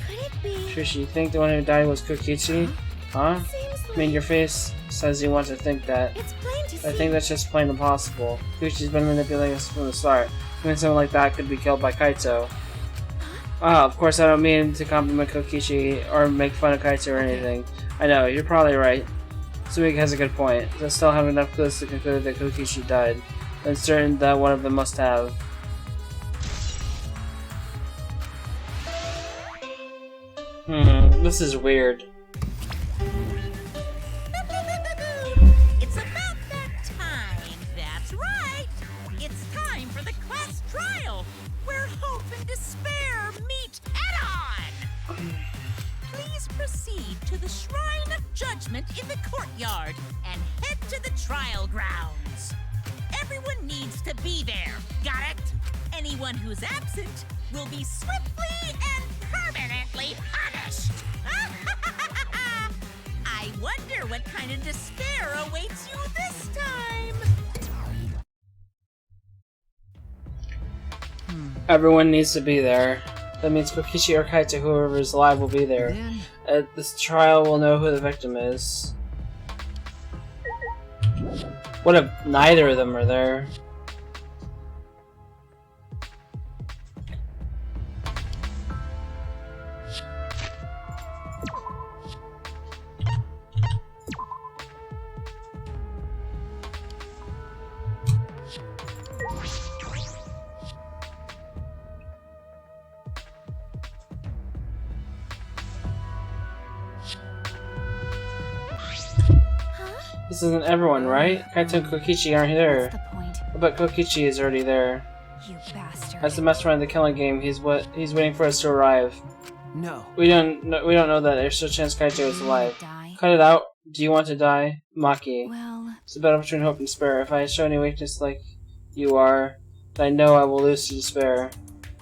Could it be? Trish, you think the one who died was Kokichi? Huh? Seems I mean, your face says you want to think that. it's plain to see. I think that's just plain impossible. Kokichi's been manipulating us from the start. I mean, someone like that could be killed by Kaito. Ah, of course I don't mean to compliment Kokichi or make fun of Kaito or anything. I know, you're probably right. Sumika has a good point. I still have enough clues to conclude that Kokichi died. I'm certain that one of them must have. This is weird. It's about that time. That's right. It's time for the class trial, where hope and despair meet head-on. Please proceed to the Shrine of Judgment in the courtyard and head to the trial grounds. Everyone needs to be there. Got it? Anyone who's absent will be swiftly and permanently punished. I wonder what kind of despair awaits you this time. Everyone needs to be there. That means Kokichi or Kaito, whoever is alive, will be there. Then At this trial, we'll know who the victim is. What if neither of them are there? This isn't everyone, right? Kaito and Kokichi aren't there. What's the point? But Kokichi is already there. You bastard. As the mastermind of the killing game, he's waiting for us to arrive. no. We don't know that there's still a chance Kaito is alive. Die. Cut it out. Do you want to die? Maki. Well, It's a battle between hope and despair. If I show any weakness like you are, then I know I will lose to despair.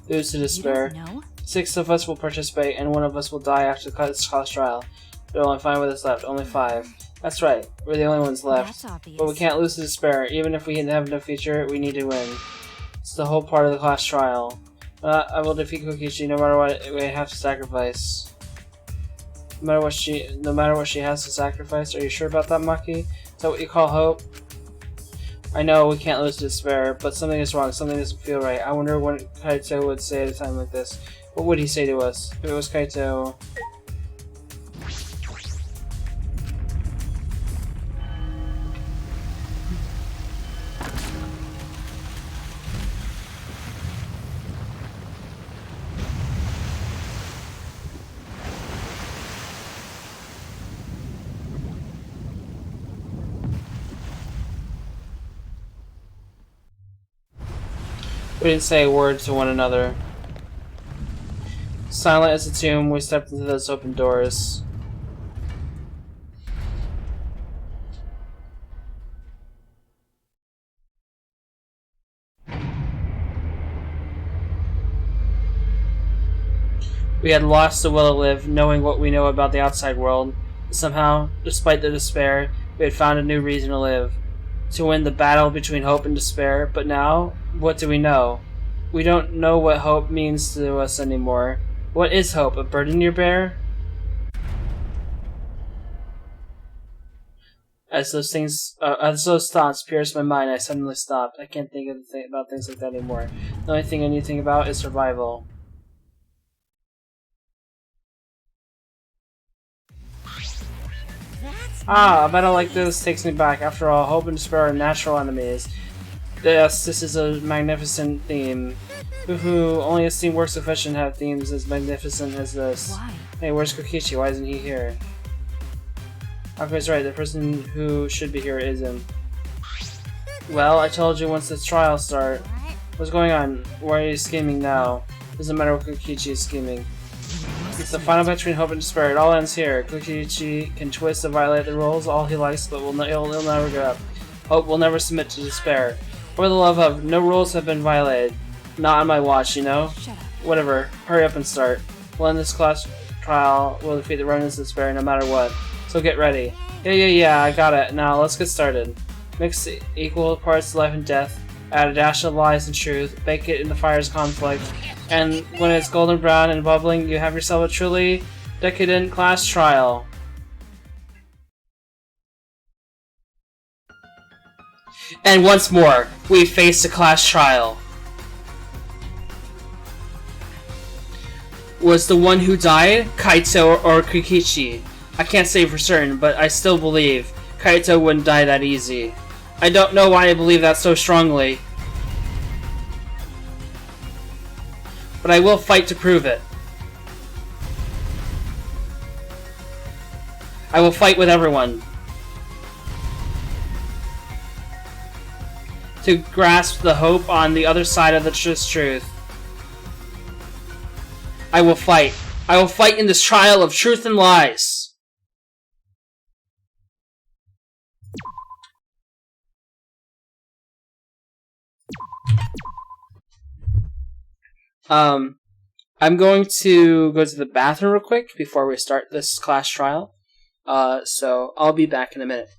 Lose to you despair. don't know? 6 of us will participate, and 1 of us will die after the class trial. There are only 5 of us left. Only 5. That's right. We're the only ones left. That's obvious. But we can't lose to despair. Even if we have no future, we need to win. It's the whole part of the class trial. I will defeat Kokichi no matter what we have to sacrifice. No matter what she has to sacrifice. Are you sure about that, Maki? Is that what you call hope? I know we can't lose to despair, but something is wrong. Something doesn't feel right. I wonder what Kaito would say at a time like this. What would he say to us? If it was Kaito... We didn't say a word to one another. Silent as a tomb, we stepped into those open doors. We had lost the will to live, knowing what we know about the outside world. Somehow, despite the despair, we had found a new reason to live. To win the battle between hope and despair, but now, what do we know? We don't know what hope means to us anymore. What is hope? A burden you bear? As those thoughts pierced my mind, I suddenly stopped. I can't think about things like that anymore. The only thing I need to think about is survival. A battle like this takes me back. After all, hope and despair are natural enemies. Yes, this is a magnificent theme. Hoo-hoo, only a steam works of fiction have themes as magnificent as this. Why? Hey, where's Kokichi? Why isn't he here? Aku's right, the person who should be here isn't. Well, I told you once the trials start. What? What's going on? Why are you scheming now? Doesn't matter what Kokichi is scheming. It's the final battle between hope and despair. It all ends here. Kokichi can twist and violate the rules all he likes, but he'll never give up. Hope will never submit to despair. For the love of, no rules have been violated. Not on my watch, you know? Shut up. Whatever. Hurry up and start. We'll end this class trial. We'll defeat the remnants of despair no matter what. So get ready. Yeah, I got it. Now let's get started. Mix equal parts life and death. Add a dash of lies and truth. Bake it in the fire's conflict. And when it's golden brown and bubbling, you have yourself a truly decadent class trial. And once more, we face a class trial. Was the one who died Kaito or Kokichi? I can't say for certain, but I still believe Kaito wouldn't die that easy. I don't know why I believe that so strongly, but I will fight to prove it. I will fight with everyone to grasp the hope on the other side of the truth. I will fight. I will fight in this trial of truth and lies. I'm going to go to the bathroom real quick before we start this class trial. So I'll be back in a minute.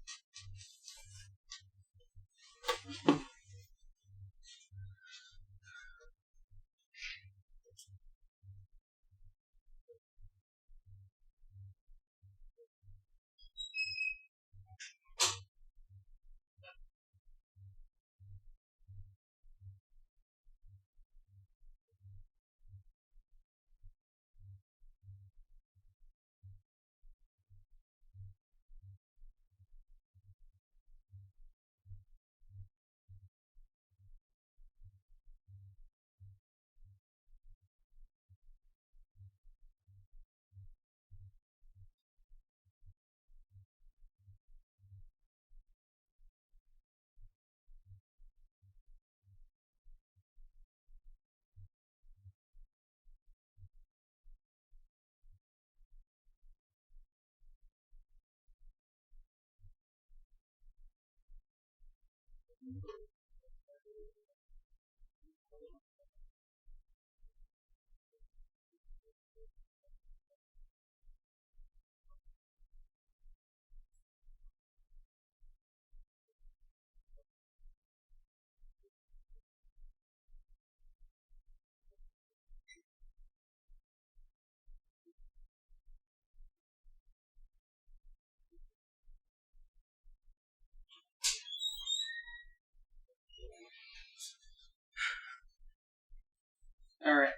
Alright.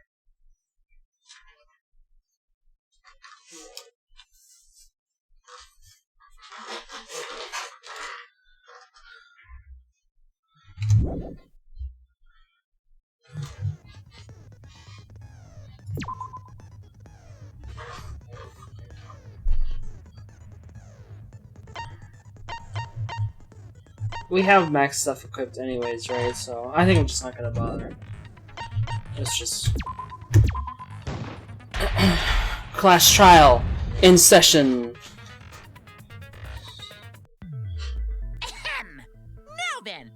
We have max stuff equipped anyways, right? So I think I'm just not gonna bother. Let's just... Class trial in session. Ahem! Now then,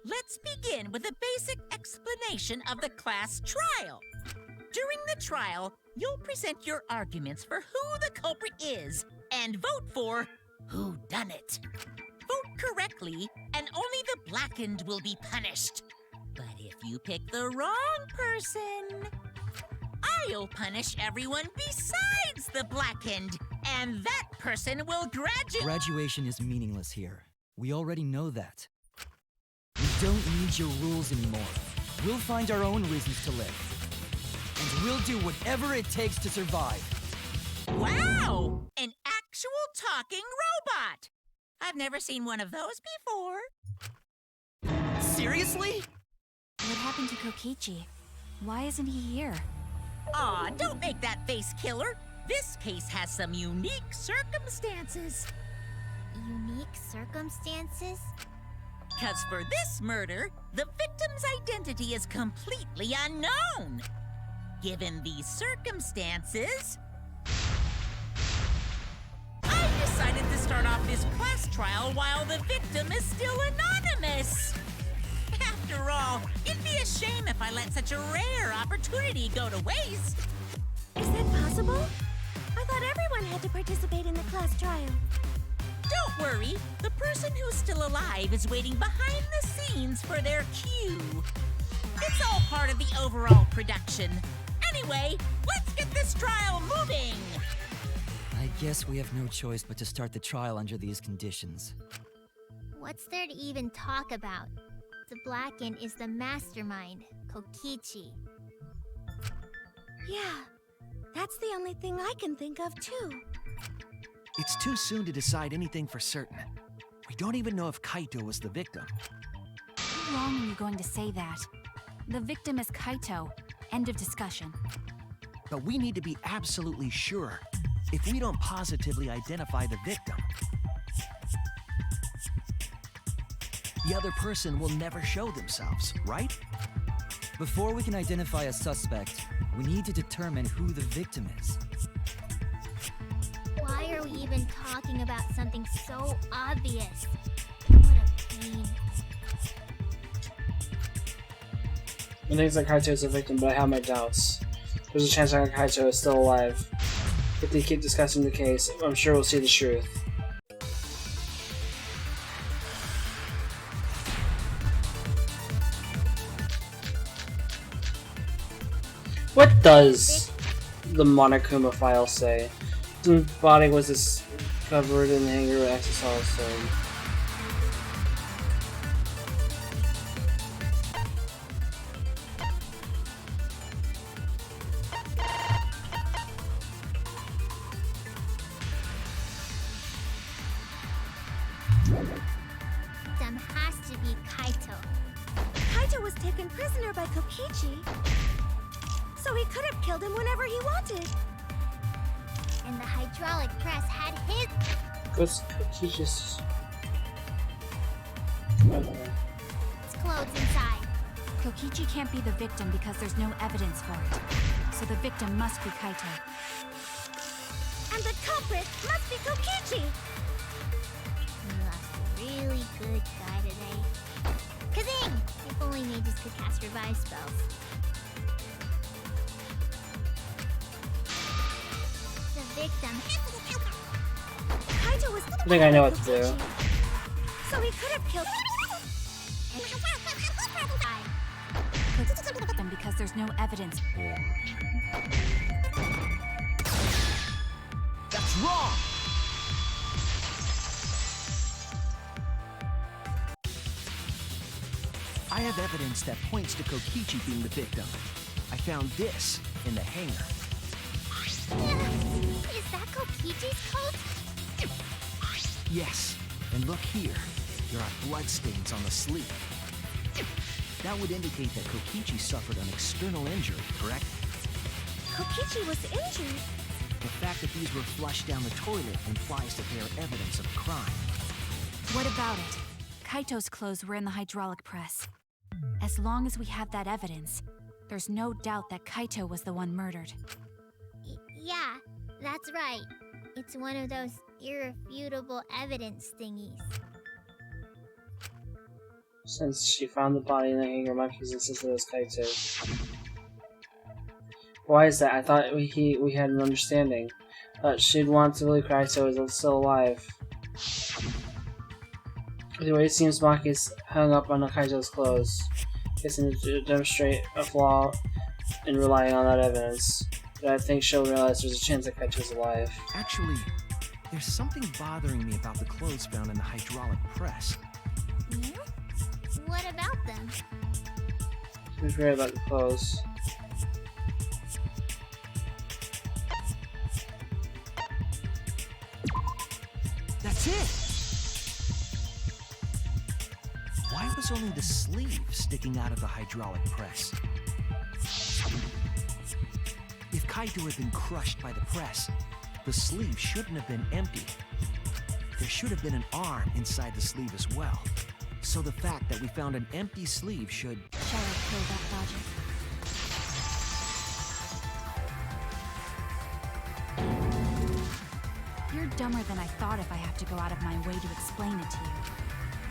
let's begin with a basic explanation of the class trial. During the trial, you'll present your arguments for who the culprit is and vote for who done it. Vote correctly, and only the blackened will be punished. But if you pick the wrong person, I'll punish everyone besides the blackened, and that person will graduate. Graduation is meaningless here. We already know that. We don't need your rules anymore. We'll find our own reasons to live. And we'll do whatever it takes to survive. Wow! An actual talking robot! I've never seen one of those before. Seriously? What happened to Kokichi? Why isn't he here? Aw, don't make that face, killer. This case has some unique circumstances. Unique circumstances? 'Cause for this murder, the victim's identity is completely unknown. given these circumstances, I decided to start off this class trial while the victim is still anonymous. After all, it'd be a shame if I let such a rare opportunity go to waste. Is that possible? I thought everyone had to participate in the class trial. Don't worry, the person who's still alive is waiting behind the scenes for their cue. It's all part of the overall production. Anyway, let's get this trial moving! I guess we have no choice but to start the trial under these conditions. What's there to even talk about? The Blackened is the mastermind, Kokichi. Yeah, that's the only thing I can think of too. It's too soon to decide anything for certain. We don't even know if Kaito was the victim. How long are you going to say that? The victim is Kaito. End of discussion. But we need to be absolutely sure. If we don't positively identify the victim, the other person will never show themselves, right? Before we can identify a suspect, we need to determine who the victim is. Why are we even talking about something so obvious? What a pain. I think that Kaito is a victim, but I have my doubts. There's a chance that Kaito is still alive. If they keep discussing the case, I'm sure we'll see the truth. What does the Monokuma file say? The body was discovered in the hangar with access stone. Them has to be Kaito. Kaito was taken prisoner by Kokichi, so he could have killed him whenever he wanted. And the hydraulic press had his... What's Kokichi's... clothes inside. Kokichi can't be the victim because there's no evidence for it. So the victim must be Kaito. And the culprit must be Kokichi! We lost a really good guy today. Kazing! If only mages could cast revive spells. The victim. Kaito was... I think I know what to do. So he could have killed... Victim because there's no evidence. That's wrong! I have evidence that points to Kokichi being the victim. I found this in the hangar. Is that Kokichi's coat? Yes, and look here. There are bloodstains on the sleeve. That would indicate that Kokichi suffered an external injury, correct? Kokichi was injured? The fact that these were flushed down the toilet implies that they are evidence of crime. What about it? Kaito's clothes were in the hydraulic press. As long as we have that evidence, there's no doubt that Kaito was the one murdered. Yeah, that's right. It's one of those irrefutable evidence thingies. Since she found the body in the hangar, my position was Kaito. Why is that? I thought we had an understanding. She'd want to believe Kaito is still alive. Anyway, it seems Maki's hung up on Kaito's clothes, guessing to demonstrate a flaw in relying on that evidence. But I think she'll realize there's a chance that Kaito's alive. Actually, there's something bothering me about the clothes found in the hydraulic press. Yeah? What about them? Who's worried about the clothes? That's it! Why was only the sleeve sticking out of the hydraulic press? If Kaito had been crushed by the press, the sleeve shouldn't have been empty. There should have been an arm inside the sleeve as well. So the fact that we found an empty sleeve should... Shall I kill that logic? dumber than I thought if I have to go out of my way to explain it to you.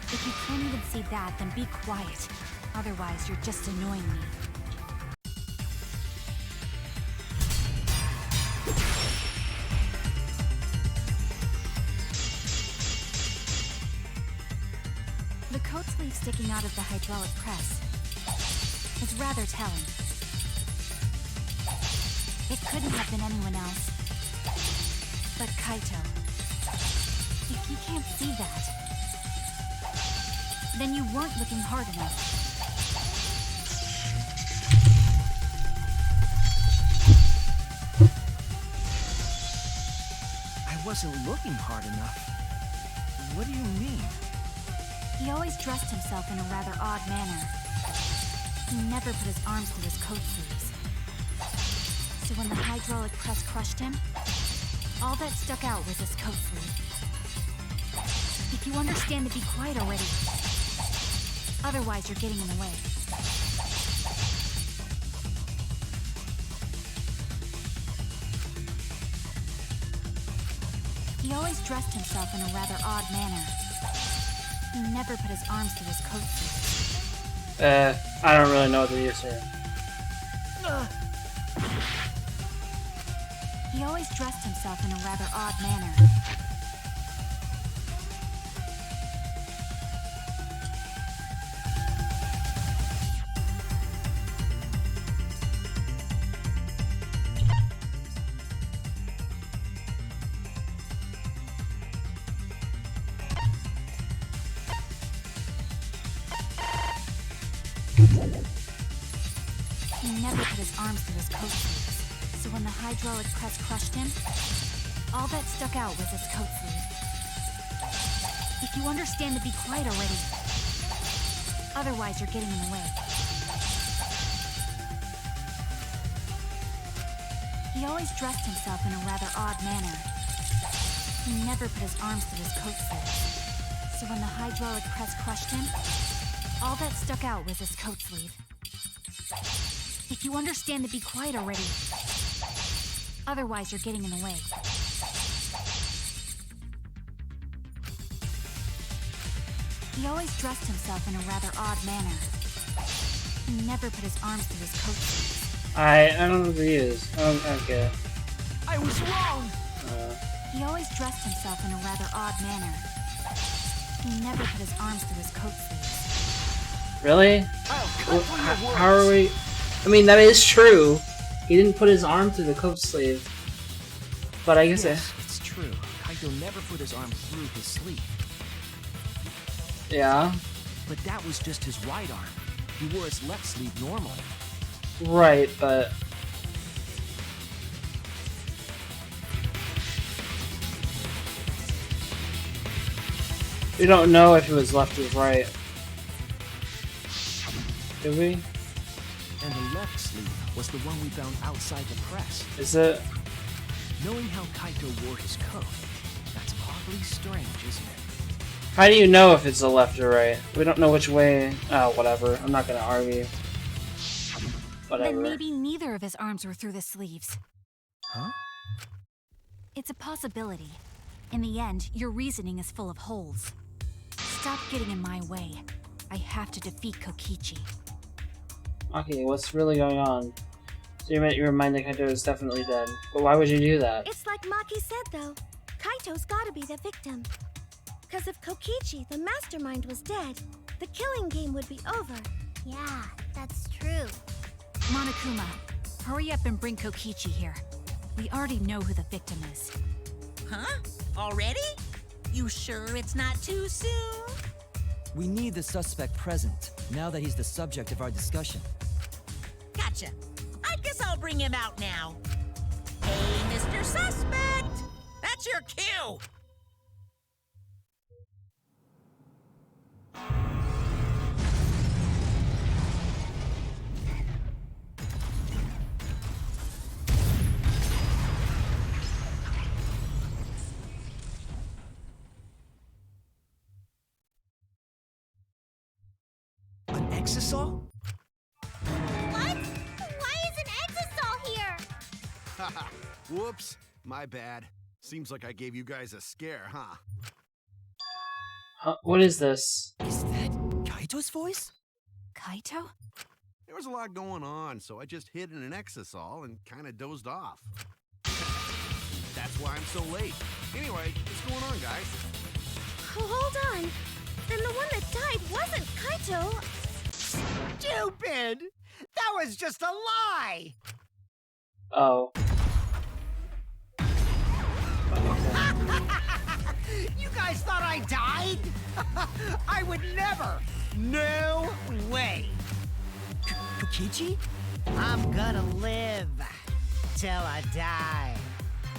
If you can't even see that, then be quiet. Otherwise, you're just annoying me. The coat sleeve sticking out of the hydraulic press is rather telling. It couldn't have been anyone else but Kaito. If you can't see that, then you weren't looking hard enough. I wasn't looking hard enough. What do you mean? He always dressed himself in a rather odd manner. He never put his arms through his coat sleeves. So when the hydraulic press crushed him, all that stuck out was his coat sleeve. If you understand to be quiet already. Otherwise, you're getting in the way. He always dressed himself in a rather odd manner. He never put his arms through his coat sleeve. I don't really know what to use here. He always dressed himself in a rather odd manner. He never put his arms through his coat sleeves, so when the hydraulic press crushed him, all that stuck out was his coat sleeve. If you understand to be quiet already. Otherwise, you're getting in the way. He always dressed himself in a rather odd manner. He never put his arms through his coat sleeves, so when the hydraulic press crushed him, all that stuck out was his coat sleeve. If you understand to be quiet already. Otherwise, you're getting in the way. He always dressed himself in a rather odd manner. He never put his arms through his coat sleeves. I don't know what to use. Okay. I was wrong! He always dressed himself in a rather odd manner. He never put his arms through his coat sleeves. Really? I'll cut through your words. How are we? I mean, that is true. He didn't put his arm through the coat sleeve. But I guess Yes, it's true. Kaito never put his arm through his sleeve. yeah. But that was just his right arm. He wore his left sleeve normally. Right, but we don't know if it was left or right. Do we? And the left sleeve was the one we found outside the press. Is it? Knowing how Kaito wore his coat, that's awfully strange, isn't it? How do you know if it's the left or right? We don't know which way. Oh, whatever. I'm not gonna argue. Whatever. Then maybe neither of his arms were through the sleeves. Huh? It's a possibility. In the end, your reasoning is full of holes. Stop getting in my way. I have to defeat Kokichi. Okay, what's really going on? So you remind that Kaito is definitely dead. But why would you do that? It's like Maki said, though. Kaito's gotta be the victim. Because if Kokichi, the mastermind, was dead, the killing game would be over. Yeah, that's true. Monokuma, hurry up and bring Kokichi here. We already know who the victim is. Huh? Already? You sure it's not too soon? We need the suspect present, now that he's the subject of our discussion. Gotcha. I guess I'll bring him out now. Hey, Mr. Suspect! That's your cue! An exisal? What? Why is an exisal here? Haha, whoops, my bad. Seems like I gave you guys a scare, huh? Huh? What is this? Is that Kaito's voice? Kaito? There was a lot going on, so I just hid in an exisal and kind of dozed off. That's why I'm so late. Anyway, what's going on, guys? Oh, hold on. Then the one that died wasn't Kaito. Stupid! That was just a lie! Oh. You guys thought I died? I would never! No way! Kokichi? I'm gonna live till I die.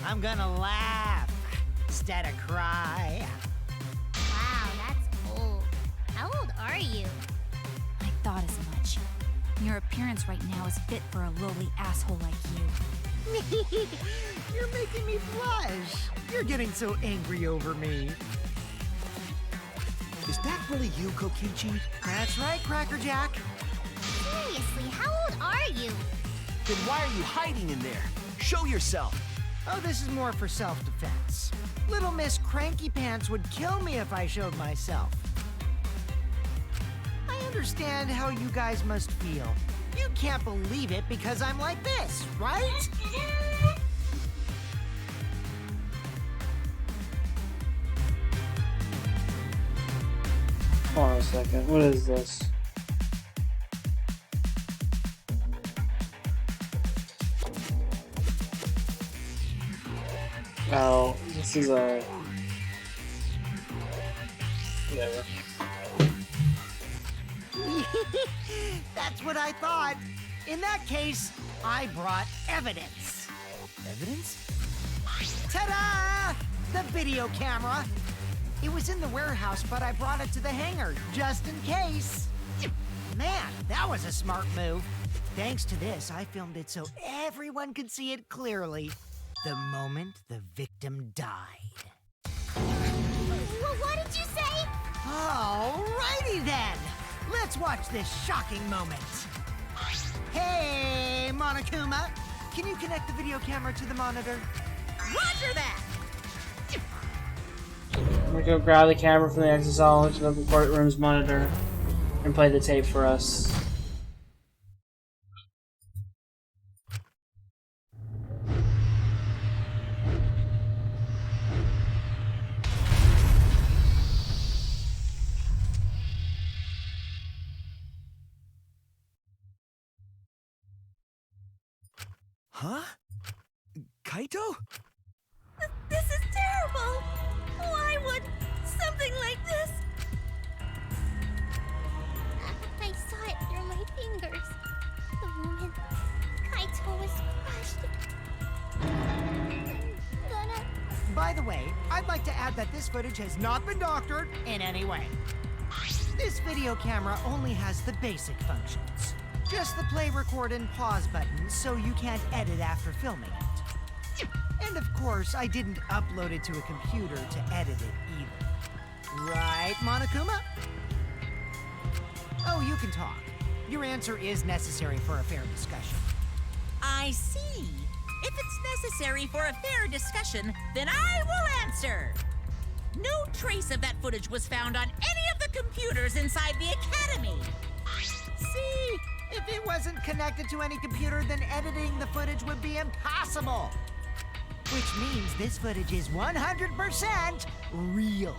I'm gonna laugh instead of cry. Wow, that's old. How old are you? I thought as much. Your appearance right now is fit for a lowly asshole like you. You're making me blush. You're getting so angry over me. Is that really you, Kokichi? That's right, Cracker Jack. Seriously, how old are you? Then why are you hiding in there? Show yourself. Oh, this is more for self-defense. Little Miss Cranky Pants would kill me if I showed myself. I understand how you guys must feel. You can't believe it because I'm like this, right? Hold on a second. What is this? Oh, this is a... Whatever. That's what I thought. In that case, I brought evidence. Evidence? Ta-da! The video camera. It was in the warehouse, but I brought it to the hangar, just in case. Man, that was a smart move. Thanks to this, I filmed it so everyone could see it clearly. The moment the victim died. What did you say? Alrighty then. Let's watch this shocking moment. Hey, Monokuma. Can you connect the video camera to the monitor? Roger that! I'm gonna go grab the camera from the exisal to the courtroom's monitor and play the tape for us. Huh? Kaito? This is terrible. Why would something like this? I saw it through my fingers. The moment Kaito was crushed. I'm gonna... By the way, I'd like to add that this footage has not been doctored in any way. This video camera only has the basic functions. Just the play, record, and pause buttons, so you can't edit after filming it. And of course, I didn't upload it to a computer to edit it either. Right, Monokuma? Oh, you can talk. Your answer is necessary for a fair discussion. I see. If it's necessary for a fair discussion, then I will answer. No trace of that footage was found on any of the computers inside the Academy. See? If it wasn't connected to any computer, then editing the footage would be impossible. Which means this footage is 100% real.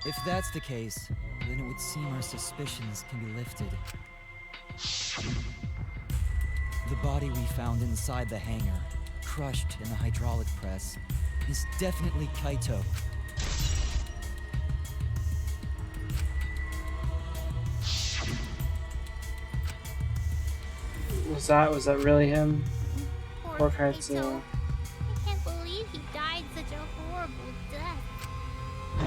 If that's the case, then it would seem our suspicions can be lifted. The body we found inside the hangar, crushed in the hydraulic press, is definitely Kaito. Was that really him? Poor Kaito. Kaito. I can't believe he died such a horrible death. He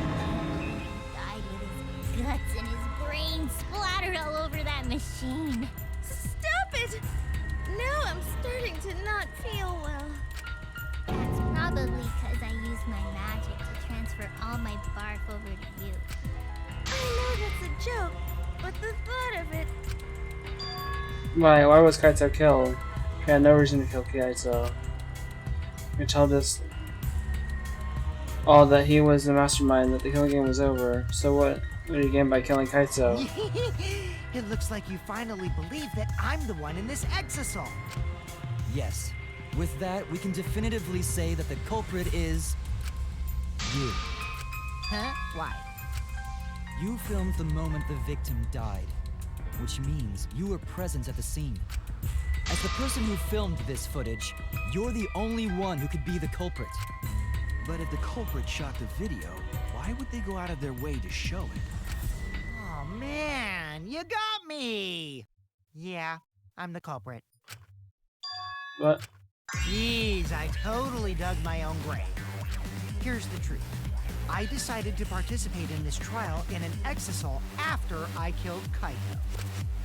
died with his guts and his brain splattered all over that machine. Stop it! Now I'm starting to not feel well. That's probably because I used my magic to transfer all my barf over to you. I know that's a joke, but the thought of it... Why was Kaito killed? He had no reason to kill Kaito. You told us Oh, that he was the mastermind, that the killing game was over. So what did he gain by killing Kaito? It looks like you finally believe that I'm the one in this exasol. Yes. With that, we can definitively say that the culprit is... you. Huh? Why? You filmed the moment the victim died, which means you were present at the scene. As the person who filmed this footage, you're the only one who could be the culprit. But if the culprit shot the video, why would they go out of their way to show it? Oh man, you got me! Yeah, I'm the culprit. What? Jeez, I totally dug my own grave. Here's the truth. I decided to participate in this trial in an exasol after I killed Kaito.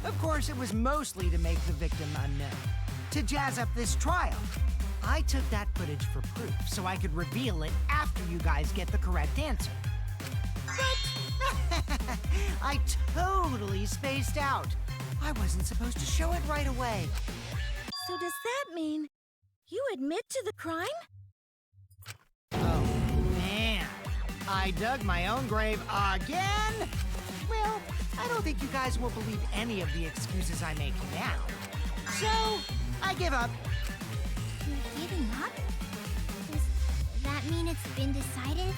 Of course, it was mostly to make the victim unknown, to jazz up this trial. I took that footage for proof so I could reveal it after you guys get the correct answer. But I totally spaced out. I wasn't supposed to show it right away. So does that mean you admit to the crime? Oh, man. I dug my own grave again? Well, I don't think you guys will believe any of the excuses I make now. So, I give up. You're giving up? Does that mean it's been decided?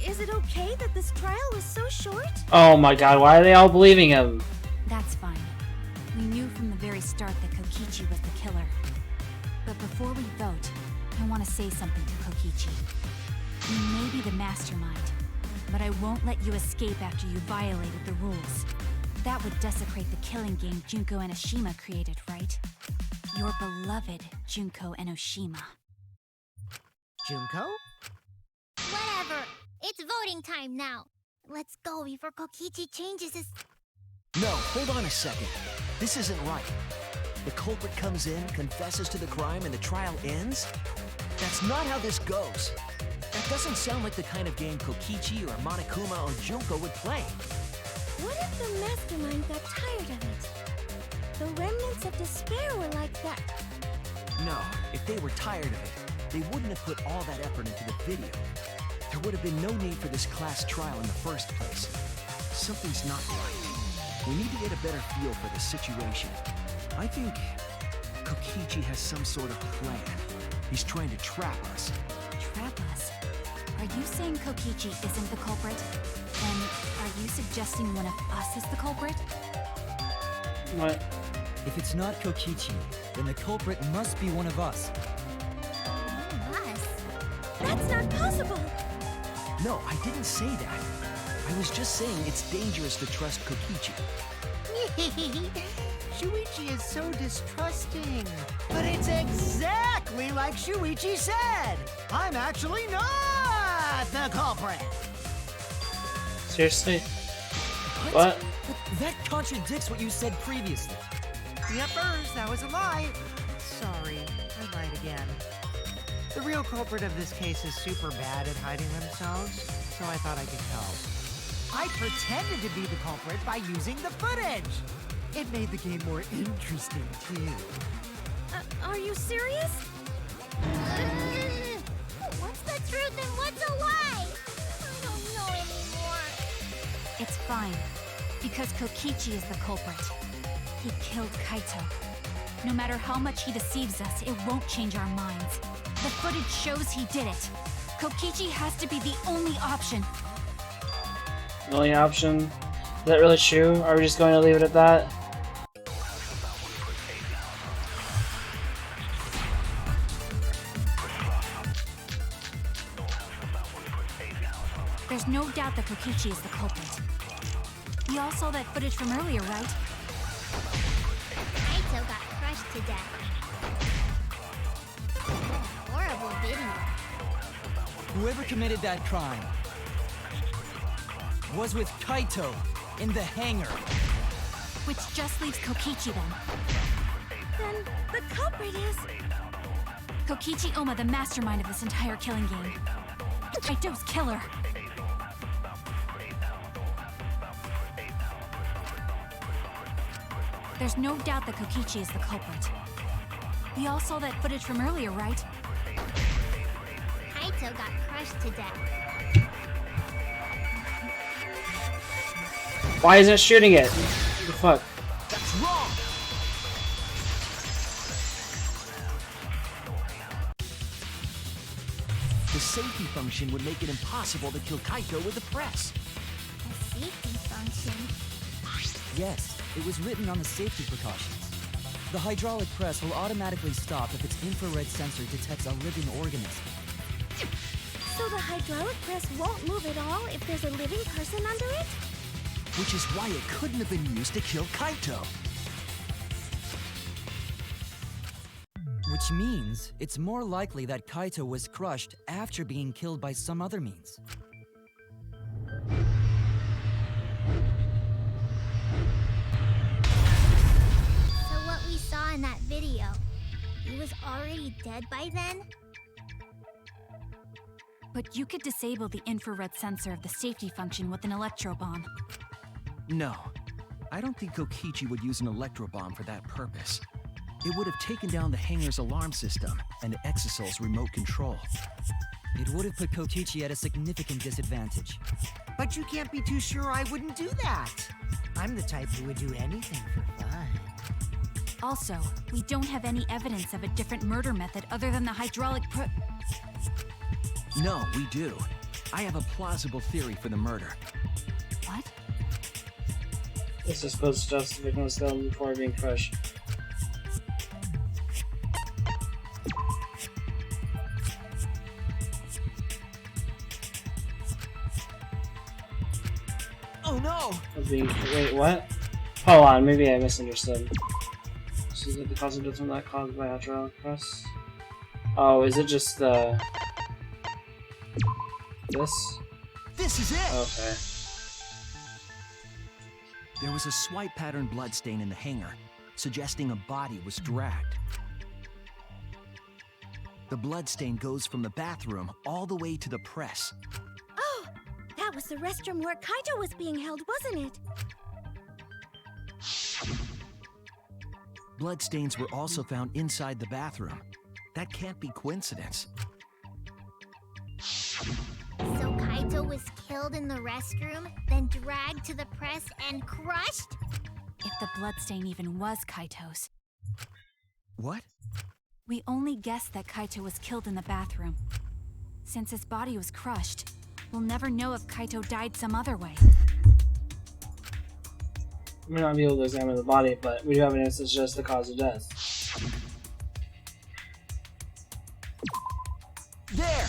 Is it okay that this trial was so short? Oh my god, why are they all believing him? That's fine. We knew from the very start that Kokichi was the killer. But before we vote, I want to say something to Kokichi. You may be the mastermind, but I won't let you escape after you violated the rules. That would desecrate the killing game Junko Enoshima created, right? Your beloved Junko Enoshima. Junko? Whatever. It's voting time now. Let's go before Kokichi changes his... No, hold on a second. This isn't right. The culprit comes in, confesses to the crime, and the trial ends? That's not how this goes. That doesn't sound like the kind of game Kokichi or Monokuma or Junko would play. What if the mastermind got tired of it? The remnants of despair were like that. No, if they were tired of it, they wouldn't have put all that effort into the video. There would have been no need for this class trial in the first place. Something's not right. We need to get a better feel for the situation. I think Kokichi has some sort of plan. He's trying to trap us. Trap us? Are you saying Kokichi isn't the culprit? Then are you suggesting one of us is the culprit? What? If it's not Kokichi, then the culprit must be one of us. Us? That's not possible. No, I didn't say that. I was just saying it's dangerous to trust Kokichi. Shuichi is so distrusting. But it's exactly like Shuichi said. I'm actually not the culprit. Seriously? What? But that contradicts what you said previously. Yuppers, that was a lie. Sorry, I lied again. The real culprit of this case is super bad at hiding themselves, so I thought I could help. I pretended to be the culprit by using the footage. It made the game more interesting, too. Are you serious? What's the truth and what's a lie? I don't know anymore. It's fine, because Kokichi is the culprit. He killed Kaito. No matter how much he deceives us, it won't change our minds. The footage shows he did it. Kokichi has to be the only option. The only option? Is that really true? Are we just going to leave it at that? There's no doubt that Kokichi is the culprit. You all saw that footage from earlier, right? Kaito got crushed to death. Horrible video. Whoever committed that crime was with Kaito in the hangar. Which just leaves Kokichi then. Then the culprit is... Kokichi Oma, the mastermind of this entire killing game. Kaito's killer. There's no doubt that Kokichi is the culprit. We all saw that footage from earlier, right? Kaito got crushed to death. Why isn't it shooting it? What the fuck? That's wrong! The safety function would make it impossible to kill Kaito with the press. A safety function. Yes, it was written on the safety precautions. The hydraulic press will automatically stop if its infrared sensor detects a living organism. So the hydraulic press won't move at all if there's a living person under it? Which is why it couldn't have been used to kill Kaito. Which means it's more likely that Kaito was crushed after being killed by some other means. So what we saw in that video, he was already dead by then? But you could disable the infrared sensor of the safety function with an electro bomb. No, I don't think Kokichi would use an electro bomb for that purpose. It would have taken down the hangar's alarm system and Exosol's remote control. It would have put Kokichi at a significant disadvantage. But you can't be too sure I wouldn't do that. I'm the type who would do anything for fun. Also, we don't have any evidence of a different murder method other than the hydraulic No, we do. I have a plausible theory for the murder. What? This is supposed to just the victim's skeleton before being crushed. Oh no! Wait, what? Hold on, maybe I misunderstood. So is it the cause of death not caused by hydraulic press? Oh, is it just the... this? This is it! Okay. There was a swipe pattern bloodstain in the hangar, suggesting a body was dragged. The bloodstain goes from the bathroom all the way to the press. Oh, that was the restroom where Kaito was being held, wasn't it? Bloodstains were also found inside the bathroom. That can't be coincidence. So Kaito was killed in the restroom, then dragged to the press and crushed? If the bloodstain even was Kaito's. What? We only guessed that Kaito was killed in the bathroom. Since his body was crushed, we'll never know if Kaito died some other way. We may not be able to examine the body, but we do have evidence that suggests the cause of death. There!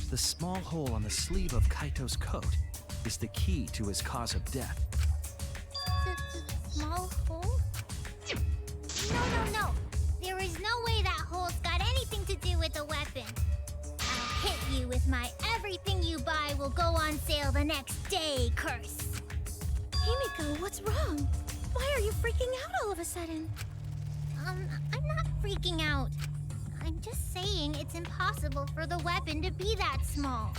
The small hole on the sleeve of Kaito's coat is the key to his cause of death. The small hole? No. There is no way that hole's got anything to do with the weapon. I'll hit you with my everything you buy will go on sale the next day curse. Himiko, what's wrong? Why are you freaking out all of a sudden? I'm not freaking out. I'm just saying it's impossible for the weapon to be that small.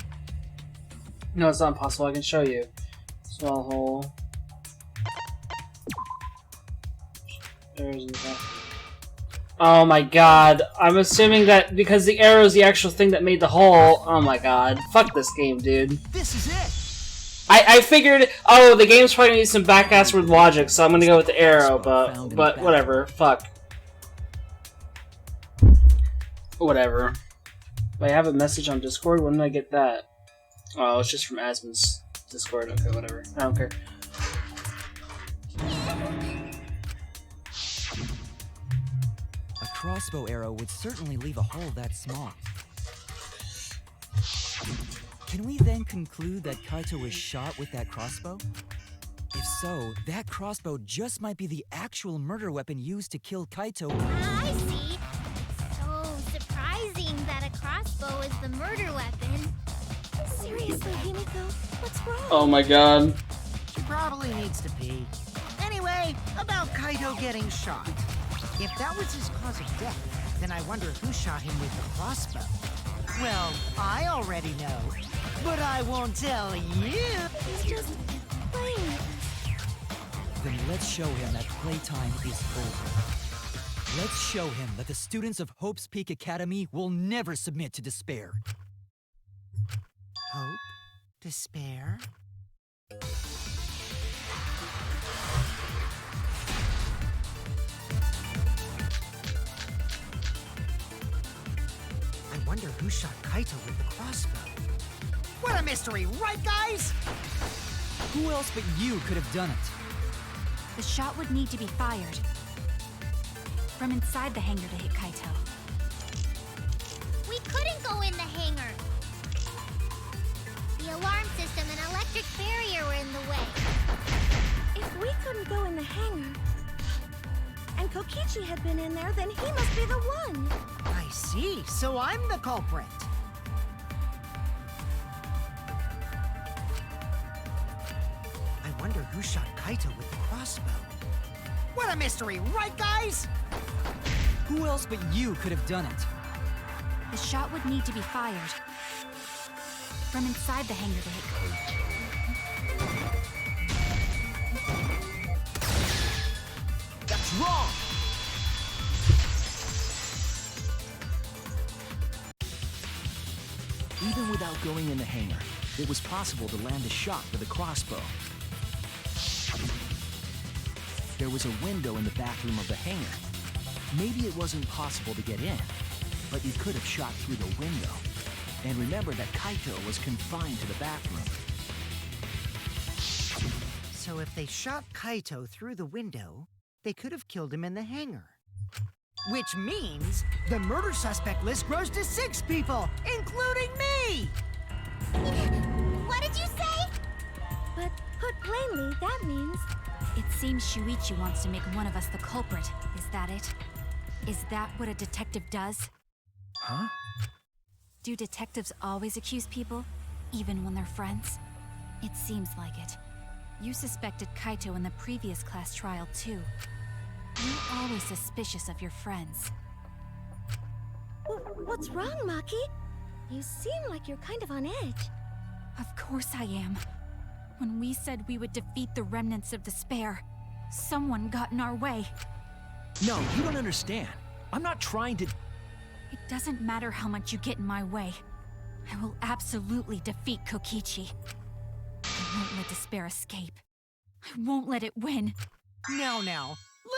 No, it's not possible. I can show you. Small hole. Arrows in the back. Oh my god. I'm assuming that because the arrow is the actual thing that made the hole. Oh my god. Fuck this game, dude. This is it! I figured, oh, the game's probably gonna need some back-assward logic, so I'm gonna go with the arrow, but whatever. Fuck. Whatever. If I have a message on Discord, when did I get that? Oh, it's just from Asmon's Discord. Okay, whatever. I don't care. A crossbow arrow would certainly leave a hole that small. Can we then conclude that Kaito was shot with that crossbow? If so, that crossbow just might be the actual murder weapon used to kill Kaito. I see. So surprising that a crossbow is the murder weapon. Seriously, Himiko, what's wrong? Oh my god. She probably needs to pee. Anyway, about Kaito getting shot. If that was his cause of death, then I wonder who shot him with the crossbow. Well, I already know, but I won't tell you. He's just playing. Then let's show him that playtime is over. Let's show him that the students of Hope's Peak Academy will never submit to despair. Hope? Despair? I wonder who shot Kaito with the crossbow. What a mystery, right, guys? Who else but you could have done it? The shot would need to be fired from inside the hangar to hit Kaito. We couldn't go in the hangar. The alarm system and electric barrier were in the way. If we couldn't go in the hangar, and Kokichi had been in there, then he must be the one. I see, so I'm the culprit. I wonder who shot Kaito with the crossbow. What a mystery, right, guys? Who else but you could have done it? The shot would need to be fired from inside the hangar to hit Kaito. That's wrong! Even without going in the hangar, it was possible to land a shot with a crossbow. There was a window in the bathroom of the hangar. Maybe it wasn't possible to get in, but you could have shot through the window. And remember that Kaito was confined to the bathroom. So if they shot Kaito through the window, they could have killed him in the hangar. Which means the murder suspect list grows to 6 people, including me! What did you say? But put plainly, that means... It seems Shuichi wants to make one of us the culprit. Is that it? Is that what a detective does? Huh? Do detectives always accuse people, even when they're friends? It seems like it. You suspected Kaito in the previous class trial, too. You're always suspicious of your friends. What's wrong, Maki? You seem like you're kind of on edge. Of course I am. When we said we would defeat the remnants of despair, someone got in our way. No, you don't understand. I'm not trying to... It doesn't matter how much you get in my way. I will absolutely defeat Kokichi. I won't let despair escape. I won't let it win. Now,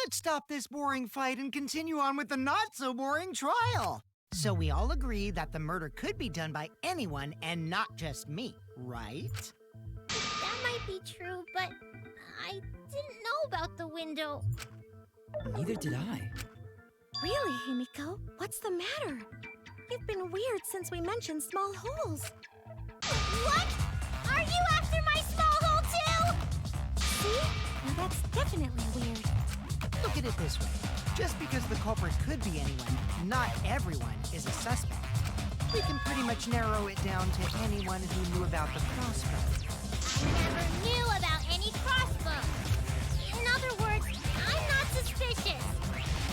let's stop this boring fight and continue on with the not-so-boring trial. So we all agree that the murder could be done by anyone and not just me, right? That might be true, but I didn't know about the window. Neither did I. Really, Himiko? What's the matter? You've been weird since we mentioned small holes. What? Are you after my small hole too? See? Now that's definitely weird. Look at it this way. Just because the culprit could be anyone, not everyone is a suspect. We can pretty much narrow it down to anyone who knew about the crossbow. I never knew about any crossbow. In other words, I'm not suspicious.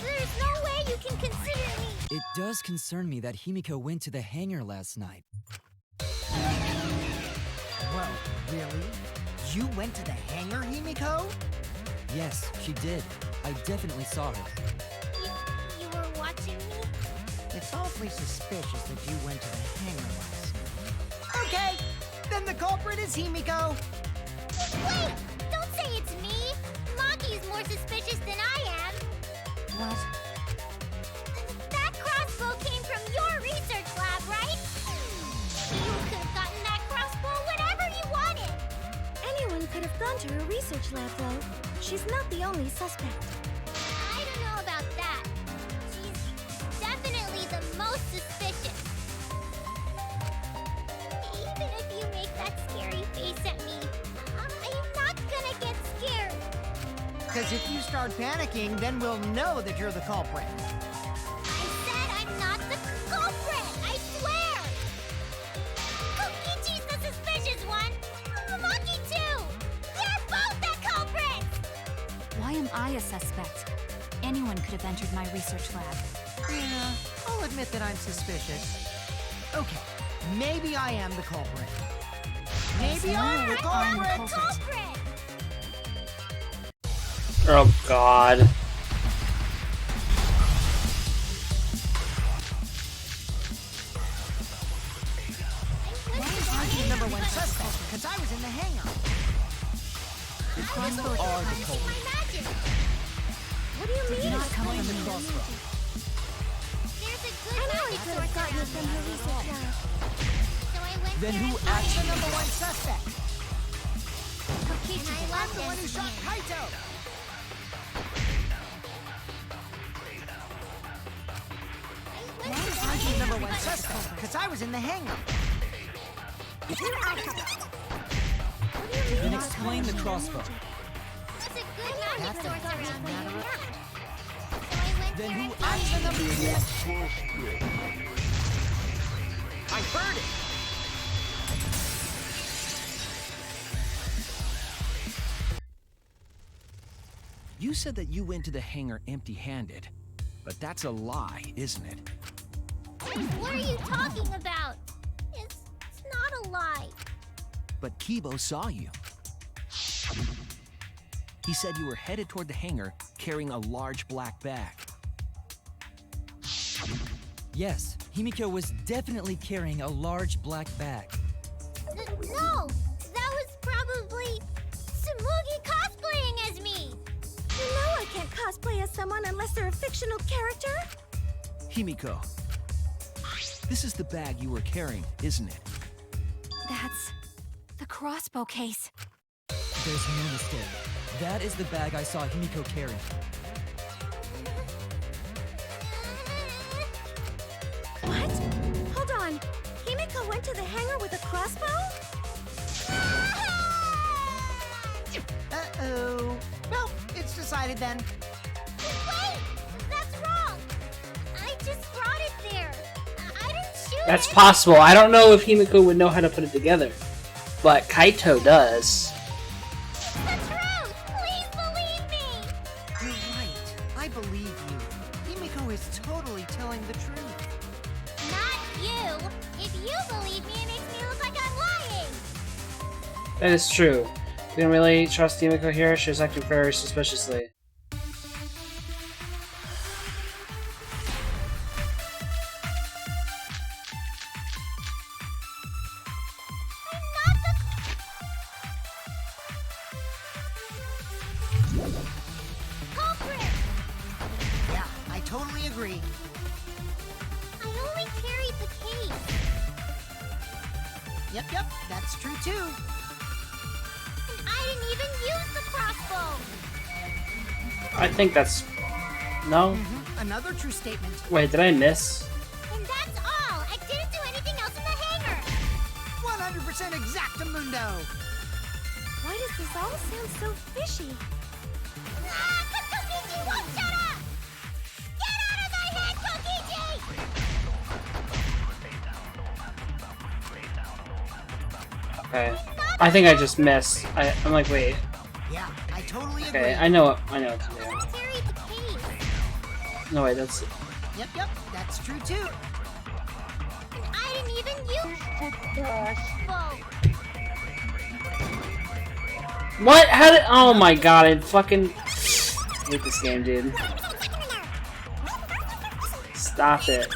There's no way you can consider me. It does concern me that Himiko went to the hangar last night. Whoa, really? You went to the hangar, Himiko? Yes, she did. I definitely saw her. You were watching me? It's awfully suspicious that you went to the hangar last night. Okay, then the culprit is Himiko. Wait! Don't say it's me! Maki's more suspicious than I am. What? That crossbow came from your research lab, right? You could have gotten that crossbow whenever you wanted. Anyone could have gone to her research lab, though. She's not the only suspect. I don't know about that. She's definitely the most suspicious. Even if you make that scary face at me, I'm not gonna get scared. Because if you start panicking, then we'll know that you're the culprit. I said I'm not the culprit! I swear! Kokichi's the suspicious one! Maki too! They're both the culprits! Why am I a suspect? Anyone could have entered my research lab. Yeah, I'll admit that I'm suspicious. Okay, maybe I am the culprit. Maybe I'm the culprit! Culprit! Oh god. number one suspect because I was in the hangar. The crossbow are the culprit. What do you Did mean? not come from the crossbow. There's a good magic source around here. So I went Then there who and I'm the actually? number one suspect. Kokichi, I'm the one who shot Kaito. I'm the number one suspect because I was in the hangar. Then explain the crossbow. There's a good magic source around here. So I went Then there who and actually? I heard it. You said that you went to the hangar empty-handed, but that's a lie, isn't it? What are you talking about? It's not a lie. But Kibo saw you. He said you were headed toward the hangar carrying a large black bag. Yes, Himiko was definitely carrying a large black bag. No, that was probably Tsumugi cosplaying as me. You know I can't cosplay as someone unless they're a fictional character. Himiko, this is the bag you were carrying, isn't it? That's the crossbow case. There's no mistake. That is the bag I saw Himiko carry. What? Hold on. Himiko went to the hangar with a crossbow? Uh-oh. Well, it's decided then. Wait! That's wrong! I just brought it there. I didn't shoot That's it. possible. I don't know if Himiko would know how to put it together, but Kaito does. The truth! Please believe me! You're right. I believe you. Himiko is totally telling the truth. Not you! If you believe me, it makes me look like I'm lying! That is true. We don't really trust Himiko here. She was acting very suspiciously. Culprit! Yeah, I totally agree. I only carried the case. Yep, that's true too. And I didn't even use the crossbow! I think that's... No? Another true statement. Wait, did I miss? And that's all! I didn't do anything else in the hangar! 100% exactamundo. Why does this all sound so fishy? Ah! Kokichi won't shut up! Get out of my head, Kokichi! Okay. I think I just missed. I'm like, wait. Yeah, I totally agree. Okay, I know what to do. Carried the case. No, wait, that's... Yep, that's true too. And I didn't even use the crossbow. What? How did... Oh my god, I fucking... hate this game, dude. Stop it.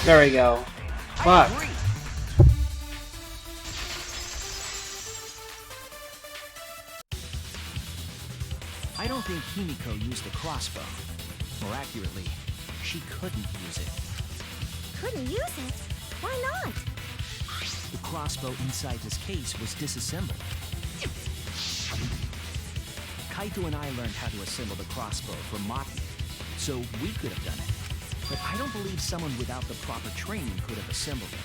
There we go. Fuck. I don't think Himiko used the crossbow. More accurately, she couldn't use it. Couldn't use it? Why not? The crossbow inside this case was disassembled. Kaito and I learned how to assemble the crossbow from Maki, so we could have done it. But I don't believe someone without the proper training could have assembled it.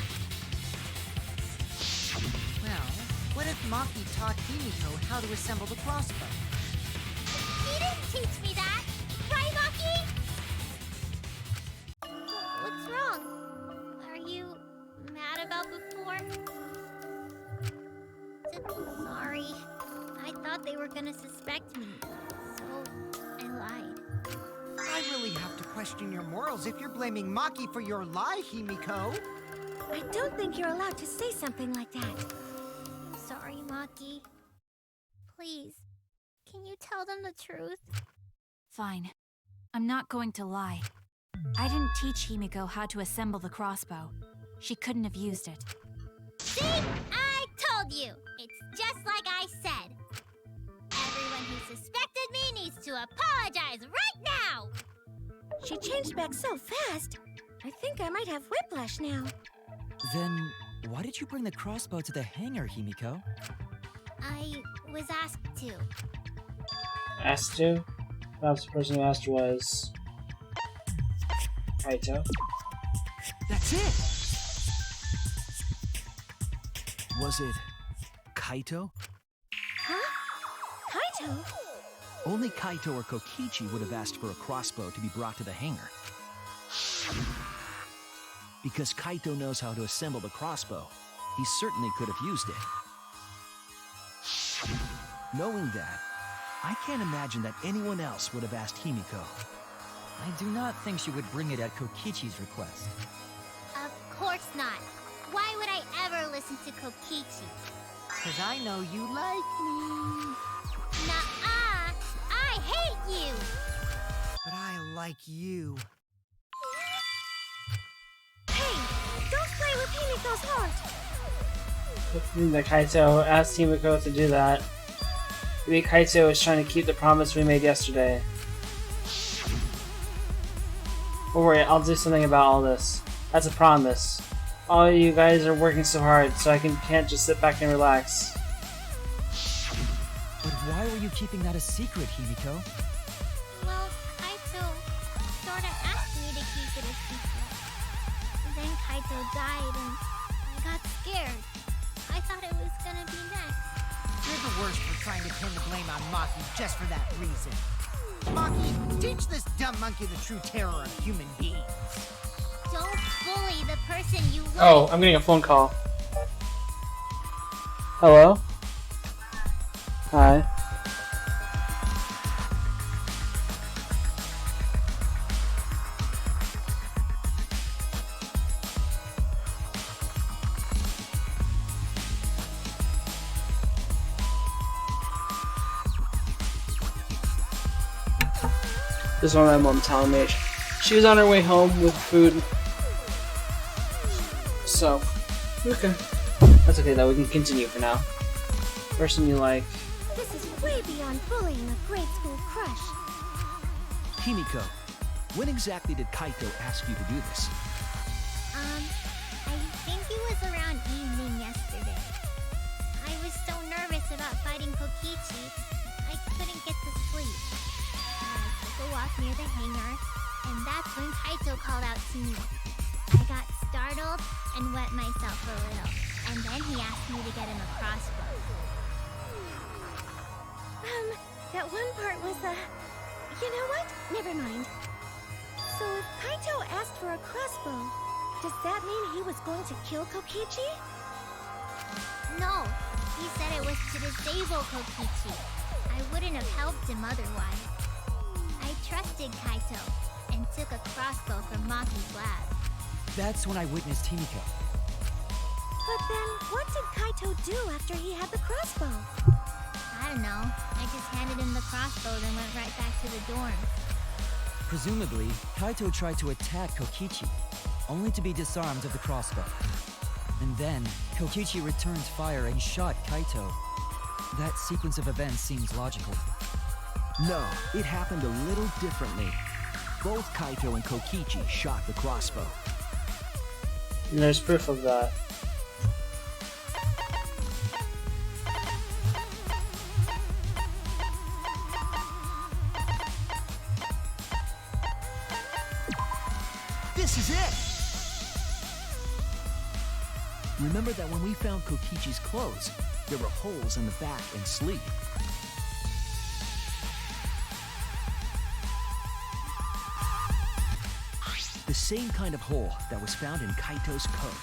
Well, what if Maki taught Himiko how to assemble the crossbow? He didn't teach me that! Right, Maki? What's wrong? Are you mad about before? Sorry. I thought they were gonna suspect me, so I lied. I really have to question your morals if you're blaming Maki for your lie, Himiko. I don't think you're allowed to say something like that. I'm sorry, Maki, please, can you tell them the truth? Fine. I'm not going to lie. I didn't teach Himiko how to assemble the crossbow. She couldn't have used it. See? I told you! It's just like I said. Everyone who suspected me needs to apologize right now! She changed back so fast. I think I might have whiplash now. Then, why did you bring the crossbow to the hangar, Himiko? I was asked to. Asked to? Perhaps the person who asked was Kaito. That's it! Was it Kaito? Huh? Kaito? Only Kaito or Kokichi would have asked for a crossbow to be brought to the hangar. Because Kaito knows how to assemble the crossbow, he certainly could have used it. Knowing that, I can't imagine that anyone else would have asked Himiko. I do not think she would bring it at Kokichi's request. Of course not. Why would I ever listen to Kokichi? 'Cause I know you like me. Nuh-uh! I hate you! But I like you. Hey, don't play with Himiko's heart. That Kaito asked Himiko to do that. Maybe Kaito was trying to keep the promise we made yesterday. Don't worry, I'll do something about all this. That's a promise. All you guys are working so hard, so I can't just sit back and relax. But why were you keeping that a secret, Himiko? Well, Kaito sorta asked me to keep it a secret. Then Kaito died and I got scared. I thought it was gonna be next. You're the worst for trying to pin the blame on Maki just for that reason. Maki, teach this dumb monkey the true terror of human beings. Don't bully the person you like. Oh, I'm getting a phone call. Hello? Hi. This is what my mom telling me. She was on her way home with food. So, okay. That's okay though, we can continue for now. Person you like. This is way beyond bullying a grade school crush. Himiko, when exactly did Kaito ask you to do this? I think it was around evening yesterday. I was so nervous about fighting Kokichi, I couldn't get to sleep. I took a walk near the hangar, and that's when Kaito called out to me. I got startled and wet myself a little, and then he asked me to get him a crossbow. That one part was, you know what? Never mind. So if Kaito asked for a crossbow, does that mean he was going to kill Kokichi? No, he said it was to disable Kokichi. I wouldn't have helped him otherwise. I trusted Kaito and took a crossbow from Maki's lab. That's when I witnessed Himiko. But then, what did Kaito do after he had the crossbow? I don't know. I just handed him the crossbow, then went right back to the dorm. Presumably, Kaito tried to attack Kokichi, only to be disarmed of the crossbow. And then, Kokichi returned fire and shot Kaito. That sequence of events seems logical. No, it happened a little differently. Both Kaito and Kokichi shot the crossbow. And there's proof of that. This is it! Remember that when we found Kokichi's clothes, there were holes in the back and sleeve. The same kind of hole that was found in Kaito's coat.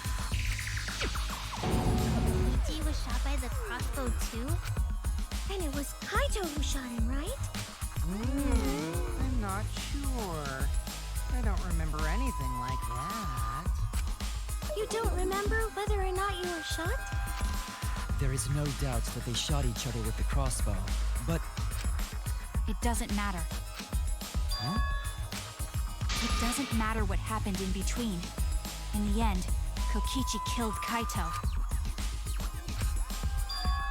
Kokichi was shot by the crossbow too? And it was Kaito who shot him, right? I'm not sure. I don't remember anything like that. You don't remember whether or not you were shot? There is no doubt that they shot each other with the crossbow, but... It doesn't matter. Huh? It doesn't matter what happened in between. In the end, Kokichi killed Kaito.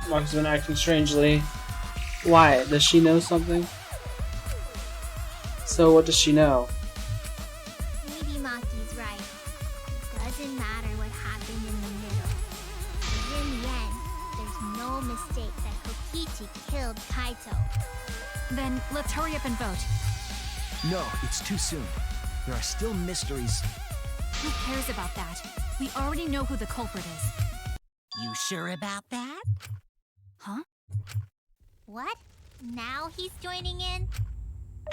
Mark's been acting strangely. Why? Does she know something? So what does she know? Maybe Maki's right. It doesn't matter what happened in the middle. But in the end, there's no mistake that Kokichi killed Kaito. Then let's hurry up and vote. No, it's too soon. There are still mysteries. Who cares about that? We already know who the culprit is. You sure about that? Huh? What? Now he's joining in?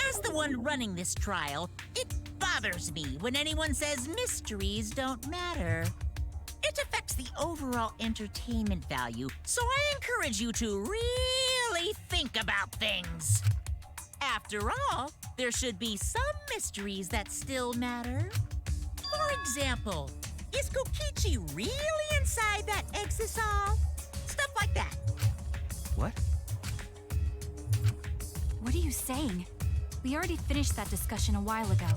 As the one running this trial, it bothers me when anyone says mysteries don't matter. It affects the overall entertainment value, so I encourage you to really think about things. After all, there should be some mysteries that still matter. For example, is Kokichi really inside that exisal? Stuff like that. What? What are you saying? We already finished that discussion a while ago.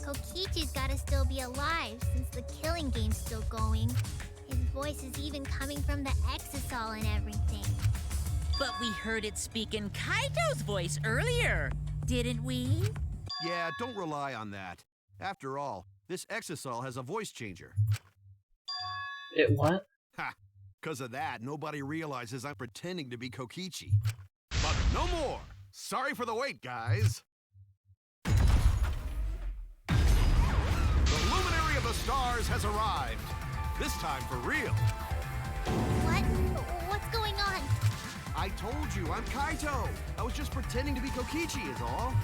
Kokichi's gotta still be alive since the killing game's still going. His voice is even coming from the exisal and everything. But we heard it speak in Kaito's voice earlier, didn't we? Yeah, don't rely on that. After all, this exisal has a voice changer. It what? Ha! 'Cause of that, nobody realizes I'm pretending to be Kokichi. But no more! Sorry for the wait, guys! The luminary of the stars has arrived. This time for real. What? What's going on? I told you, I'm Kaito. I was just pretending to be Kokichi is all.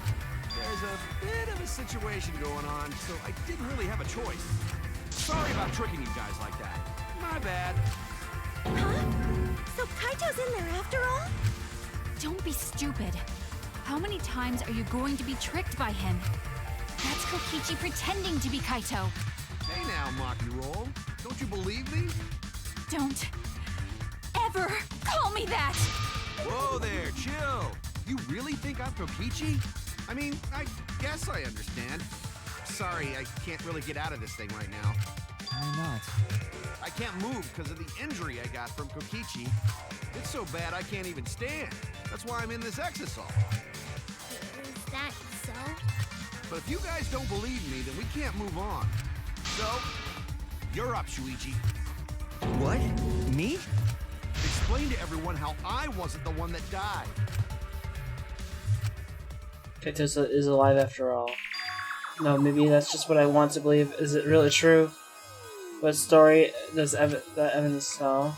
There's a bit of a situation going on, so I didn't really have a choice. Sorry about tricking you guys like that. My bad. Huh? So Kaito's in there after all? Don't be stupid. How many times are you going to be tricked by him? That's Kokichi pretending to be Kaito. Hey now, Maki Roll. Don't you believe me? Don't ever call me that! Whoa there, chill. You really think I'm Kokichi? I mean, I guess I understand. Sorry, I can't really get out of this thing right now. Why not? I can't move because of the injury I got from Kokichi. It's so bad I can't even stand. That's why I'm in this exisal. Is that so? But if you guys don't believe me, then we can't move on. So, you're up, Shuichi. What? Me? Explain to everyone how I wasn't the one that died. Kaito is alive after all. No, maybe that's just what I want to believe. Is it really true? What story does the evidence tell?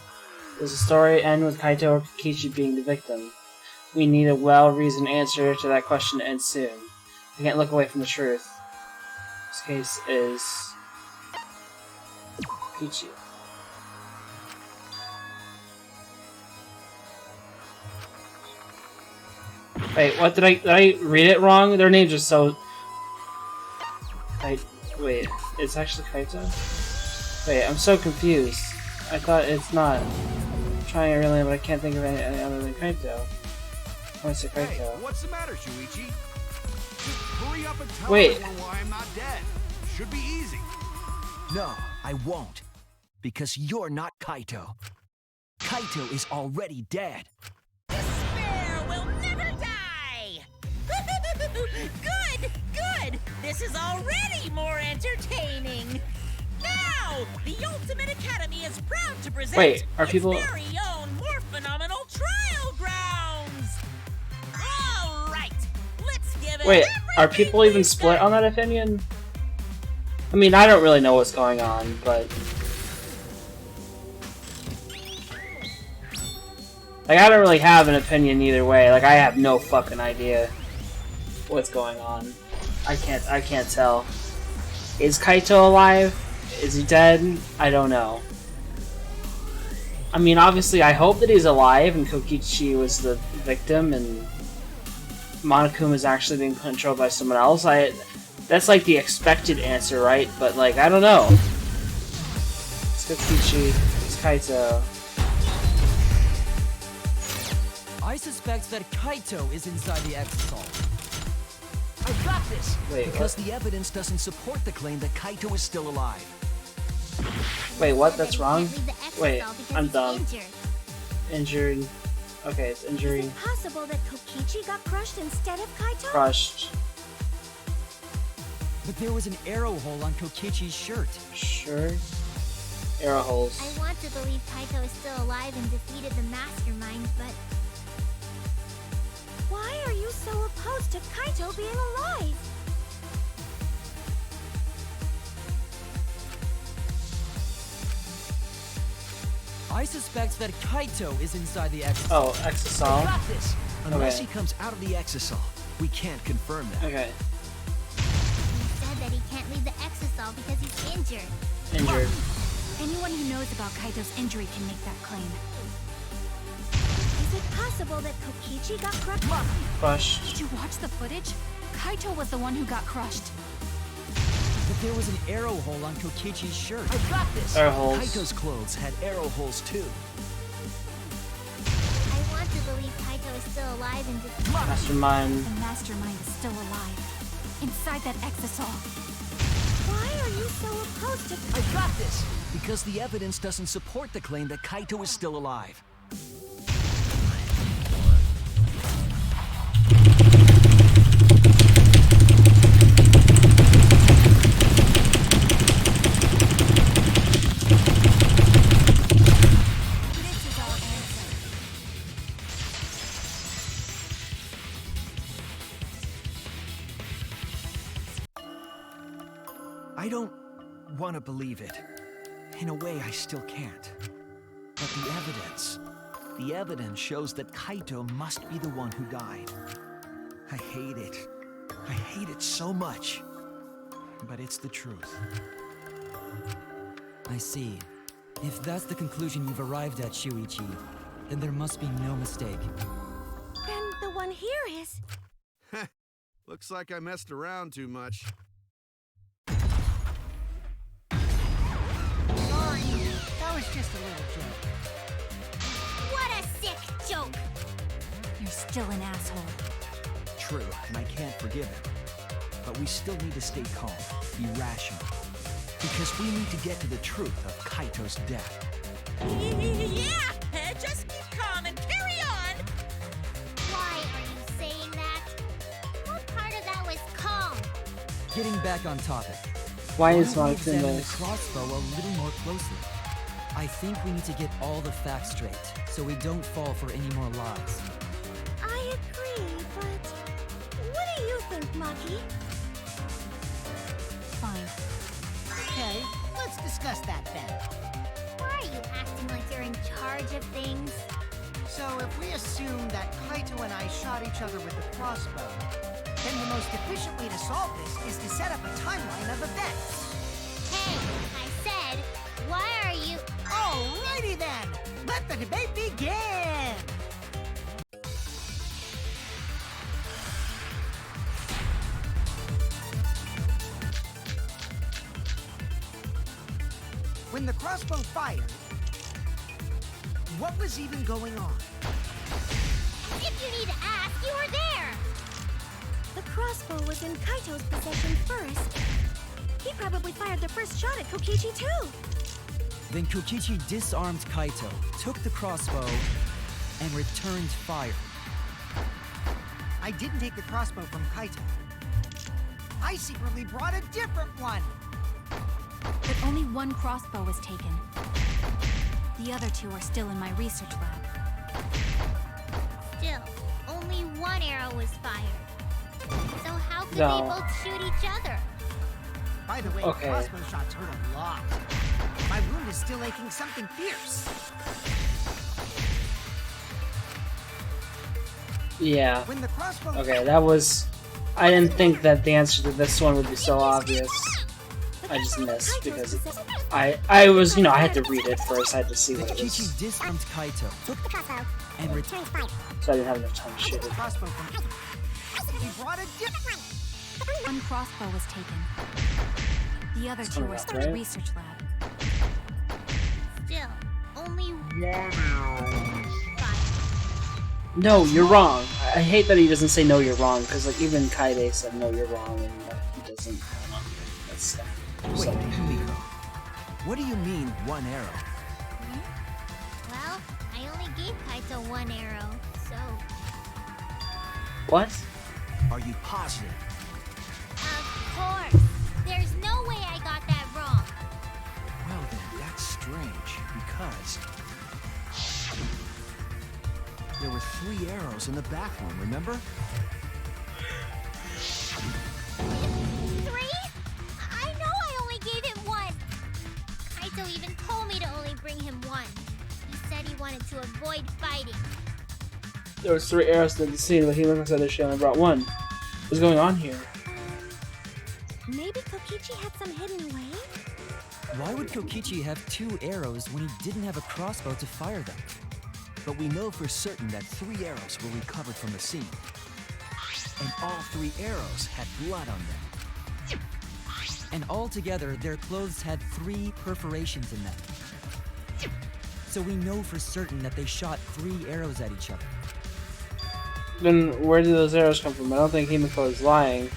Does the story end with Kaito or Kokichi being the victim? We need a well-reasoned answer to that question and soon. I can't look away from the truth. This case is Kokichi. Wait, what did I read it wrong? Their names are so... Wait, it's actually Kaito? Wait, I'm so confused. I thought it's not. I'm trying to really, but I can't think of any other than Kaito. I want to say Kaito. Hey, what's the matter, Shuichi? Just hurry up and tell Wait. everyone why I'm not dead. Should be easy. No, I won't. Because you're not Kaito. Kaito is already dead. Despair will never die! Good! Good! This is already more entertaining! Now, the Ultimate Academy is proud to present Wait, are its people- very own more phenomenal trial grounds! Alright, let's give it Wait, are everything people even we've split got. on that opinion? I mean, I don't really know what's going on, but... Like, I don't really have an opinion either way. Like, I have no fucking idea what's going on. I can't tell. Is Kaito alive? Is he dead? I don't know. I mean, obviously, I hope that he's alive and Kokichi was the victim and Monokuma is actually being controlled by someone else. That's like the expected answer, right? But, like, I don't know. It's Kokichi. It's Kaito. I suspect that Kaito is inside the Exisal. I've got this! Wait, Because the evidence doesn't support the claim that Kaito is still alive. Wait, what? Said that That's he wrong? can't leave the Exisal Wait, because I'm he's dumb. injured. Injured. Okay, it's Is injury. it possible that Kokichi got crushed instead of Kaito? Crushed. But there was an arrow hole on Kokichi's shirt. Sure. Arrow holes. I want to believe Kaito is still alive and defeated the mastermind, but Why are you so opposed to Kaito being alive? I suspect that Kaito is inside the Exisal. Oh, I've Exisal. got this! Unless Okay. he comes out of the Exisal, we can't confirm that. Okay. he said that he can't leave the Exisal because he's injured. Injured. Anyone who knows about Kaito's injury can make that claim. Is it possible that Kokichi got crushed? Crushed. Did you watch the footage? Kaito was the one who got crushed. But there was an arrow hole on Kokichi's shirt. I've got this! Arrow holes. Kaito's clothes had arrow holes too. I want to believe Kaito is still alive and defeated. Mastermind. The mastermind is still alive. Inside that Exisal. Why are you so opposed to I've got this! Because the evidence doesn't support the claim that Kaito is still alive. This is our answer. I don't want to believe it. In a way, I still can't. But the evidence shows that Kaito must be the one who died. I hate it. I hate it so much. But it's the truth. I see. If that's the conclusion you've arrived at, Shuichi, then there must be no mistake. Then the one here is... Looks like I messed around too much. Sorry, that was just a little joke. What a sick joke! You're still an asshole. True, and I can't forgive him. But we still need to stay calm, be rational. Because we need to get to the truth of Kaito's death. Yeah! Just keep calm and carry on! Why are you saying that? What part of that was calm? Getting back on topic. Why Why is don't we Monica examine the this? crossbow a little more closely? I think we need to get all the facts straight, so we don't fall for any more lies. I agree, but... What do you think, Maki? Fine. Okay, let's discuss that then. Why are you acting like you're in charge of things? So if we assume that Kaito and I shot each other with a crossbow, then the most efficient way to solve this is to set up a timeline of events. Hey, I said, why are you... Alrighty then! Let the debate begin! When the crossbow fired, what was even going on? If you need to ask, you were there! The crossbow was in Kaito's possession first. He probably fired the first shot at Kokichi too. Then Kokichi disarmed Kaito, took the crossbow, and returned fire. I didn't take the crossbow from Kaito. I secretly brought a different one. But only one crossbow was taken. The other two are still in my research lab. Still, only one arrow was fired. So how could No. they both shoot each other? By the way, Okay. crossbow shots hurt a lot. My wound is still aching something fierce. Yeah. When the crossbow Okay, that was... I didn't think that the answer to this one would be so obvious. I just missed because I was, you know, I had to read it first. I had to see what it was. Kokichi disarmed Kaito, took the crossbow, and returned fire. So I didn't have enough time to shoot it. crossbow from Kaito. He brought a different one. One crossbow was taken. The other two coming are up, still in the right? research lab. Still, only one arrow was fired. No, you're wrong. I hate that he doesn't say no, you're wrong, because like even Kaide said no, you're wrong, and he doesn't. I don't know. That's sad. Wait, So, Kumiko. What do you mean, one arrow? Well, I only gave Kaito one arrow, so... what? Are you positive? Of course! There's no way I got that wrong! Well then, that's strange, because... there were 3 arrows in the bathroom, remember? 3? I know I only gave him 1! Kaito even told me to only bring him 1. He said he wanted to avoid fighting. There was 3 arrows in the scene, but he looked and said that she only brought 1. What's going on here? Maybe Kokichi had some hidden away? Why would Kokichi have 2 arrows when he didn't have a crossbow to fire them? But we know for certain that 3 arrows were recovered from the scene. And all 3 arrows had blood on them. And altogether, their clothes had 3 perforations in them. So we know for certain that they shot 3 arrows at each other. Then where did those arrows come from? I don't think Himiko is lying.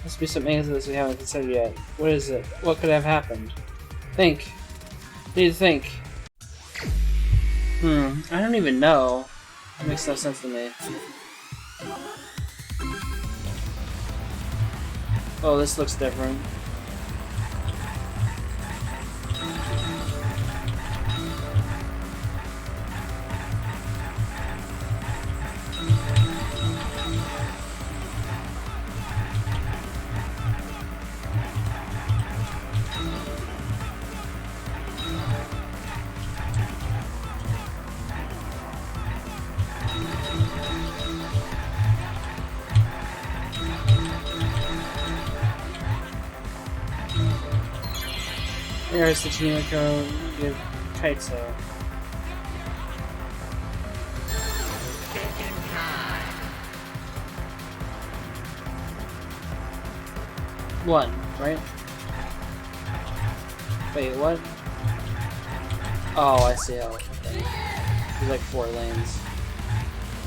Must be some answer to this we haven't considered yet. What is it? What could have happened? Think. Need to think. I don't even know. It makes no sense to me. Oh, this looks different. There's the Himiko give Kaito. One, right? Wait, what? Oh, I see how. Okay. There's like 4 lanes.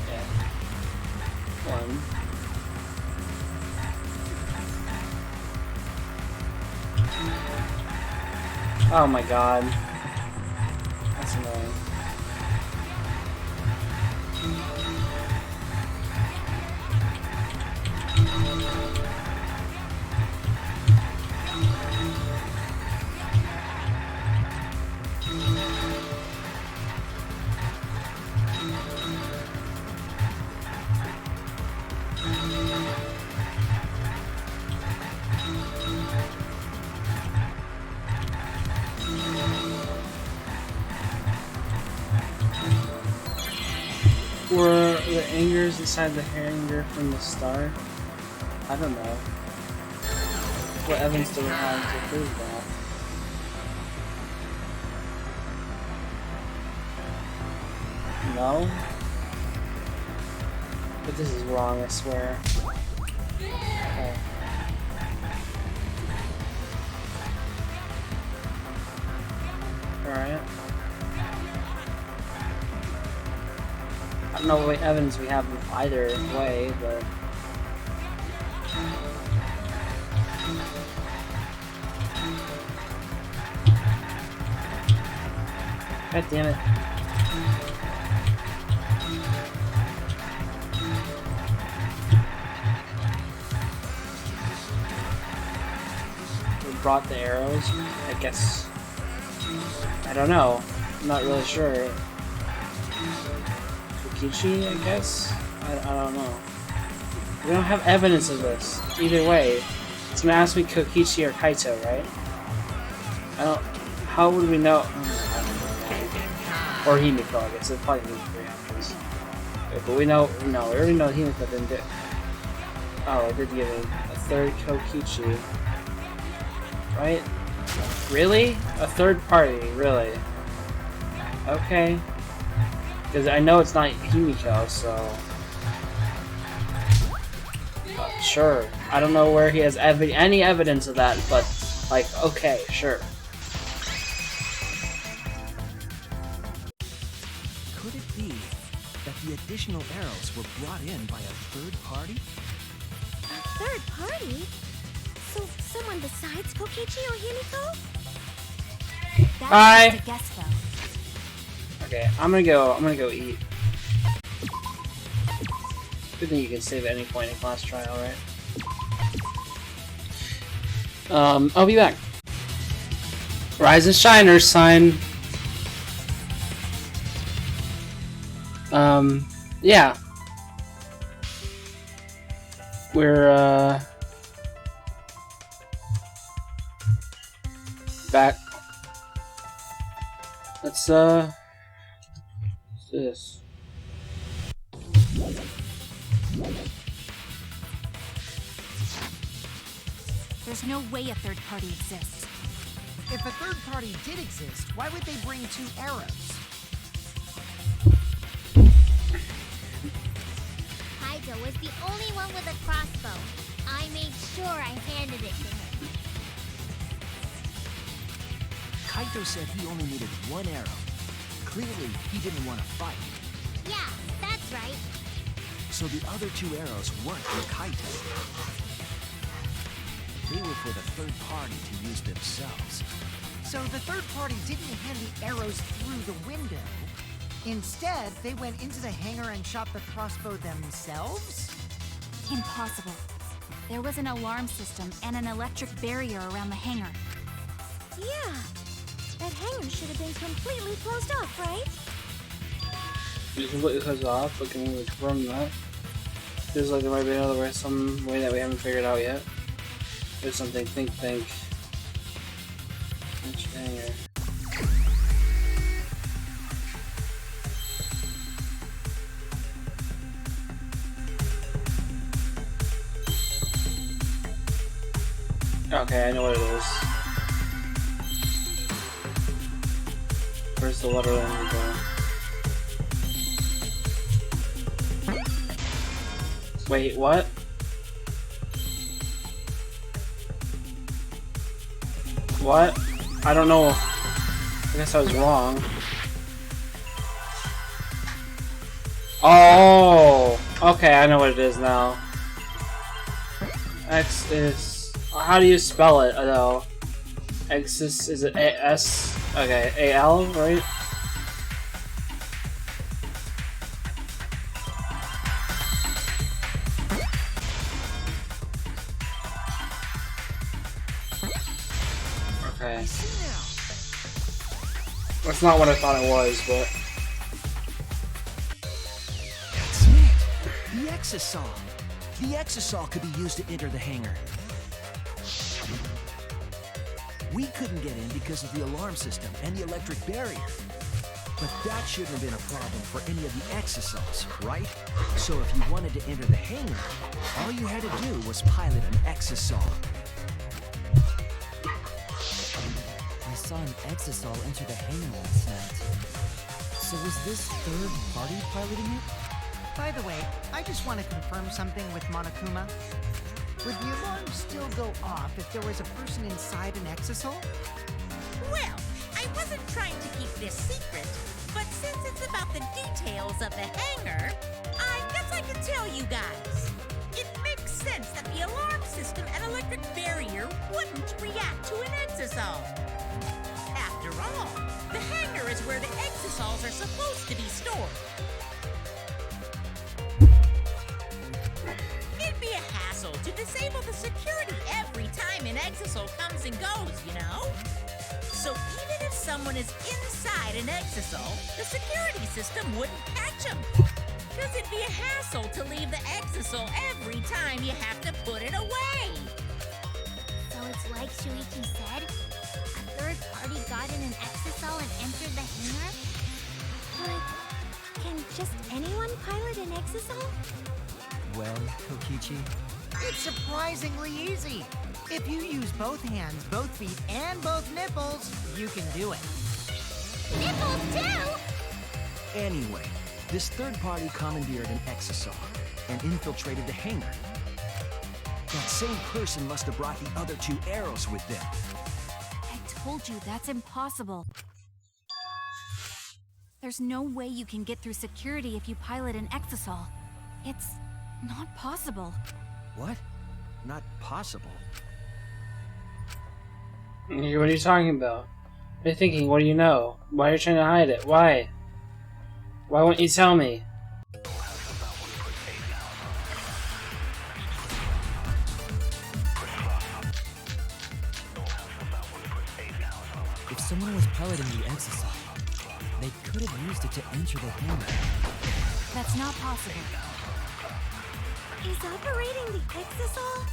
Yeah. 1. Oh my god. That's annoying. Were the angers inside the hanger from the start? I don't know. What evidence do we have to prove that? No? But this is wrong, I swear. Okay. Alright. I don't know what evidence we have either way, but... God damn it. We brought the arrows? I guess... I don't know. I'm not really sure. Kokichi, I guess? I don't know. We don't have evidence of this. Either way. It's gonna ask me Kokichi or Kaito, right? I don't... How would we know? Or Himiko, I guess. It's probably Himiko, because... But we know... No, we already know Himiko didn't do it. Oh, I did give a 3rd Kokichi. Right? Really? A 3rd party, really? Okay. Because I know it's not Himiko, so... sure. I don't know where he has any evidence of that, but, like, okay, sure. Could it be that the additional arrows were brought in by a third party? A third party? So someone besides Kokichi or Himiko? That's Bye. just a guess, though. Okay, I'm gonna go eat. Good thing you can save at any point in class trial, right? I'll be back. Rise and shine, Earth sign. Yeah. We're, back. Let's do this. There's no way a third party exists. If a third party did exist, why would they bring 2 arrows? Kaido was the only one with a crossbow. I made sure I handed it to him. Kaito said he only needed 1 arrow. Clearly, he didn't want to fight. Yeah, that's right. So the other 2 arrows weren't for Kaito. They were for the third party to use themselves. So the third party didn't hand the arrows through the window. Instead, they went into the hangar and shot the crossbow themselves? Impossible. There was an alarm system and an electric barrier around the hangar. Yeah. That hangar should have been completely closed off, right? You completely closed off, but can we confirm that? Feels like there might be another way, some way that we haven't figured out yet. There's something, think. Which hangar? Okay, I know what it is. Where's the letter that we go? Wait, what? What? I don't know. I guess I was wrong. Oh! Okay, I know what it is now. X is... How do you spell it, though? X is it A-S? Okay, A-L, right? Okay. That's not what I thought it was, but... That's it! The Exisol! The Exisol could be used to enter the hangar. We couldn't get in because of the alarm system and the electric barrier. But that shouldn't have been a problem for any of the Exisols, right? So if you wanted to enter the hangar, all you had to do was pilot an Exisol. I saw an Exisol enter the hangar last night. So was this third party piloting it? By the way, I just want to confirm something with Monokuma. Would the alarm still go off if there was a person inside an Exisol? Well, I wasn't trying to keep this secret, but since it's about the details of the hangar, I guess I can tell you guys. It makes sense that the alarm system and electric barrier wouldn't react to an Exisol. After all, the hangar is where the Exisols are supposed to be stored. It'd be a hassle to disable the security every time an Exisol comes and goes, you know? So even if someone is inside an Exisol, the security system wouldn't catch them. Because it'd be a hassle to leave the Exisol every time you have to put it away. So it's like Shuichi said? A third party got in an Exisol and entered the hangar? Like, can just anyone pilot an Exisol? Well, Kokichi, It's surprisingly easy. If you use both hands, both feet, and both nipples, you can do it. Nipples too? Anyway, this third party commandeered an Exisol and infiltrated the hangar. That same person must have brought the other 2 arrows with them. I, told you that's impossible. There's no way you can get through security if you pilot an exisal. It's not possible. What? Not possible. What are you talking about? What are you thinking? What do you know? Why are you trying to hide it? Why? Why won't you tell me? If someone was piloting the exisal, they could have used it to enter the hammer. That's not possible. Is operating the exisal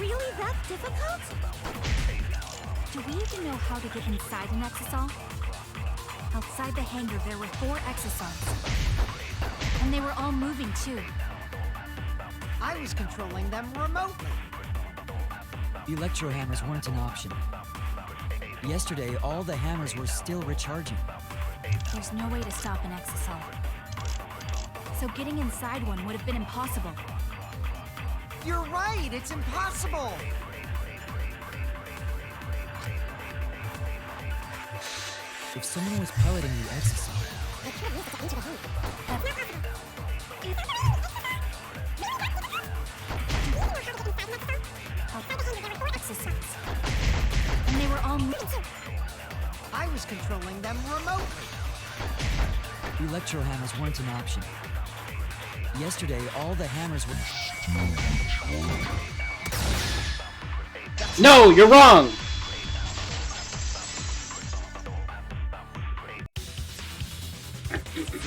really that difficult? Do we even know how to get inside an exisal? Outside the hangar, there were 4 exisals. And they were all moving, too. I was controlling them remotely. Electro hammers weren't an option. Yesterday, all the hammers were still recharging. There's no way to stop an exisal. So getting inside one would have been impossible. You're right, it's impossible. If someone was piloting the exisal, Exisals. And they were all moving. I was controlling them remotely. electro hammers weren't an option. Yesterday, all the hammers were... No, you're wrong!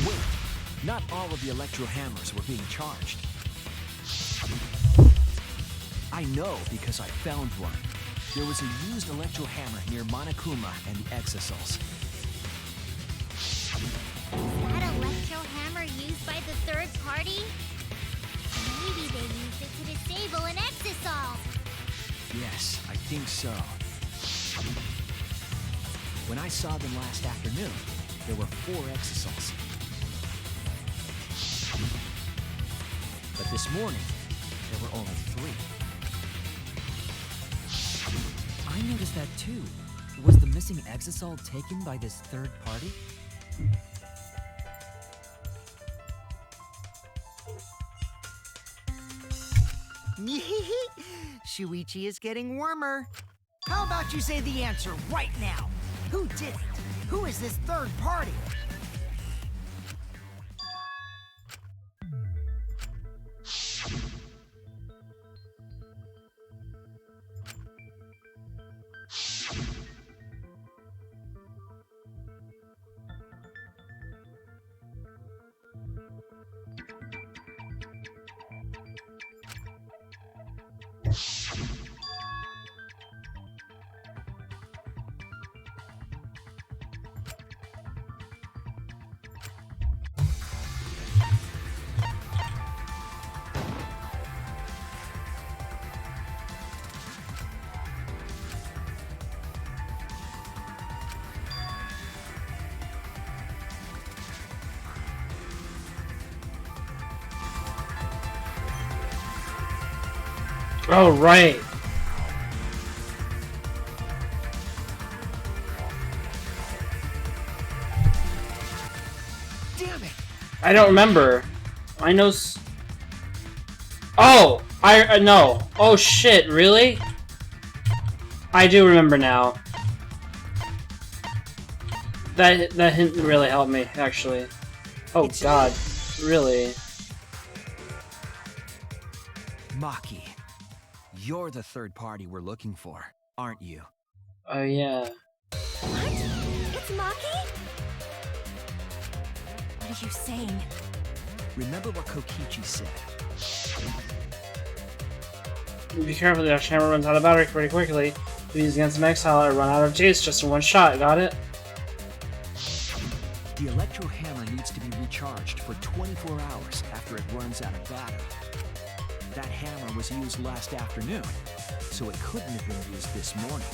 Wait, not all of the electro hammers were being charged. I know because I found one. There was a used electro hammer near Monokuma and the Exisals. That electro hammer used by the third party? Maybe they used it to disable an Exisal. Yes, I think so. When I saw them last afternoon, there were 4 Exisals. But this morning, there were only 3. I noticed that too. Was the missing exisal taken by this third party? Shuichi is getting warmer. How about you say the answer right now? Who did it? Who is this third party? Oh, right. Damn it! I don't remember. I know Oh! I no. Oh shit, really? I do remember now. That hint really helped me, actually. Oh god. Really? Maki, you're the third party we're looking for, aren't you? Oh yeah. What? It's Maki? What are you saying? Remember what Kokichi said. Be careful, the hammer runs out of battery pretty quickly. If you use against an exile, it run out of juice just in one shot. Got it? The electro hammer needs to be recharged for 24 hours after it runs out of battery. That hammer was used last afternoon, so it couldn't have been used this morning.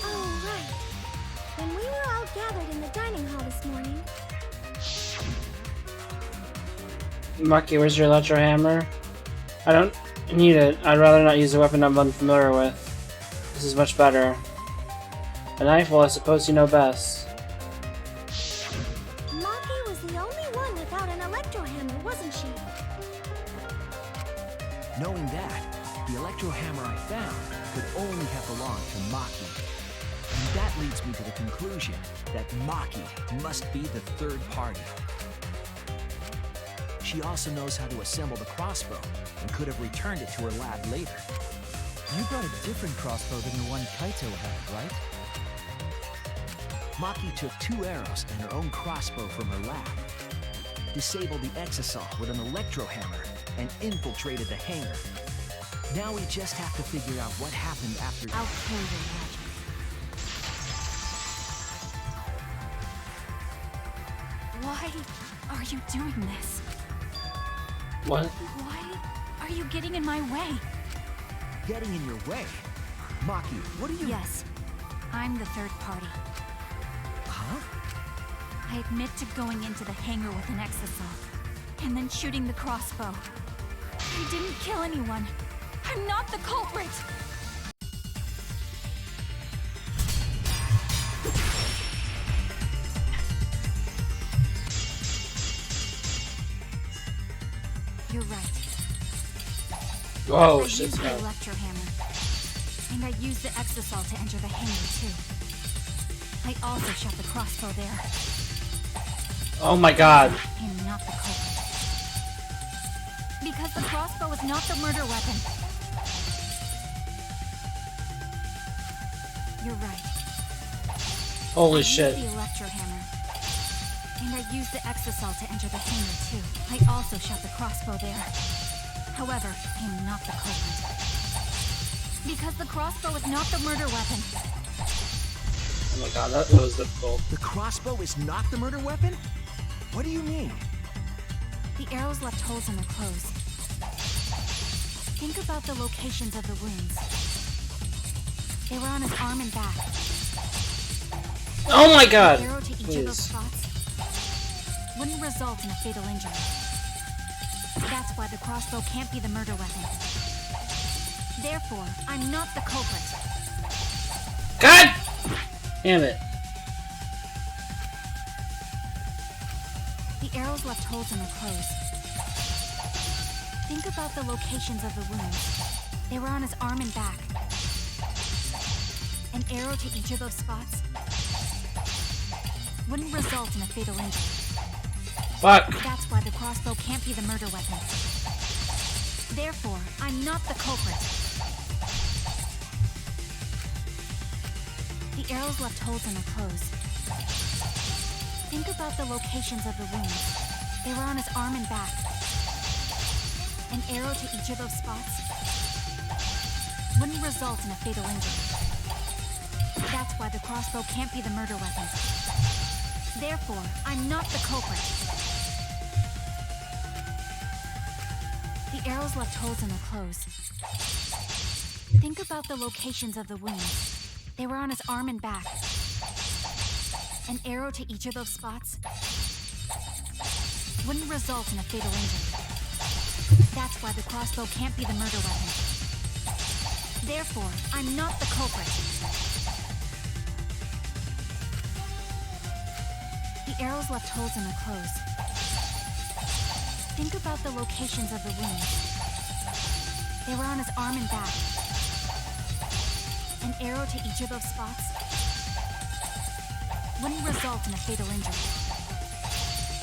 Oh, right. When we were all gathered in the dining hall this morning. Maki, where's your electro hammer? I don't need it. I'd rather not use a weapon I'm unfamiliar with. This is much better. A knife? Well, I suppose you know best. Knowing that, the electro hammer I found could only have belonged to Maki. And that leads me to the conclusion that Maki must be the third party. She also knows how to assemble the crossbow and could have returned it to her lab later. You brought a different crossbow than the one Kaito had, right? Maki took 2 arrows and her own crossbow from her lab, disabled the exasol with an electro hammer, and infiltrated the hangar. Now we just have to figure out what happened after. I'll kill your logic. Why are you doing this? What? Why are you getting in my way? Getting in your way? Maki, what are you— Yes, I'm the third party. Huh? I admit to going into the hangar with an exasol, and then shooting the crossbow. I didn't kill anyone. I'm not the culprit! You're right. Oh, I shit. used the electro hammer, and I used the exasol to enter the hangar too. I also shot the crossbow there. Oh my god. I am not the culprit. Because the crossbow is not the murder weapon. You're right. Holy I shit. used the electro hammer, and I used the exasol to enter the hangar too. I also shot the crossbow there. However, I am not the culprit. Because the crossbow is not the murder weapon. Oh my god, that was difficult. The crossbow is not the murder weapon? What do you mean? The arrows left holes in their clothes. Think about the locations of the wounds. They were on his arm and back. Oh my god! An arrow to each of those Please. spots wouldn't result in a fatal injury. That's why the crossbow can't be the murder weapon. Therefore, I'm not the culprit. God! Damn it. The arrows left holes in their clothes. Think about the locations of the wounds. They were on his arm and back. An arrow to each of those spots wouldn't result in a fatal injury. Fuck. That's why the crossbow can't be the murder weapon. Therefore, I'm not the culprit. The arrows left holes in their clothes. Think about the locations of the wounds. They were on his arm and back. An arrow to each of those spots wouldn't result in a fatal injury. That's why the crossbow can't be the murder weapon. Therefore, I'm not the culprit. The arrows left holes in their clothes. Think about the locations of the wounds. They were on his arm and back. An arrow to each of those spots wouldn't result in a fatal injury. That's why the crossbow can't be the murder weapon. Therefore, I'm not the culprit. The arrows left holes in their clothes. Think about the locations of the wounds. They were on his arm and back. An arrow to each of those spots wouldn't result in a fatal injury.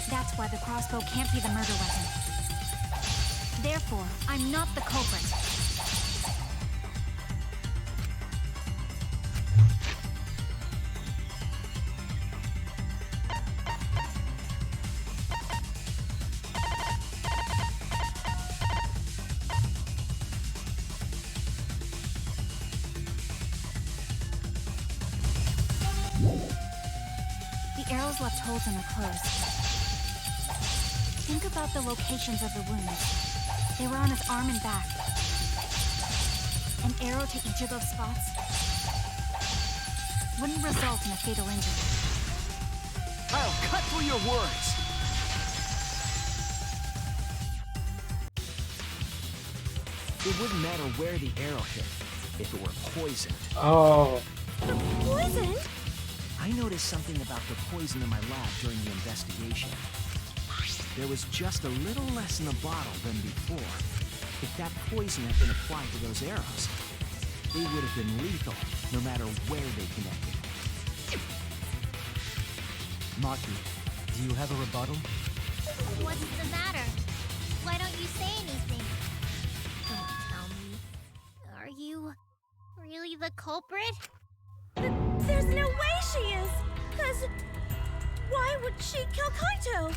That's why the crossbow can't be the murder weapon. Therefore, I'm not the culprit. The arrows left holes in their clothes. Think about the locations of the wounds. They were on his arm and back. An arrow to each of those spots wouldn't result in a fatal injury. I'll cut through your words! It wouldn't matter where the arrow hit, if it were poisoned. Oh. Poison? I noticed something about the poison in my lab during the investigation. There was just a little less in the bottle than before. If that poison had been applied to those arrows, they would have been lethal, no matter where they connected. Maki, do you have a rebuttal? What's the matter? Why don't you say anything? Don't tell me. Are you really the culprit? There's no way she is! Cause why would she kill Kaito?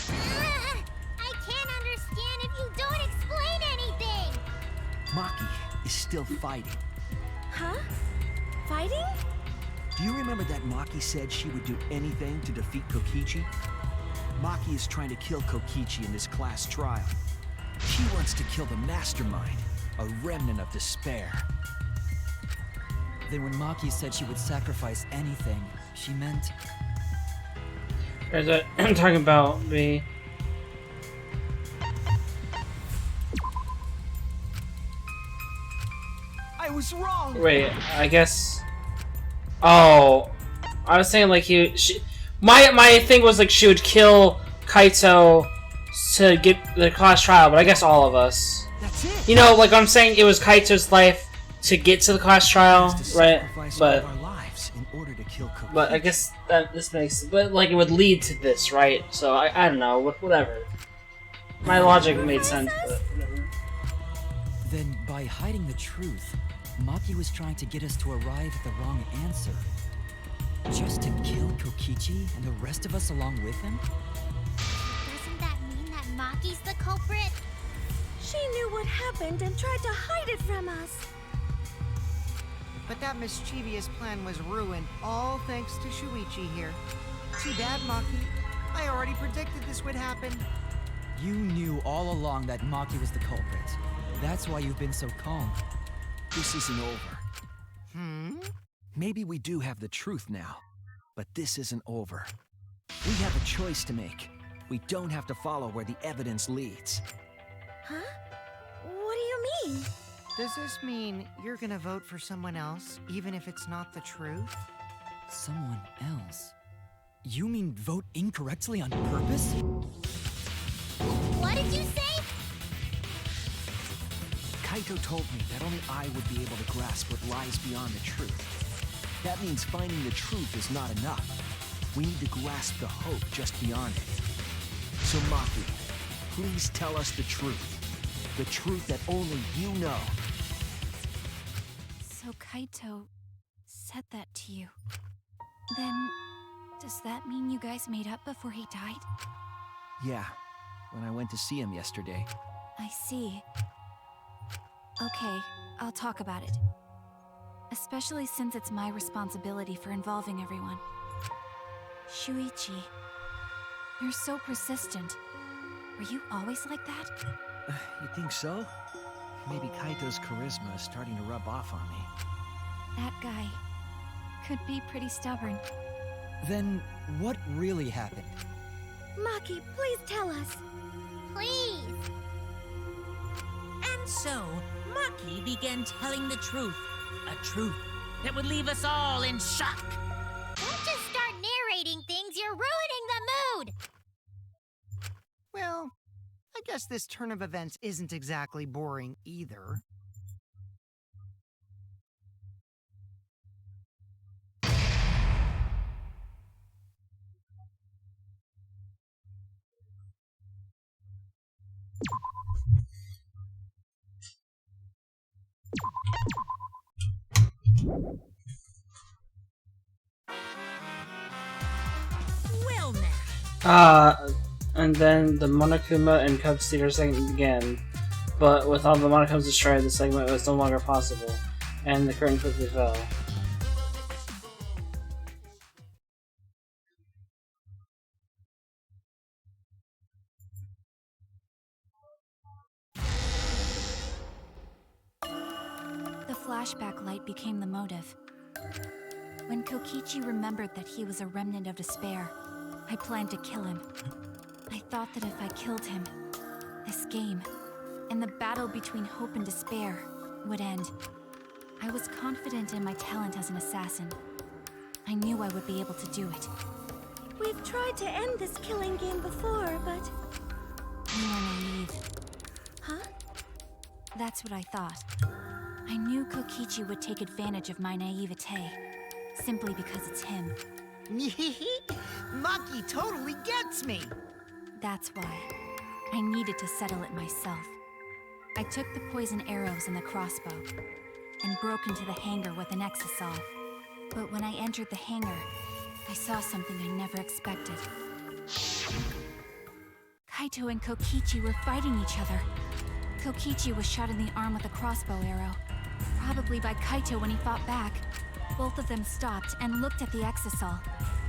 I can't understand if you don't explain anything! Maki is still fighting. Huh? Fighting? Do you remember that Maki said she would do anything to defeat Kokichi? Maki is trying to kill Kokichi in this class trial. She wants to kill the mastermind, a remnant of despair. Then when Maki said she would sacrifice anything, she meant... I'm talking about me. I was wrong! Wait, I guess. Oh, I was saying like my thing was like she would kill Kaito to get the class trial, but I guess all of us. That's it! You know, like I'm saying, it was Kaito's life to get to the class trial, right? But our lives in order to kill Kokichi. but I guess that this makes, but like it would lead to this, right? So I don't know, whatever. My logic made sense, but whatever. Then, by hiding the truth, Maki was trying to get us to arrive at the wrong answer. Just to kill Kokichi and the rest of us along with him? Doesn't that mean that Maki's the culprit? She knew what happened and tried to hide it from us. But that mischievous plan was ruined, all thanks to Shuichi here. Too bad, Maki. I already predicted this would happen. You knew all along that Maki was the culprit. That's why you've been so calm. This isn't over. Maybe we do have the truth now, but this isn't over. We have a choice to make. We don't have to follow where the evidence leads. Huh? What do you mean? Does this mean you're gonna vote for someone else, even if it's not the truth? Someone else? You mean vote incorrectly on purpose? What did you say? Kaito told me that only I would be able to grasp what lies beyond the truth. That means finding the truth is not enough. We need to grasp the hope just beyond it. So Maki, please tell us the truth. The truth that only you know. So Kaito said that to you. Then, does that mean you guys made up before he died? Yeah, when I went to see him yesterday. I see. Okay, I'll talk about it. Especially since it's my responsibility for involving everyone. Shuichi, you're so persistent. Were you always like that? You think so? Maybe Kaito's charisma is starting to rub off on me. That guy could be pretty stubborn. Then, what really happened? Maki, please tell us. Please. And so, Maki began telling the truth. A truth that would leave us all in shock. Don't just start narrating things, you're ruining the mood! Well, I guess this turn of events isn't exactly boring either. Well now. And then the Monokuma and Cubs Theater segment began, but with all the Monokumas destroyed, the segment was no longer possible, and the curtain quickly fell. The flashback light became the motive. When Kokichi remembered that he was a remnant of despair, I planned to kill him. I thought that if I killed him, this game, and the battle between hope and despair, would end. I was confident in my talent as an assassin. I knew I would be able to do it. We've tried to end this killing game before, but more naive. Huh? That's what I thought. I knew Kokichi would take advantage of my naivete, simply because it's him. Maki totally gets me! That's why I needed to settle it myself. I took the poison arrows and the crossbow, and broke into the hangar with an exisal. But when I entered the hangar, I saw something I never expected. Kaito and Kokichi were fighting each other. Kokichi was shot in the arm with a crossbow arrow, probably by Kaito when he fought back. Both of them stopped and looked at the exisal,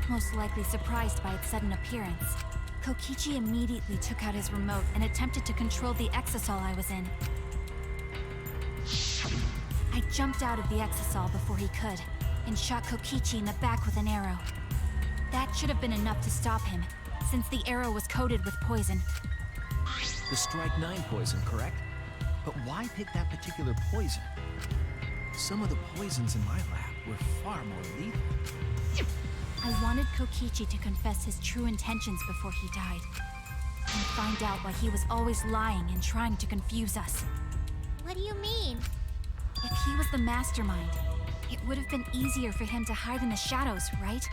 most likely surprised by its sudden appearance. Kokichi immediately took out his remote and attempted to control the exisal I was in. I jumped out of the exisal before he could, and shot Kokichi in the back with an arrow. That should have been enough to stop him, since the arrow was coated with poison. The Strike 9 poison, correct? But why pick that particular poison? Some of the poisons in my lab were far more lethal. I wanted Kokichi to confess his true intentions before he died, and find out why he was always lying and trying to confuse us. What do you mean? If he was the mastermind, it would have been easier for him to hide in the shadows, right?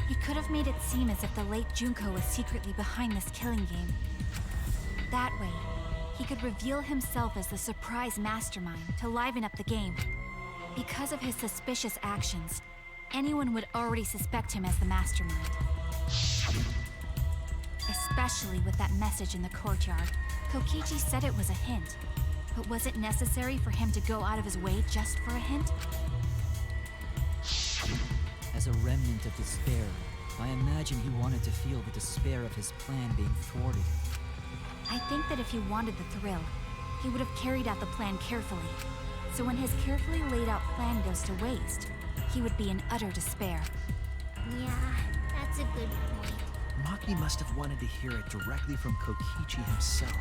He could have made it seem as if the late Junko was secretly behind this killing game. That way, he could reveal himself as the surprise mastermind to liven up the game. Because of his suspicious actions, anyone would already suspect him as the mastermind. Especially with that message in the courtyard. Kokichi said it was a hint, but was it necessary for him to go out of his way just for a hint? As a remnant of despair, I imagine he wanted to feel the despair of his plan being thwarted. I think that if he wanted the thrill, he would have carried out the plan carefully. So when his carefully laid out plan goes to waste, he would be in utter despair. Yeah, that's a good point. Maki must have wanted to hear it directly from Kokichi himself.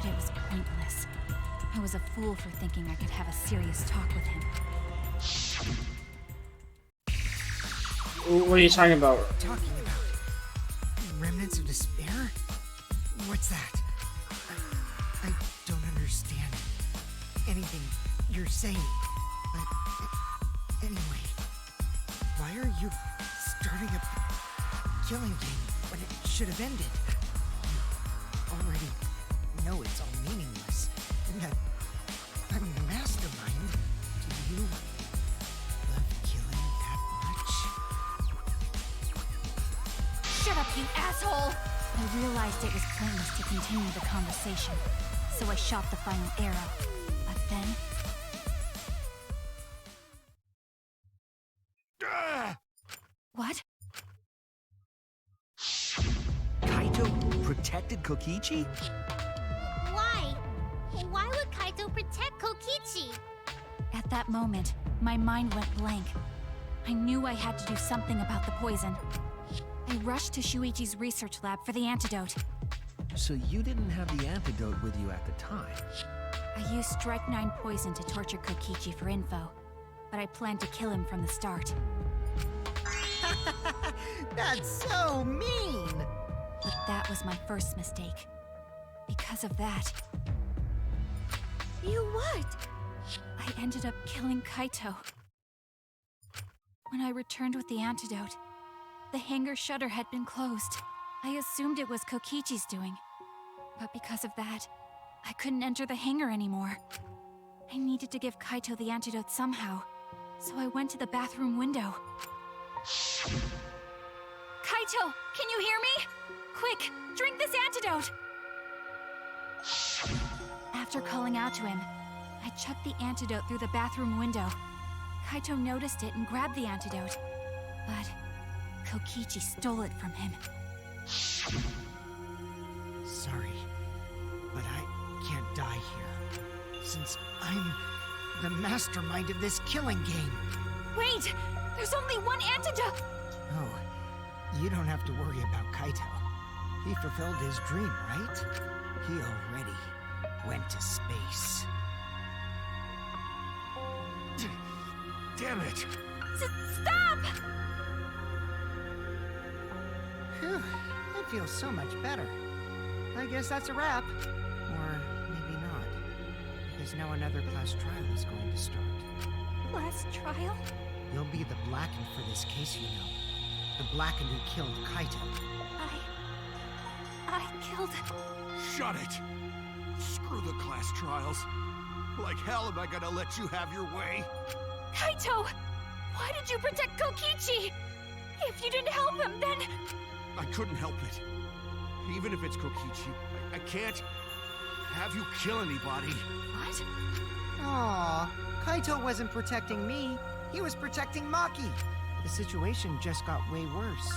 But it was pointless. I was a fool for thinking I could have a serious talk with him. What are you talking about? Talking about remnants of despair? What's that? I don't understand anything you're saying. But anyway, why are you starting a killing game when it should have ended? You already know it's all meaningless, and that I'm the mastermind. Do you love killing that much? Shut up, you asshole! I realized it was pointless to continue the conversation, so I shot the final arrow. But then... What? Kaito protected Kokichi? Why? Why would Kaito protect Kokichi? At that moment, my mind went blank. I knew I had to do something about the poison. I rushed to Shuichi's research lab for the antidote. So you didn't have the antidote with you at the time? I used Strike 9 poison to torture Kokichi for info, but I planned to kill him from the start. That's so mean! But that was my first mistake. Because of that, You what? I ended up killing Kaito. When I returned with the antidote, the hangar shutter had been closed. I assumed it was Kokichi's doing. But because of that, I couldn't enter the hangar anymore. I needed to give Kaito the antidote somehow, so I went to the bathroom window. Kaito, can you hear me? Quick, drink this antidote! After calling out to him, I chucked the antidote through the bathroom window. Kaito noticed it and grabbed the antidote, but Kokichi stole it from him. Sorry, but I can't die here, since I'm the mastermind of this killing game. Wait! There's only one antidote! Oh, you don't have to worry about Kaito. He fulfilled his dream, right? He already went to space. Damn it! Stop! Phew, I feel so much better. I guess that's a wrap. Or maybe not. Because now another class trial is going to start. Last trial? You'll be the Blackened for this case, you know. The Blackened who killed Kaito. I killed... Shut it! Screw the class trials. Like hell am I gonna let you have your way? Kaito! Why did you protect Kokichi? If you didn't help him, then... I couldn't help it. Even if it's Kokichi, I can't have you kill anybody. What? Aw, Kaito wasn't protecting me. He was protecting Maki. The situation just got way worse.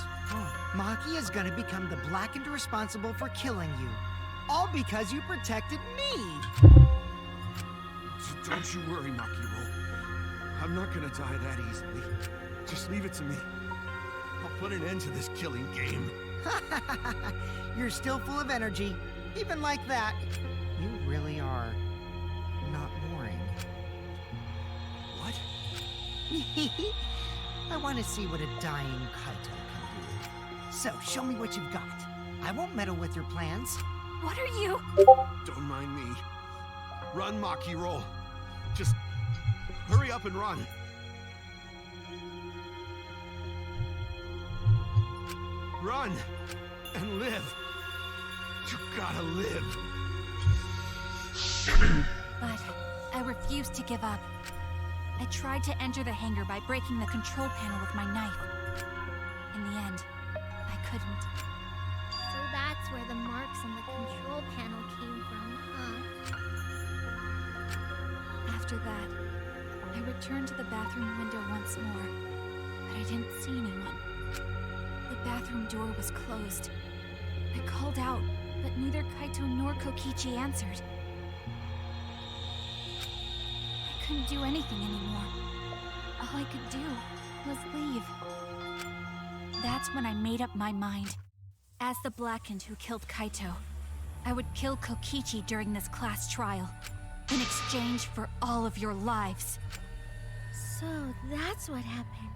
Maki is gonna become the Blackened responsible for killing you. All because you protected me! Don't you worry, Makiro. I'm not gonna die that easily. Just leave it to me. I'll put an end to this killing game. You're still full of energy. Even like that. You really are not boring. What? I want to see what a dying Kaito can do. So, show me what you've got. I won't meddle with your plans. What are you... Don't mind me. Run, Makiro. Just hurry up and run. Run and live. You gotta live. But I refused to give up. I tried to enter the hangar by breaking the control panel with my knife. In the end, I couldn't. So that's where the marks on the control panel came from, huh? After that, I returned to the bathroom window once more, but I didn't see anyone. The bathroom door was closed. I called out, but neither Kaito nor Kokichi answered. I couldn't do anything anymore. All I could do was leave. That's when I made up my mind. As the Blackened who killed Kaito, I would kill Kokichi during this class trial, in exchange for all of your lives. So that's what happened.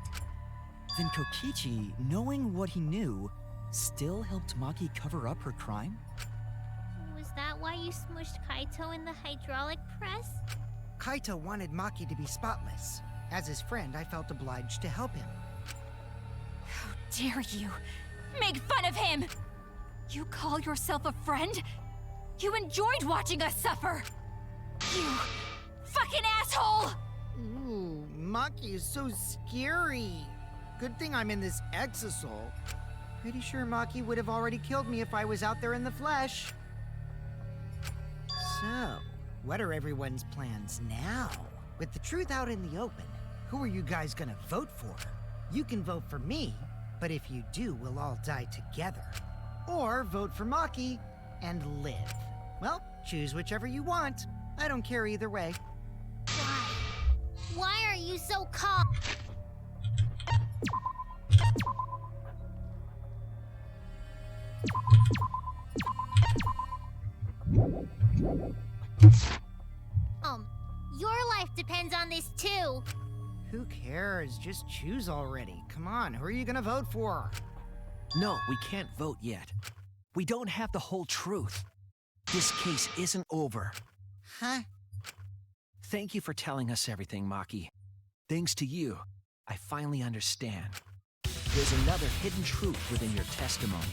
Then Kokichi, knowing what he knew, still helped Maki cover up her crime? Was that why you smushed Kaito in the hydraulic press? Kaito wanted Maki to be spotless. As his friend, I felt obliged to help him. How dare you make fun of him! You call yourself a friend? You enjoyed watching us suffer! You fucking asshole! Ooh, Maki is so scary. Good thing I'm in this exisal. Pretty sure Maki would have already killed me if I was out there in the flesh. So, what are everyone's plans now? With the truth out in the open, who are you guys gonna vote for? You can vote for me, but if you do, we'll all die together. Or vote for Maki and live. Well, choose whichever you want. I don't care either way. Why? Why are you so calm? Your life depends on this too. Who cares? Just choose already. Come on, who are you gonna vote for? No, we can't vote yet. We don't have the whole truth. This case isn't over. Huh? Thank you for telling us everything, Maki. Thanks to you, I finally understand. There's another hidden truth within your testimony.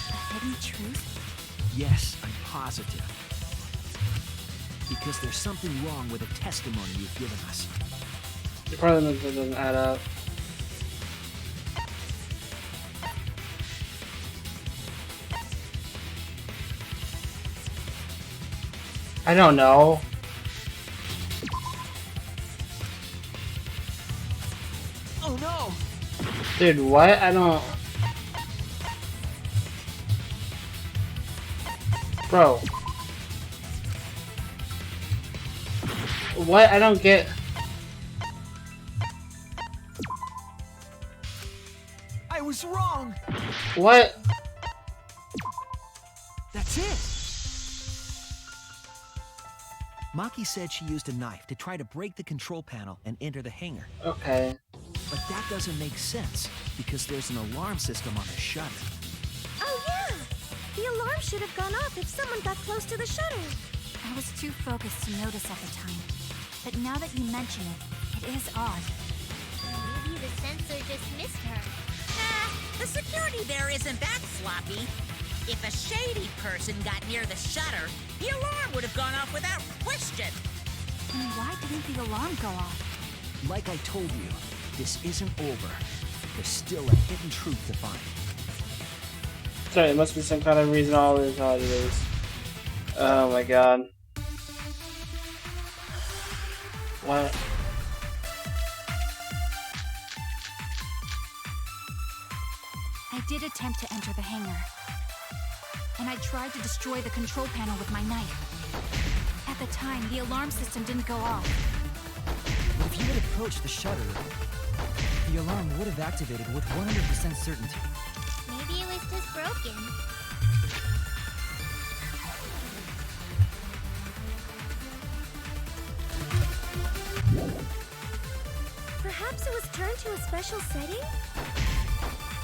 A hidden truth? Yes, I'm positive. Because there's something wrong with the testimony you've given us. Your part of them doesn't add up. I don't know. Oh no! Dude, what? I don't... Bro. What? I don't get... I was wrong! What? That's it! Maki said she used a knife to try to break the control panel and enter the hangar. Okay. But that doesn't make sense, because there's an alarm system on the shutter. Oh yeah! The alarm should have gone off if someone got close to the shutter. I was too focused to notice at the time. But now that you mention it, it is odd. Maybe the sensor just missed her. The security there isn't that sloppy. If a shady person got near the shutter, the alarm would have gone off without question. Then why didn't the alarm go off? Like I told you, this isn't over. There's still a hidden truth to find. Sorry, there must be some kind of reason all these holidays. Oh my god. What? I did attempt to enter the hangar. And I tried to destroy the control panel with my knife. At the time, the alarm system didn't go off. But if you had approached the shutter, the alarm would have activated with 100% certainty. Maybe it was just broken. Perhaps it was turned to a special setting?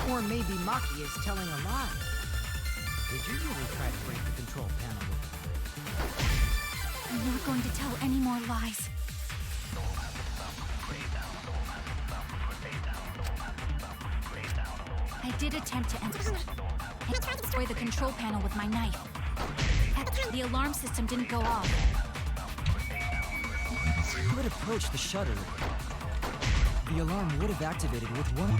Or maybe Maki is telling a lie. Did you really try to break the control panel with it? I'm not going to tell any more lies. I did attempt to enter and destroy the control panel with my knife. The alarm system didn't go off. If you had approached the shutter, the alarm would have activated with 100%.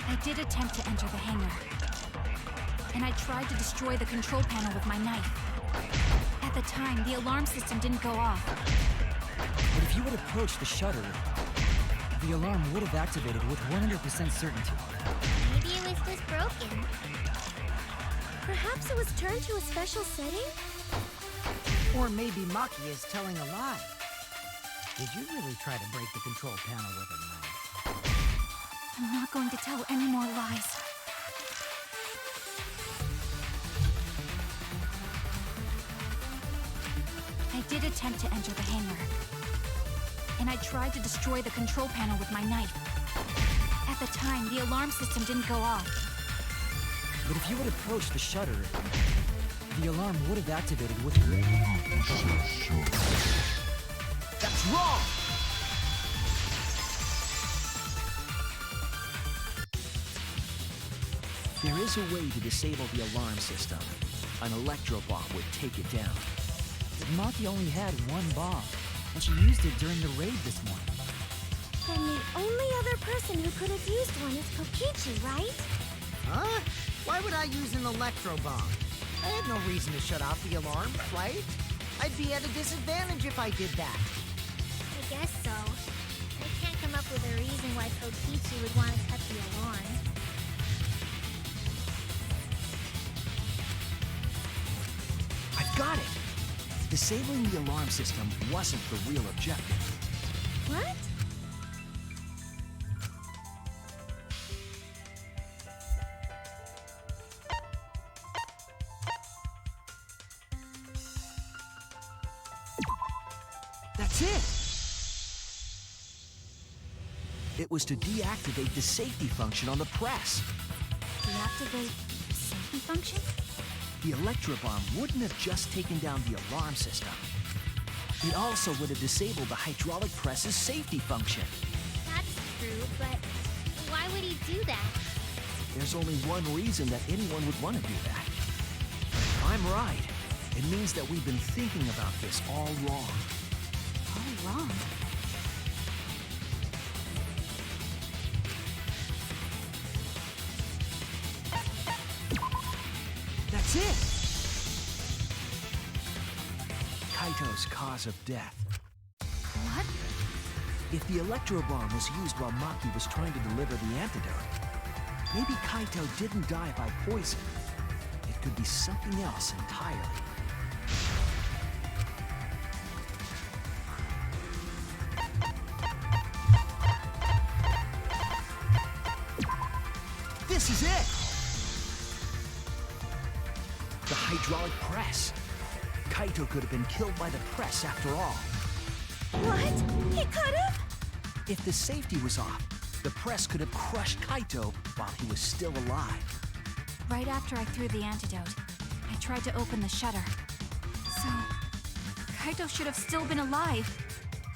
I did attempt to enter the hangar. And I tried to destroy the control panel with my knife. At the time, the alarm system didn't go off. But if you had approached the shutter, the alarm would have activated with 100% certainty. Maybe it was just broken. Perhaps it was turned to a special setting? Or maybe Maki is telling a lie. Did you really try to break the control panel with a knife? I'm not going to tell any more lies. I did attempt to enter the hangar. And I tried to destroy the control panel with my knife. At the time, the alarm system didn't go off. But if you had approached the shutter, the alarm would have activated with 100% certainty. That's wrong! There is a way to disable the alarm system. An electro bomb would take it down. But Maki only had one bomb, and she used it during the raid this morning. Then the only other person who could have used one is Kokichi, right? Huh? Why would I use an electro bomb? I had no reason to shut off the alarm, right? I'd be at a disadvantage if I did that. I guess so. I can't come up with a reason why Kokichi would want to cut the alarm. I've got it! Disabling the alarm system wasn't the real objective. What? That's it! It was to deactivate the safety function on the press. Deactivate the safety function? The electrobomb wouldn't have just taken down the alarm system. It also would have disabled the hydraulic press's safety function. That's true, but why would he do that? There's only one reason that anyone would want to do that. If I'm right, it means that we've been thinking about this all wrong. All wrong. That's it! Kaito's cause of death. What? If the electro bomb was used while Maki was trying to deliver the antidote, maybe Kaito didn't die by poison. It could be something else entirely. This is it! The hydraulic press. Kaito could have been killed by the press after all. What? He could have? If the safety was off, the press could have crushed Kaito while he was still alive. Right after I threw the antidote, I tried to open the shutter. So, Kaito should have still been alive.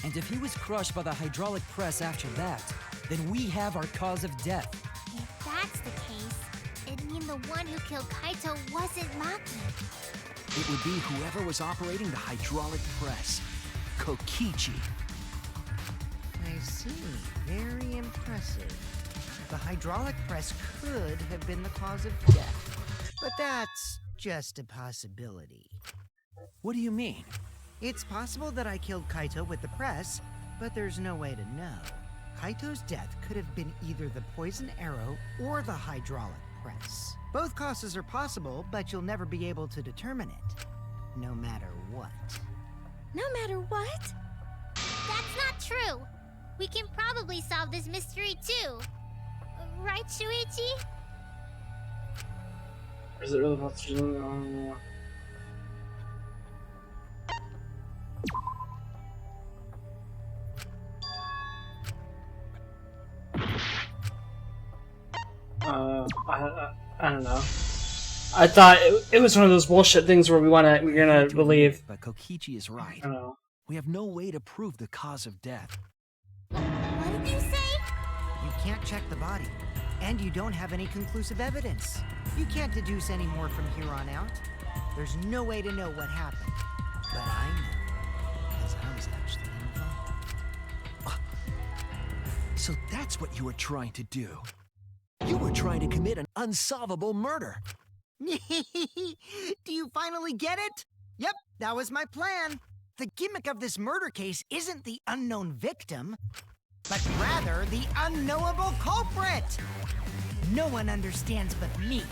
And if he was crushed by the hydraulic press after that, then we have our cause of death. If that's the case, it'd mean the one who killed Kaito wasn't Maki. It would be whoever was operating the hydraulic press, Kokichi. I see. Very impressive. The hydraulic press could have been the cause of death. But that's just a possibility. What do you mean? It's possible that I killed Kaito with the press, but there's no way to know. Kaito's death could have been either the poison arrow or the hydraulic press. Both causes are possible, but you'll never be able to determine it. No matter what. No matter what? That's not true. We can probably solve this mystery too. Right, Shuichi? Is it really possible? I don't know. I thought it was one of those bullshit things where we're gonna believe. But Kokichi is right. I don't know. We have no way to prove the cause of death. What did you say? You can't check the body, and you don't have any conclusive evidence. You can't deduce any more from here on out. There's no way to know what happened. But I know, because I was actually involved. So that's what you were trying to do. You were trying to commit an unsolvable murder. Do you finally get it? Yep, that was my plan. The gimmick of this murder case isn't the unknown victim, but rather the unknowable culprit. No one understands but me.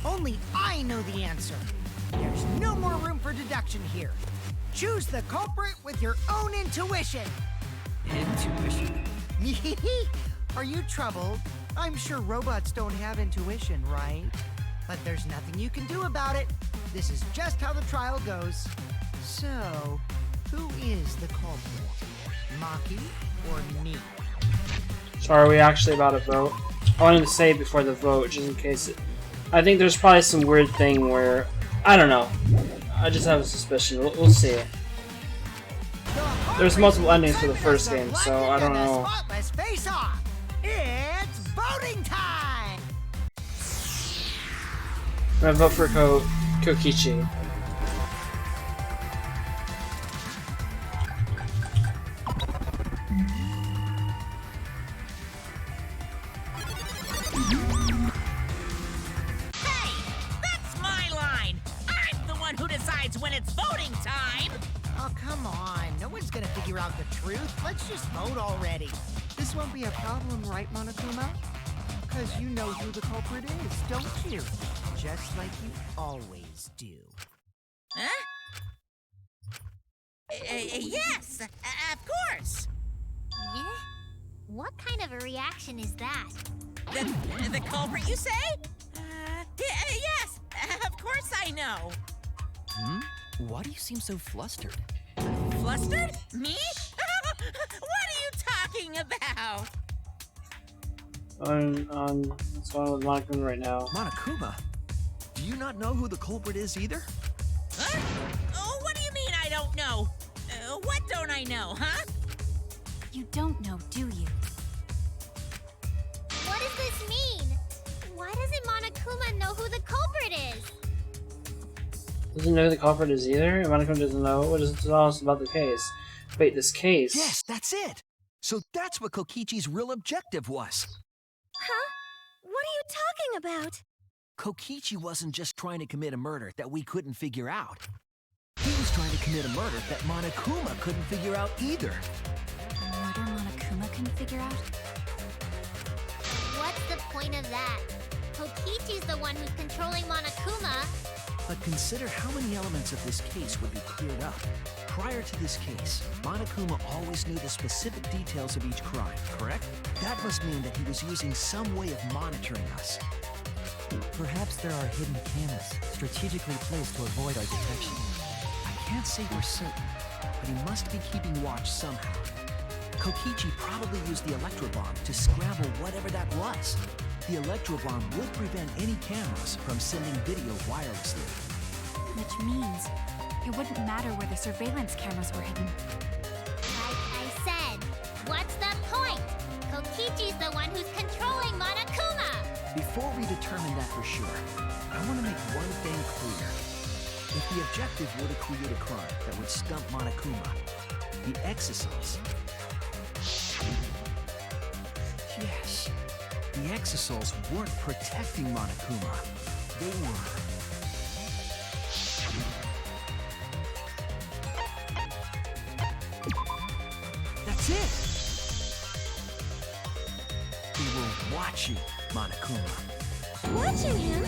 Only I know the answer. There's no more room for deduction here. Choose the culprit with your own intuition. Intuition? Are you troubled? I'm sure robots don't have intuition, right? But there's nothing you can do about it. This is just how the trial goes. So, who is the culprit? Maki or me? So are we actually about to vote? I wanted to say it before the vote, just in case. I think there's probably some weird thing where I don't know. I just have a suspicion. We'll see. There's multiple endings for the first game, so I don't know. It's voting time! I'm gonna vote for Kokichi. Hey, that's my line. I'm the one who decides when it's voting time. Oh, come on. No one's gonna figure out the truth. Let's just vote already. This won't be a problem, right, Monokuma? Because you know who the culprit is, don't you? Just like you always do. Huh? Yes, of course. Yeah? What kind of a reaction is that? The culprit, you say? Yes, of course I know. Why do you seem so flustered? Flustered? Me? What are you talking about? What's going on with Monokuma right now? Monokuma? Do you not know who the culprit is either? Huh? Oh, what do you mean I don't know? What don't I know, huh? You don't know, do you? What does this mean? Why doesn't Monokuma know who the culprit is? Doesn't know who the culprit is either? Monokuma doesn't know. What is it tell us about the case? Wait, this case? Yes, that's it! So that's what Kokichi's real objective was. Huh? What are you talking about? Kokichi wasn't just trying to commit a murder that we couldn't figure out. He was trying to commit a murder that Monokuma couldn't figure out either. A murder Monokuma couldn't figure out? What's the point of that? Kokichi's the one who's controlling Monokuma. But consider how many elements of this case would be cleared up. Prior to this case, Monokuma always knew the specific details of each crime, correct? That must mean that he was using some way of monitoring us. Perhaps there are hidden cameras strategically placed to avoid our detection. I can't say for certain, but he must be keeping watch somehow. Kokichi probably used the electro bomb to scramble whatever that was. The electro bomb would prevent any cameras from sending video wirelessly. Which means it wouldn't matter where the surveillance cameras were hidden. Like I said, what's the point? Kokichi's the one who's controlling Monokuma! Before we determine that for sure, I want to make one thing clear. If the objective were to create a crime that would stump Monokuma, the exosols... Yes, the exosols weren't protecting Monokuma. They were... That's it! They were watching Monokuma. Watching him?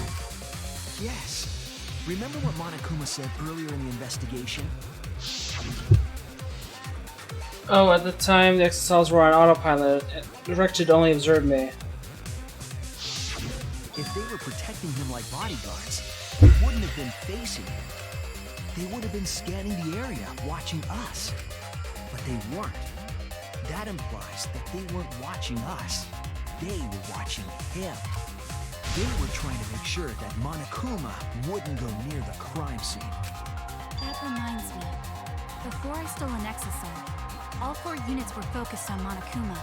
Yes. Remember what Monokuma said earlier in the investigation? Oh, at the time, the exosols were on autopilot. Directed only observed me. If they were protecting him like bodyguards, they wouldn't have been facing him. They would have been scanning the area, watching us. But they weren't. That implies that they weren't watching us. They were watching him. They were trying to make sure that Monokuma wouldn't go near the crime scene. That reminds me. Before I stole an exosol, all 4 units were focused on Monokuma.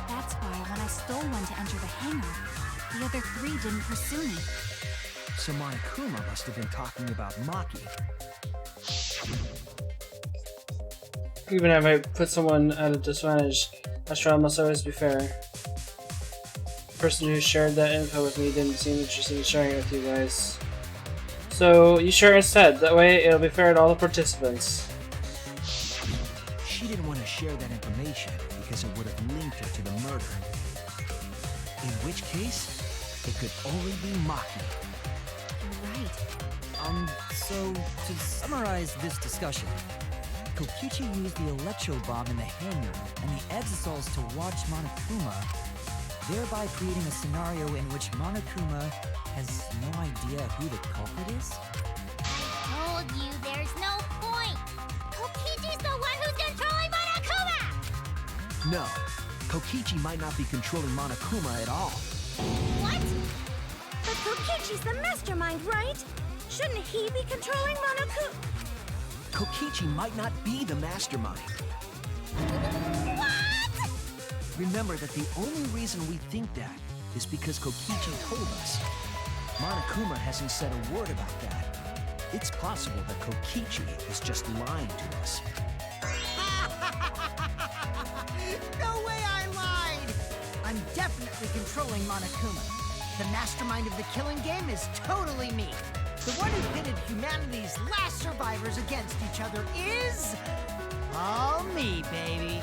That's why when I stole one to enter the hangar, the other 3 didn't pursue me. So Monokuma must have been talking about Maki. Even if I put someone at a disadvantage, that trial must always be fair. The person who shared that info with me didn't seem interested in sharing it with you guys. So, you share instead. That way, it'll be fair to all the participants. She didn't want to share that information because it would have linked her to the murder. In which case, it could only be Maki. You're right. So to summarize this discussion, Kokichi used the electro bomb in the hangar and the exosols to watch Monokuma, thereby creating a scenario in which Monokuma has no idea who the culprit is? I told you there's no point! Kokichi's the one who's controlling Monokuma! No, Kokichi might not be controlling Monokuma at all. What? But Kokichi's the mastermind, right? Shouldn't he be controlling Monokuma? Kokichi might not be the mastermind. What? Remember that the only reason we think that is because Kokichi told us. Monokuma hasn't said a word about that. It's possible that Kokichi is just lying to us. No way I lied! I'm definitely controlling Monokuma. The mastermind of the killing game is totally me. The one who pitted humanity's last survivors against each other is... all me, baby.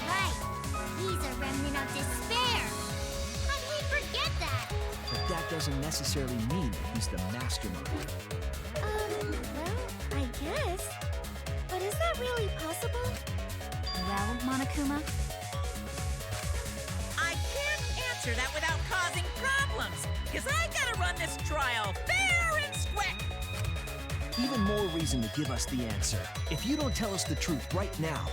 Right. He's a remnant of despair. How do we forget that? But that doesn't necessarily mean that he's the mastermind. Well, I guess. But is that really possible? Well, Monokuma, I can't answer that without causing problems, because I gotta run this trial fair and square. Even more reason to give us the answer. If you don't tell us the truth right now,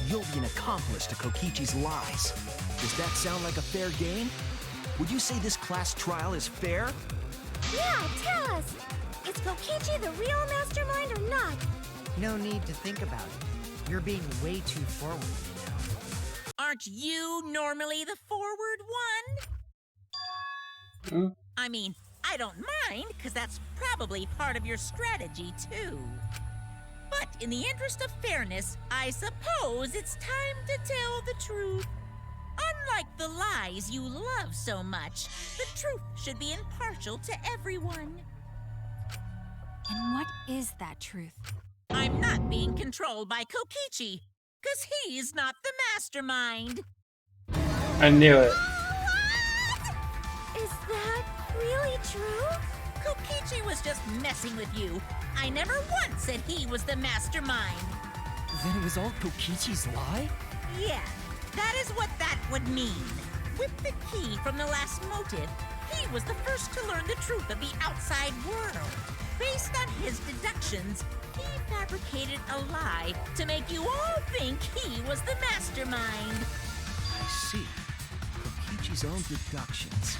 you'll be an accomplice to Kokichi's lies. Does that sound like a fair game? Would you say this class trial is fair? Yeah, tell us! Is Kokichi the real mastermind or not? No need to think about it. You're being way too forward, you know. Aren't you normally the forward one? I mean, I don't mind, because that's probably part of your strategy, too. But in the interest of fairness, I suppose it's time to tell the truth. Unlike the lies you love so much, the truth should be impartial to everyone. and what is that truth? I'm not being controlled by Kokichi, because he's not the mastermind. I knew it. Is that really true? Kokichi was just messing with you. I never once said he was the mastermind. Then it was all Kokichi's lie? Yeah, that is what that would mean. With the key from the last motive, he was the first to learn the truth of the outside world. Based on his deductions, he fabricated a lie to make you all think he was the mastermind. I see. Kokichi's own deductions.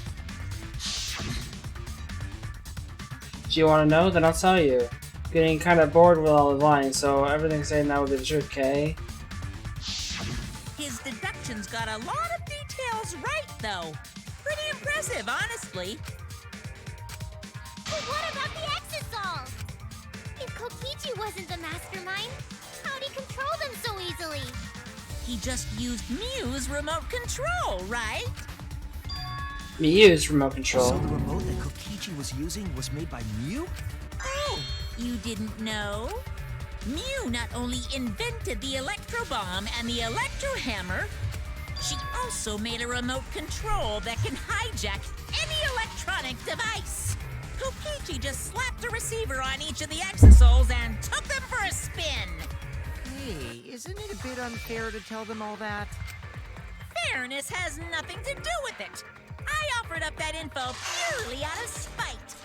Do you want to know? Then I'll tell you. Getting kind of bored with all the lying, so everything's saying that would be the truth, okay? His deductions got a lot of details right, though. Pretty impressive, honestly. But what about the Exisals? If Kokichi wasn't the mastermind, how'd he control them so easily? He just used Mew's remote control, right? Miu's remote control. So the remote that Kokichi was using was made by Mew? Oh, you didn't know? Mew not only invented the Electro Bomb and the Electro Hammer, she also made a remote control that can hijack any electronic device. Kokichi just slapped a receiver on each of the Exisals and took them for a spin. Hey, isn't it a bit unfair to tell them all that? Fairness has nothing to do with it. I offered up that info purely out of spite.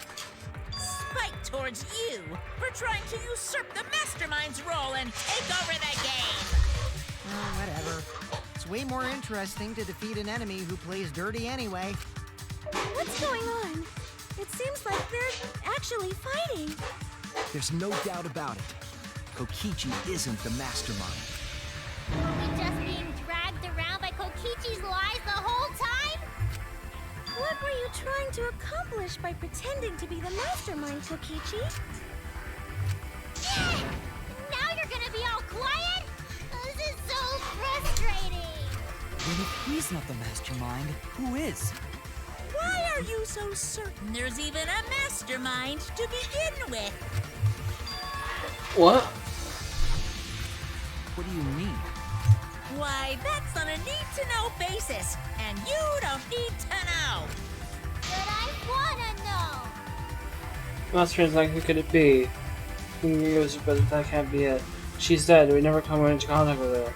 Spite towards you for trying to usurp the mastermind's role and take over the game. Oh, whatever. It's way more interesting to defeat an enemy who plays dirty anyway. What's going on? It seems like they're actually fighting. There's no doubt about it. Kokichi isn't the mastermind. Were we just being dragged around by Kokichi's lies the whole time? What were you trying to accomplish by pretending to be the mastermind, Kokichi? Now you're gonna be all quiet? This is so frustrating. Then if he's not the mastermind, who is? Why are you so certain there's even a mastermind to begin with? What? What do you mean? Why, that's on a need-to-know basis, and you don't need to know. But I wanna know. Master's like, who could it be? But that can't be it. She's dead. We never come into contact with her.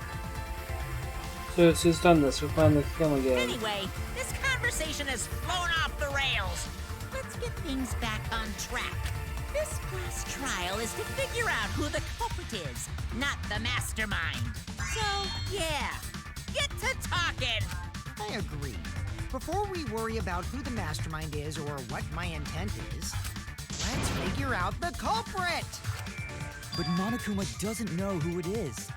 So who's done this? Who planned the film again? Anyway, this conversation has flown off the rails. Let's get things back on track. This class trial is to figure out who the culprit is, not the mastermind. So, yeah, get to talking. I agree. Before we worry about who the mastermind is or what my intent is, let's figure out the culprit! But Monokuma doesn't know who it is.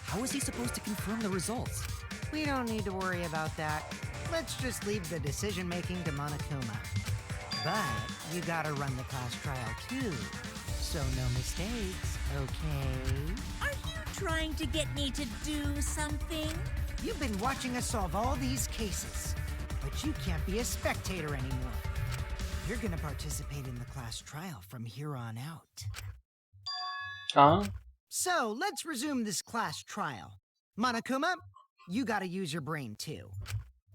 How is he supposed to confirm the results? We don't need to worry about that. Let's just leave the decision-making to Monokuma. But you gotta run the class trial too, so no mistakes, okay? Are you trying to get me to do something? You've been watching us solve all these cases, but you can't be a spectator anymore. You're gonna participate in the class trial from here on out. Huh? So, let's resume this class trial. Monokuma, you gotta use your brain too.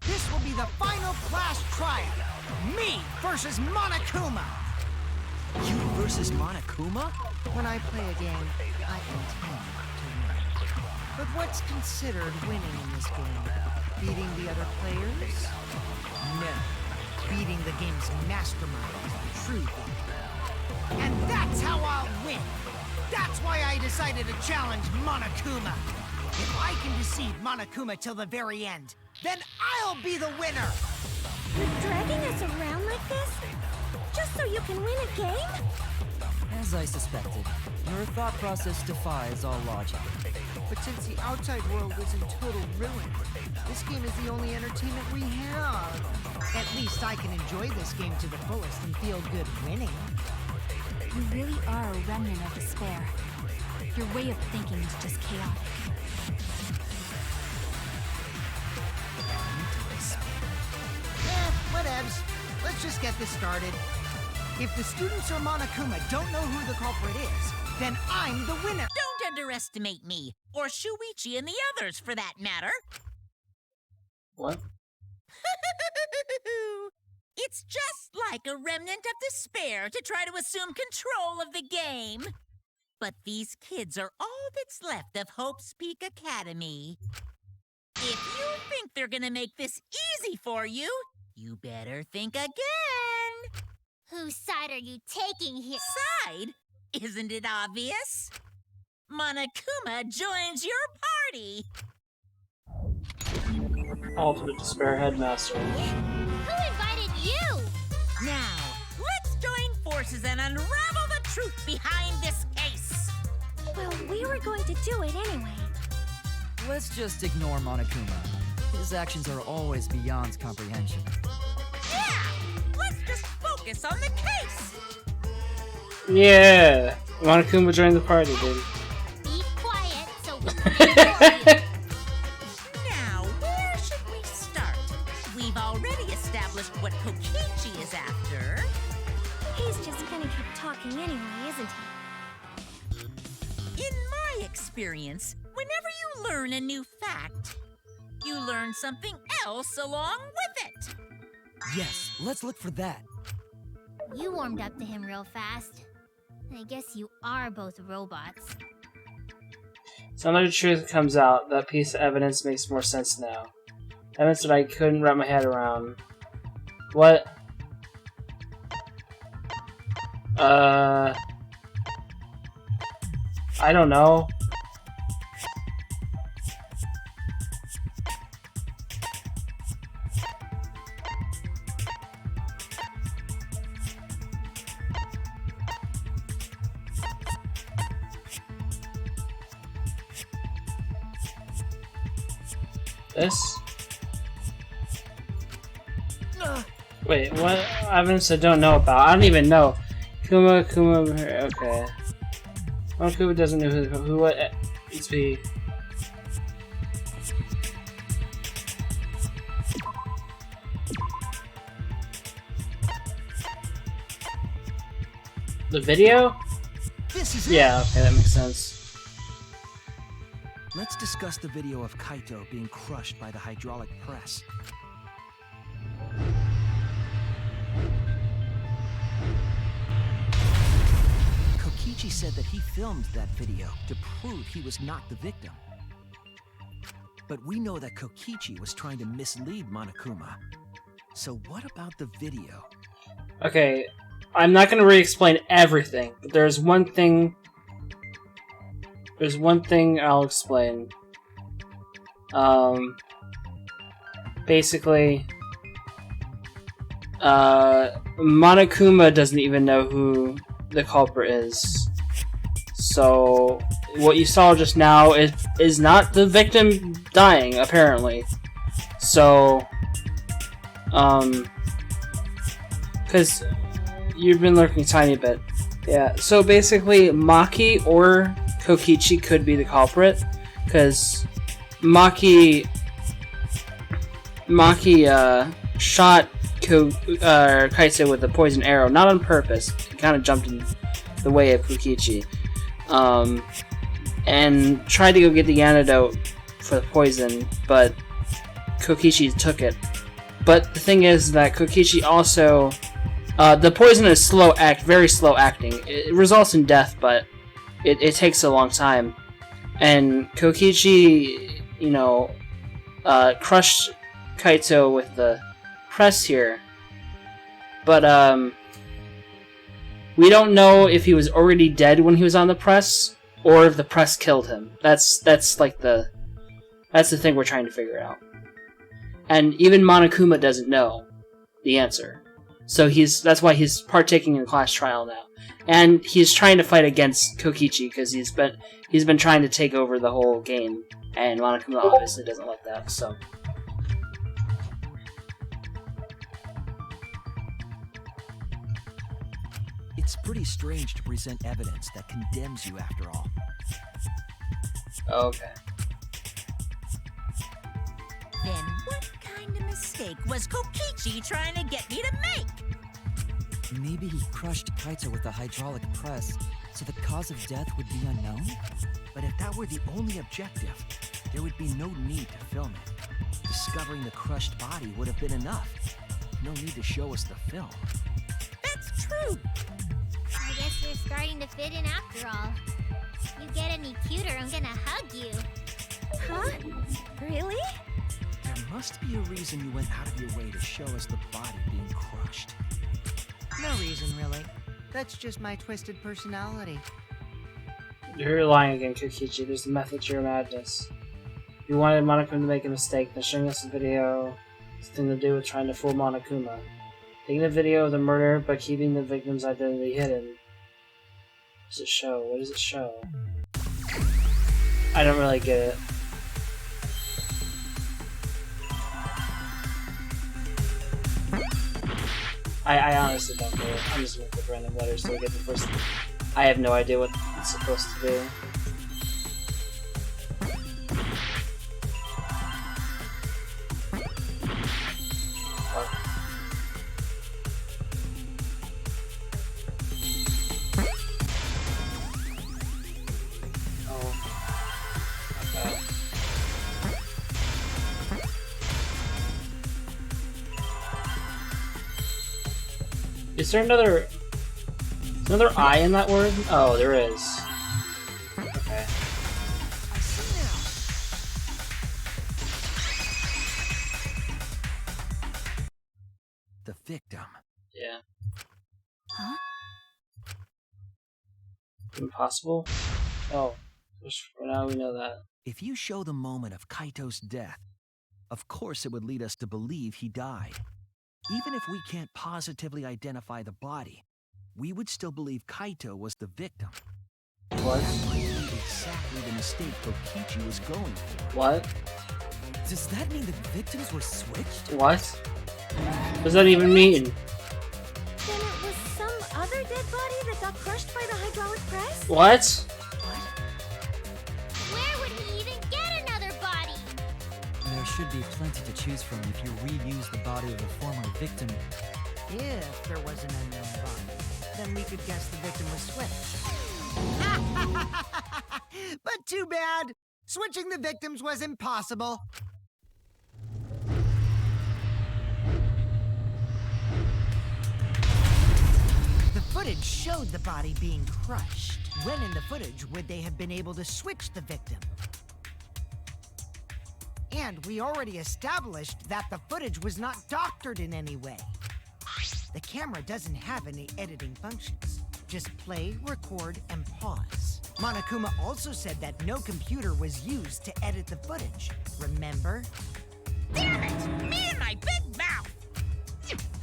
This will be the final class trial. Me versus Monokuma. You versus Monokuma? When I play a game, I intend to win. But what's considered winning in this game? Beating the other players? No. Beating the game's mastermind, the true game. And that's how I'll win. That's why I decided to challenge Monokuma. If I can deceive Monokuma till the very end, then I'll be the winner! You're dragging us around like this? Just so you can win a game? As I suspected, your thought process defies all logic. But since the outside world is in total ruin, this game is the only entertainment we have. At least I can enjoy this game to the fullest and feel good winning. You really are a remnant of despair. Your way of thinking is just chaotic. Whatevs. Let's just get this started. If the students or Monokuma don't know who the culprit is, then I'm the winner. Don't underestimate me, or Shuichi and the others, for that matter. What? It's just like a remnant of despair to try to assume control of the game. But these kids are all that's left of Hope's Peak Academy. If you think they're gonna make this easy for you, you better think again. Whose side are you taking here? Side? Isn't it obvious? Monokuma joins your party. Ultimate Despair Headmaster. Who invited you? Now, let's join forces and unravel the truth behind this case. Well, we were going to do it anyway. Let's just ignore Monokuma. His actions are always beyond comprehension. Yeah, let's just focus on the case. Yeah! Monokuma joined the party, dude. Be quiet so we can Now, where should we start? We've already established what Kokichi is after. He's just gonna keep talking anyway, isn't he? In my experience, whenever you learn a new fact, you learn something else along with it. Yes, let's look for that. You warmed up to him real fast. I guess you are both robots. So now the truth comes out. That piece of evidence makes more sense now. Evidence that I couldn't wrap my head around. What? I don't know. This? Wait, what evidence I don't know about? I don't even know. Kuma, okay. Well, Kuma doesn't know who what it's be. The video? This is Yeah, okay, that makes sense. Let's discuss the video of Kaito being crushed by the hydraulic press. Kokichi said that he filmed that video to prove he was not the victim. But we know that Kokichi was trying to mislead Monokuma. So what about the video? Okay, I'm not gonna re-explain everything, but there's one thing I'll explain. Basically, Monokuma doesn't even know who the culprit is. So, what you saw just now is not the victim dying, apparently. So, because you've been lurking a tiny bit. Yeah, so basically, Maki or Kokichi could be the culprit, because Maki shot Kaito with a poison arrow, not on purpose. He kind of jumped in the way of Kokichi, and tried to go get the antidote for the poison, but Kokichi took it. But the thing is that Kokichi also, the poison is very slow acting. It results in death, but it takes a long time. And Kokichi, crushed Kaito with the press here. But, we don't know if he was already dead when he was on the press, or if the press killed him. That's the thing we're trying to figure out. And even Monokuma doesn't know the answer. So that's why he's partaking in class trial now. And he's trying to fight against Kokichi, because he's been trying to take over the whole game. And Monokuma obviously doesn't like that, so. It's pretty strange to present evidence that condemns you after all. Okay. Then what kind of mistake was Kokichi trying to get me to make? Maybe he crushed Kaito with the hydraulic press, so the cause of death would be unknown? But if that were the only objective, there would be no need to film it. Discovering the crushed body would have been enough. No need to show us the film. That's true. I guess you're starting to fit in after all. You get any cuter, I'm gonna hug you. Huh? Really? There must be a reason you went out of your way to show us the body being crushed. No reason, really. That's just my twisted personality. You're lying again, Kokichi. There's a method to your madness. You wanted Monokuma to make a mistake, then showing us the video has nothing to do with trying to fool Monokuma. Taking a video of the murder, but keeping the victim's identity hidden. What does it show? What does it show? I don't really get it. I honestly don't get it. I'm just gonna click random letters so we get the first. I have no idea what it's supposed to do. Is there another I in that word? Oh, there is. Okay. The victim. Yeah. Huh? Impossible? Oh. For now we know that. If you show the moment of Kaito's death, of course it would lead us to believe he died. Even if we can't positively identify the body, we would still believe Kaito was the victim. What? That might be exactly the mistake Kokichi was going for. What? Does that mean the victims were switched? What? What does that even mean? Then it was some other dead body that got crushed by the hydraulic press? What? Where would he even get another body? There should be plenty to choose from if you reuse the body of a former victim. If there was an unknown body, then we could guess the victim was switched. But too bad! Switching the victims was impossible. The footage showed the body being crushed. When in the footage would they have been able to switch the victim? And we already established that the footage was not doctored in any way. The camera doesn't have any editing functions. Just play, record, and pause. Monokuma also said that no computer was used to edit the footage. Remember? Damn it! Me and my big mouth!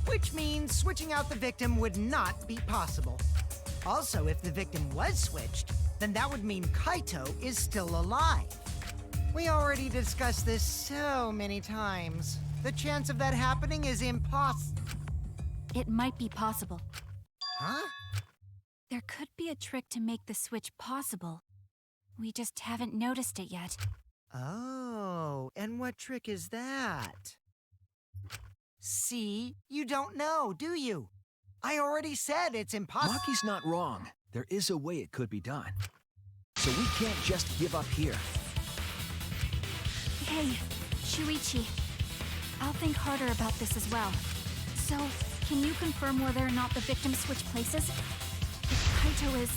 Which means switching out the victim would not be possible. Also, if the victim was switched, then that would mean Kaito is still alive. We already discussed this so many times. The chance of that happening is impossible. It might be possible. Huh? There could be a trick to make the switch possible. We just haven't noticed it yet. Oh, and what trick is that? See? You don't know, do you? I already said it's impossible. Maki's not wrong. There is a way it could be done. So we can't just give up here. Hey, Shuichi. I'll think harder about this as well. So, can you confirm whether or not the victims switch places? If Kaito is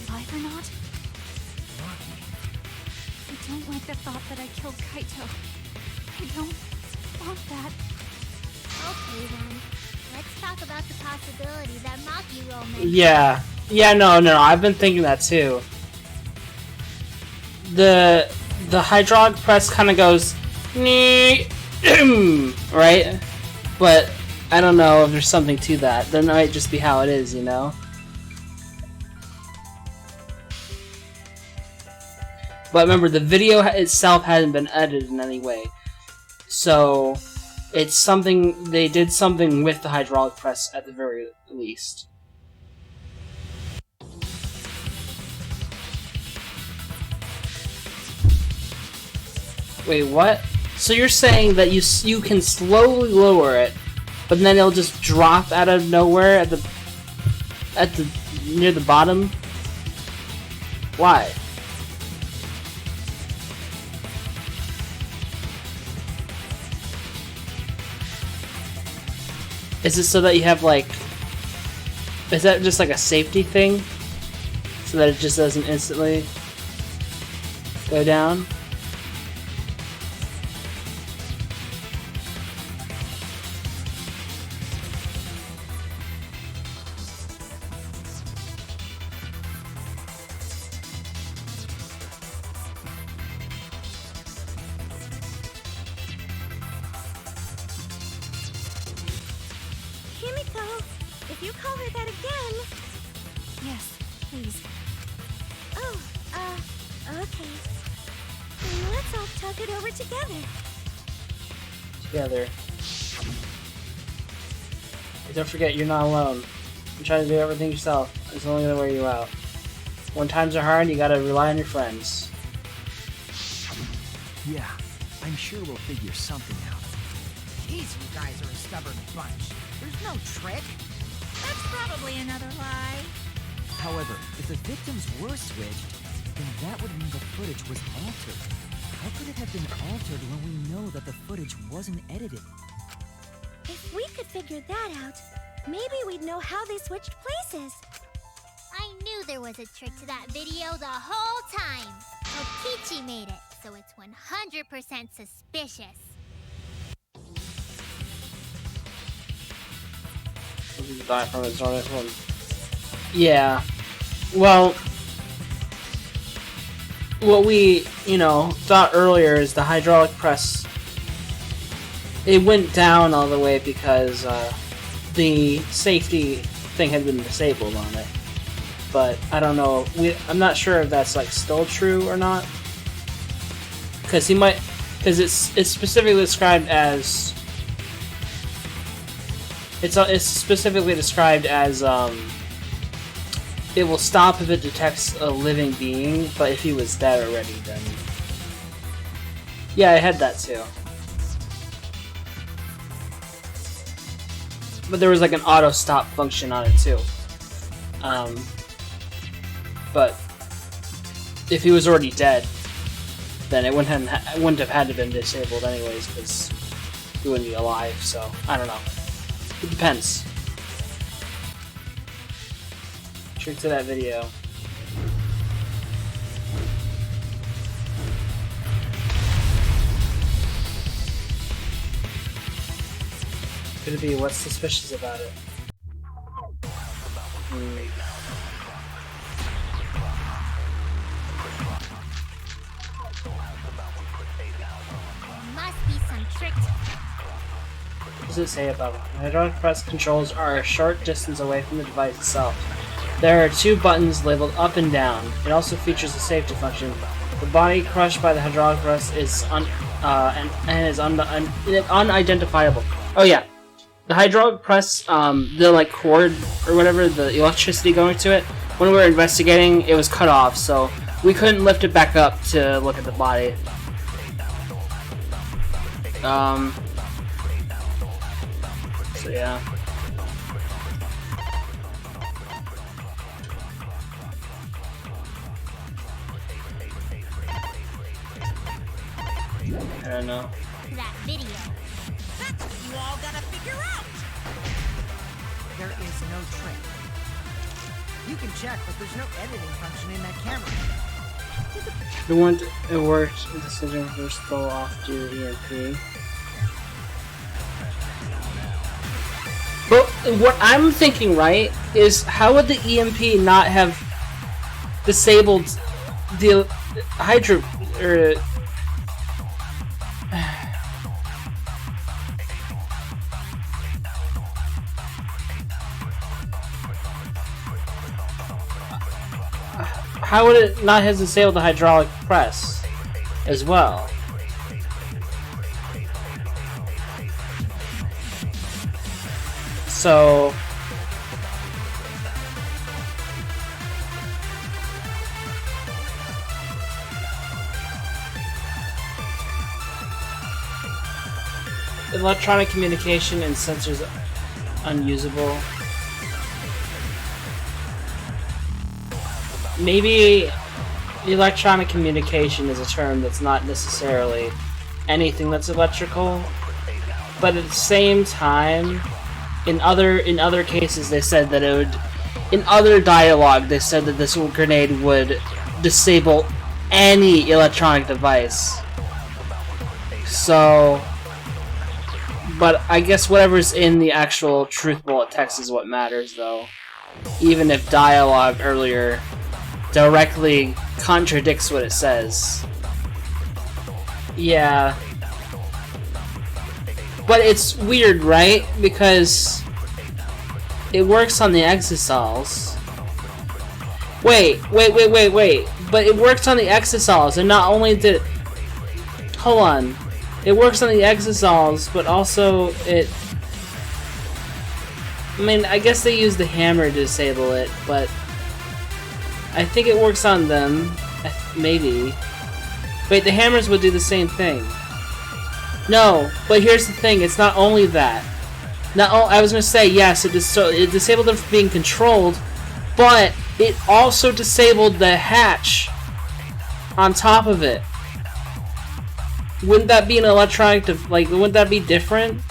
alive or not? I don't like the thought that I killed Kaito. I don't want that. Okay then, let's talk about the possibility that Maki will make. Yeah. Yeah, no, I've been thinking that too. The hydraulic press kind of goes, right? But I don't know if there's something to that. That might just be how it is, you know? But remember, the video itself hasn't been edited in any way. So, it's something, they did something with the hydraulic press at the very least. Wait, what? So you're saying that you can slowly lower it, but then it'll just drop out of nowhere at the near the bottom? Why? Is it so that you have like... Is that just like a safety thing? So that it just doesn't instantly go down? you call her that again... Yes, please. Oh, okay. Then let's all talk it over together. Together. And don't forget, you're not alone. You try to do everything yourself. It's only gonna wear you out. When times are hard, you gotta rely on your friends. Yeah, I'm sure we'll figure something out. Jeez, you guys are a stubborn bunch. There's no trick. That's probably another lie. However, if the victims were switched, then that would mean the footage was altered. How could it have been altered when we know that the footage wasn't edited? If we could figure that out, maybe we'd know how they switched places. I knew there was a trick to that video the whole time. Kokichi made it, so it's 100% suspicious. Die from its own one. Yeah. Well, what we, thought earlier is the hydraulic press. It went down all the way because the safety thing had been disabled on it. But I don't know. I'm not sure if that's like still true or not. Because it's specifically described as. It's specifically described as it will stop if it detects a living being, but if he was dead already, then yeah, I had that too. But there was like an auto stop function on it too. But if he was already dead, then it wouldn't have had to been disabled anyways, because he wouldn't be alive. So I don't know. It depends. Trick to that video. Could it be what's suspicious about it? Must be some trick. What does it say about it? The hydraulic press controls are a short distance away from the device itself. There are two buttons labeled up and down. It also features a safety function. The body crushed by the hydraulic press is unidentifiable. Oh yeah, the hydraulic press, the like cord or whatever, the electricity going to it. When we were investigating, it was cut off, so we couldn't lift it back up to look at the body. So yeah. I don't know. That video. That's what you all gotta figure out. There is no trick. You can check, but there's no editing function in that camera. The one it worked, the decision was still off due to EMP. But what I'm thinking, right, is how would the EMP not have disabled the hydro or how would it not have disabled the hydraulic press as well? So electronic communication and sensors unusable. Maybe electronic communication is a term that's not necessarily anything that's electrical, but at the same time, in other cases they said that it would, in other dialogue they said that this grenade would disable any electronic device. So, but I guess whatever's in the actual truth bullet text is what matters, though. Even if dialogue earlier directly contradicts what it says. Yeah. But it's weird, right? Because it works on the exosols. Wait. But it works on the exosols, and not only did... Hold on. It works on the exosols, but also it... I mean, I guess they use the hammer to disable it, but... I think it works on them. Maybe. Wait, the hammers would do the same thing. No, but here's the thing, it's not only that. I was gonna say, yes, it disabled them from being controlled, but it also disabled the hatch on top of it. Wouldn't that be an electronic, wouldn't that be different?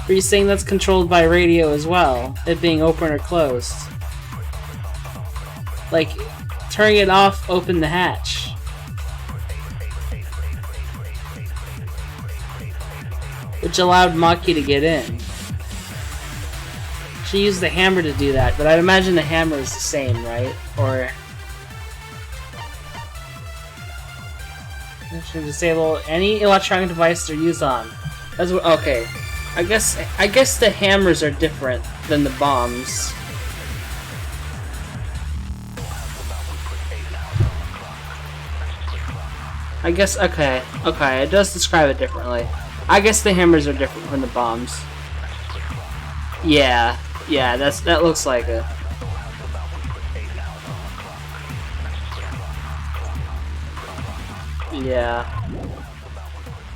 Or are you saying that's controlled by radio as well? It being open or closed? Like, turning it off opened the hatch. Which allowed Maki to get in. She used the hammer to do that, but I'd imagine the hammer is the same, right? Or... Should disable any electronic device they're used on. That's what, okay. I guess the hammers are different than the bombs. I guess, okay, it does describe it differently. I guess the hammers are different from the bombs. Yeah, that looks like it. Yeah.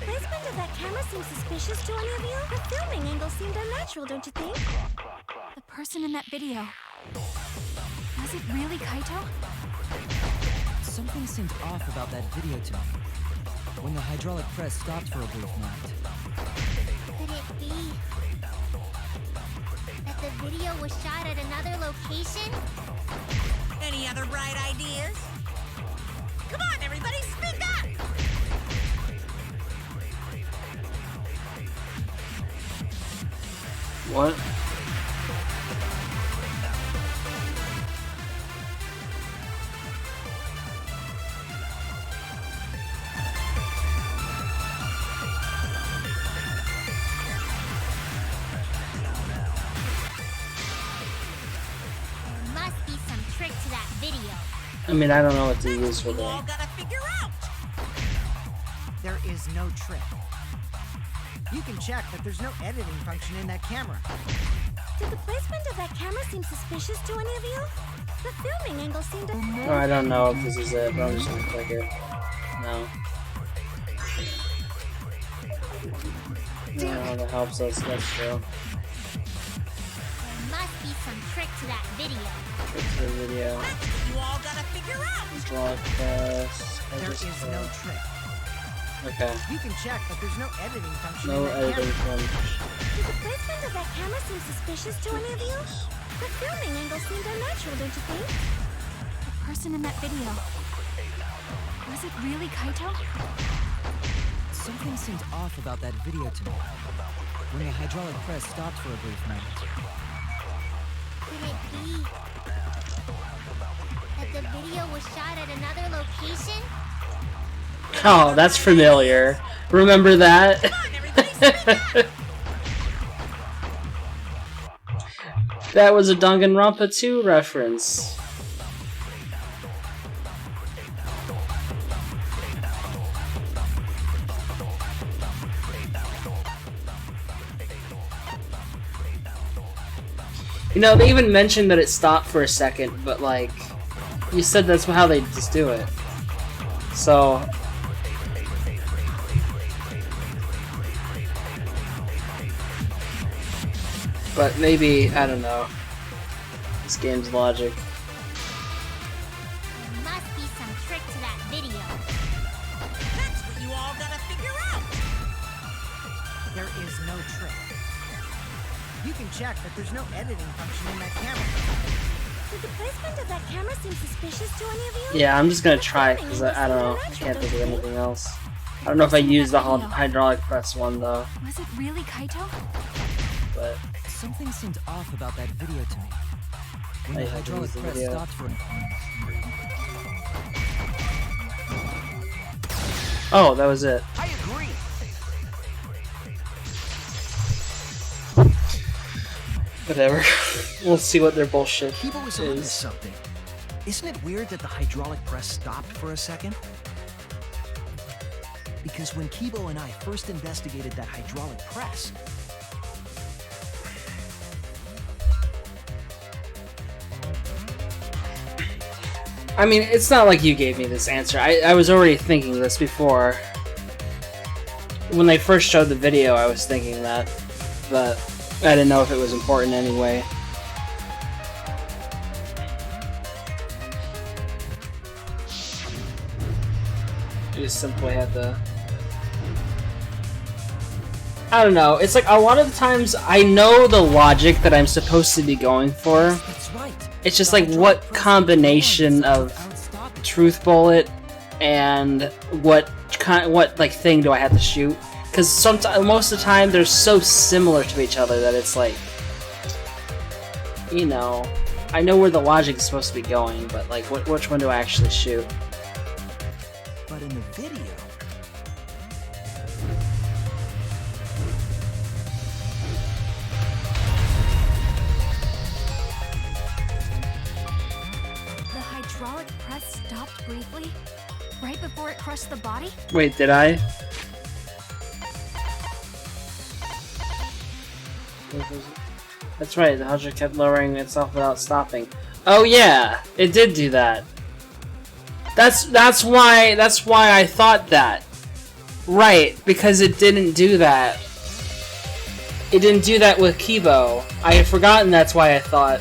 Placement of that camera seems suspicious to any of you. The filming angle seemed unnatural, don't you think? The person in that video. Was it really Kaito? Something seemed off about that video to me. When the hydraulic press stopped for a brief moment. Could it be that the video was shot at another location? Any other bright ideas? Come on, everybody, speak up! What? There must be some trick to that video. I mean, I don't know what to use for You all that. gotta figure out! There is no trick. You can check that there's no editing function in that camera. Did the placement of that camera seem suspicious to any of you? The filming angle seemed Oh, I don't know if this is it, but I'm just gonna click it. No. No, that helps us, that's true. There must be some trick to that video. Trick to the video. You all gotta figure out! Draw press. There is no trick. Okay. You can check that there's no editing function No in that editing camera. function. Did the placement of that camera seem suspicious to any of you? The filming angle seemed unnatural, don't you think? The person in that video. Was it really Kaito? Something seemed off about that video to me. When the hydraulic press stopped for a brief moment. Could it be that the video was shot at another location? Oh, that's familiar. Remember that? Come on, everybody, speak up! That was a Danganronpa 2 reference. You know, they even mentioned that it stopped for a second, but like, you said that's how they just do it. So... But maybe, I don't know, this game's logic. There must be some trick to that video. That's what you all gotta figure out! There is no trick. You can check that there's no editing function in that camera. Did the placement of that camera seem suspicious to any of you? Yeah, I'm just gonna try it, because I don't know, I can't think of anything else. I don't know if I used the hydraulic press one, though, Was it really Kaito? but... Something seemed off about that video to me. When the I have to hydraulic use the press video. stopped for a Oh, that was it. I agree. Whatever. We'll see what their bullshit Kibo is onto is. something. Isn't it weird that the hydraulic press stopped for a second? Because when Kibo and I first investigated that hydraulic press, I mean, it's not like you gave me this answer. I was already thinking this before. When they first showed the video, I was thinking that, but I didn't know if it was important anyway. You just simply had to... I don't know, it's like a lot of the times I know the logic that I'm supposed to be going for. That's right. It's just like what combination of truth bullet and what like thing do I have to shoot? Because sometimes, most of the time, they're so similar to each other that it's like, you know, I know where the logic is supposed to be going, but like, which one do I actually shoot? but in the video, The hydraulic press stopped briefly, right before it crushed the body? Wait, did I? That's right, the Hydra kept lowering itself without stopping. Oh yeah, it did do that. That's why I thought that. Right, because it didn't do that. It didn't do that with Kibo. I had forgotten that's why I thought.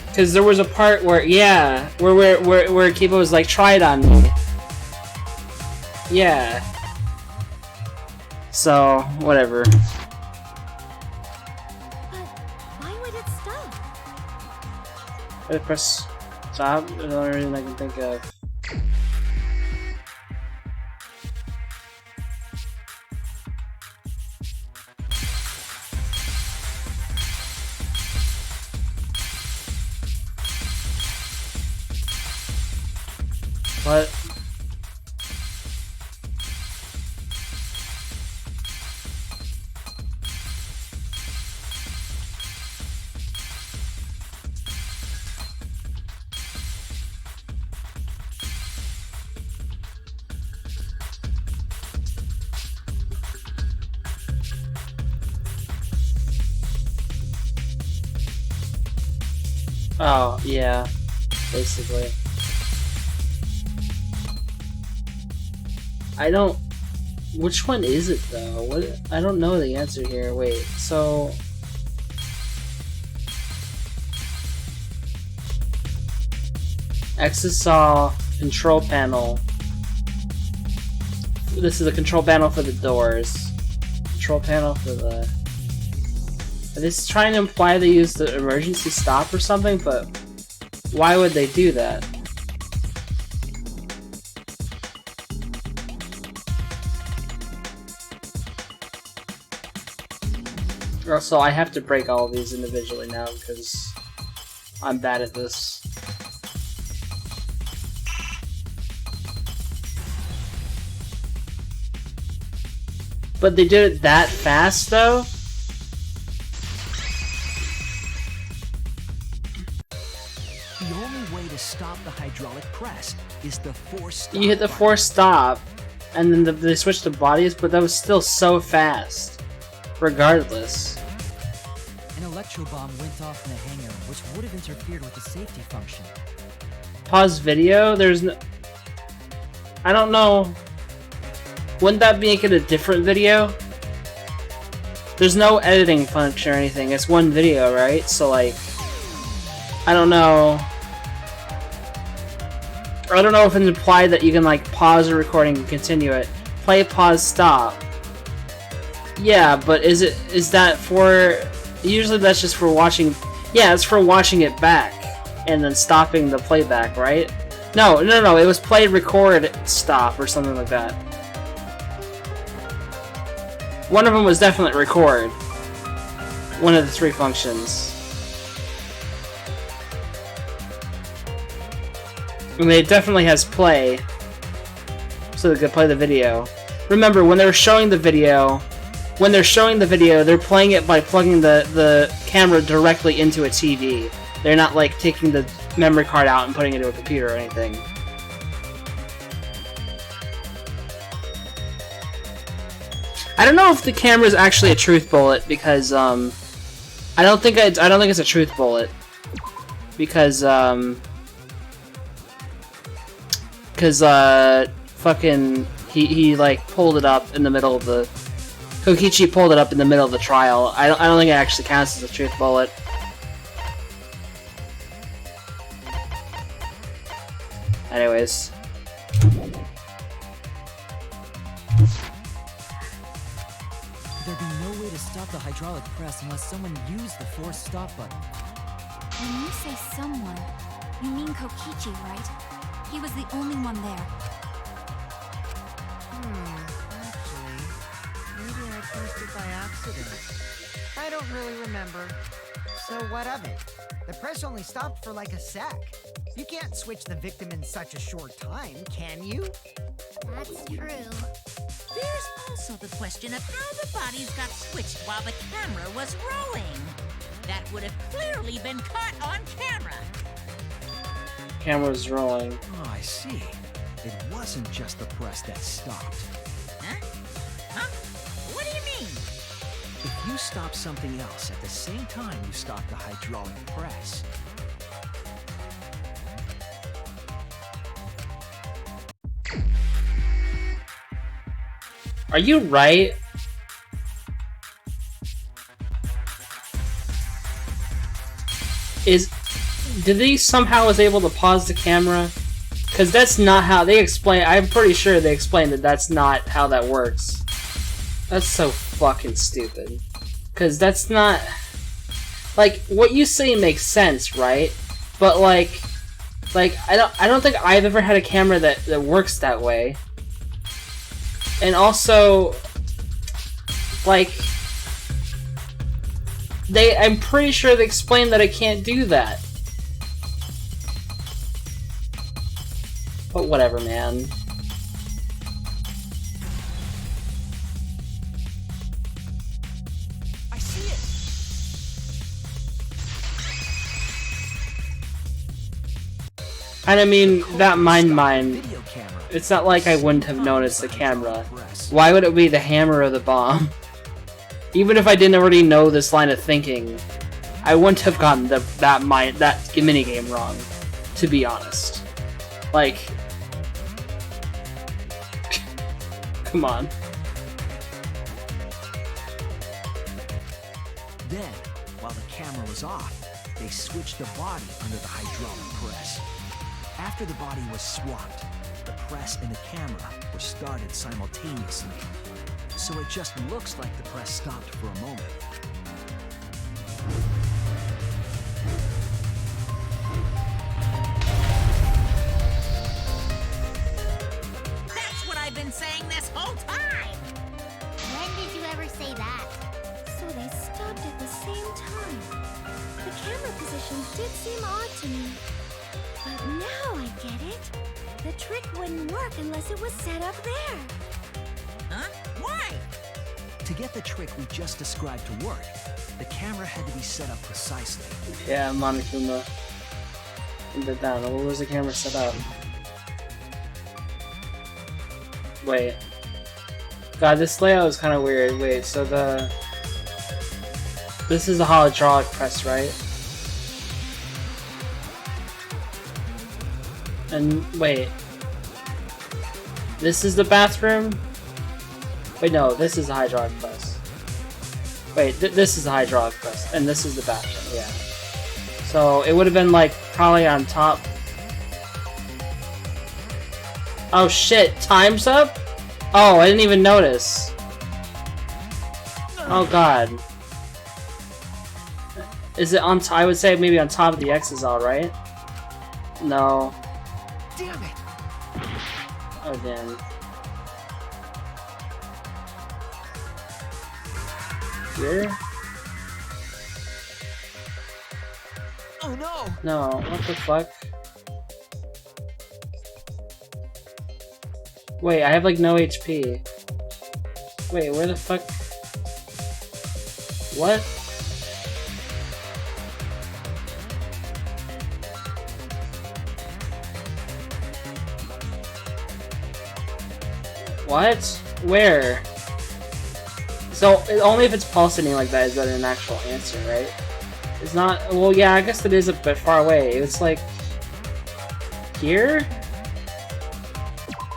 Because there was a part where, yeah, where Kibo was like, try it on me. Yeah. So, whatever. But why would it stop? I press stop, that's the only reason I can think of. What? Oh, yeah, basically. I don't... Which one is it, though? What? I don't know the answer here. Wait, so... X's saw control panel. This is the control panel for the doors. Control panel for the... This is trying to imply they used the emergency stop or something, but why would they do that? Also, I have to break all of these individually now because I'm bad at this. But they did it that fast, though? the only way to stop the hydraulic press is the force stop. You hit the button. force stop, and then they switched to bodies, but that was still so fast. Regardless. An electro bomb went off in the hangar, which would have interfered with the safety function. Pause video? There's no... I don't know. Wouldn't that make it a different video? There's no editing function or anything. It's one video, right? So, like... I don't know. I don't know if it's implied that you can, like, pause the recording and continue it. Play, pause, stop. Yeah, but is that for... Usually that's just for watching... Yeah, it's for watching it back. And then stopping the playback, right? No, it was play, record, stop, or something like that. One of them was definitely record. One of the three functions. I mean, it definitely has play. So they could play the video. Remember, when they were showing the video, when they're showing the video, they're playing it by plugging the camera directly into a TV. They're not like taking the memory card out and putting it into a computer or anything. I don't know if the camera is actually a truth bullet because I don't think it's a truth bullet because fucking he like pulled it up in the middle of the Kokichi pulled it up in the middle of the trial. I don't think it actually counts as a truth bullet. Anyways. There'd be no way to stop the hydraulic press unless someone used the force stop button. When you say someone, you mean Kokichi, right? He was the only one there. Actually, maybe I pressed it by accident. I don't really remember. So what of it? The press only stopped for like a sec. You can't switch the victim in such a short time, can you? That's true. There's also the question of how the bodies got switched while the camera was rolling. That would have clearly been caught on camera. Camera's rolling. Oh, I see. It wasn't just the press that stopped. Huh? Huh? What do you mean? If you stop something else at the same time you stop the hydraulic press, Are you right? Did he somehow was able to pause the camera? Because that's not how they explain. I'm pretty sure they explained that that's not how that works. That's so fucking stupid. Because that's not like what you say makes sense, right? But like I don't think I've ever had a camera that works that way. And also, like, I'm pretty sure they explained that I can't do that. But whatever, man. I see it. And I mean, that mine. Video camera. It's not like I wouldn't have noticed the camera. Why would it be the hammer or the bomb? Even if I didn't already know this line of thinking, I wouldn't have gotten that minigame wrong, to be honest. Like, come on. Then, while the camera was off, they switched the body under the hydraulic press. After the body was swapped, the press and the camera were started simultaneously. So it just looks like the press stopped for a moment. That's what I've been saying this whole time. When did you ever say that? So they stopped at the same time. The camera positions did seem odd to me. But now I get it. The trick wouldn't work unless it was set up there. Huh? Why? To get the trick we just described to work, the camera had to be set up precisely. Yeah, Monokuma. Put that down. What was the camera set up? Wait. God, this layout is kind of weird. Wait, so this is a hydraulic press, right? And wait. This is the bathroom? Wait, no, this is the hydraulic press. Wait, this is the hydraulic press, and this is the bathroom, yeah. So it would have been like probably on top. Oh shit, time's up? Oh, I didn't even notice. Oh god. Is it on top? I would say maybe on top of the X is alright. No. Damn it! Oh damn. Here? Oh no! No, what the fuck? Wait, I have like no HP. Wait, where the fuck? What? What? Where? So, only if it's pulsating like that is that an actual answer, right? It's not. Well, yeah, I guess it is a bit far away. It's like. Here?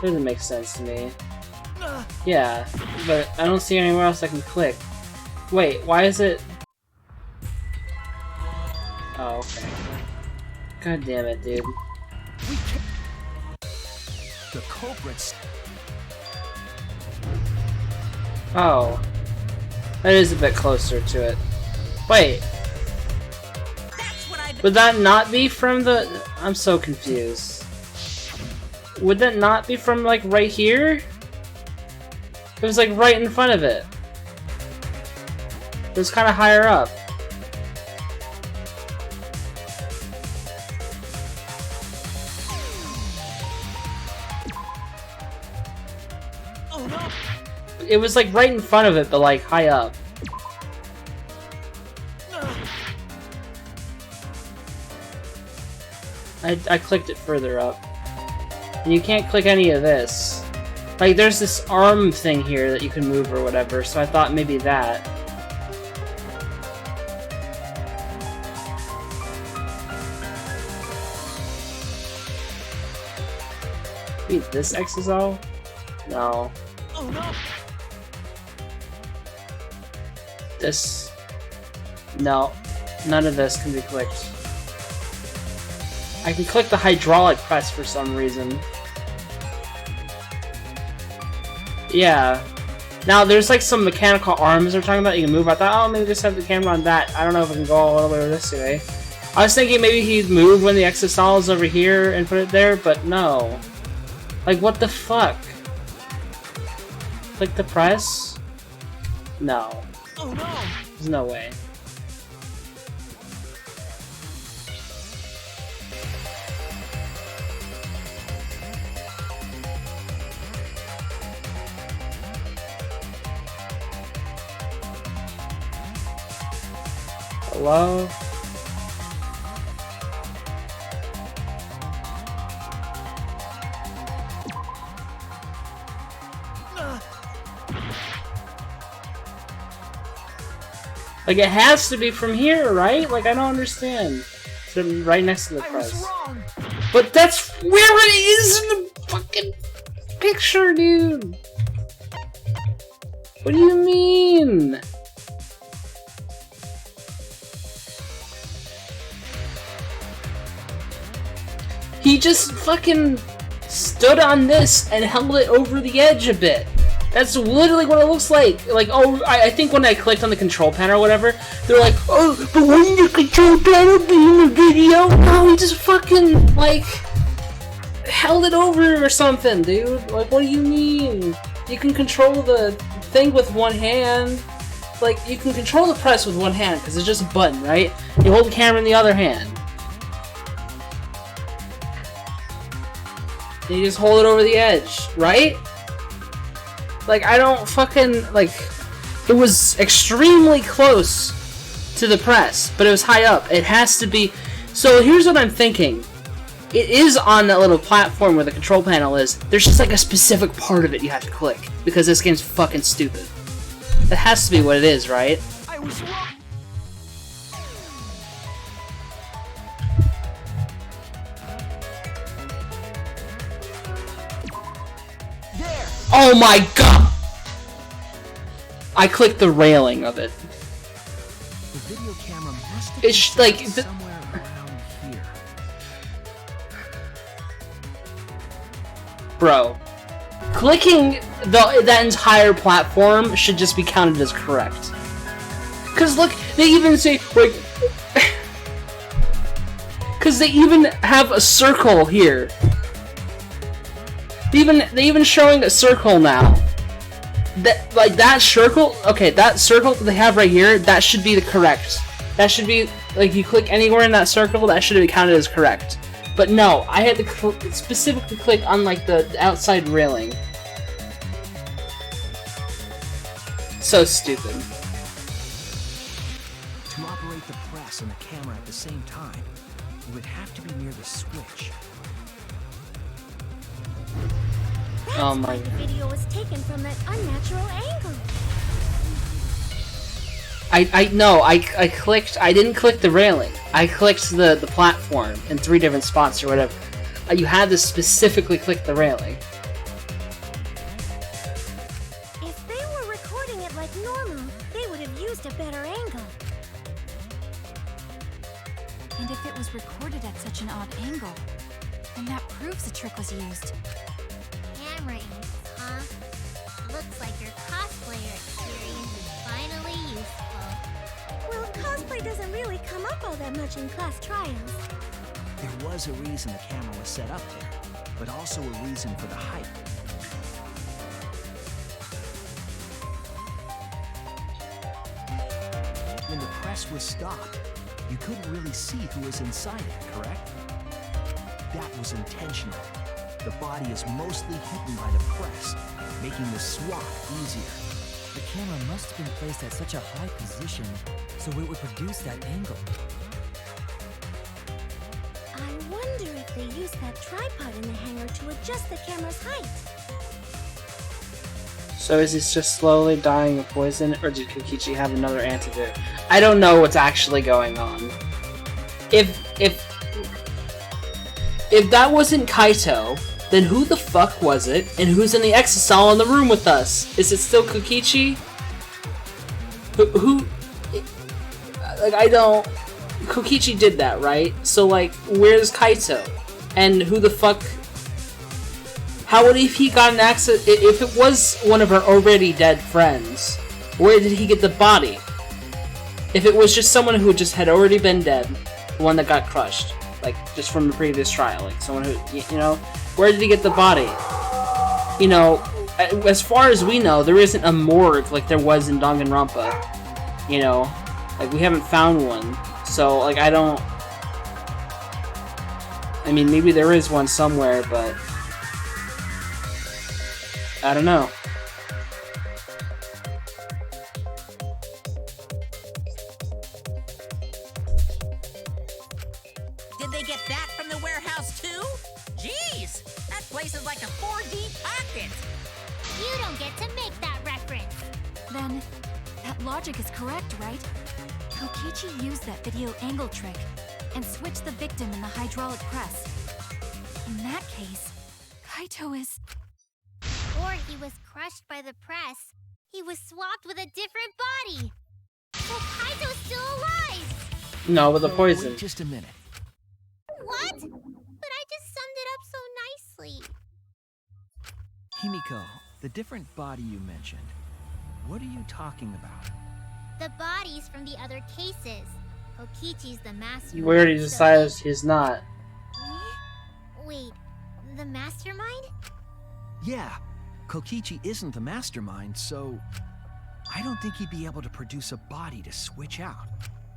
Doesn't make sense to me. Yeah, but I don't see anywhere else I can click. Wait, why is it. Oh, okay. God damn it, dude. We can't. The culprits. Oh. That is a bit closer to it. Wait. Would that not be from the... I'm so confused. Would that not be from, like, right here? It was, like, right in front of it. It was kind of higher up. Oh no! It was, like, right in front of it, but, like, high up. I clicked it further up. And you can't click any of this. Like, there's this arm thing here that you can move or whatever, so I thought maybe that. Wait, this XSL? No. Oh no! This... No. None of this can be clicked. I can click the hydraulic press for some reason. Yeah. Now, there's like some mechanical arms they're talking about. You can move. I thought, oh, maybe just have the camera on that. I don't know if I can go all the way this way. I was thinking maybe he'd move when the XSL is over here and put it there, but no. Like, what the fuck? Click the press? No. Oh no! There's no way. Hello? Like, it has to be from here, right? Like, I don't understand. It's right next to the press. I was wrong. But that's where it is in the fucking picture, dude! What do you mean? He just fucking stood on this and held it over the edge a bit. That's literally what it looks like. Like, oh, I think when I clicked on the control panel or whatever, they're like, oh, but wouldn't the control panel be in the video? No, he just fucking, like, held it over or something, dude. Like, what do you mean? You can control the thing with one hand. Like, you can control the press with one hand, because it's just a button, right? You hold the camera in the other hand. And you just hold it over the edge, right? Like, I don't fucking, like, it was extremely close to the press, but it was high up. It has to be, so here's what I'm thinking. It is on that little platform where the control panel is. There's just, like, a specific part of it you have to click, because this game's fucking stupid. That has to be what it is, right? I was wrong. Oh my god! I clicked the railing of it. The video camera must have It's been like somewhere around here. Bro. Clicking that entire platform should just be counted as correct. Cause look, they even say, like... Cause they even have a circle here. They even showing a circle now. That, like, that circle, okay, that circle that they have right here, that should be the correct. That should be, like, you click anywhere in that circle, that should be counted as correct. But no, I had to specifically click on, like, the outside railing. So stupid. press and the camera at the same time. You would have to be near the switch. That's Oh why my. the video was taken from that unnatural angle. I clicked. I didn't click the railing. I clicked the platform in 3 different spots or whatever. You had to specifically click the railing. If they were recording it like normal, they would have used a better angle. And if it was recorded at such an odd angle, then that proves the trick was used. Camera angles, huh? Looks like your cosplayer experience is finally useful. Well, cosplay doesn't really come up all that much in class trials. There was a reason the camera was set up there, but also a reason for the hype. When the press was stopped, you couldn't really see who was inside it, correct? That was intentional. The body is mostly hidden by the press, making the swap easier. The camera must have been placed at such a high position, so it would produce that angle. I wonder if they used that tripod in the hangar to adjust the camera's height. So is he just slowly dying of poison, or did Kokichi have another antidote? I don't know what's actually going on. If that wasn't Kaito, then who the fuck was it, and who's in the exosol in the room with us? Is it still Kokichi? Who like, I don't... Kokichi did that, right? So, like, where's Kaito? And who the fuck... How would he got an access... If it was one of our already dead friends, where did he get the body? If it was just someone who just had already been dead, the one that got crushed, like, just from the previous trial, like, someone who, you know, where did he get the body? You know, as far as we know, there isn't a morgue like there was in Danganronpa. You know, like, we haven't found one, so, like, I don't... I mean, maybe there is one somewhere, but... I don't know. Did they get that from the warehouse too? Jeez, that place is like a 4D pocket. You don't get to make that reference. Then, that logic is correct, right? Kokichi used that video angle trick and switched the victim in the hydraulic press. In that case, Kaito is... Or he was crushed by the press. He was swapped with a different body. So Kaito's still alive. No, with the poison. Wait just a minute. What? But I just summed it up so nicely. Himiko, the different body you mentioned, what are you talking about? The bodies from the other cases. Kokichi's the mastermind. We already decided he's not. Wait, the mastermind? Yeah, Kokichi isn't the mastermind, so I don't think he'd be able to produce a body to switch out.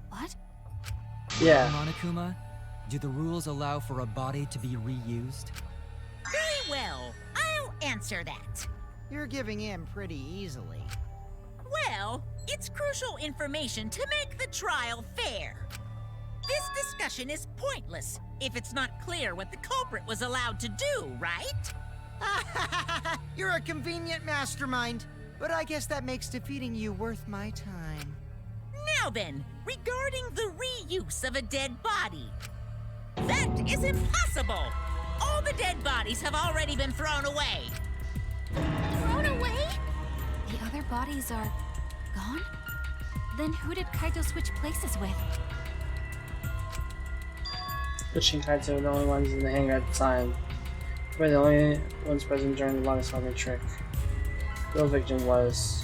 What? Yeah. Monokuma, do the rules allow for a body to be reused? Very well, I'll answer that. You're giving in pretty easily. Well, it's crucial information to make the trial fair. This discussion is pointless if it's not clear what the culprit was allowed to do, right? You're a convenient mastermind, but I guess that makes defeating you worth my time. Now then, regarding the reuse of a dead body. That is impossible! All the dead bodies have already been thrown away. Thrown away? The other bodies are... gone? Then who did Kaito switch places with? Kuchi and Kaito were the only ones in the hangar at the time. We're the only ones present during the body swapping trick. The real victim was...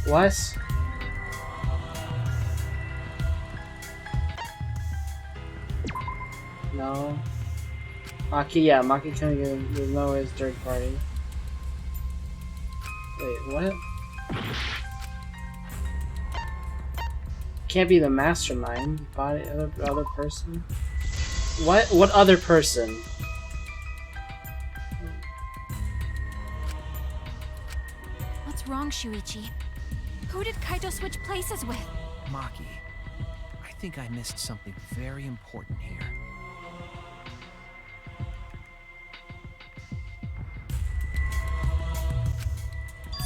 What? No. Maki, yeah, Maki couldn't get there's no way it's third party. Wait, what? Can't be the mastermind. Body, other person. What? What other person? wrong, Shuichi? Who did Kaito switch places with? Maki, I think I missed something very important here.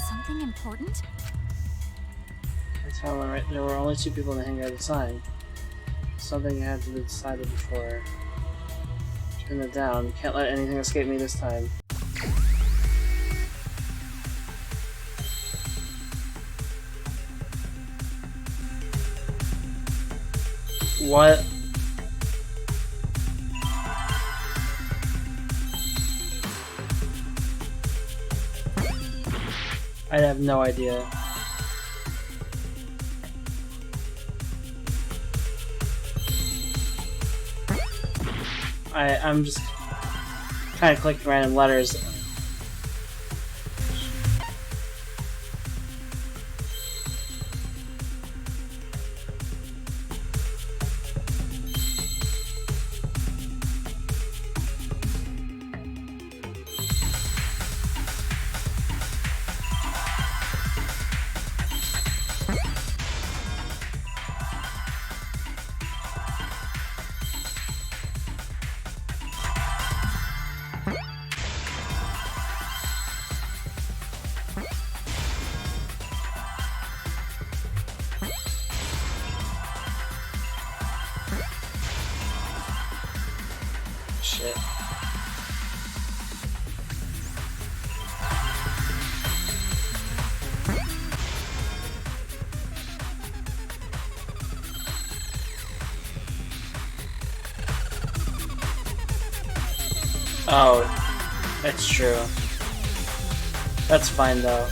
Something important? I tell them, right, there were only 2 people in the hangar at the time. Something had to be decided before. Turn it down. Can't let anything escape me this time. What? I have no idea. I'm just kind of clicking random letters. Shit. Oh, that's true. That's fine though.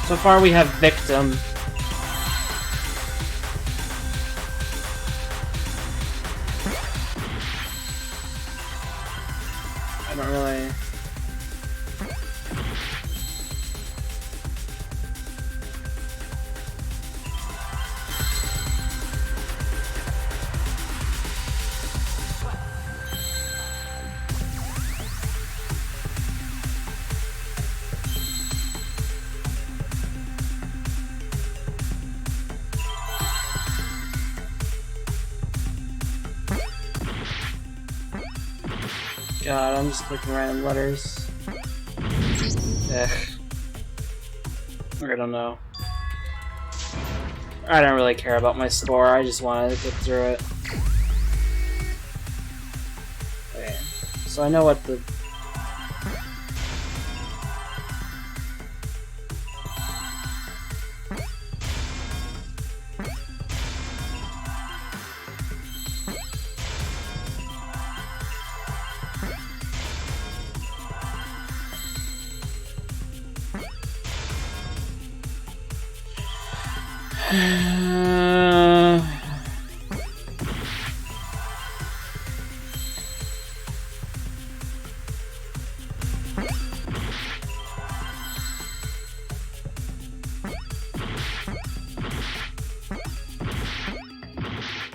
So far we have victim. I don't really... God, I'm just clicking random letters. Ugh. I don't know. I don't really care about my score, I just wanted to get through it. Okay, so I know what the...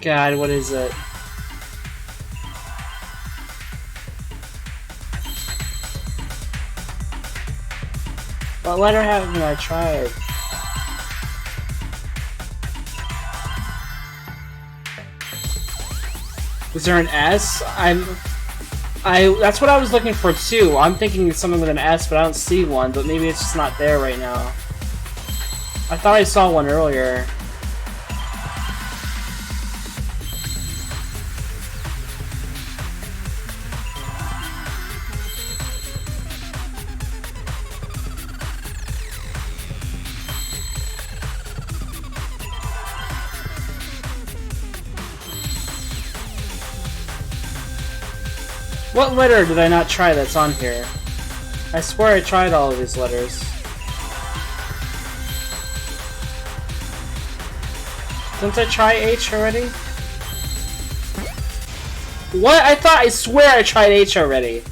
God, what is it? What letter haven't I tried? Was there an S? That's what I was looking for too. I'm thinking it's something with an S, but I don't see one, but maybe it's just not there right now. I thought I saw one earlier. What letter did I not try that's on here? I swear I tried all of these letters. Didn't I try H already? What? I swear I tried H already.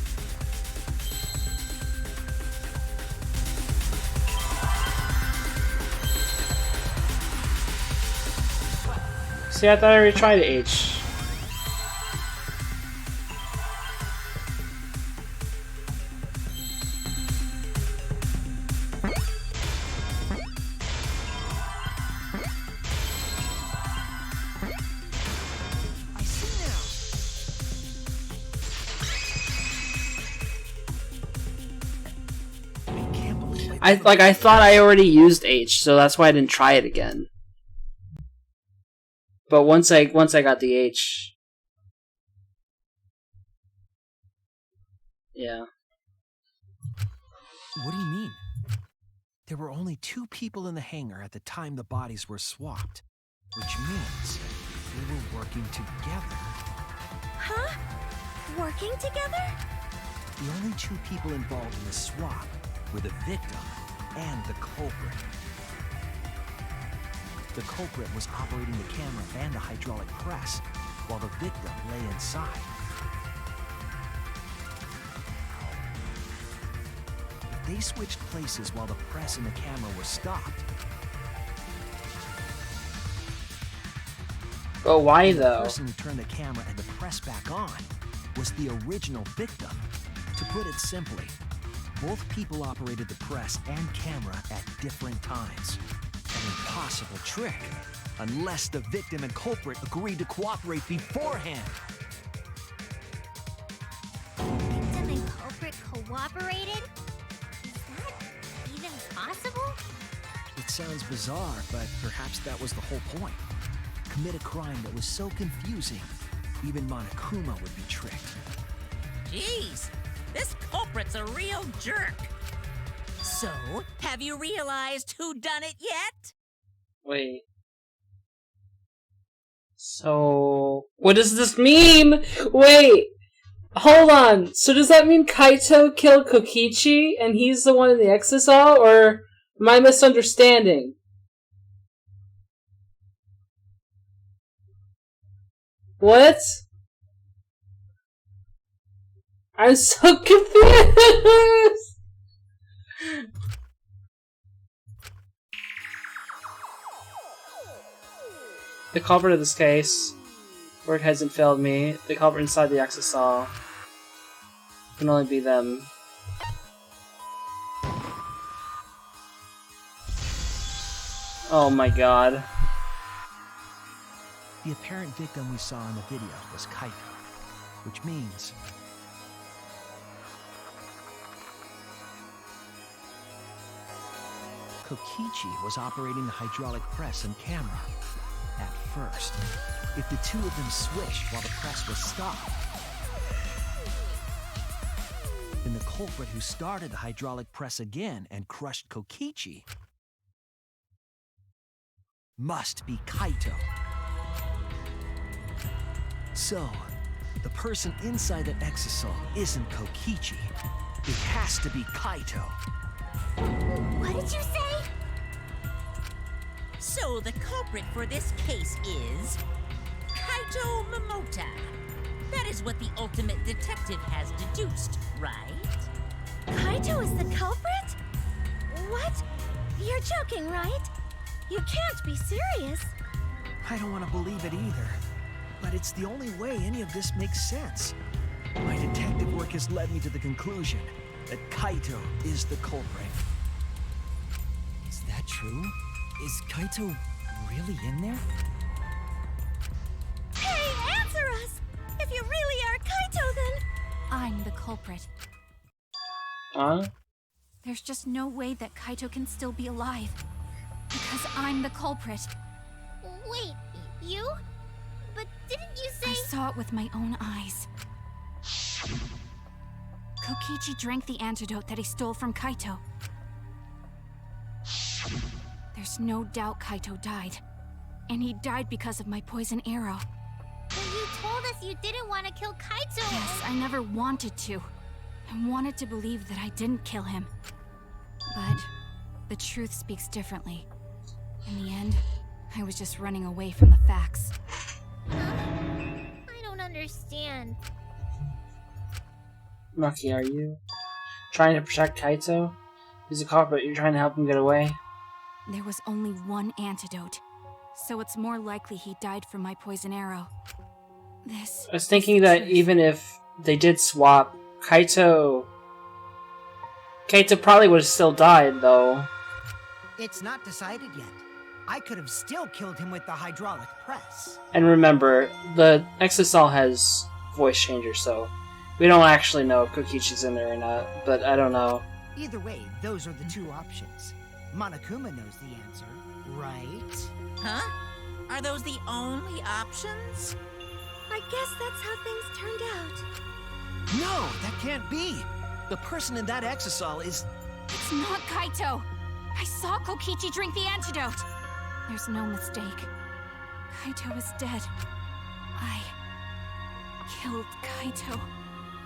See, I thought I already tried H. I thought I already used H, so that's why I didn't try it again. But once I got the H, yeah. What do you mean? There were only 2 people in the hangar at the time the bodies were swapped, which means they were working together. Huh? Working together? The only 2 people involved in the swap were the victim and the culprit. The culprit was operating the camera and the hydraulic press, while the victim lay inside. If they switched places while the press and the camera were stopped, But why the though? person who turned the camera and the press back on was the original victim. To put it simply, both people operated the press and camera at different times. An impossible trick, unless the victim and culprit agreed to cooperate beforehand. Victim and culprit cooperated? Is that even possible? It sounds bizarre, but perhaps that was the whole point. Commit a crime that was so confusing, even Monokuma would be tricked. Jeez, this culprit's a real jerk. So, have you realized who done it yet? Wait. So, what does this mean? Wait! Hold on. So does that mean Kaito killed Kokichi and he's the one in the exisal, or am I misunderstanding? What? I'm so confused! The culprit of this case, word hasn't failed me, the culprit inside the exisal can only be them. Oh my god. The apparent victim we saw in the video was Kaito, which means Kokichi was operating the hydraulic press and camera. At first, if the 2 of them switched while the press was stopped, then the culprit who started the hydraulic press again and crushed Kokichi must be Kaito. So, the person inside that exisal isn't Kokichi. It has to be Kaito. What did you say? So the culprit for this case is Kaito Momota. That is what the ultimate detective has deduced, right? Kaito is the culprit? What? You're joking, right? You can't be serious. I don't want to believe it either, but it's the only way any of this makes sense. My detective work has led me to the conclusion that Kaito is the culprit. Is that true? Is Kaito really in there? Hey, answer us! If you really are Kaito, then... I'm the culprit. Huh? There's just no way that Kaito can still be alive. Because I'm the culprit. Wait, you? But didn't you say... I saw it with my own eyes. Kokichi drank the antidote that he stole from Kaito. There's no doubt Kaito died. And he died because of my poison arrow. But you told us you didn't want to kill Kaito. Yes, I never wanted to. I wanted to believe that I didn't kill him. But the truth speaks differently. In the end, I was just running away from the facts. I don't understand. Maki, are you trying to protect Kaito? He's a culprit, you're trying to help him get away? There was only one antidote, so it's more likely he died from my poison arrow. This I was thinking that even if they did swap, Kaito probably would have still died, though. It's not decided yet. I could have still killed him with the hydraulic press. And remember, the Exisal has voice changer, so we don't actually know if Kokichi's in there or not, but I don't know. Either way, those are the two options. Monokuma knows the answer, right? Huh? Are those the only options? I guess that's how things turned out. No, that can't be. The person in that exisal is... It's not Kaito. I saw Kokichi drink the antidote. There's no mistake. Kaito is dead. I killed Kaito.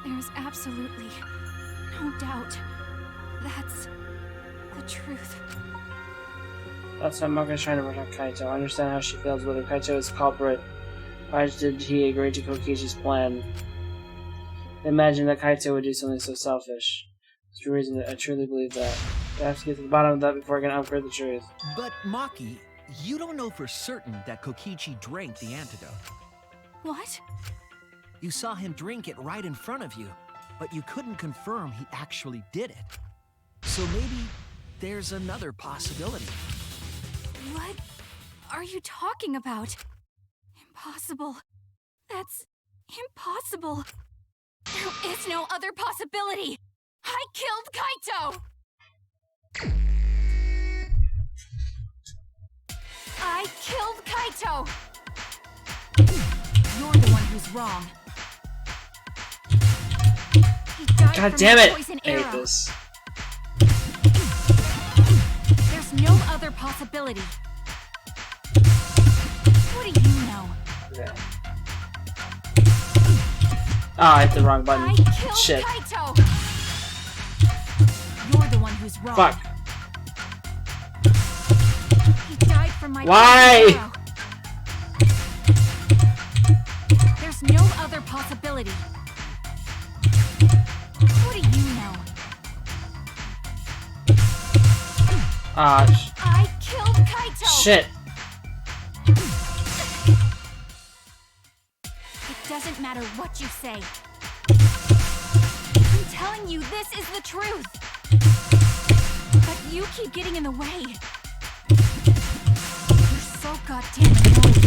There's absolutely no doubt. That's the truth. That's why Mako's trying to protect Kaito. I understand how she feels whether Kaito is culprit. Why did he agree to Kokichi's plan? Imagine that Kaito would do something so selfish. That's the reason that I truly believe that. I have to get to the bottom of that before I can uncover the truth. But, Maki, you don't know for certain that Kokichi drank the antidote. What? You saw him drink it right in front of you, but you couldn't confirm he actually did it. So maybe there's another possibility. What are you talking about? Impossible. That's impossible. There is no other possibility. I killed Kaito! I killed Kaito! You're the one who's wrong. He died God from damn a it! poison I hate arrow. this. There's no other possibility. What do you know? Okay. Ah, I hit the wrong button. I killed Shit. Kaito! You're the one who's wrong. Fuck. He died from my Why? poison arrow. There's no other possibility. What do you know? Ah, I killed Kaito! shit. It doesn't matter what you say. I'm telling you, this is the truth. But you keep getting in the way. You're so goddamn annoying.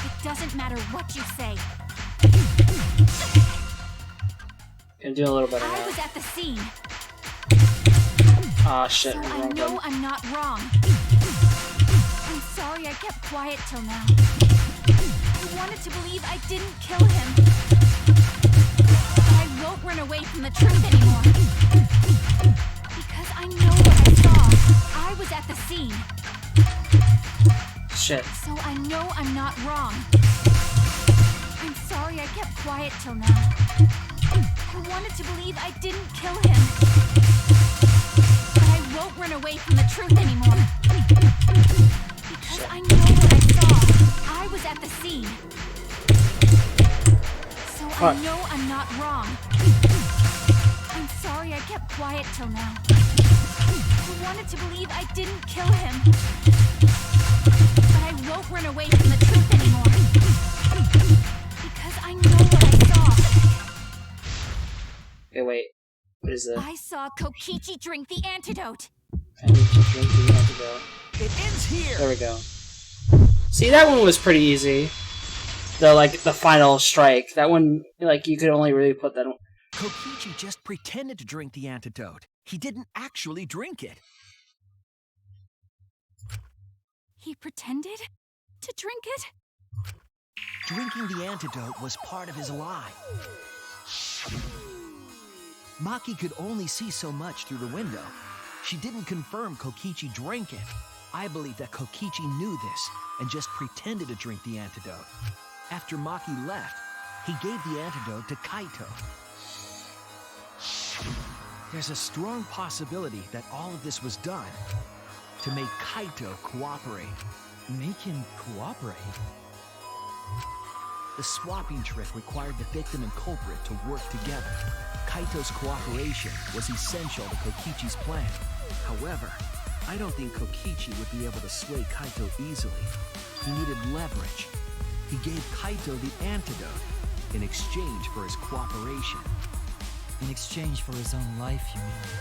It doesn't matter what you say. I'm doing a little better I now. was at the scene, Ah, shit. so I Wrong know button. I'm not wrong. I'm sorry I kept quiet till now. I wanted to believe I didn't kill him. But I won't run away from the truth anymore. Because I know what I saw. I was at the scene, Shit. so I know I'm not wrong. I'm sorry I kept quiet till now. I wanted to believe I didn't kill him. But I won't run away from the truth anymore. Because I know what I saw. I was at the scene. So I Fuck. know I'm not wrong. I'm sorry I kept quiet till now. I wanted to believe I didn't kill him. But I won't run away from the truth anymore. Because I know what I saw. Okay, wait. What is this? I saw Kokichi drink the antidote. I need to drink the antidote. It ends here! There we go. See, that one was pretty easy. The final strike. That one, like, you could only really put that on. Kokichi just pretended to drink the antidote. He didn't actually drink it. He pretended to drink it? Drinking the antidote was part of his lie. Maki could only see so much through the window. She didn't confirm Kokichi drank it. I believe that Kokichi knew this and just pretended to drink the antidote. After Maki left, he gave the antidote to Kaito. There's a strong possibility that all of this was done to make Kaito cooperate. Make him cooperate? The swapping trick required the victim and culprit to work together. Kaito's cooperation was essential to Kokichi's plan. However, I don't think Kokichi would be able to sway Kaito easily. He needed leverage. He gave Kaito the antidote in exchange for his cooperation. In exchange for his own life, you mean?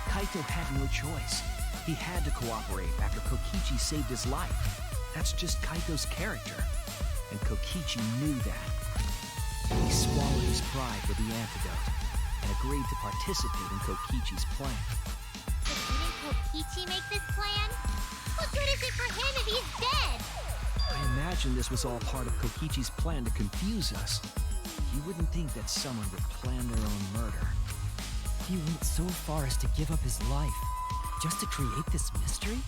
Kaito had no choice. He had to cooperate after Kokichi saved his life. That's just Kaito's character. And Kokichi knew that. He swallowed his pride with the antidote and agreed to participate in Kokichi's plan. But didn't Kokichi make this plan? What good is it for him if he's dead? I imagine this was all part of Kokichi's plan to confuse us. You wouldn't think that someone would plan their own murder. He went so far as to give up his life, just to create this mystery?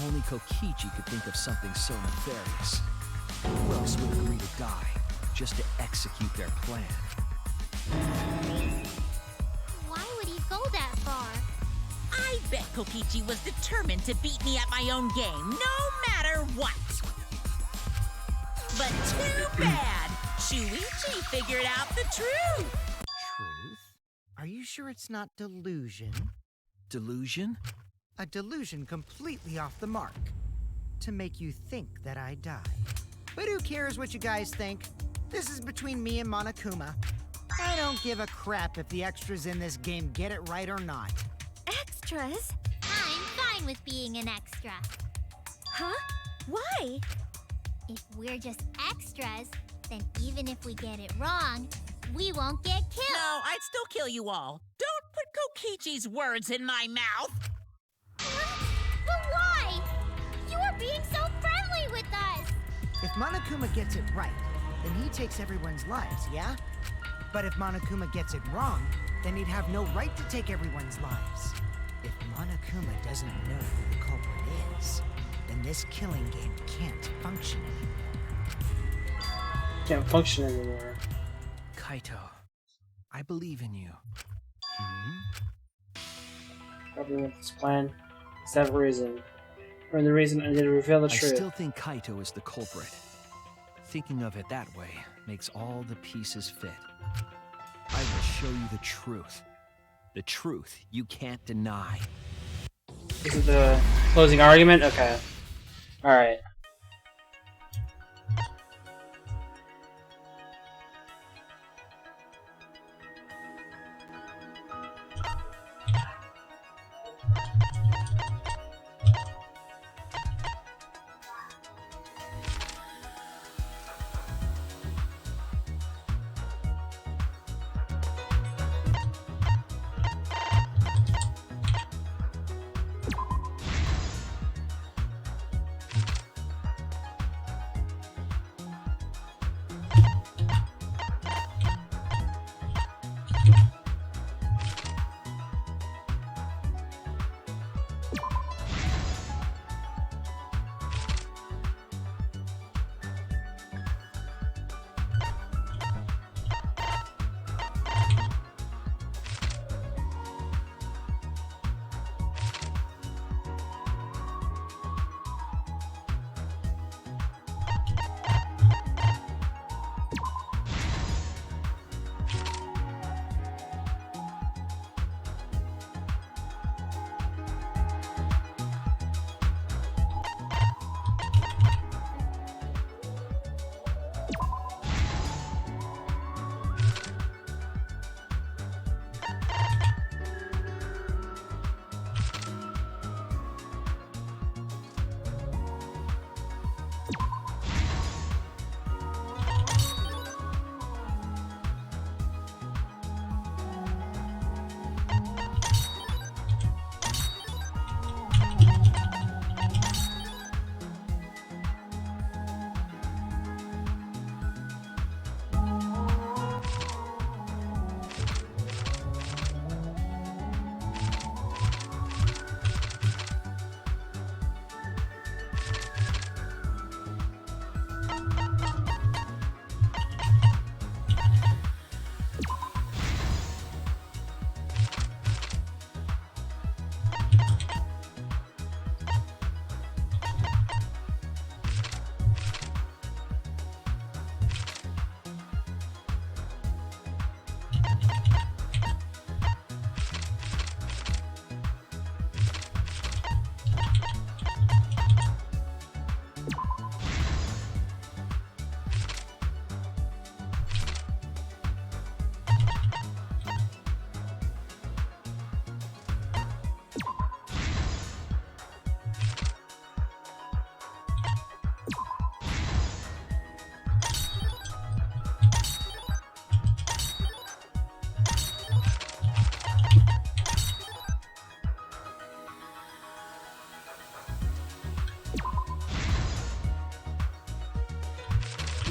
Only Kokichi could think of something so nefarious. Who else would agree to die, just to execute their plan? Why would he go that far? I bet Kokichi was determined to beat me at my own game, no matter what. But too bad! Shuichi figured out the truth! Truth? Are you sure it's not delusion? Delusion? A delusion completely off the mark. To make you think that I died. But who cares what you guys think? This is between me and Monokuma. I don't give a crap if the extras in this game get it right or not. Extras? I'm fine with being an extra. Huh? Why? If we're just extras, then even if we get it wrong, we won't get killed. No, I'd still kill you all. Don't put Kokichi's words in my mouth! But why? You are being so friendly with us! If Monokuma gets it right, then he takes everyone's lives, yeah? But if Monokuma gets it wrong, then he'd have no right to take everyone's lives. If Monokuma doesn't know who the culprit is, then this killing game can't function anymore. Can't function anymore. Kaito, I believe in you. Helping with this plan. It's that reason. For the reason I need to reveal the I truth. still think Kaito is the culprit. Thinking of it that way makes all the pieces fit. I will show you the truth. The truth you can't deny. This is the closing argument? Okay. Alright.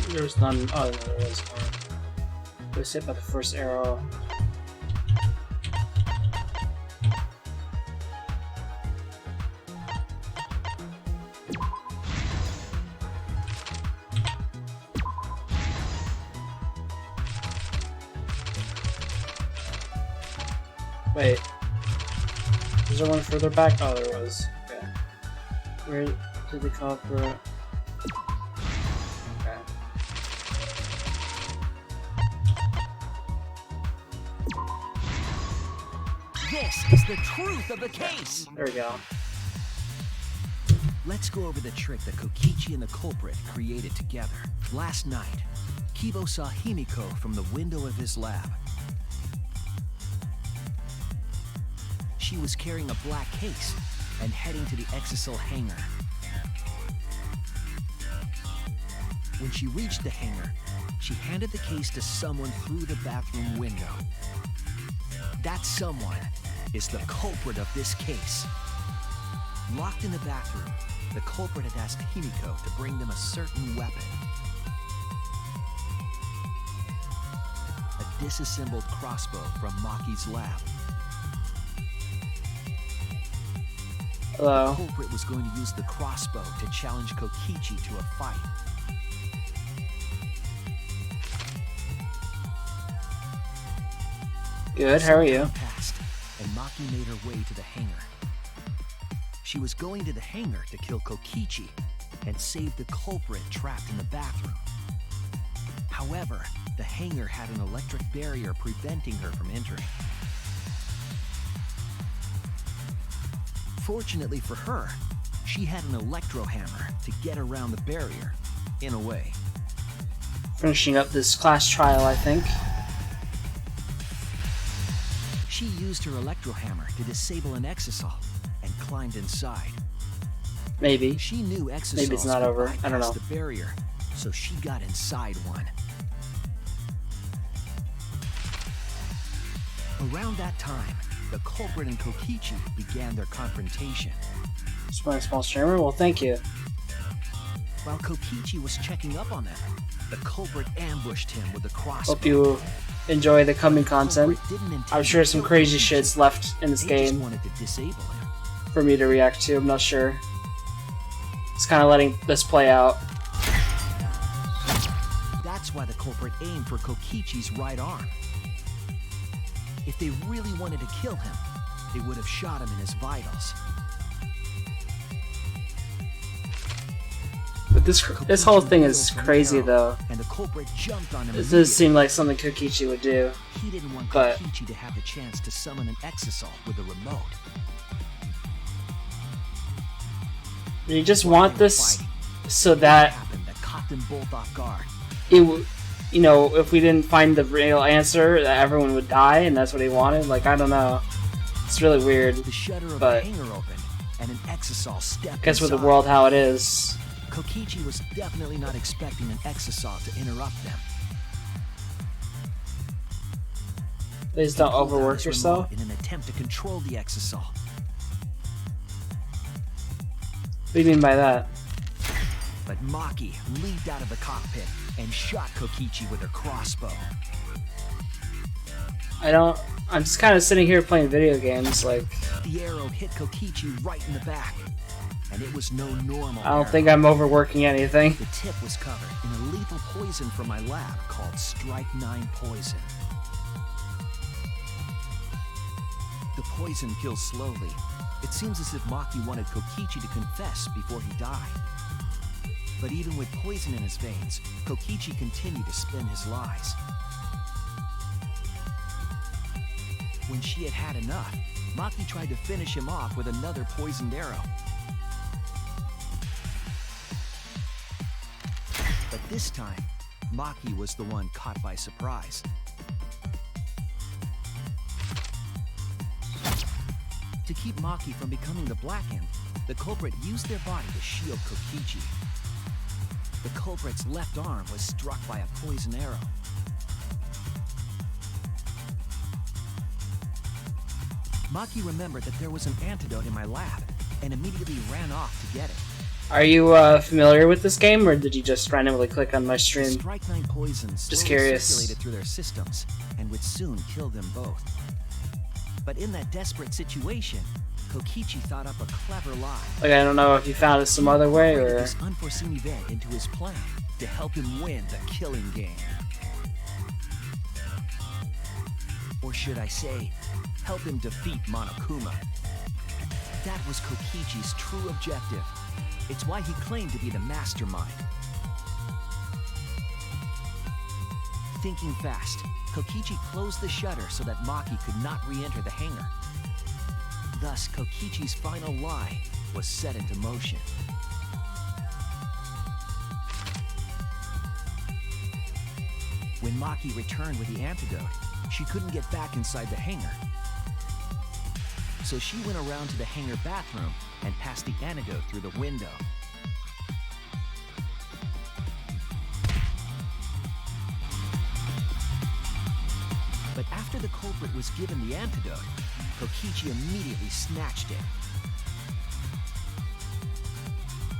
There was none. Oh, no, there was one. It was hit by the first arrow. Wait. Was there one further back? Oh, there was. Okay. Where did they come up for it? Okay. This is the truth of the case! There we go. Let's go over the trick that Kokichi and the culprit created together. Last night, Kibo saw Himiko from the window of his lab. She was carrying a black case and heading to the Exisal hangar. When she reached the hangar, she handed the case to someone through the bathroom window. That someone is the culprit of this case. Locked in the bathroom, the culprit had asked Himiko to bring them a certain weapon. A disassembled crossbow from Maki's lab. Hello. The culprit was going to use the crossbow to challenge Kokichi to a fight. Good, how are you? Some time passed, and Maki made her way to the hangar. She was going to the hangar to kill Kokichi and save the culprit trapped in the bathroom. However, the hangar had an electric barrier preventing her from entering. Fortunately for her, she had an electro hammer to get around the barrier, in a way. Finishing up this class trial, I think. She used her electro hammer to disable an exisal and climbed inside. Maybe. She knew exisals Maybe it's not could over. I don't bypass know. the barrier, so she got inside one. Around that time, the culprit and Kokichi began their confrontation. Spawning small streamer? Well, thank you. While Kokichi was checking up on them, the culprit ambushed him with a crossbow. Hope you enjoy the coming The content. culprit didn't intend I'm sure to some kill crazy Kokichi. shit's left in this They just game wanted to disable him. for me to react to. I'm not sure. Just kind of letting this play out. That's why the culprit aimed for Kokichi's right arm. If they really wanted to kill him, they would have shot him in his vitals. But this whole thing is crazy, though. And the culprit jumped on him. It does seem like something Kokichi would do. He didn't want but- Kokichi to have the chance to summon an exisal with a remote. You just want this so that Happened that caught them both off guard. it would, you know, if we didn't find the real answer, that everyone would die, and that's what he wanted. Like, I don't know. It's really weird. The shutter of But- the hangar opened, and an exisal stepped Guess with the inside. world how it is. Kokichi was definitely not expecting an exisal to interrupt them. Please don't He pulled out overwork his yourself. remote in an attempt to control the exisal. What do you mean by that? But Maki leaped out of the cockpit and shot Kokichi with her crossbow. I'm just kind of sitting here playing video games, like, The arrow hit Kokichi right in the back, and it was no normal I don't arrow. think I'm overworking anything. The tip was covered in a lethal poison from my lab called Strike 9 poison. The poison kills slowly. It seems as if Maki wanted Kokichi to confess before he died. But even with poison in his veins, Kokichi continued to spin his lies. When she had had enough, Maki tried to finish him off with another poisoned arrow. But this time, Maki was the one caught by surprise. To keep Maki from becoming the Blackened, the culprit used their body to shield Kokichi. The culprit's left arm was struck by a poison arrow. Maki remembered that there was an antidote in my lab, and immediately ran off to get it. Are you familiar with this game, or did you just randomly click on my The stream? Strychnine poison Just slowly curious. circulated through their systems and would soon kill them both. But in that desperate situation, Kokichi thought up a clever lie. Like, I don't know if you found it some other way, Incorporated or... this unforeseen event into his plan to help him win the killing game. Or should I say, help him defeat Monokuma. That was Kokichi's true objective. It's why he claimed to be the mastermind. Thinking fast, Kokichi closed the shutter so that Maki could not re-enter the hangar. Thus, Kokichi's final lie was set into motion. When Maki returned with the antidote, she couldn't get back inside the hangar. So she went around to the hangar bathroom and passed the antidote through the window. But after the culprit was given the antidote, Kokichi immediately snatched it.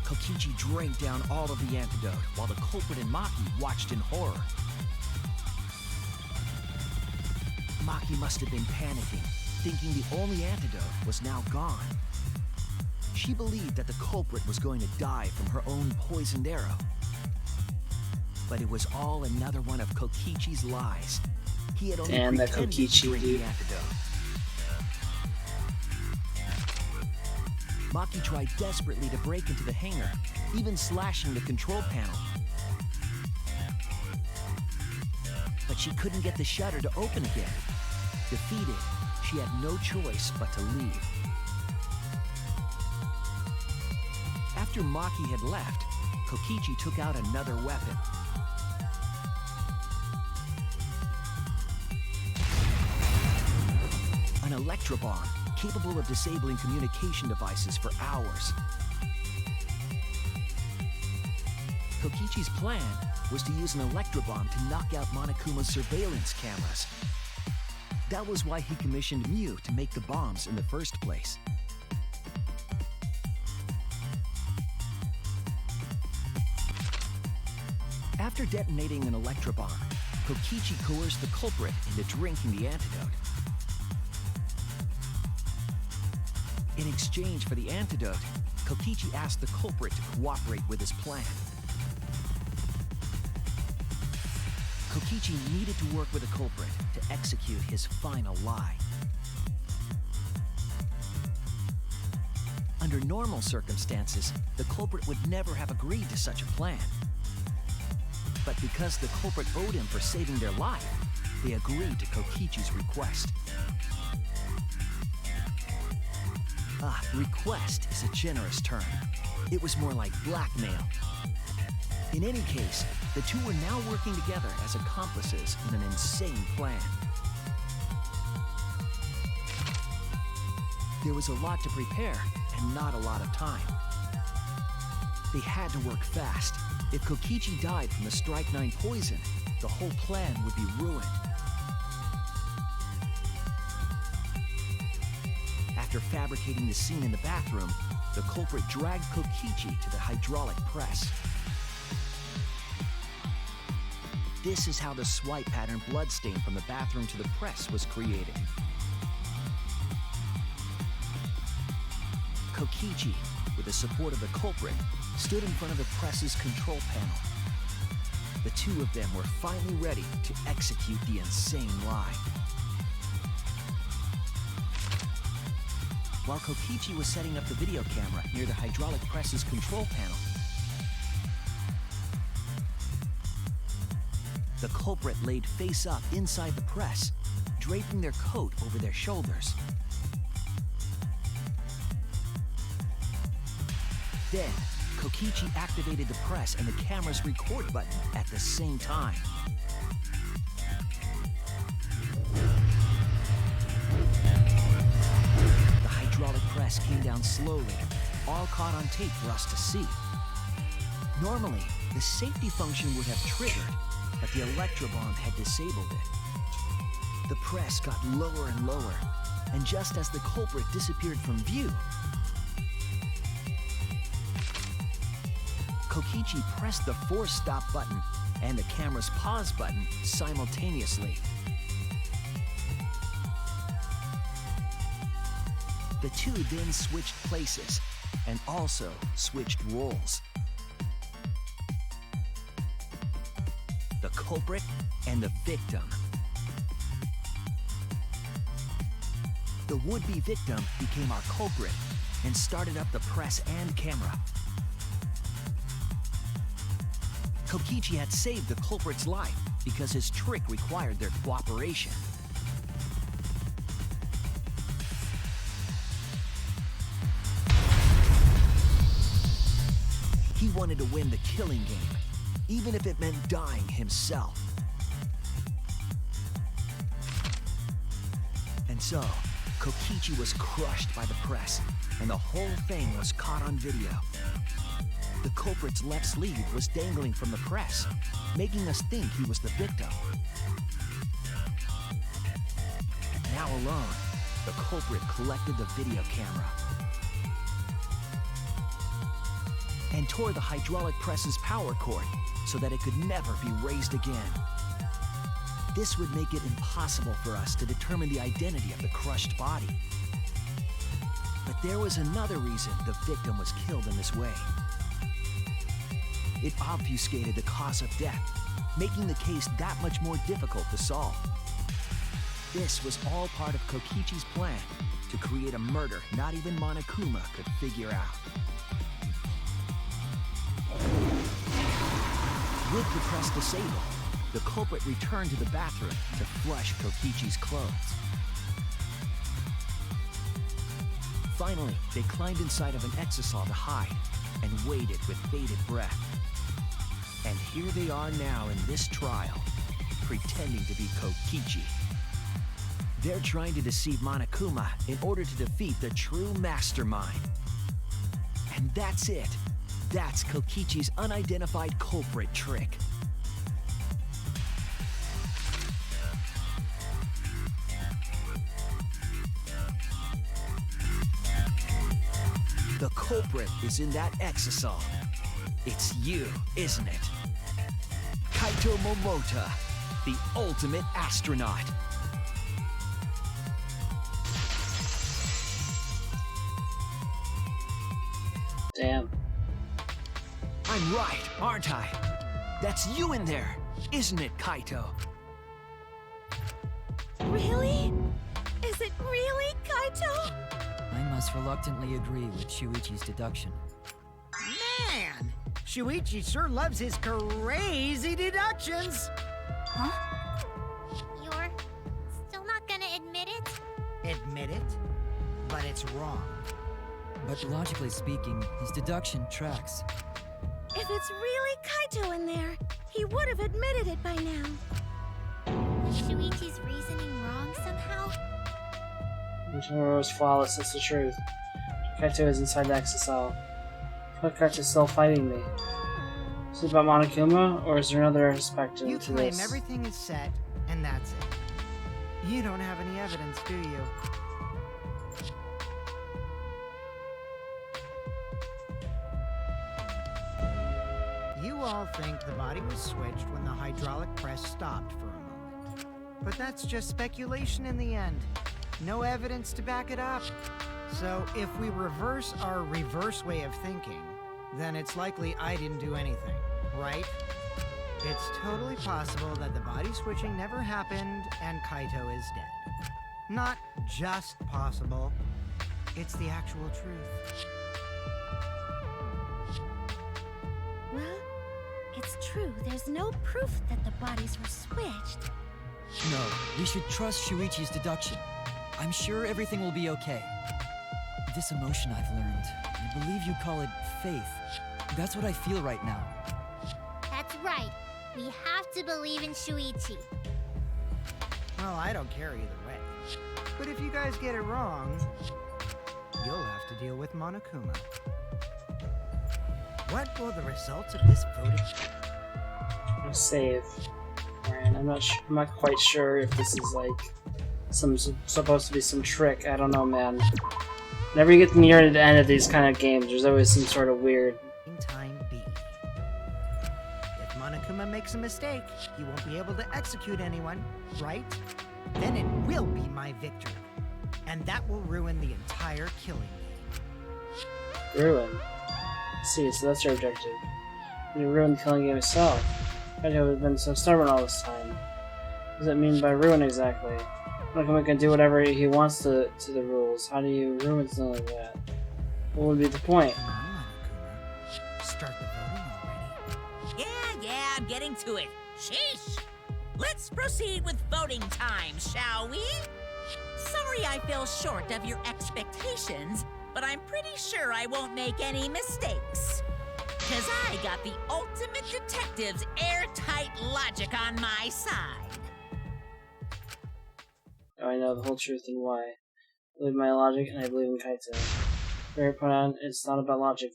Kokichi drank down all of the antidote while the culprit and Maki watched in horror. Maki must have been panicking, thinking the only antidote was now gone. She believed that the culprit was going to die from her own poisoned arrow. But it was all another one of Kokichi's lies. He had only Damn, that pretended to Kokichi, drink dude. the antidote. Maki tried desperately to break into the hangar, even slashing the control panel. But she couldn't get the shutter to open again. Defeated, she had no choice but to leave. After Maki had left, Kokichi took out another weapon. An electrobomb, capable of disabling communication devices for hours. Kokichi's plan was to use an electrobomb to knock out Monokuma's surveillance cameras. That was why he commissioned Mew to make the bombs in the first place. After detonating an electrobomb, Kokichi coerced the culprit into drinking the antidote. In exchange for the antidote, Kokichi asked the culprit to cooperate with his plan. Kokichi needed to work with the culprit to execute his final lie. Under normal circumstances, the culprit would never have agreed to such a plan. But because the culprit owed him for saving their life, they agreed to Kokichi's request. Request is a generous term. It was more like blackmail. In any case, the two were now working together as accomplices in an insane plan. There was a lot to prepare and not a lot of time. They had to work fast. If Kokichi died from the strychnine poison, the whole plan would be ruined. After fabricating the scene in the bathroom, the culprit dragged Kokichi to the hydraulic press. This is how the swipe pattern bloodstain from the bathroom to the press was created. Kokichi, with the support of the culprit, stood in front of the press's control panel. The two of them were finally ready to execute the insane lie. While Kokichi was setting up the video camera near the hydraulic press's control panel, the culprit laid face up inside the press, draping their coat over their shoulders. Then, Kokichi activated the press and the camera's record button at the same time. The hydraulic press came down slowly, all caught on tape for us to see. Normally, the safety function would have triggered, but the electrobomb had disabled it. The press got lower and lower, and just as the culprit disappeared from view, Kokichi pressed the force stop button and the camera's pause button simultaneously. The two then switched places and also switched roles. The culprit and the victim. The would-be victim became our culprit and started up the press and camera. Kokichi had saved the culprit's life because his trick required their cooperation. He wanted to win the killing game, even if it meant dying himself. And so, Kokichi was crushed by the press, and the whole thing was caught on video. The culprit's left sleeve was dangling from the press, making us think he was the victim. Now alone, the culprit collected the video camera and tore the hydraulic press's power cord so that it could never be raised again. This would make it impossible for us to determine the identity of the crushed body. But there was another reason the victim was killed in this way. It obfuscated the cause of death, making the case that much more difficult to solve. This was all part of Kokichi's plan to create a murder not even Monokuma could figure out. With the press disabled, the culprit returned to the bathroom to flush Kokichi's clothes. Finally, they climbed inside of an exisal to hide and waited with bated breath. And here they are now in this trial, pretending to be Kokichi. They're trying to deceive Monokuma in order to defeat the true mastermind. And that's it. That's Kokichi's unidentified culprit trick. The culprit is in that exisal. It's you, isn't it? Kaito Momota, the ultimate astronaut. Damn. I'm right, aren't I? That's you in there, isn't it, Kaito? Really? Is it really Kaito? I must reluctantly agree with Shuichi's deduction. Man, Shuichi sure loves his crazy deductions. Huh? You're still not gonna admit it? Admit it? But it's wrong. But logically speaking, his deduction tracks. If it's really Kaito in there, he would have admitted it by now. Was Shuichi's reasoning wrong somehow? Which one was flawless, that's the truth. Kaito is inside the exisal. Kaito's still fighting me. Is it about Monokuma, or is there another aspect to You this? claim everything is set, and that's it. You don't have any evidence, do you? You all think the body was switched when the hydraulic press stopped for a moment. But that's just speculation in the end. No evidence to back it up. So if we reverse our reverse way of thinking, then it's likely I didn't do anything, right? It's totally possible that the body switching never happened and Kaito is dead. Not just possible, it's the actual truth. Well, it's true. There's no proof that the bodies were switched. No, we should trust Shuichi's deduction. I'm sure everything will be okay. This emotion I've learned, I believe you call it faith. That's what I feel right now. That's right. We have to believe in Shuichi. Well, I don't care either way. But if you guys get it wrong, you'll have to deal with Monokuma. What will the results of this voting... Save. Man, I'm not quite sure if this is like supposed to be some trick. I don't know, man. Whenever you get near the end of these kind of games, there's always some sort of weird. Time B. Monokuma makes a mistake, he won't be able to execute anyone, right? Then it will be my victory. And that will ruin the entire killing game. Ruin. See, so that's your objective. You ruined the killing game itself. Kaito has been so stubborn all this time. What does it mean by ruin exactly? Monokuma can do whatever he wants to the rules. How do you ruin something like that? What would be the point? Come on, Monokuma. Start the voting already. Yeah, I'm getting to it. Sheesh! Let's proceed with voting time, shall we? Sorry I fell short of your expectations, but I'm pretty sure I won't make any mistakes. 'Cause I got the ultimate detective's airtight logic on my side. Now I know the whole truth and why. I believe in my logic and I believe in Kaito. Very point on, it's not about logic.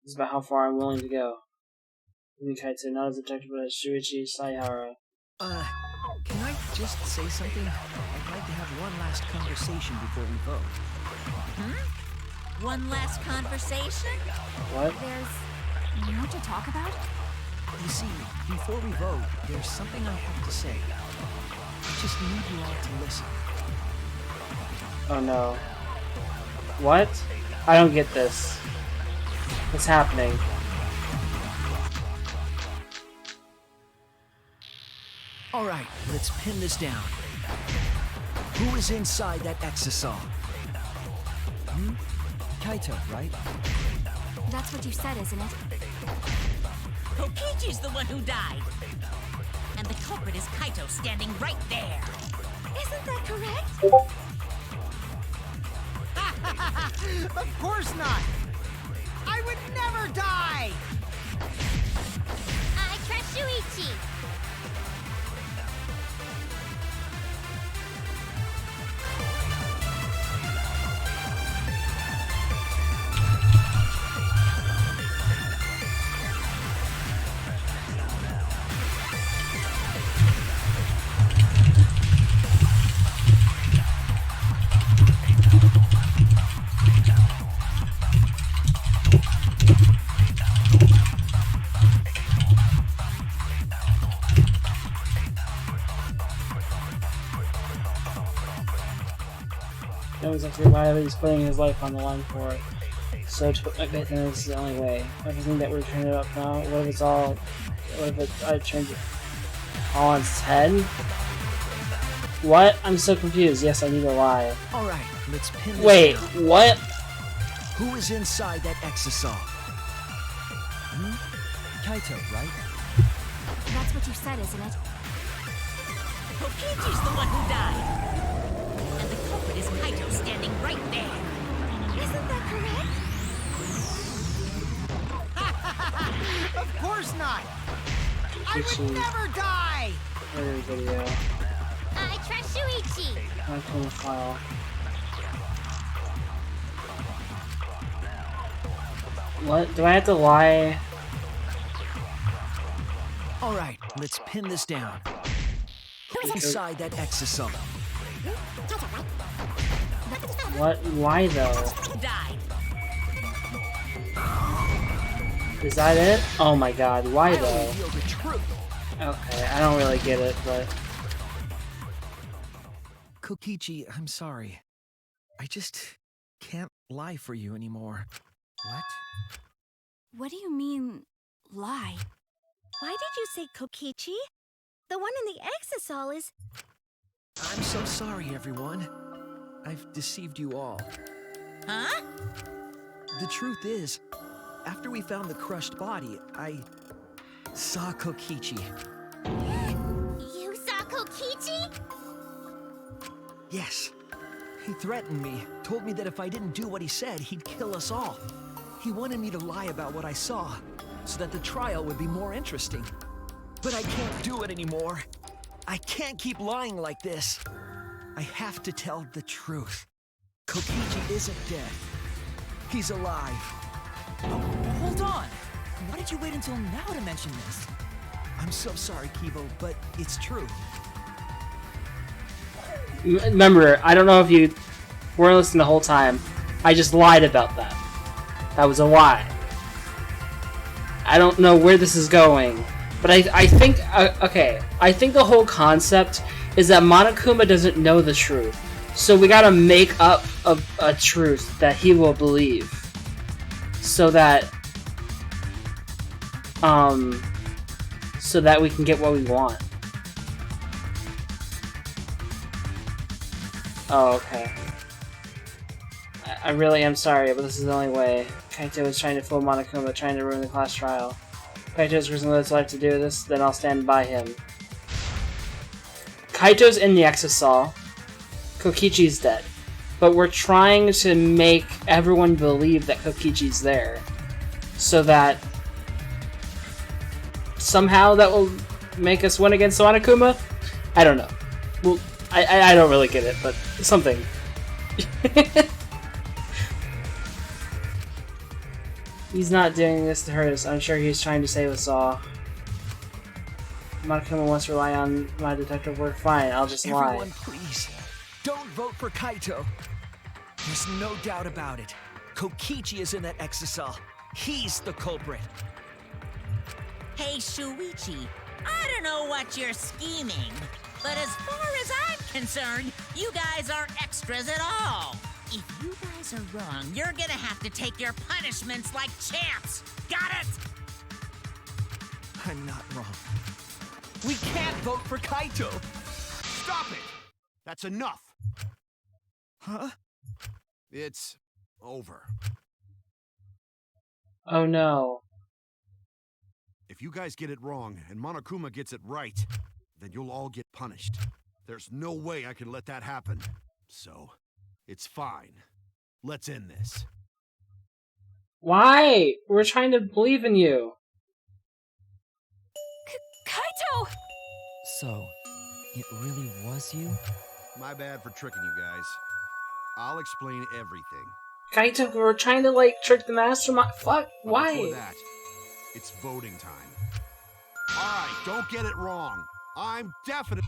It's about how far I'm willing to go. I believe in Kaito, not as a detective, but as Shuichi Saihara. Can I just say something? I'd like to have one last conversation before we vote. One last conversation? What? There's more to talk about? You see, before we vote, there's something I have to say. I just need you all to listen. Oh no. What? I don't get this. What's happening? Alright, let's pin this down. Who is inside that exisal? Kaito, right? That's what you said, isn't it? Kokichi's the one who died. And the culprit is Kaito standing right there. Isn't that correct? Of course not! I would never die! I trust Shuichi. That was exactly why he's putting his life on the line for it. So to put my faith in this is the only way. If you think that we're turning it up now, what if it's all... What if I turned it all on its head? What? I'm so confused. Yes, I need to lie. Alright, let's pin this Wait, down. what? Who is inside that exisal? Kaito, right? That's what you said, isn't it? Kokichi's the one who died. And the culprit is Kaito standing right there. Isn't that correct? Of course not! I Shuichi. would never die! Other video. I trust Shuichi. Not from the file. What? Do I have to lie? Alright, let's pin this down. Who is inside that exisal? What? Why though? Died. Is that it? Oh my god, why I though? reveal the truth. Okay, I don't really get it, but... Kokichi, I'm sorry. I just can't lie for you anymore. What? What do you mean, lie? Why did you say Kokichi? The one in the exisal is... I'm so sorry, everyone. I've deceived you all. Huh? The truth is, after we found the crushed body, I saw Kokichi. You saw Kokichi? Yes. He threatened me, told me that if I didn't do what he said, he'd kill us all. He wanted me to lie about what I saw, so that the trial would be more interesting. But I can't do it anymore. I can't keep lying like this. I have to tell the truth. Kokichi isn't dead. He's alive. Hold on! Why did you wait until now to mention this? I'm so sorry, Kibo, but it's true. Remember, I don't know if you weren't listening the whole time. I just lied about that. That was a lie. I don't know where this is going. But I think, okay, I think the whole concept is that Monokuma doesn't know the truth. So we gotta make up a truth that he will believe. So that, so that we can get what we want. Oh, okay. I really am sorry, but this is the only way. Kaito is trying to fool Monokuma, trying to ruin the class trial. Kaito's risking his life to do this, then I'll stand by him. Kaito's in the Exisal. Kokichi's dead. But we're trying to make everyone believe that Kokichi's there. So that somehow that will make us win against Monokuma? I don't know. Well, I don't really get it, but something. He's not doing this to hurt us. I'm sure he's trying to save us all. Monokuma wants to rely on my detective work. Fine, I'll just lie. Everyone, please, don't vote for Kaito. There's no doubt about it. Kokichi is in that Exisal. He's the culprit. Hey, Shuichi, I don't know what you're scheming, but as far as I'm concerned, you guys aren't extras at all. If you guys are wrong, you're gonna have to take your punishments like champs. Got it? I'm not wrong. We can't vote for Kaito. Stop it! That's enough! Huh? It's over. Oh no. If you guys get it wrong and Monokuma gets it right, then you'll all get punished. There's no way I can let that happen. So, it's fine. Let's end this. Why? We're trying to believe in you. Kaito! So, it really was you? My bad for tricking you guys. I'll explain everything. Kaito, we're trying to, like, trick the mastermind. Fuck, But why? before that, it's voting time. Alright, don't get it wrong. I'm definitely...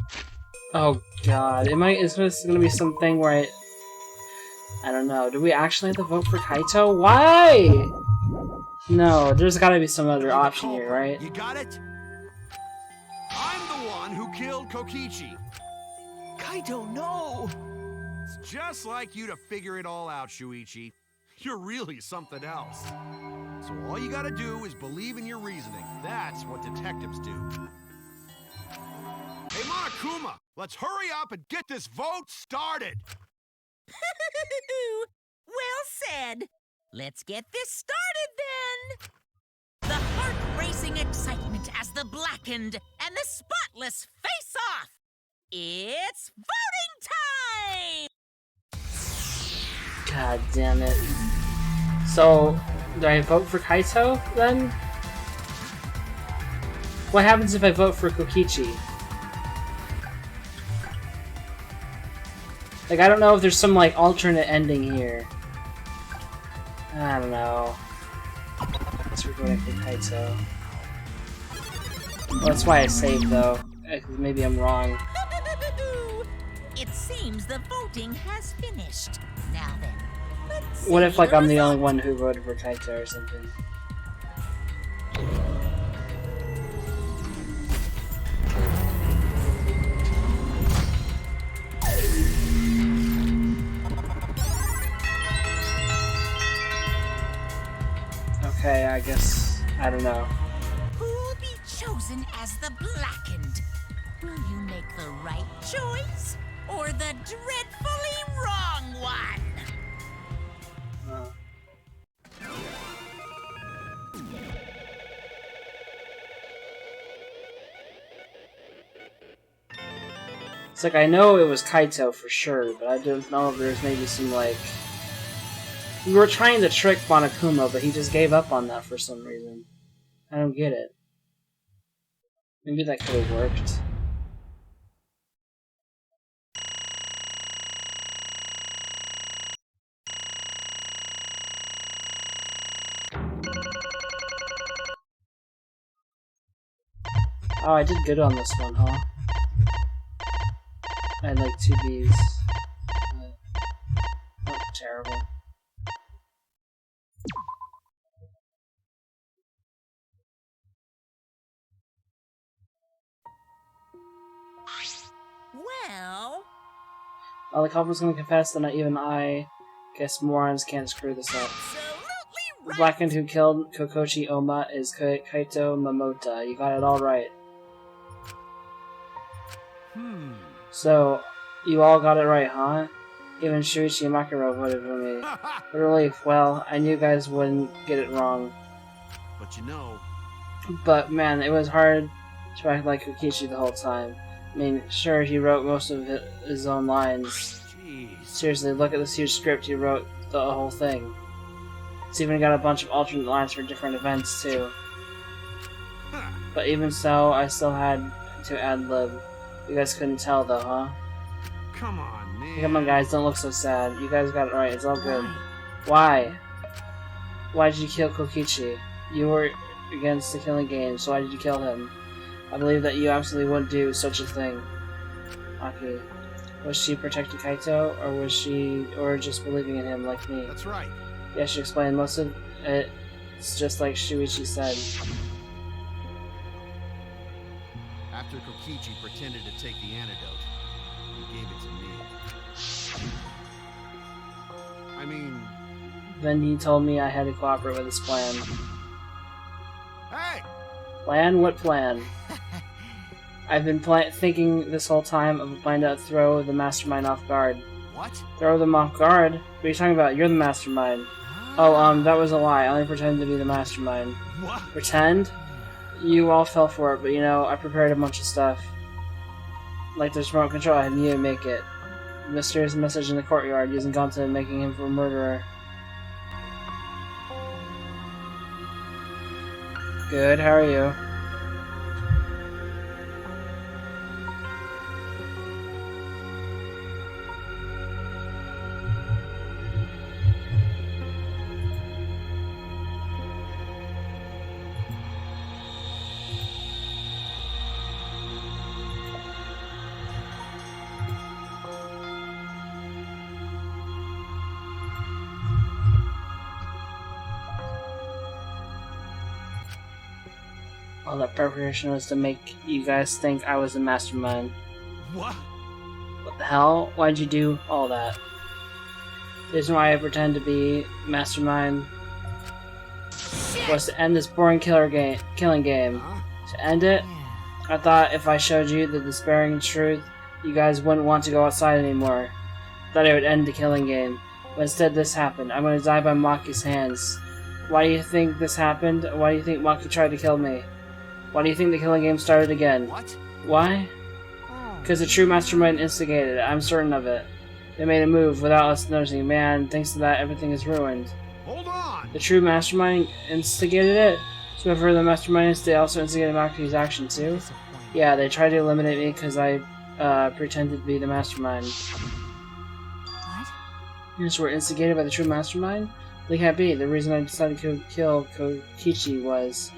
Oh god, is this gonna be something where I don't know, do we actually have to vote for Kaito? Why? No, there's gotta be some other option here, right? You got it? I'm the one who killed Kokichi. Kaito, no! It's just like you to figure it all out, Shuichi. You're really something else. So all you gotta do is believe in your reasoning. That's what detectives do. Hey, Monokuma, let's hurry up and get this vote started! Well said. Let's get this started then. The heart-racing excitement as the blackened and the spotless face off. It's voting time! God damn it. So, do I vote for Kaito, then? What happens if I vote for Kokichi? Like, I don't know if there's some, like, alternate ending here. I don't know. Guess we're voting for Kaito. Well, that's why I saved, though. Maybe I'm wrong. It seems the voting has finished. Now then, let's What see if, like, I'm the result. only one who voted for Kaito or something? Okay, I guess... I don't know. Who'll be chosen as the blackened? Will you make the right choice or the dreadfully wrong one? It's like, I know it was Kaito for sure, but I don't know if there's maybe some, like... We were trying to trick Monokuma, but he just gave up on that for some reason. I don't get it. Maybe that could have worked. Oh, I did good on this one, huh? I had like 2 Bs. Not terrible. Well, the culprit's gonna confess, then even I guess morons can't screw this up. The blackened who killed Kokochi Oma is Kaito Momota. You got it all right. So, you all got it right, huh? Even Shuichi Makiro voted for me. What a relief. Well, I knew you guys wouldn't get it wrong. But you know... But man, it was hard to act like Kokichi the whole time. I mean, sure, he wrote most of his own lines. Jeez. Seriously, look at this huge script, he wrote the whole thing. He's even got a bunch of alternate lines for different events, too. But even so, I still had to ad-lib. You guys couldn't tell, though, huh? Come on, man. Come on, guys, don't look so sad. You guys got it right, it's all good. Why? Why did you kill Kokichi? You were against the killing game, so why did you kill him? I believe that you absolutely wouldn't do such a thing. Aki. Was she protecting Kaito, or just believing in him like me? That's right. Yeah, she explained most of it. It's just like Shuichi said. After Kokichi pretended to take the antidote, he gave it to me. I mean... Then he told me I had to cooperate with his plan. Hey! Plan? What plan? I've been thinking this whole time of a plan to throw the mastermind off guard. What? Throw them off guard? What are you talking about? You're the mastermind. Oh, that was a lie. I only pretended to be the mastermind. What? Pretend? You all fell for it, but you know, I prepared a bunch of stuff. Like there's remote control, I had you make it. Mysterious message in the courtyard, using Gonta making him a murderer. Good, how are you? All that preparation was to make you guys think I was the mastermind. What? What the hell? Why'd you do all that? The reason why I pretend to be mastermind was to end this boring killing game. Huh? To end it, I thought if I showed you the despairing truth, you guys wouldn't want to go outside anymore. Thought I would end the killing game. But instead this happened. I'm gonna die by Maki's hands. Why do you think this happened? Why do you think Maki tried to kill me? Why do you think the killing game started again? What? Why? Because the true mastermind instigated it. I'm certain of it. They made a move without us noticing. Man, thanks to that, everything is ruined. Hold on! The true mastermind instigated it? So whoever the mastermind is, they also instigated Maki's action too? Yeah, they tried to eliminate me because I pretended to be the mastermind. What? You just were instigated by the true mastermind? They can't be. The reason I decided to kill Kokichi was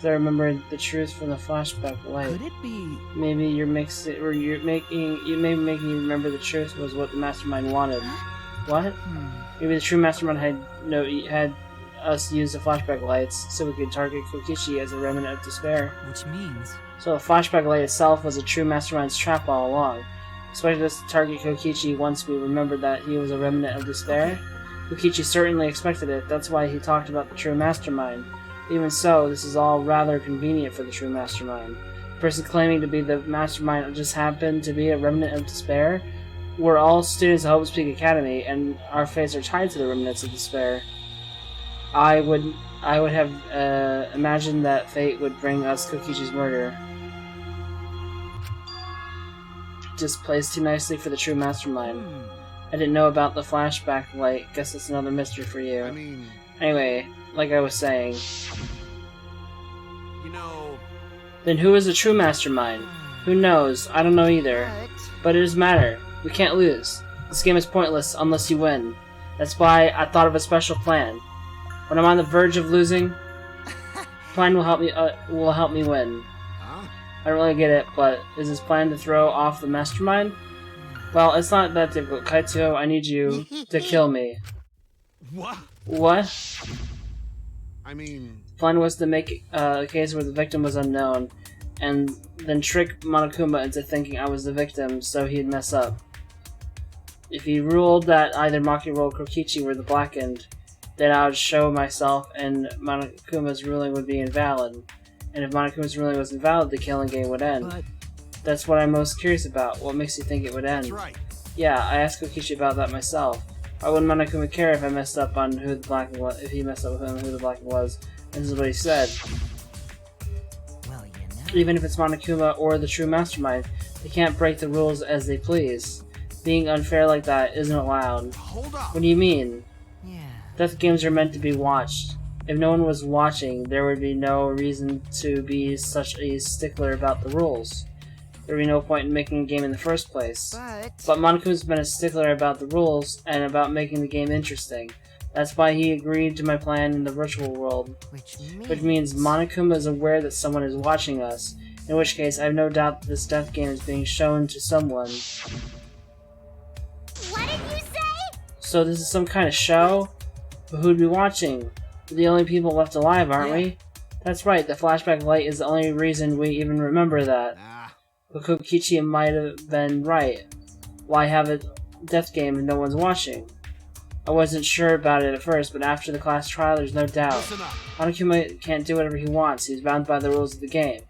I remembered the truth from the flashback light. Could it be? Maybe you're making you remember the truth was what the mastermind wanted. What? Maybe the true mastermind had us use the flashback lights so we could target Kokichi as a remnant of despair. Which means... So the flashback light itself was a true mastermind's trap all along. Expected us to target Kokichi once we remembered that he was a remnant of despair? Kokichi certainly expected it. That's why he talked about the true mastermind. Even so, this is all rather convenient for the true mastermind. The person claiming to be the mastermind just happened to be a remnant of despair. We're all students of Hope's Peak Academy, and our fates are tied to the remnants of despair. I would have imagined that fate would bring us Kokichi's murder. Just plays too nicely for the true mastermind. I didn't know about the flashback light. Guess that's another mystery for you. I mean... Anyway, like I was saying. You know... Then who is the true mastermind? Who knows? I don't know either. But it doesn't matter. We can't lose. This game is pointless unless you win. That's why I thought of a special plan. When I'm on the verge of losing, plan will help me win. Huh? I don't really get it, but is this plan to throw off the mastermind? Well, it's not that difficult. Kaito, I need you to kill me. What? What? I mean... The plan was to make a case where the victim was unknown, and then trick Monokuma into thinking I was the victim so he'd mess up. If he ruled that either Maki or Kokichi were the blackened, then I would show myself and Monokuma's ruling would be invalid. And if Monokuma's ruling was invalid, the killing game would end. But That's what I'm most curious about. What makes you think it would end? That's right. Yeah, I asked Kokichi about that myself. Why wouldn't Monokuma care if I messed up on who the blackened was? If he messed up with him, who the blackened was? And this is what he said. Well, Even if it's Monokuma or the true mastermind, they can't break the rules as they please. Being unfair like that isn't allowed. Hold up. What do you mean? yeah. Death games are meant to be watched. If no one was watching, there would be no reason to be such a stickler about the rules. There would be no point in making a game in the first place. But Monokuma's been a stickler about the rules and about making the game interesting. That's why he agreed to my plan in the virtual world. Which means Monokuma is aware that someone is watching us, in which case I have no doubt that this death game is being shown to someone. What did you say? So this is some kind of show? But who'd be watching? We're the only people left alive, aren't we? That's right, the flashback light is the only reason we even remember that. But Kokichi might have been right. Why have a death game if no one's watching? I wasn't sure about it at first, but after the class trial, there's no doubt. Listen up. Monokuma can't do whatever he wants. He's bound by the rules of the game.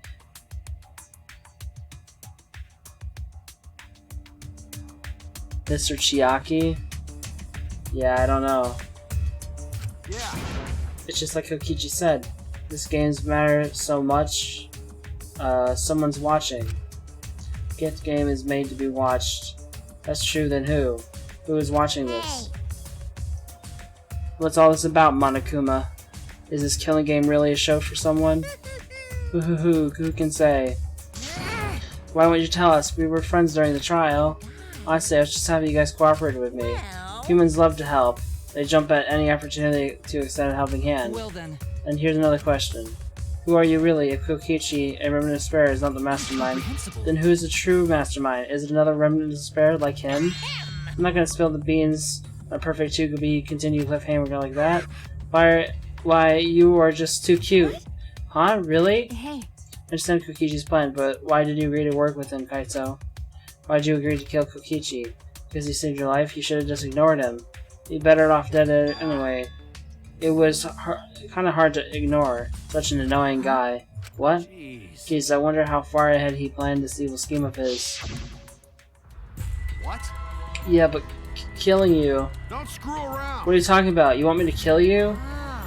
Mr. Chiaki? Yeah, I don't know. Yeah. It's just like Kokichi said. This game's matter so much. Someone's watching. Gift game is made to be watched. That's true, then who? Who is watching this? What's all this about, Monokuma? Is this killing game really a show for someone? Who can say? Why won't you tell us? We were friends during the trial. Honestly, I was just happy you guys cooperated with me. Humans love to help. They jump at any opportunity to extend a helping hand. Well then. And here's another question. Who are you really? If Kokichi, a Remnant of Despair, is not the mastermind, then who is the true mastermind? Is it another Remnant of Despair like him? I'm not gonna spill the beans. A perfect 2 continue cliffhanger like that. Why, you are just too cute. Huh? Really? Hey, I understand Kokichi's plan, but why did you agree to work with him, Kaito? Why did you agree to kill Kokichi? Because he saved your life? You should have just ignored him. You'd be better off dead anyway. It was kind of hard to ignore. Such an annoying guy. What? Jeez, I wonder how far ahead he planned this evil scheme of his. What? Yeah, but killing you. Don't screw around. What are you talking about? You want me to kill you?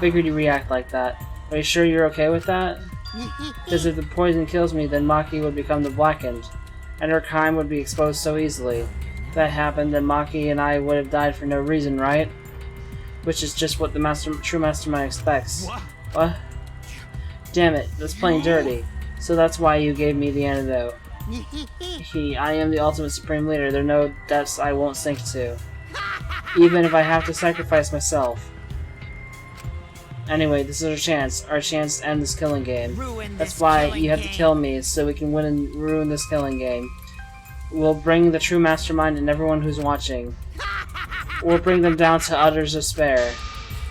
Figured you react like that. Are you sure you're okay with that? Because if the poison kills me, then Maki would become the blackened, and her crime would be exposed so easily. If that happened, then Maki and I would have died for no reason, right? Which is just what the true mastermind expects. What? Damn it, that's playing dirty. So that's why you gave me the antidote. I am the ultimate supreme leader. There are no depths I won't sink to. Even if I have to sacrifice myself. Anyway, this is our chance to end this killing game. That's why you have to kill me, so we can win and ruin this killing game. We'll bring the true mastermind and everyone who's watching. We'll bring them down to utter despair.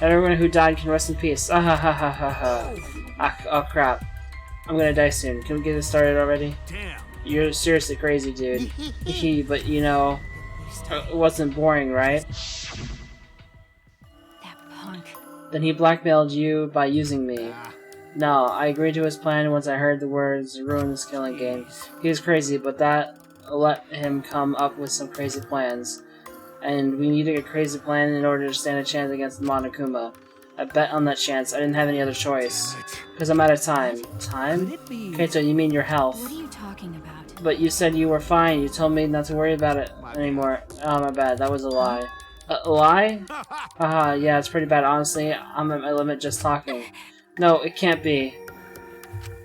And everyone who died can rest in peace. Ah ha ha ha ha ha. Ah, oh crap. I'm gonna die soon. Can we get this started already? Damn. You're seriously crazy, dude. But you know, it wasn't boring, right? that punk. Then he blackmailed you by using me. No, I agreed to his plan once I heard the words ruin this killing game. He was crazy, but that let him come up with some crazy plans. And we needed a crazy plan in order to stand a chance against Monokuma. I bet on that chance. I didn't have any other choice. Because I'm out of time. Time? Kaito, you mean your health. What are you talking about? But you said you were fine. You told me not to worry about it anymore. Oh, my bad. That was a lie. A lie? Haha, yeah, it's pretty bad. Honestly, I'm at my limit just talking. No, it can't be.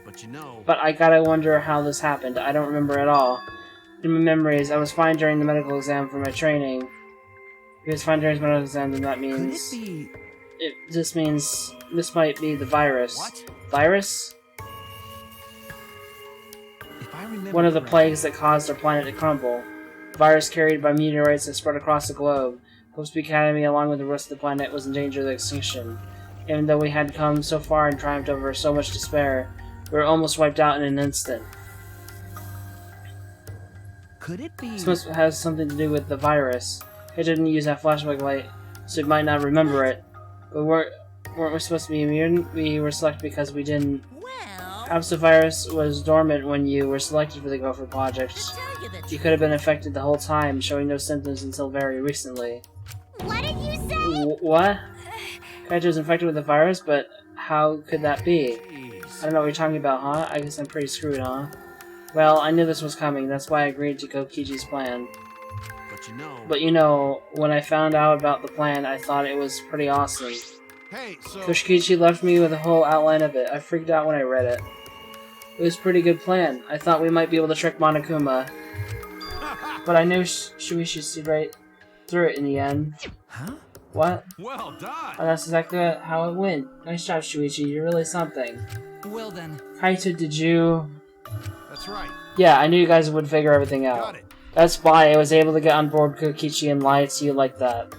But you know. But I gotta wonder how this happened. I don't remember at all. In my memories, I was fine during the medical exam for my training. If he was fine during his medical exam, then that means... This means... This might be the virus. What? Virus? If I remember One of the correctly, plagues that caused our planet to crumble. Virus carried by meteorites that spread across the globe. Hope's Academy, along with the rest of the planet, was in danger of extinction. Even though we had come so far and triumphed over so much despair, we were almost wiped out in an instant. Could it be? This must have something to do with the virus. Kaito didn't use that flashback light, so he might not remember it. But weren't we supposed to be immune? We were selected because we didn't. Well, Perhaps the virus was dormant when you were selected for the Gopher Project. to tell you the You truth, could have been infected the whole time, showing no symptoms until very recently. What did you say? What? Kaito was infected with the virus, but how could that be? I don't know what you're talking about, huh? I guess I'm pretty screwed, huh? Well, I knew this was coming, that's why I agreed to Kokichi's plan. But you know, when I found out about the plan, I thought it was pretty awesome. Hey, so Kokichi left me with a whole outline of it. I freaked out when I read it. It was a pretty good plan. I thought we might be able to trick Monokuma. But I knew Shuichi see right through it in the end. Huh? What? well done. Oh, that's exactly how it went. Nice job, Shuichi. You're really something. Well then, Kaito, did you... That's right. Yeah, I knew you guys would figure everything out. Got it. That's why I was able to get on board Kokichi and lie to you like that.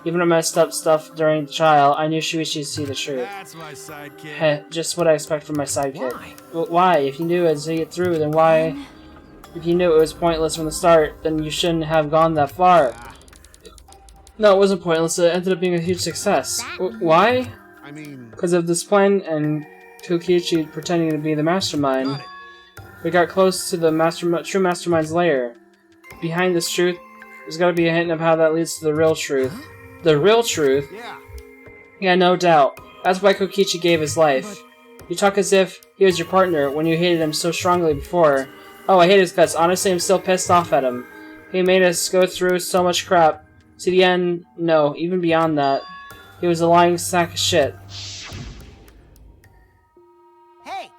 Even if I messed up stuff during the trial, I knew Shuichi would see the truth. That's my sidekick. Heh, just what I expect from my sidekick. Why? But why? If you knew I'd see it through, then why? If you knew it was pointless from the start, then you shouldn't have gone that far. No, it wasn't pointless. It ended up being a huge success. Why? I mean, Because of this plan and Kokichi pretending to be the mastermind. got it. We got close to the true mastermind's lair. Behind this truth, there's got to be a hint of how that leads to the real truth. The real truth? Yeah. Yeah, no doubt. That's why Kokichi gave his life. You talk as if he was your partner when you hated him so strongly before. Oh, I hate his guts. Honestly, I'm still pissed off at him. He made us go through so much crap. To the end, no, even beyond that. He was a lying sack of shit. Hey!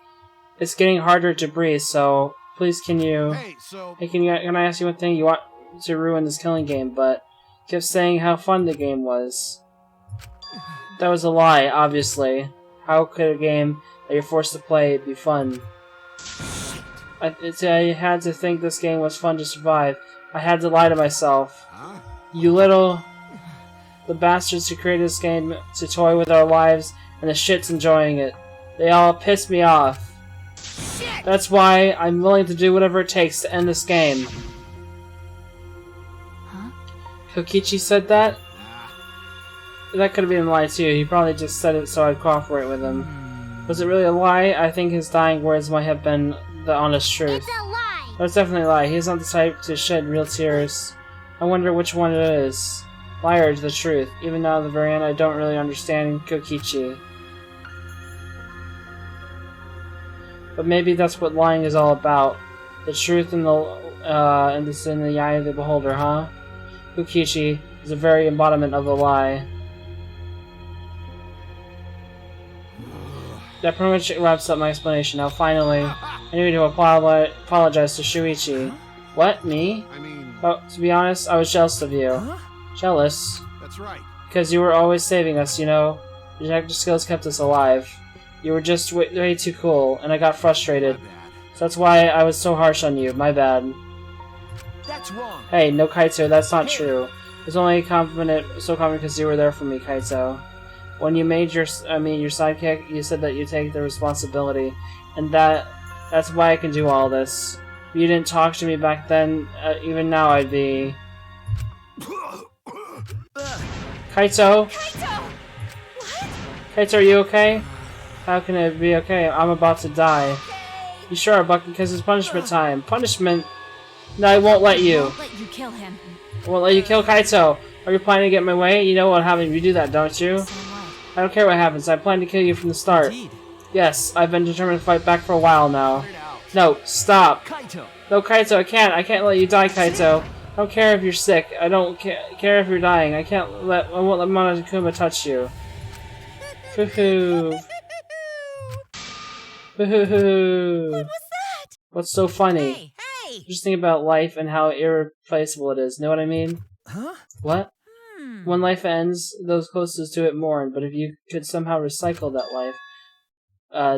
It's getting harder to breathe, so please can you... Hey, so Hey, can I ask you one thing? You want to ruin this killing game, but you kept saying how fun the game was. That was a lie, obviously. How could a game that you're forced to play be fun? I had to think this game was fun to survive. I had to lie to myself. huh? You little... The bastards who created this game to toy with our lives, and the shit's enjoying it. They all piss me off. That's why I'm willing to do whatever it takes to end this game. Huh? Kokichi said that? That could have been a lie too. He probably just said it so I'd cooperate with him. Was it really a lie? I think his dying words might have been the honest truth. It's a lie! That's definitely a lie. He's not the type to shed real tears. I wonder which one it is. Lie or the truth. Even now at the very end, I don't really understand Kokichi. But maybe that's what lying is all about. The truth in the eye of the beholder, huh? Kokichi is a very embodiment of a lie. That pretty much wraps up my explanation. Now finally, I need to apologize to Shuichi. What? Me? I mean, Oh, to be honest, I was jealous of you. Huh? Jealous? that's right. Because you were always saving us, you know? Your detective skills kept us alive. You were just way too cool, and I got frustrated. My bad. So that's why I was so harsh on you. My bad. That's wrong. Hey, no Kaito, that's not true. I was only so confident because you were there for me, Kaito. When you made your sidekick, you said that you take the responsibility, and that's why I can do all this. If you didn't talk to me back then, even now I'd be... Kaito? Kaito! What? Kaito, are you okay? How can it be okay? I'm about to die. You sure are, Bucky, because it's punishment time. Punishment? No, I won't let you. Won't let you kill him. I won't let you kill Kaito. Are you planning to get in my way? You know what happens if you do that, don't you? So what? I don't care what happens. I plan to kill you from the start. indeed. Yes, I've been determined to fight back for a while now. No, stop. Kaito! No, Kaito, I can't. I can't let you die, Kaito. I don't care if you're sick. I don't care if you're dying. I won't let Monokuma touch you. Hoo-hoo. Hoo-hoo-hoo. What was that? What's so funny? Hey, hey! Just think about life and how irreplaceable it is. Know what I mean? Huh? What? When life ends, those closest to it mourn, but if you could somehow recycle that life,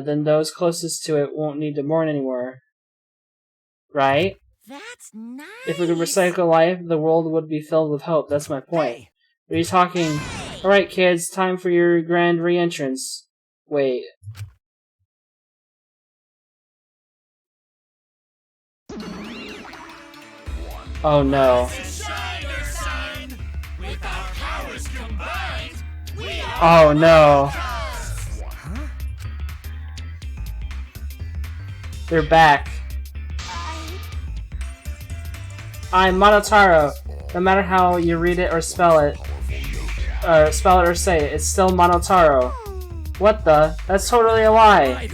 then those closest to it won't need to mourn anymore. Right? That's nice! If we could recycle life, the world would be filled with hope. That's my point. Hey! What are you talking? Alright, kids, time for your grand re-entrance. Wait. Oh no. Oh no. They're back. I'm Monotaro. No matter how you read it or spell it or say it, it's still Monotaro. What the? That's totally a lie.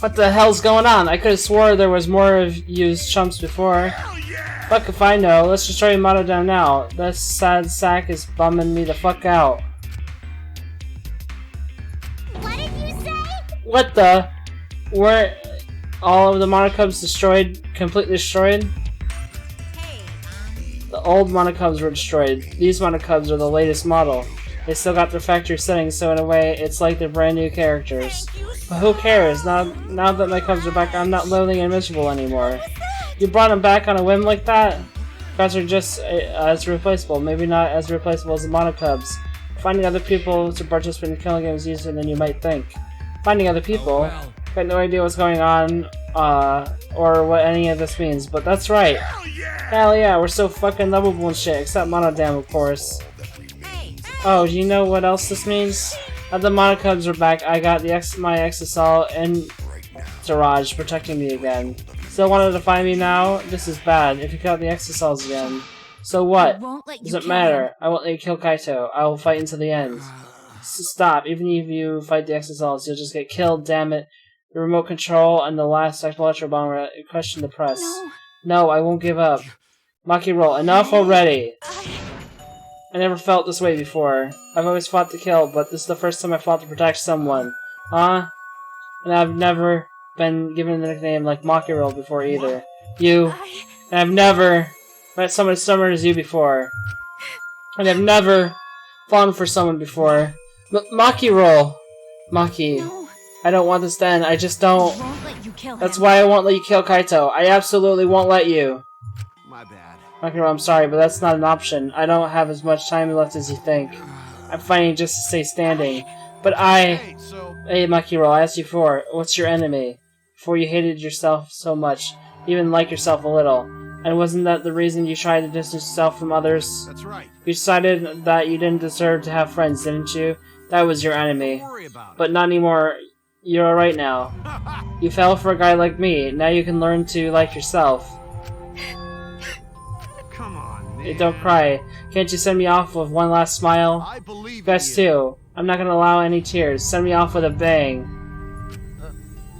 What the hell's going on? I could have swore there was more of you chumps before. Fuck if I know. Let's destroy Mono down now. This sad sack is bumming me the fuck out. What did you say? What the? Were all of the Monocubs destroyed? Completely destroyed? The old Monocubs were destroyed. These Monocubs are the latest model. They still got their factory settings, so in a way, it's like they're brand new characters. But who cares? Now that my Cubs are back, I'm not lonely and miserable anymore. You brought them back on a whim like that? Cubs are just as replaceable. Maybe not as replaceable as the Monocubs. Finding other people to participate in killing games is easier than you might think. Finding other people? Got no idea what's going on, or what any of this means, but that's right. Hell yeah, we're so fucking lovable and shit, except Monodam, of course. Oh, do you know what else this means? Now the Monocubs are back, I got my Exisal and Entourage protecting me again. Still wanted to find me now? This is bad, if you got the Exisals again. So what? Doesn't matter. I won't let you kill Kaito. I will fight until the end. Stop, even if you fight the Exisals, you'll just get killed, damn it. The remote control and the last electro bomb question the press. No, I won't give up. Maki roll, enough already! I never felt this way before. I've always fought to kill, but this is the first time I fought to protect someone. Huh? And I've never been given a nickname like Maki roll before either. And I've never met someone as stubborn as you before. And I've never fallen for someone before. Maki roll! Maki. I don't want this to end, I just don't. That's why I won't let you kill Kaito. I absolutely won't let you. My bad. Makiro, I'm sorry, but that's not an option. I don't have as much time left as you think. I'm fighting just to stay standing. But Hey, Makiro, I asked you before, what's your enemy? Before you hated yourself so much, even like yourself a little. And wasn't that the reason you tried to distance yourself from others? That's right. You decided that you didn't deserve to have friends, didn't you? That was your enemy. Don't worry about it. But not anymore. You're alright now. You fell for a guy like me. Now you can learn to like yourself. Come on, man. Hey, don't cry. Can't you send me off with one last smile? I believe Best in you. too. I'm not gonna allow any tears. Send me off with a bang.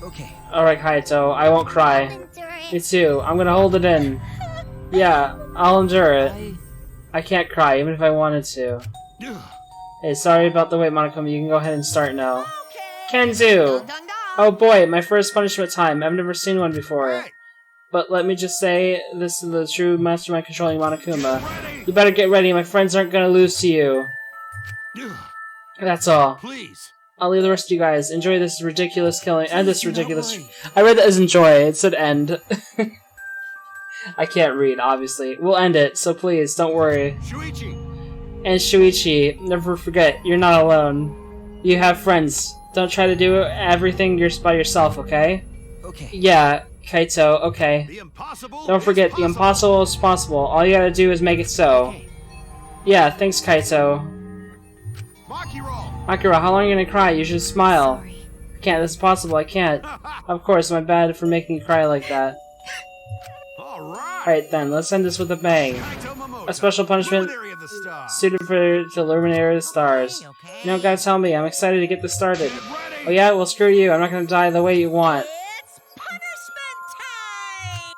Okay. Alright, Hayato. I won't cry. Endure Me it. too. I'm gonna hold it in. Yeah, I'll endure it. I can't cry, even if I wanted to. Hey, sorry about the wait, Monokuma. You can go ahead and start now. Kenzu! Oh boy, my first punishment time. I've never seen one before. Hey, But let me just say, this is the true mastermind controlling Monokuma. You better get ready, my friends aren't gonna lose to you. That's all. please. I'll leave the rest of you guys. Enjoy this ridiculous killing, and this ridiculous... I read that as enjoy, it said end. I can't read, obviously. We'll end it, so please, don't worry. Shuichi. And Shuichi, never forget, you're not alone. You have friends. Don't try to do everything by yourself, okay? Okay. Yeah, Kaito, okay. The impossible. Don't forget, is the possible. impossible is possible. All you gotta do is make it so. Okay. Yeah, thanks, Kaito. Makiro. Akira, how long are you gonna cry? You should smile. Sorry. I can't, this is possible, I can't. Of course, my bad for making you cry like that. All right. Alright then, let's end this with a bang. Kaito Momota, A special punishment Luminary of the Stars. suited for the Luminary of the Stars. You know, gotta tell me, I'm excited to get this started. Get ready. Oh yeah? Well, screw you, I'm not gonna die the way you want. It's punishment time!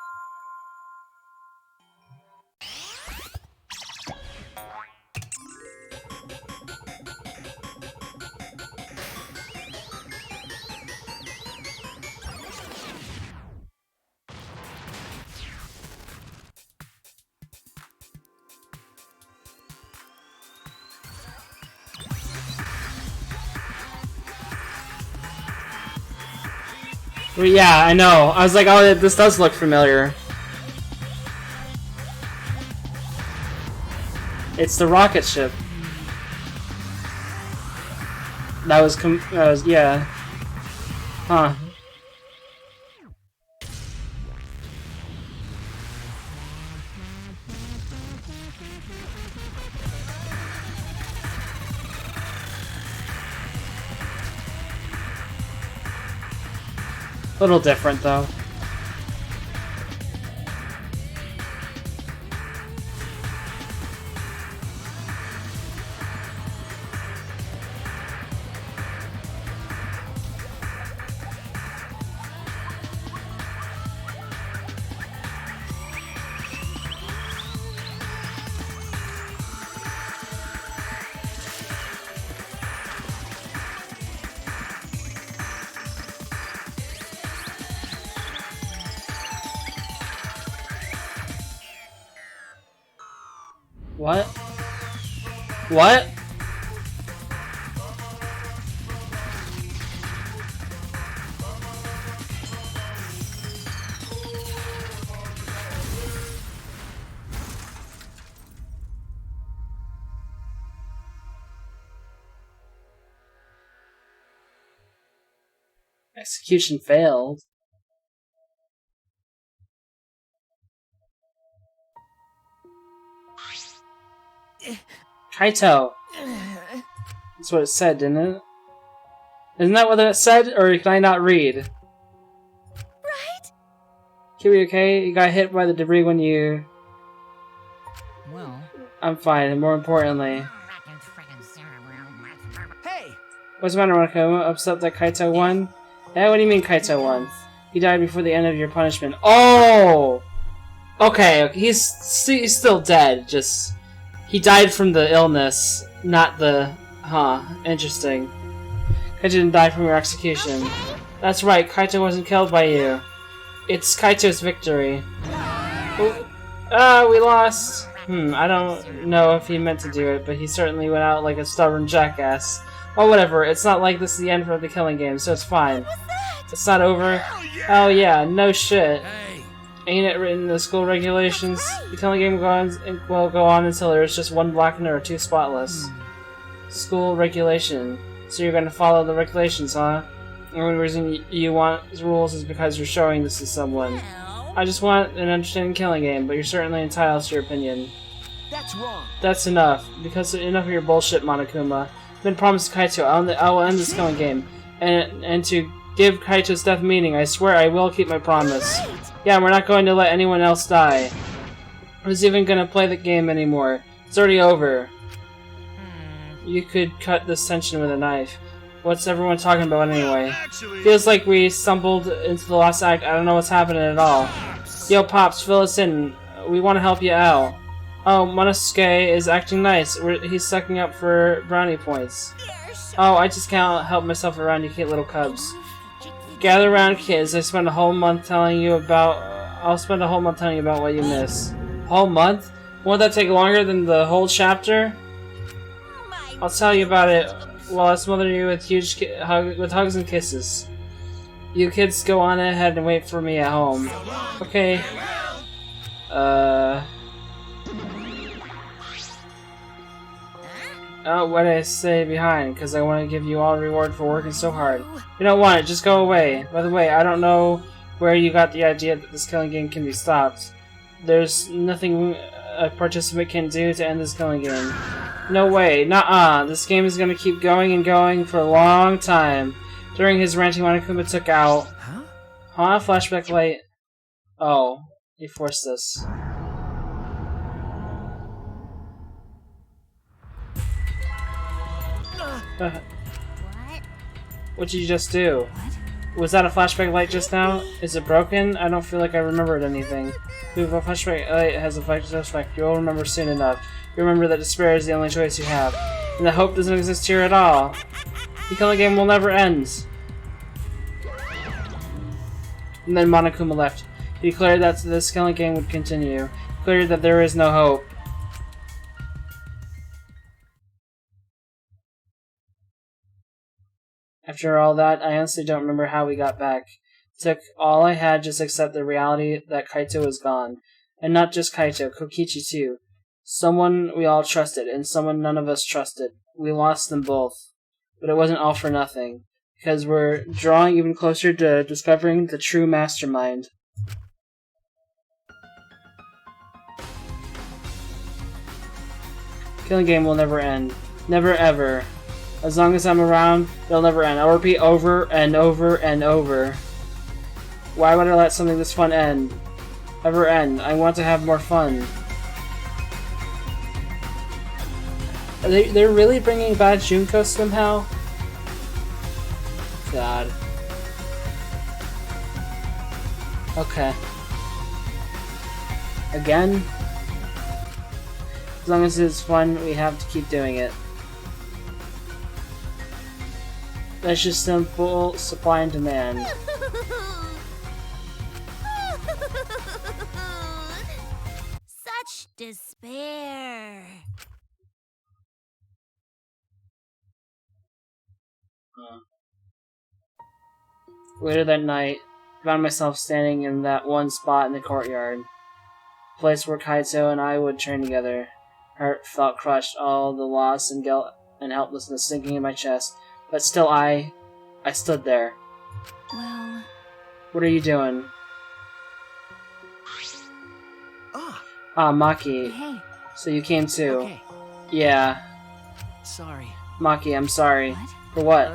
Well, yeah, I know. I was like, oh, this does look familiar. It's the rocket ship. That was, yeah. Huh. A little different, though. What? What? Execution failed. Kaito. That's what it said, didn't it? Isn't that what it said, or can I not read? Right? Kiryu, okay? You got hit by the debris when you... Well, I'm fine, and more importantly... Hey! What's the matter, Monokuma? Upset that Kaito won? Eh, what do you mean Kaito won? He died before the end of your punishment. Oh! Okay, he's still dead, just... He died from the illness, not the... Huh, interesting. Kaito didn't die from your execution. That's right, Kaito wasn't killed by you. It's Kaito's victory. We lost. I don't know if he meant to do it, but he certainly went out like a stubborn jackass. Oh, whatever, it's not like this is the end of the killing game, so it's fine. It's not over. Oh yeah, no shit. Ain't it written in the school regulations? The killing game will go on until there's just one blackened or two spotless. School regulation. So you're gonna follow the regulations, huh? The only reason you want rules is because you're showing this to someone. I just want an understanding killing game, but you're certainly entitled to your opinion. That's wrong. That's enough. Because enough of your bullshit, Monokuma. I've been promised to Kaito. I will end this killing game. And to give Kaito's death meaning, I swear I will keep my promise. Yeah, we're not going to let anyone else die. Who's even gonna play the game anymore? It's already over. You could cut this tension with a knife. What's everyone talking about anyway? Feels like we stumbled into the last act. I don't know what's happening at all. Yo, Pops, fill us in. We want to help you out. Oh, Monosuke is acting nice. He's sucking up for brownie points. Oh, I just can't help myself around you cute little cubs. Gather around, kids. I'll spend a whole month telling you about what you miss. Whole month? Won't that take longer than the whole chapter? I'll tell you about it while I smother you with with hugs and kisses. You kids go on ahead and wait for me at home. Okay. Oh, what did I say behind? Because I want to give you all a reward for working so hard. You don't want it, just go away. By the way, I don't know where you got the idea that this killing game can be stopped. There's nothing a participant can do to end this killing game. No way, nuh-uh. This game is gonna keep going and going for a long time. During his ranting, Monokuma took out... Huh? Flashback light. Oh, he forced this. What? What'd you just do? Was that a flashback light just now? Is it broken? I don't feel like I remembered anything. If a flashback light has a flashback, you'll remember soon enough. You remember that despair is the only choice you have. And that hope doesn't exist here at all. The killing game will never end. And then Monokuma left. He declared that this killing game would continue. He declared that there is no hope. After all that, I honestly don't remember how we got back. It took all I had just to accept the reality that Kaito was gone. And not just Kaito, Kokichi too. Someone we all trusted, and someone none of us trusted. We lost them both. But it wasn't all for nothing. Because we're drawing even closer to discovering the true mastermind. Killing game will never end. Never ever. As long as I'm around, they'll never end. I'll repeat over and over and over. Why would I let something this fun ever end? I want to have more fun. They're really bringing back Junko somehow? God. Okay. Again? As long as it's fun, we have to keep doing it. That's just simple supply and demand. Such despair. Later that night, I found myself standing in that one spot in the courtyard. The place where Kaito and I would train together. Heart felt crushed, all the loss and guilt and helplessness sinking in my chest. But still I stood there. Well... What are you doing? Ah, Maki. Hey. So you came too. Okay. Yeah. Sorry. Maki, I'm sorry. What? For what?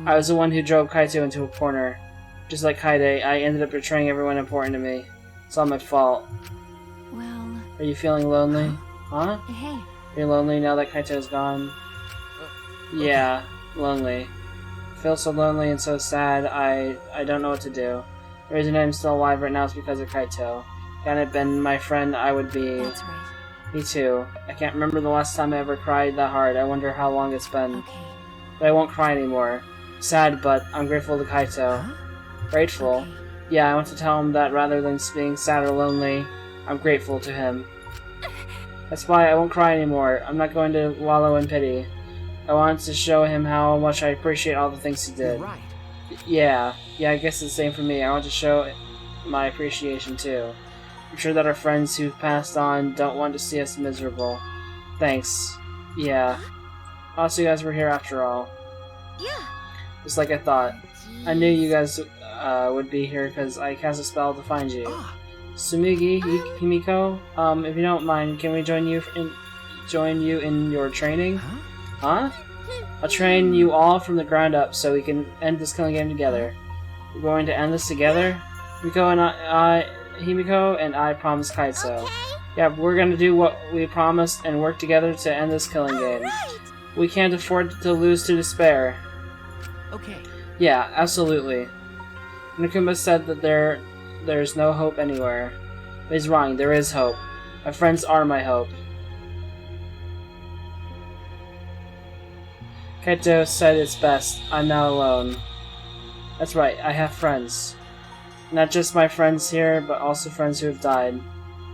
I was the one who drove Kaito into a corner. Just like Kaide, I ended up betraying everyone important to me. It's all my fault. Well... Are you feeling lonely? Huh? Hey. Are you lonely now that Kaito's gone? Yeah, lonely. I feel so lonely and so sad, I don't know what to do. The reason I'm still alive right now is because of Kaito. Hadn't it been my friend, I would be... That's right. Me too. I can't remember the last time I ever cried that hard. I wonder how long it's been. Okay. But I won't cry anymore. Sad, but I'm grateful to Kaito. Grateful? Okay. Yeah, I want to tell him that rather than being sad or lonely, I'm grateful to him. That's why I won't cry anymore. I'm not going to wallow in pity. I want to show him how much I appreciate all the things he did. You're right. Yeah, I guess it's the same for me. I want to show my appreciation too. I'm sure that our friends who've passed on don't want to see us miserable. Thanks. Yeah. Also, you guys were here after all. Yeah. Just like I thought. I knew you guys would be here because I cast a spell to find you. Sumigi, Himiko, if you don't mind, can we join you in your training? Huh? I'll train you all from the ground up so we can end this killing game together. We're going to end this together? Himiko and I promise Kaito. Okay. Yeah, we're gonna do what we promised and work together to end this killing game. Right. We can't afford to lose to despair. Okay. Yeah, absolutely. Nakuma said that there's no hope anywhere. But he's wrong, there is hope. My friends are my hope. Kaito said it's best. I'm not alone. That's right, I have friends. Not just my friends here, but also friends who have died.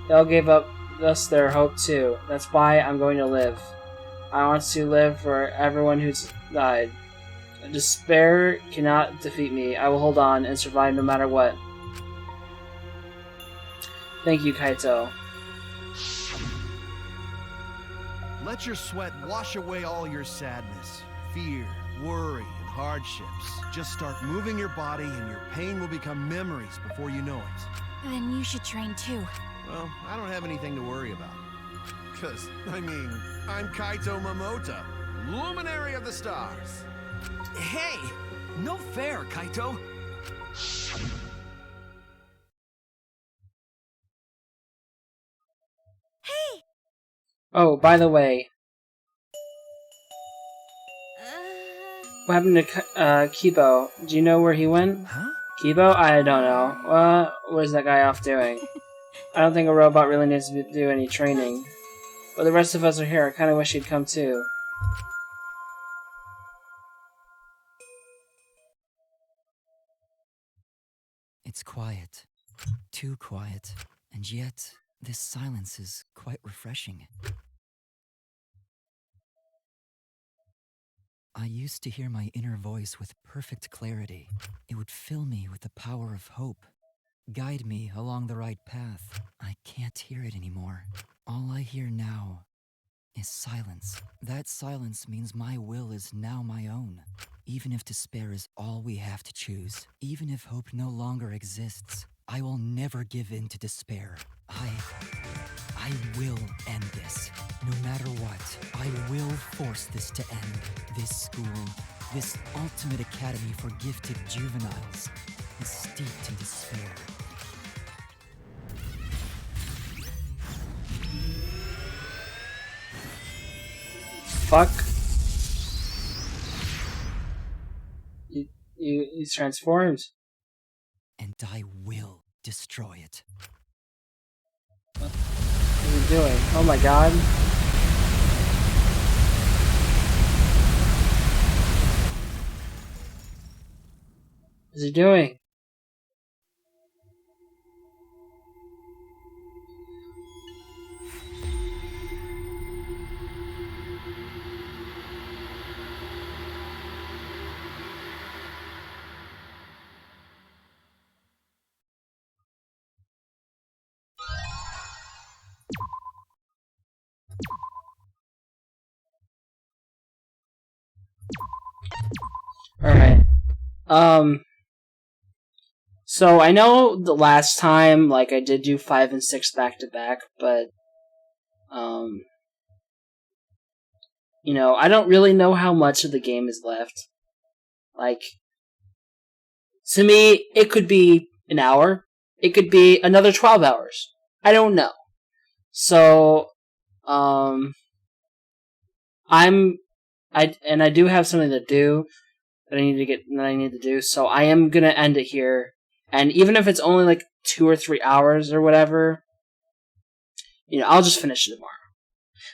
They all gave up us their hope too. That's why I'm going to live. I want to live for everyone who's died. Despair cannot defeat me. I will hold on and survive no matter what. Thank you, Kaito. Let your sweat wash away all your sadness, fear, worry, and hardships. Just start moving your body and your pain will become memories before you know it. Then you should train too. Well, I don't have anything to worry about. Because, I'm Kaito Momota, Luminary of the Stars. Hey! No fair, Kaito! Hey. Oh, by the way, what happened to Kibo? Do you know where he went? Huh? Kibo? I don't know. What is that guy off doing? I don't think a robot really needs to do any training. But the rest of us are here. I kind of wish he'd come too. It's quiet. Too quiet. And yet, this silence is quite refreshing. I used to hear my inner voice with perfect clarity. It would fill me with the power of hope, guide me along the right path. I can't hear it anymore. All I hear now is silence. That silence means my will is now my own. Even if despair is all we have to choose, even if hope no longer exists, I will never give in to despair. I will end this. No matter what, I will force this to end. This school, this ultimate academy for gifted juveniles, is steeped in despair. fuck? He's transformed. And I will destroy it. What is he doing? Oh my god. What is he doing? Alright. So I know the last time, like, I did do 5 and 6 back to back, but, you know, I don't really know how much of the game is left. Like, to me, it could be an hour. It could be another 12 hours. I don't know. So, I do have something to do that I need to do, so I am gonna end it here. And even if it's only like 2 or 3 hours or whatever, you know, I'll just finish it tomorrow.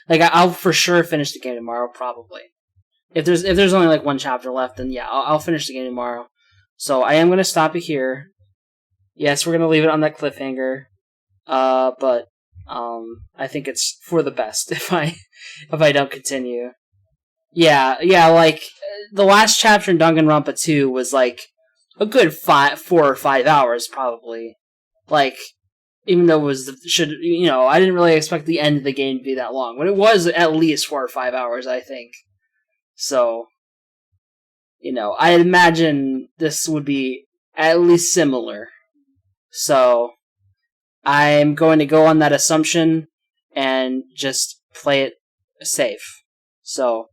Like, I'll for sure finish the game tomorrow, probably. If there's only like one chapter left, then yeah, I'll finish the game tomorrow. So I am gonna stop it here. Yes, we're gonna leave it on that cliffhanger. But I think it's for the best if I don't continue. Yeah, like the last chapter in Danganronpa 2 was like a good 4 or 5 hours, probably. Like, even though it was I didn't really expect the end of the game to be that long, but it was at least 4 or 5 hours, I think. So, I imagine this would be at least similar. So, I'm going to go on that assumption and just play it safe. So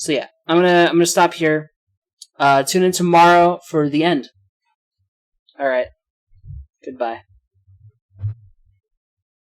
yeah, I'm gonna stop here. Tune in tomorrow for the end. All right. Goodbye.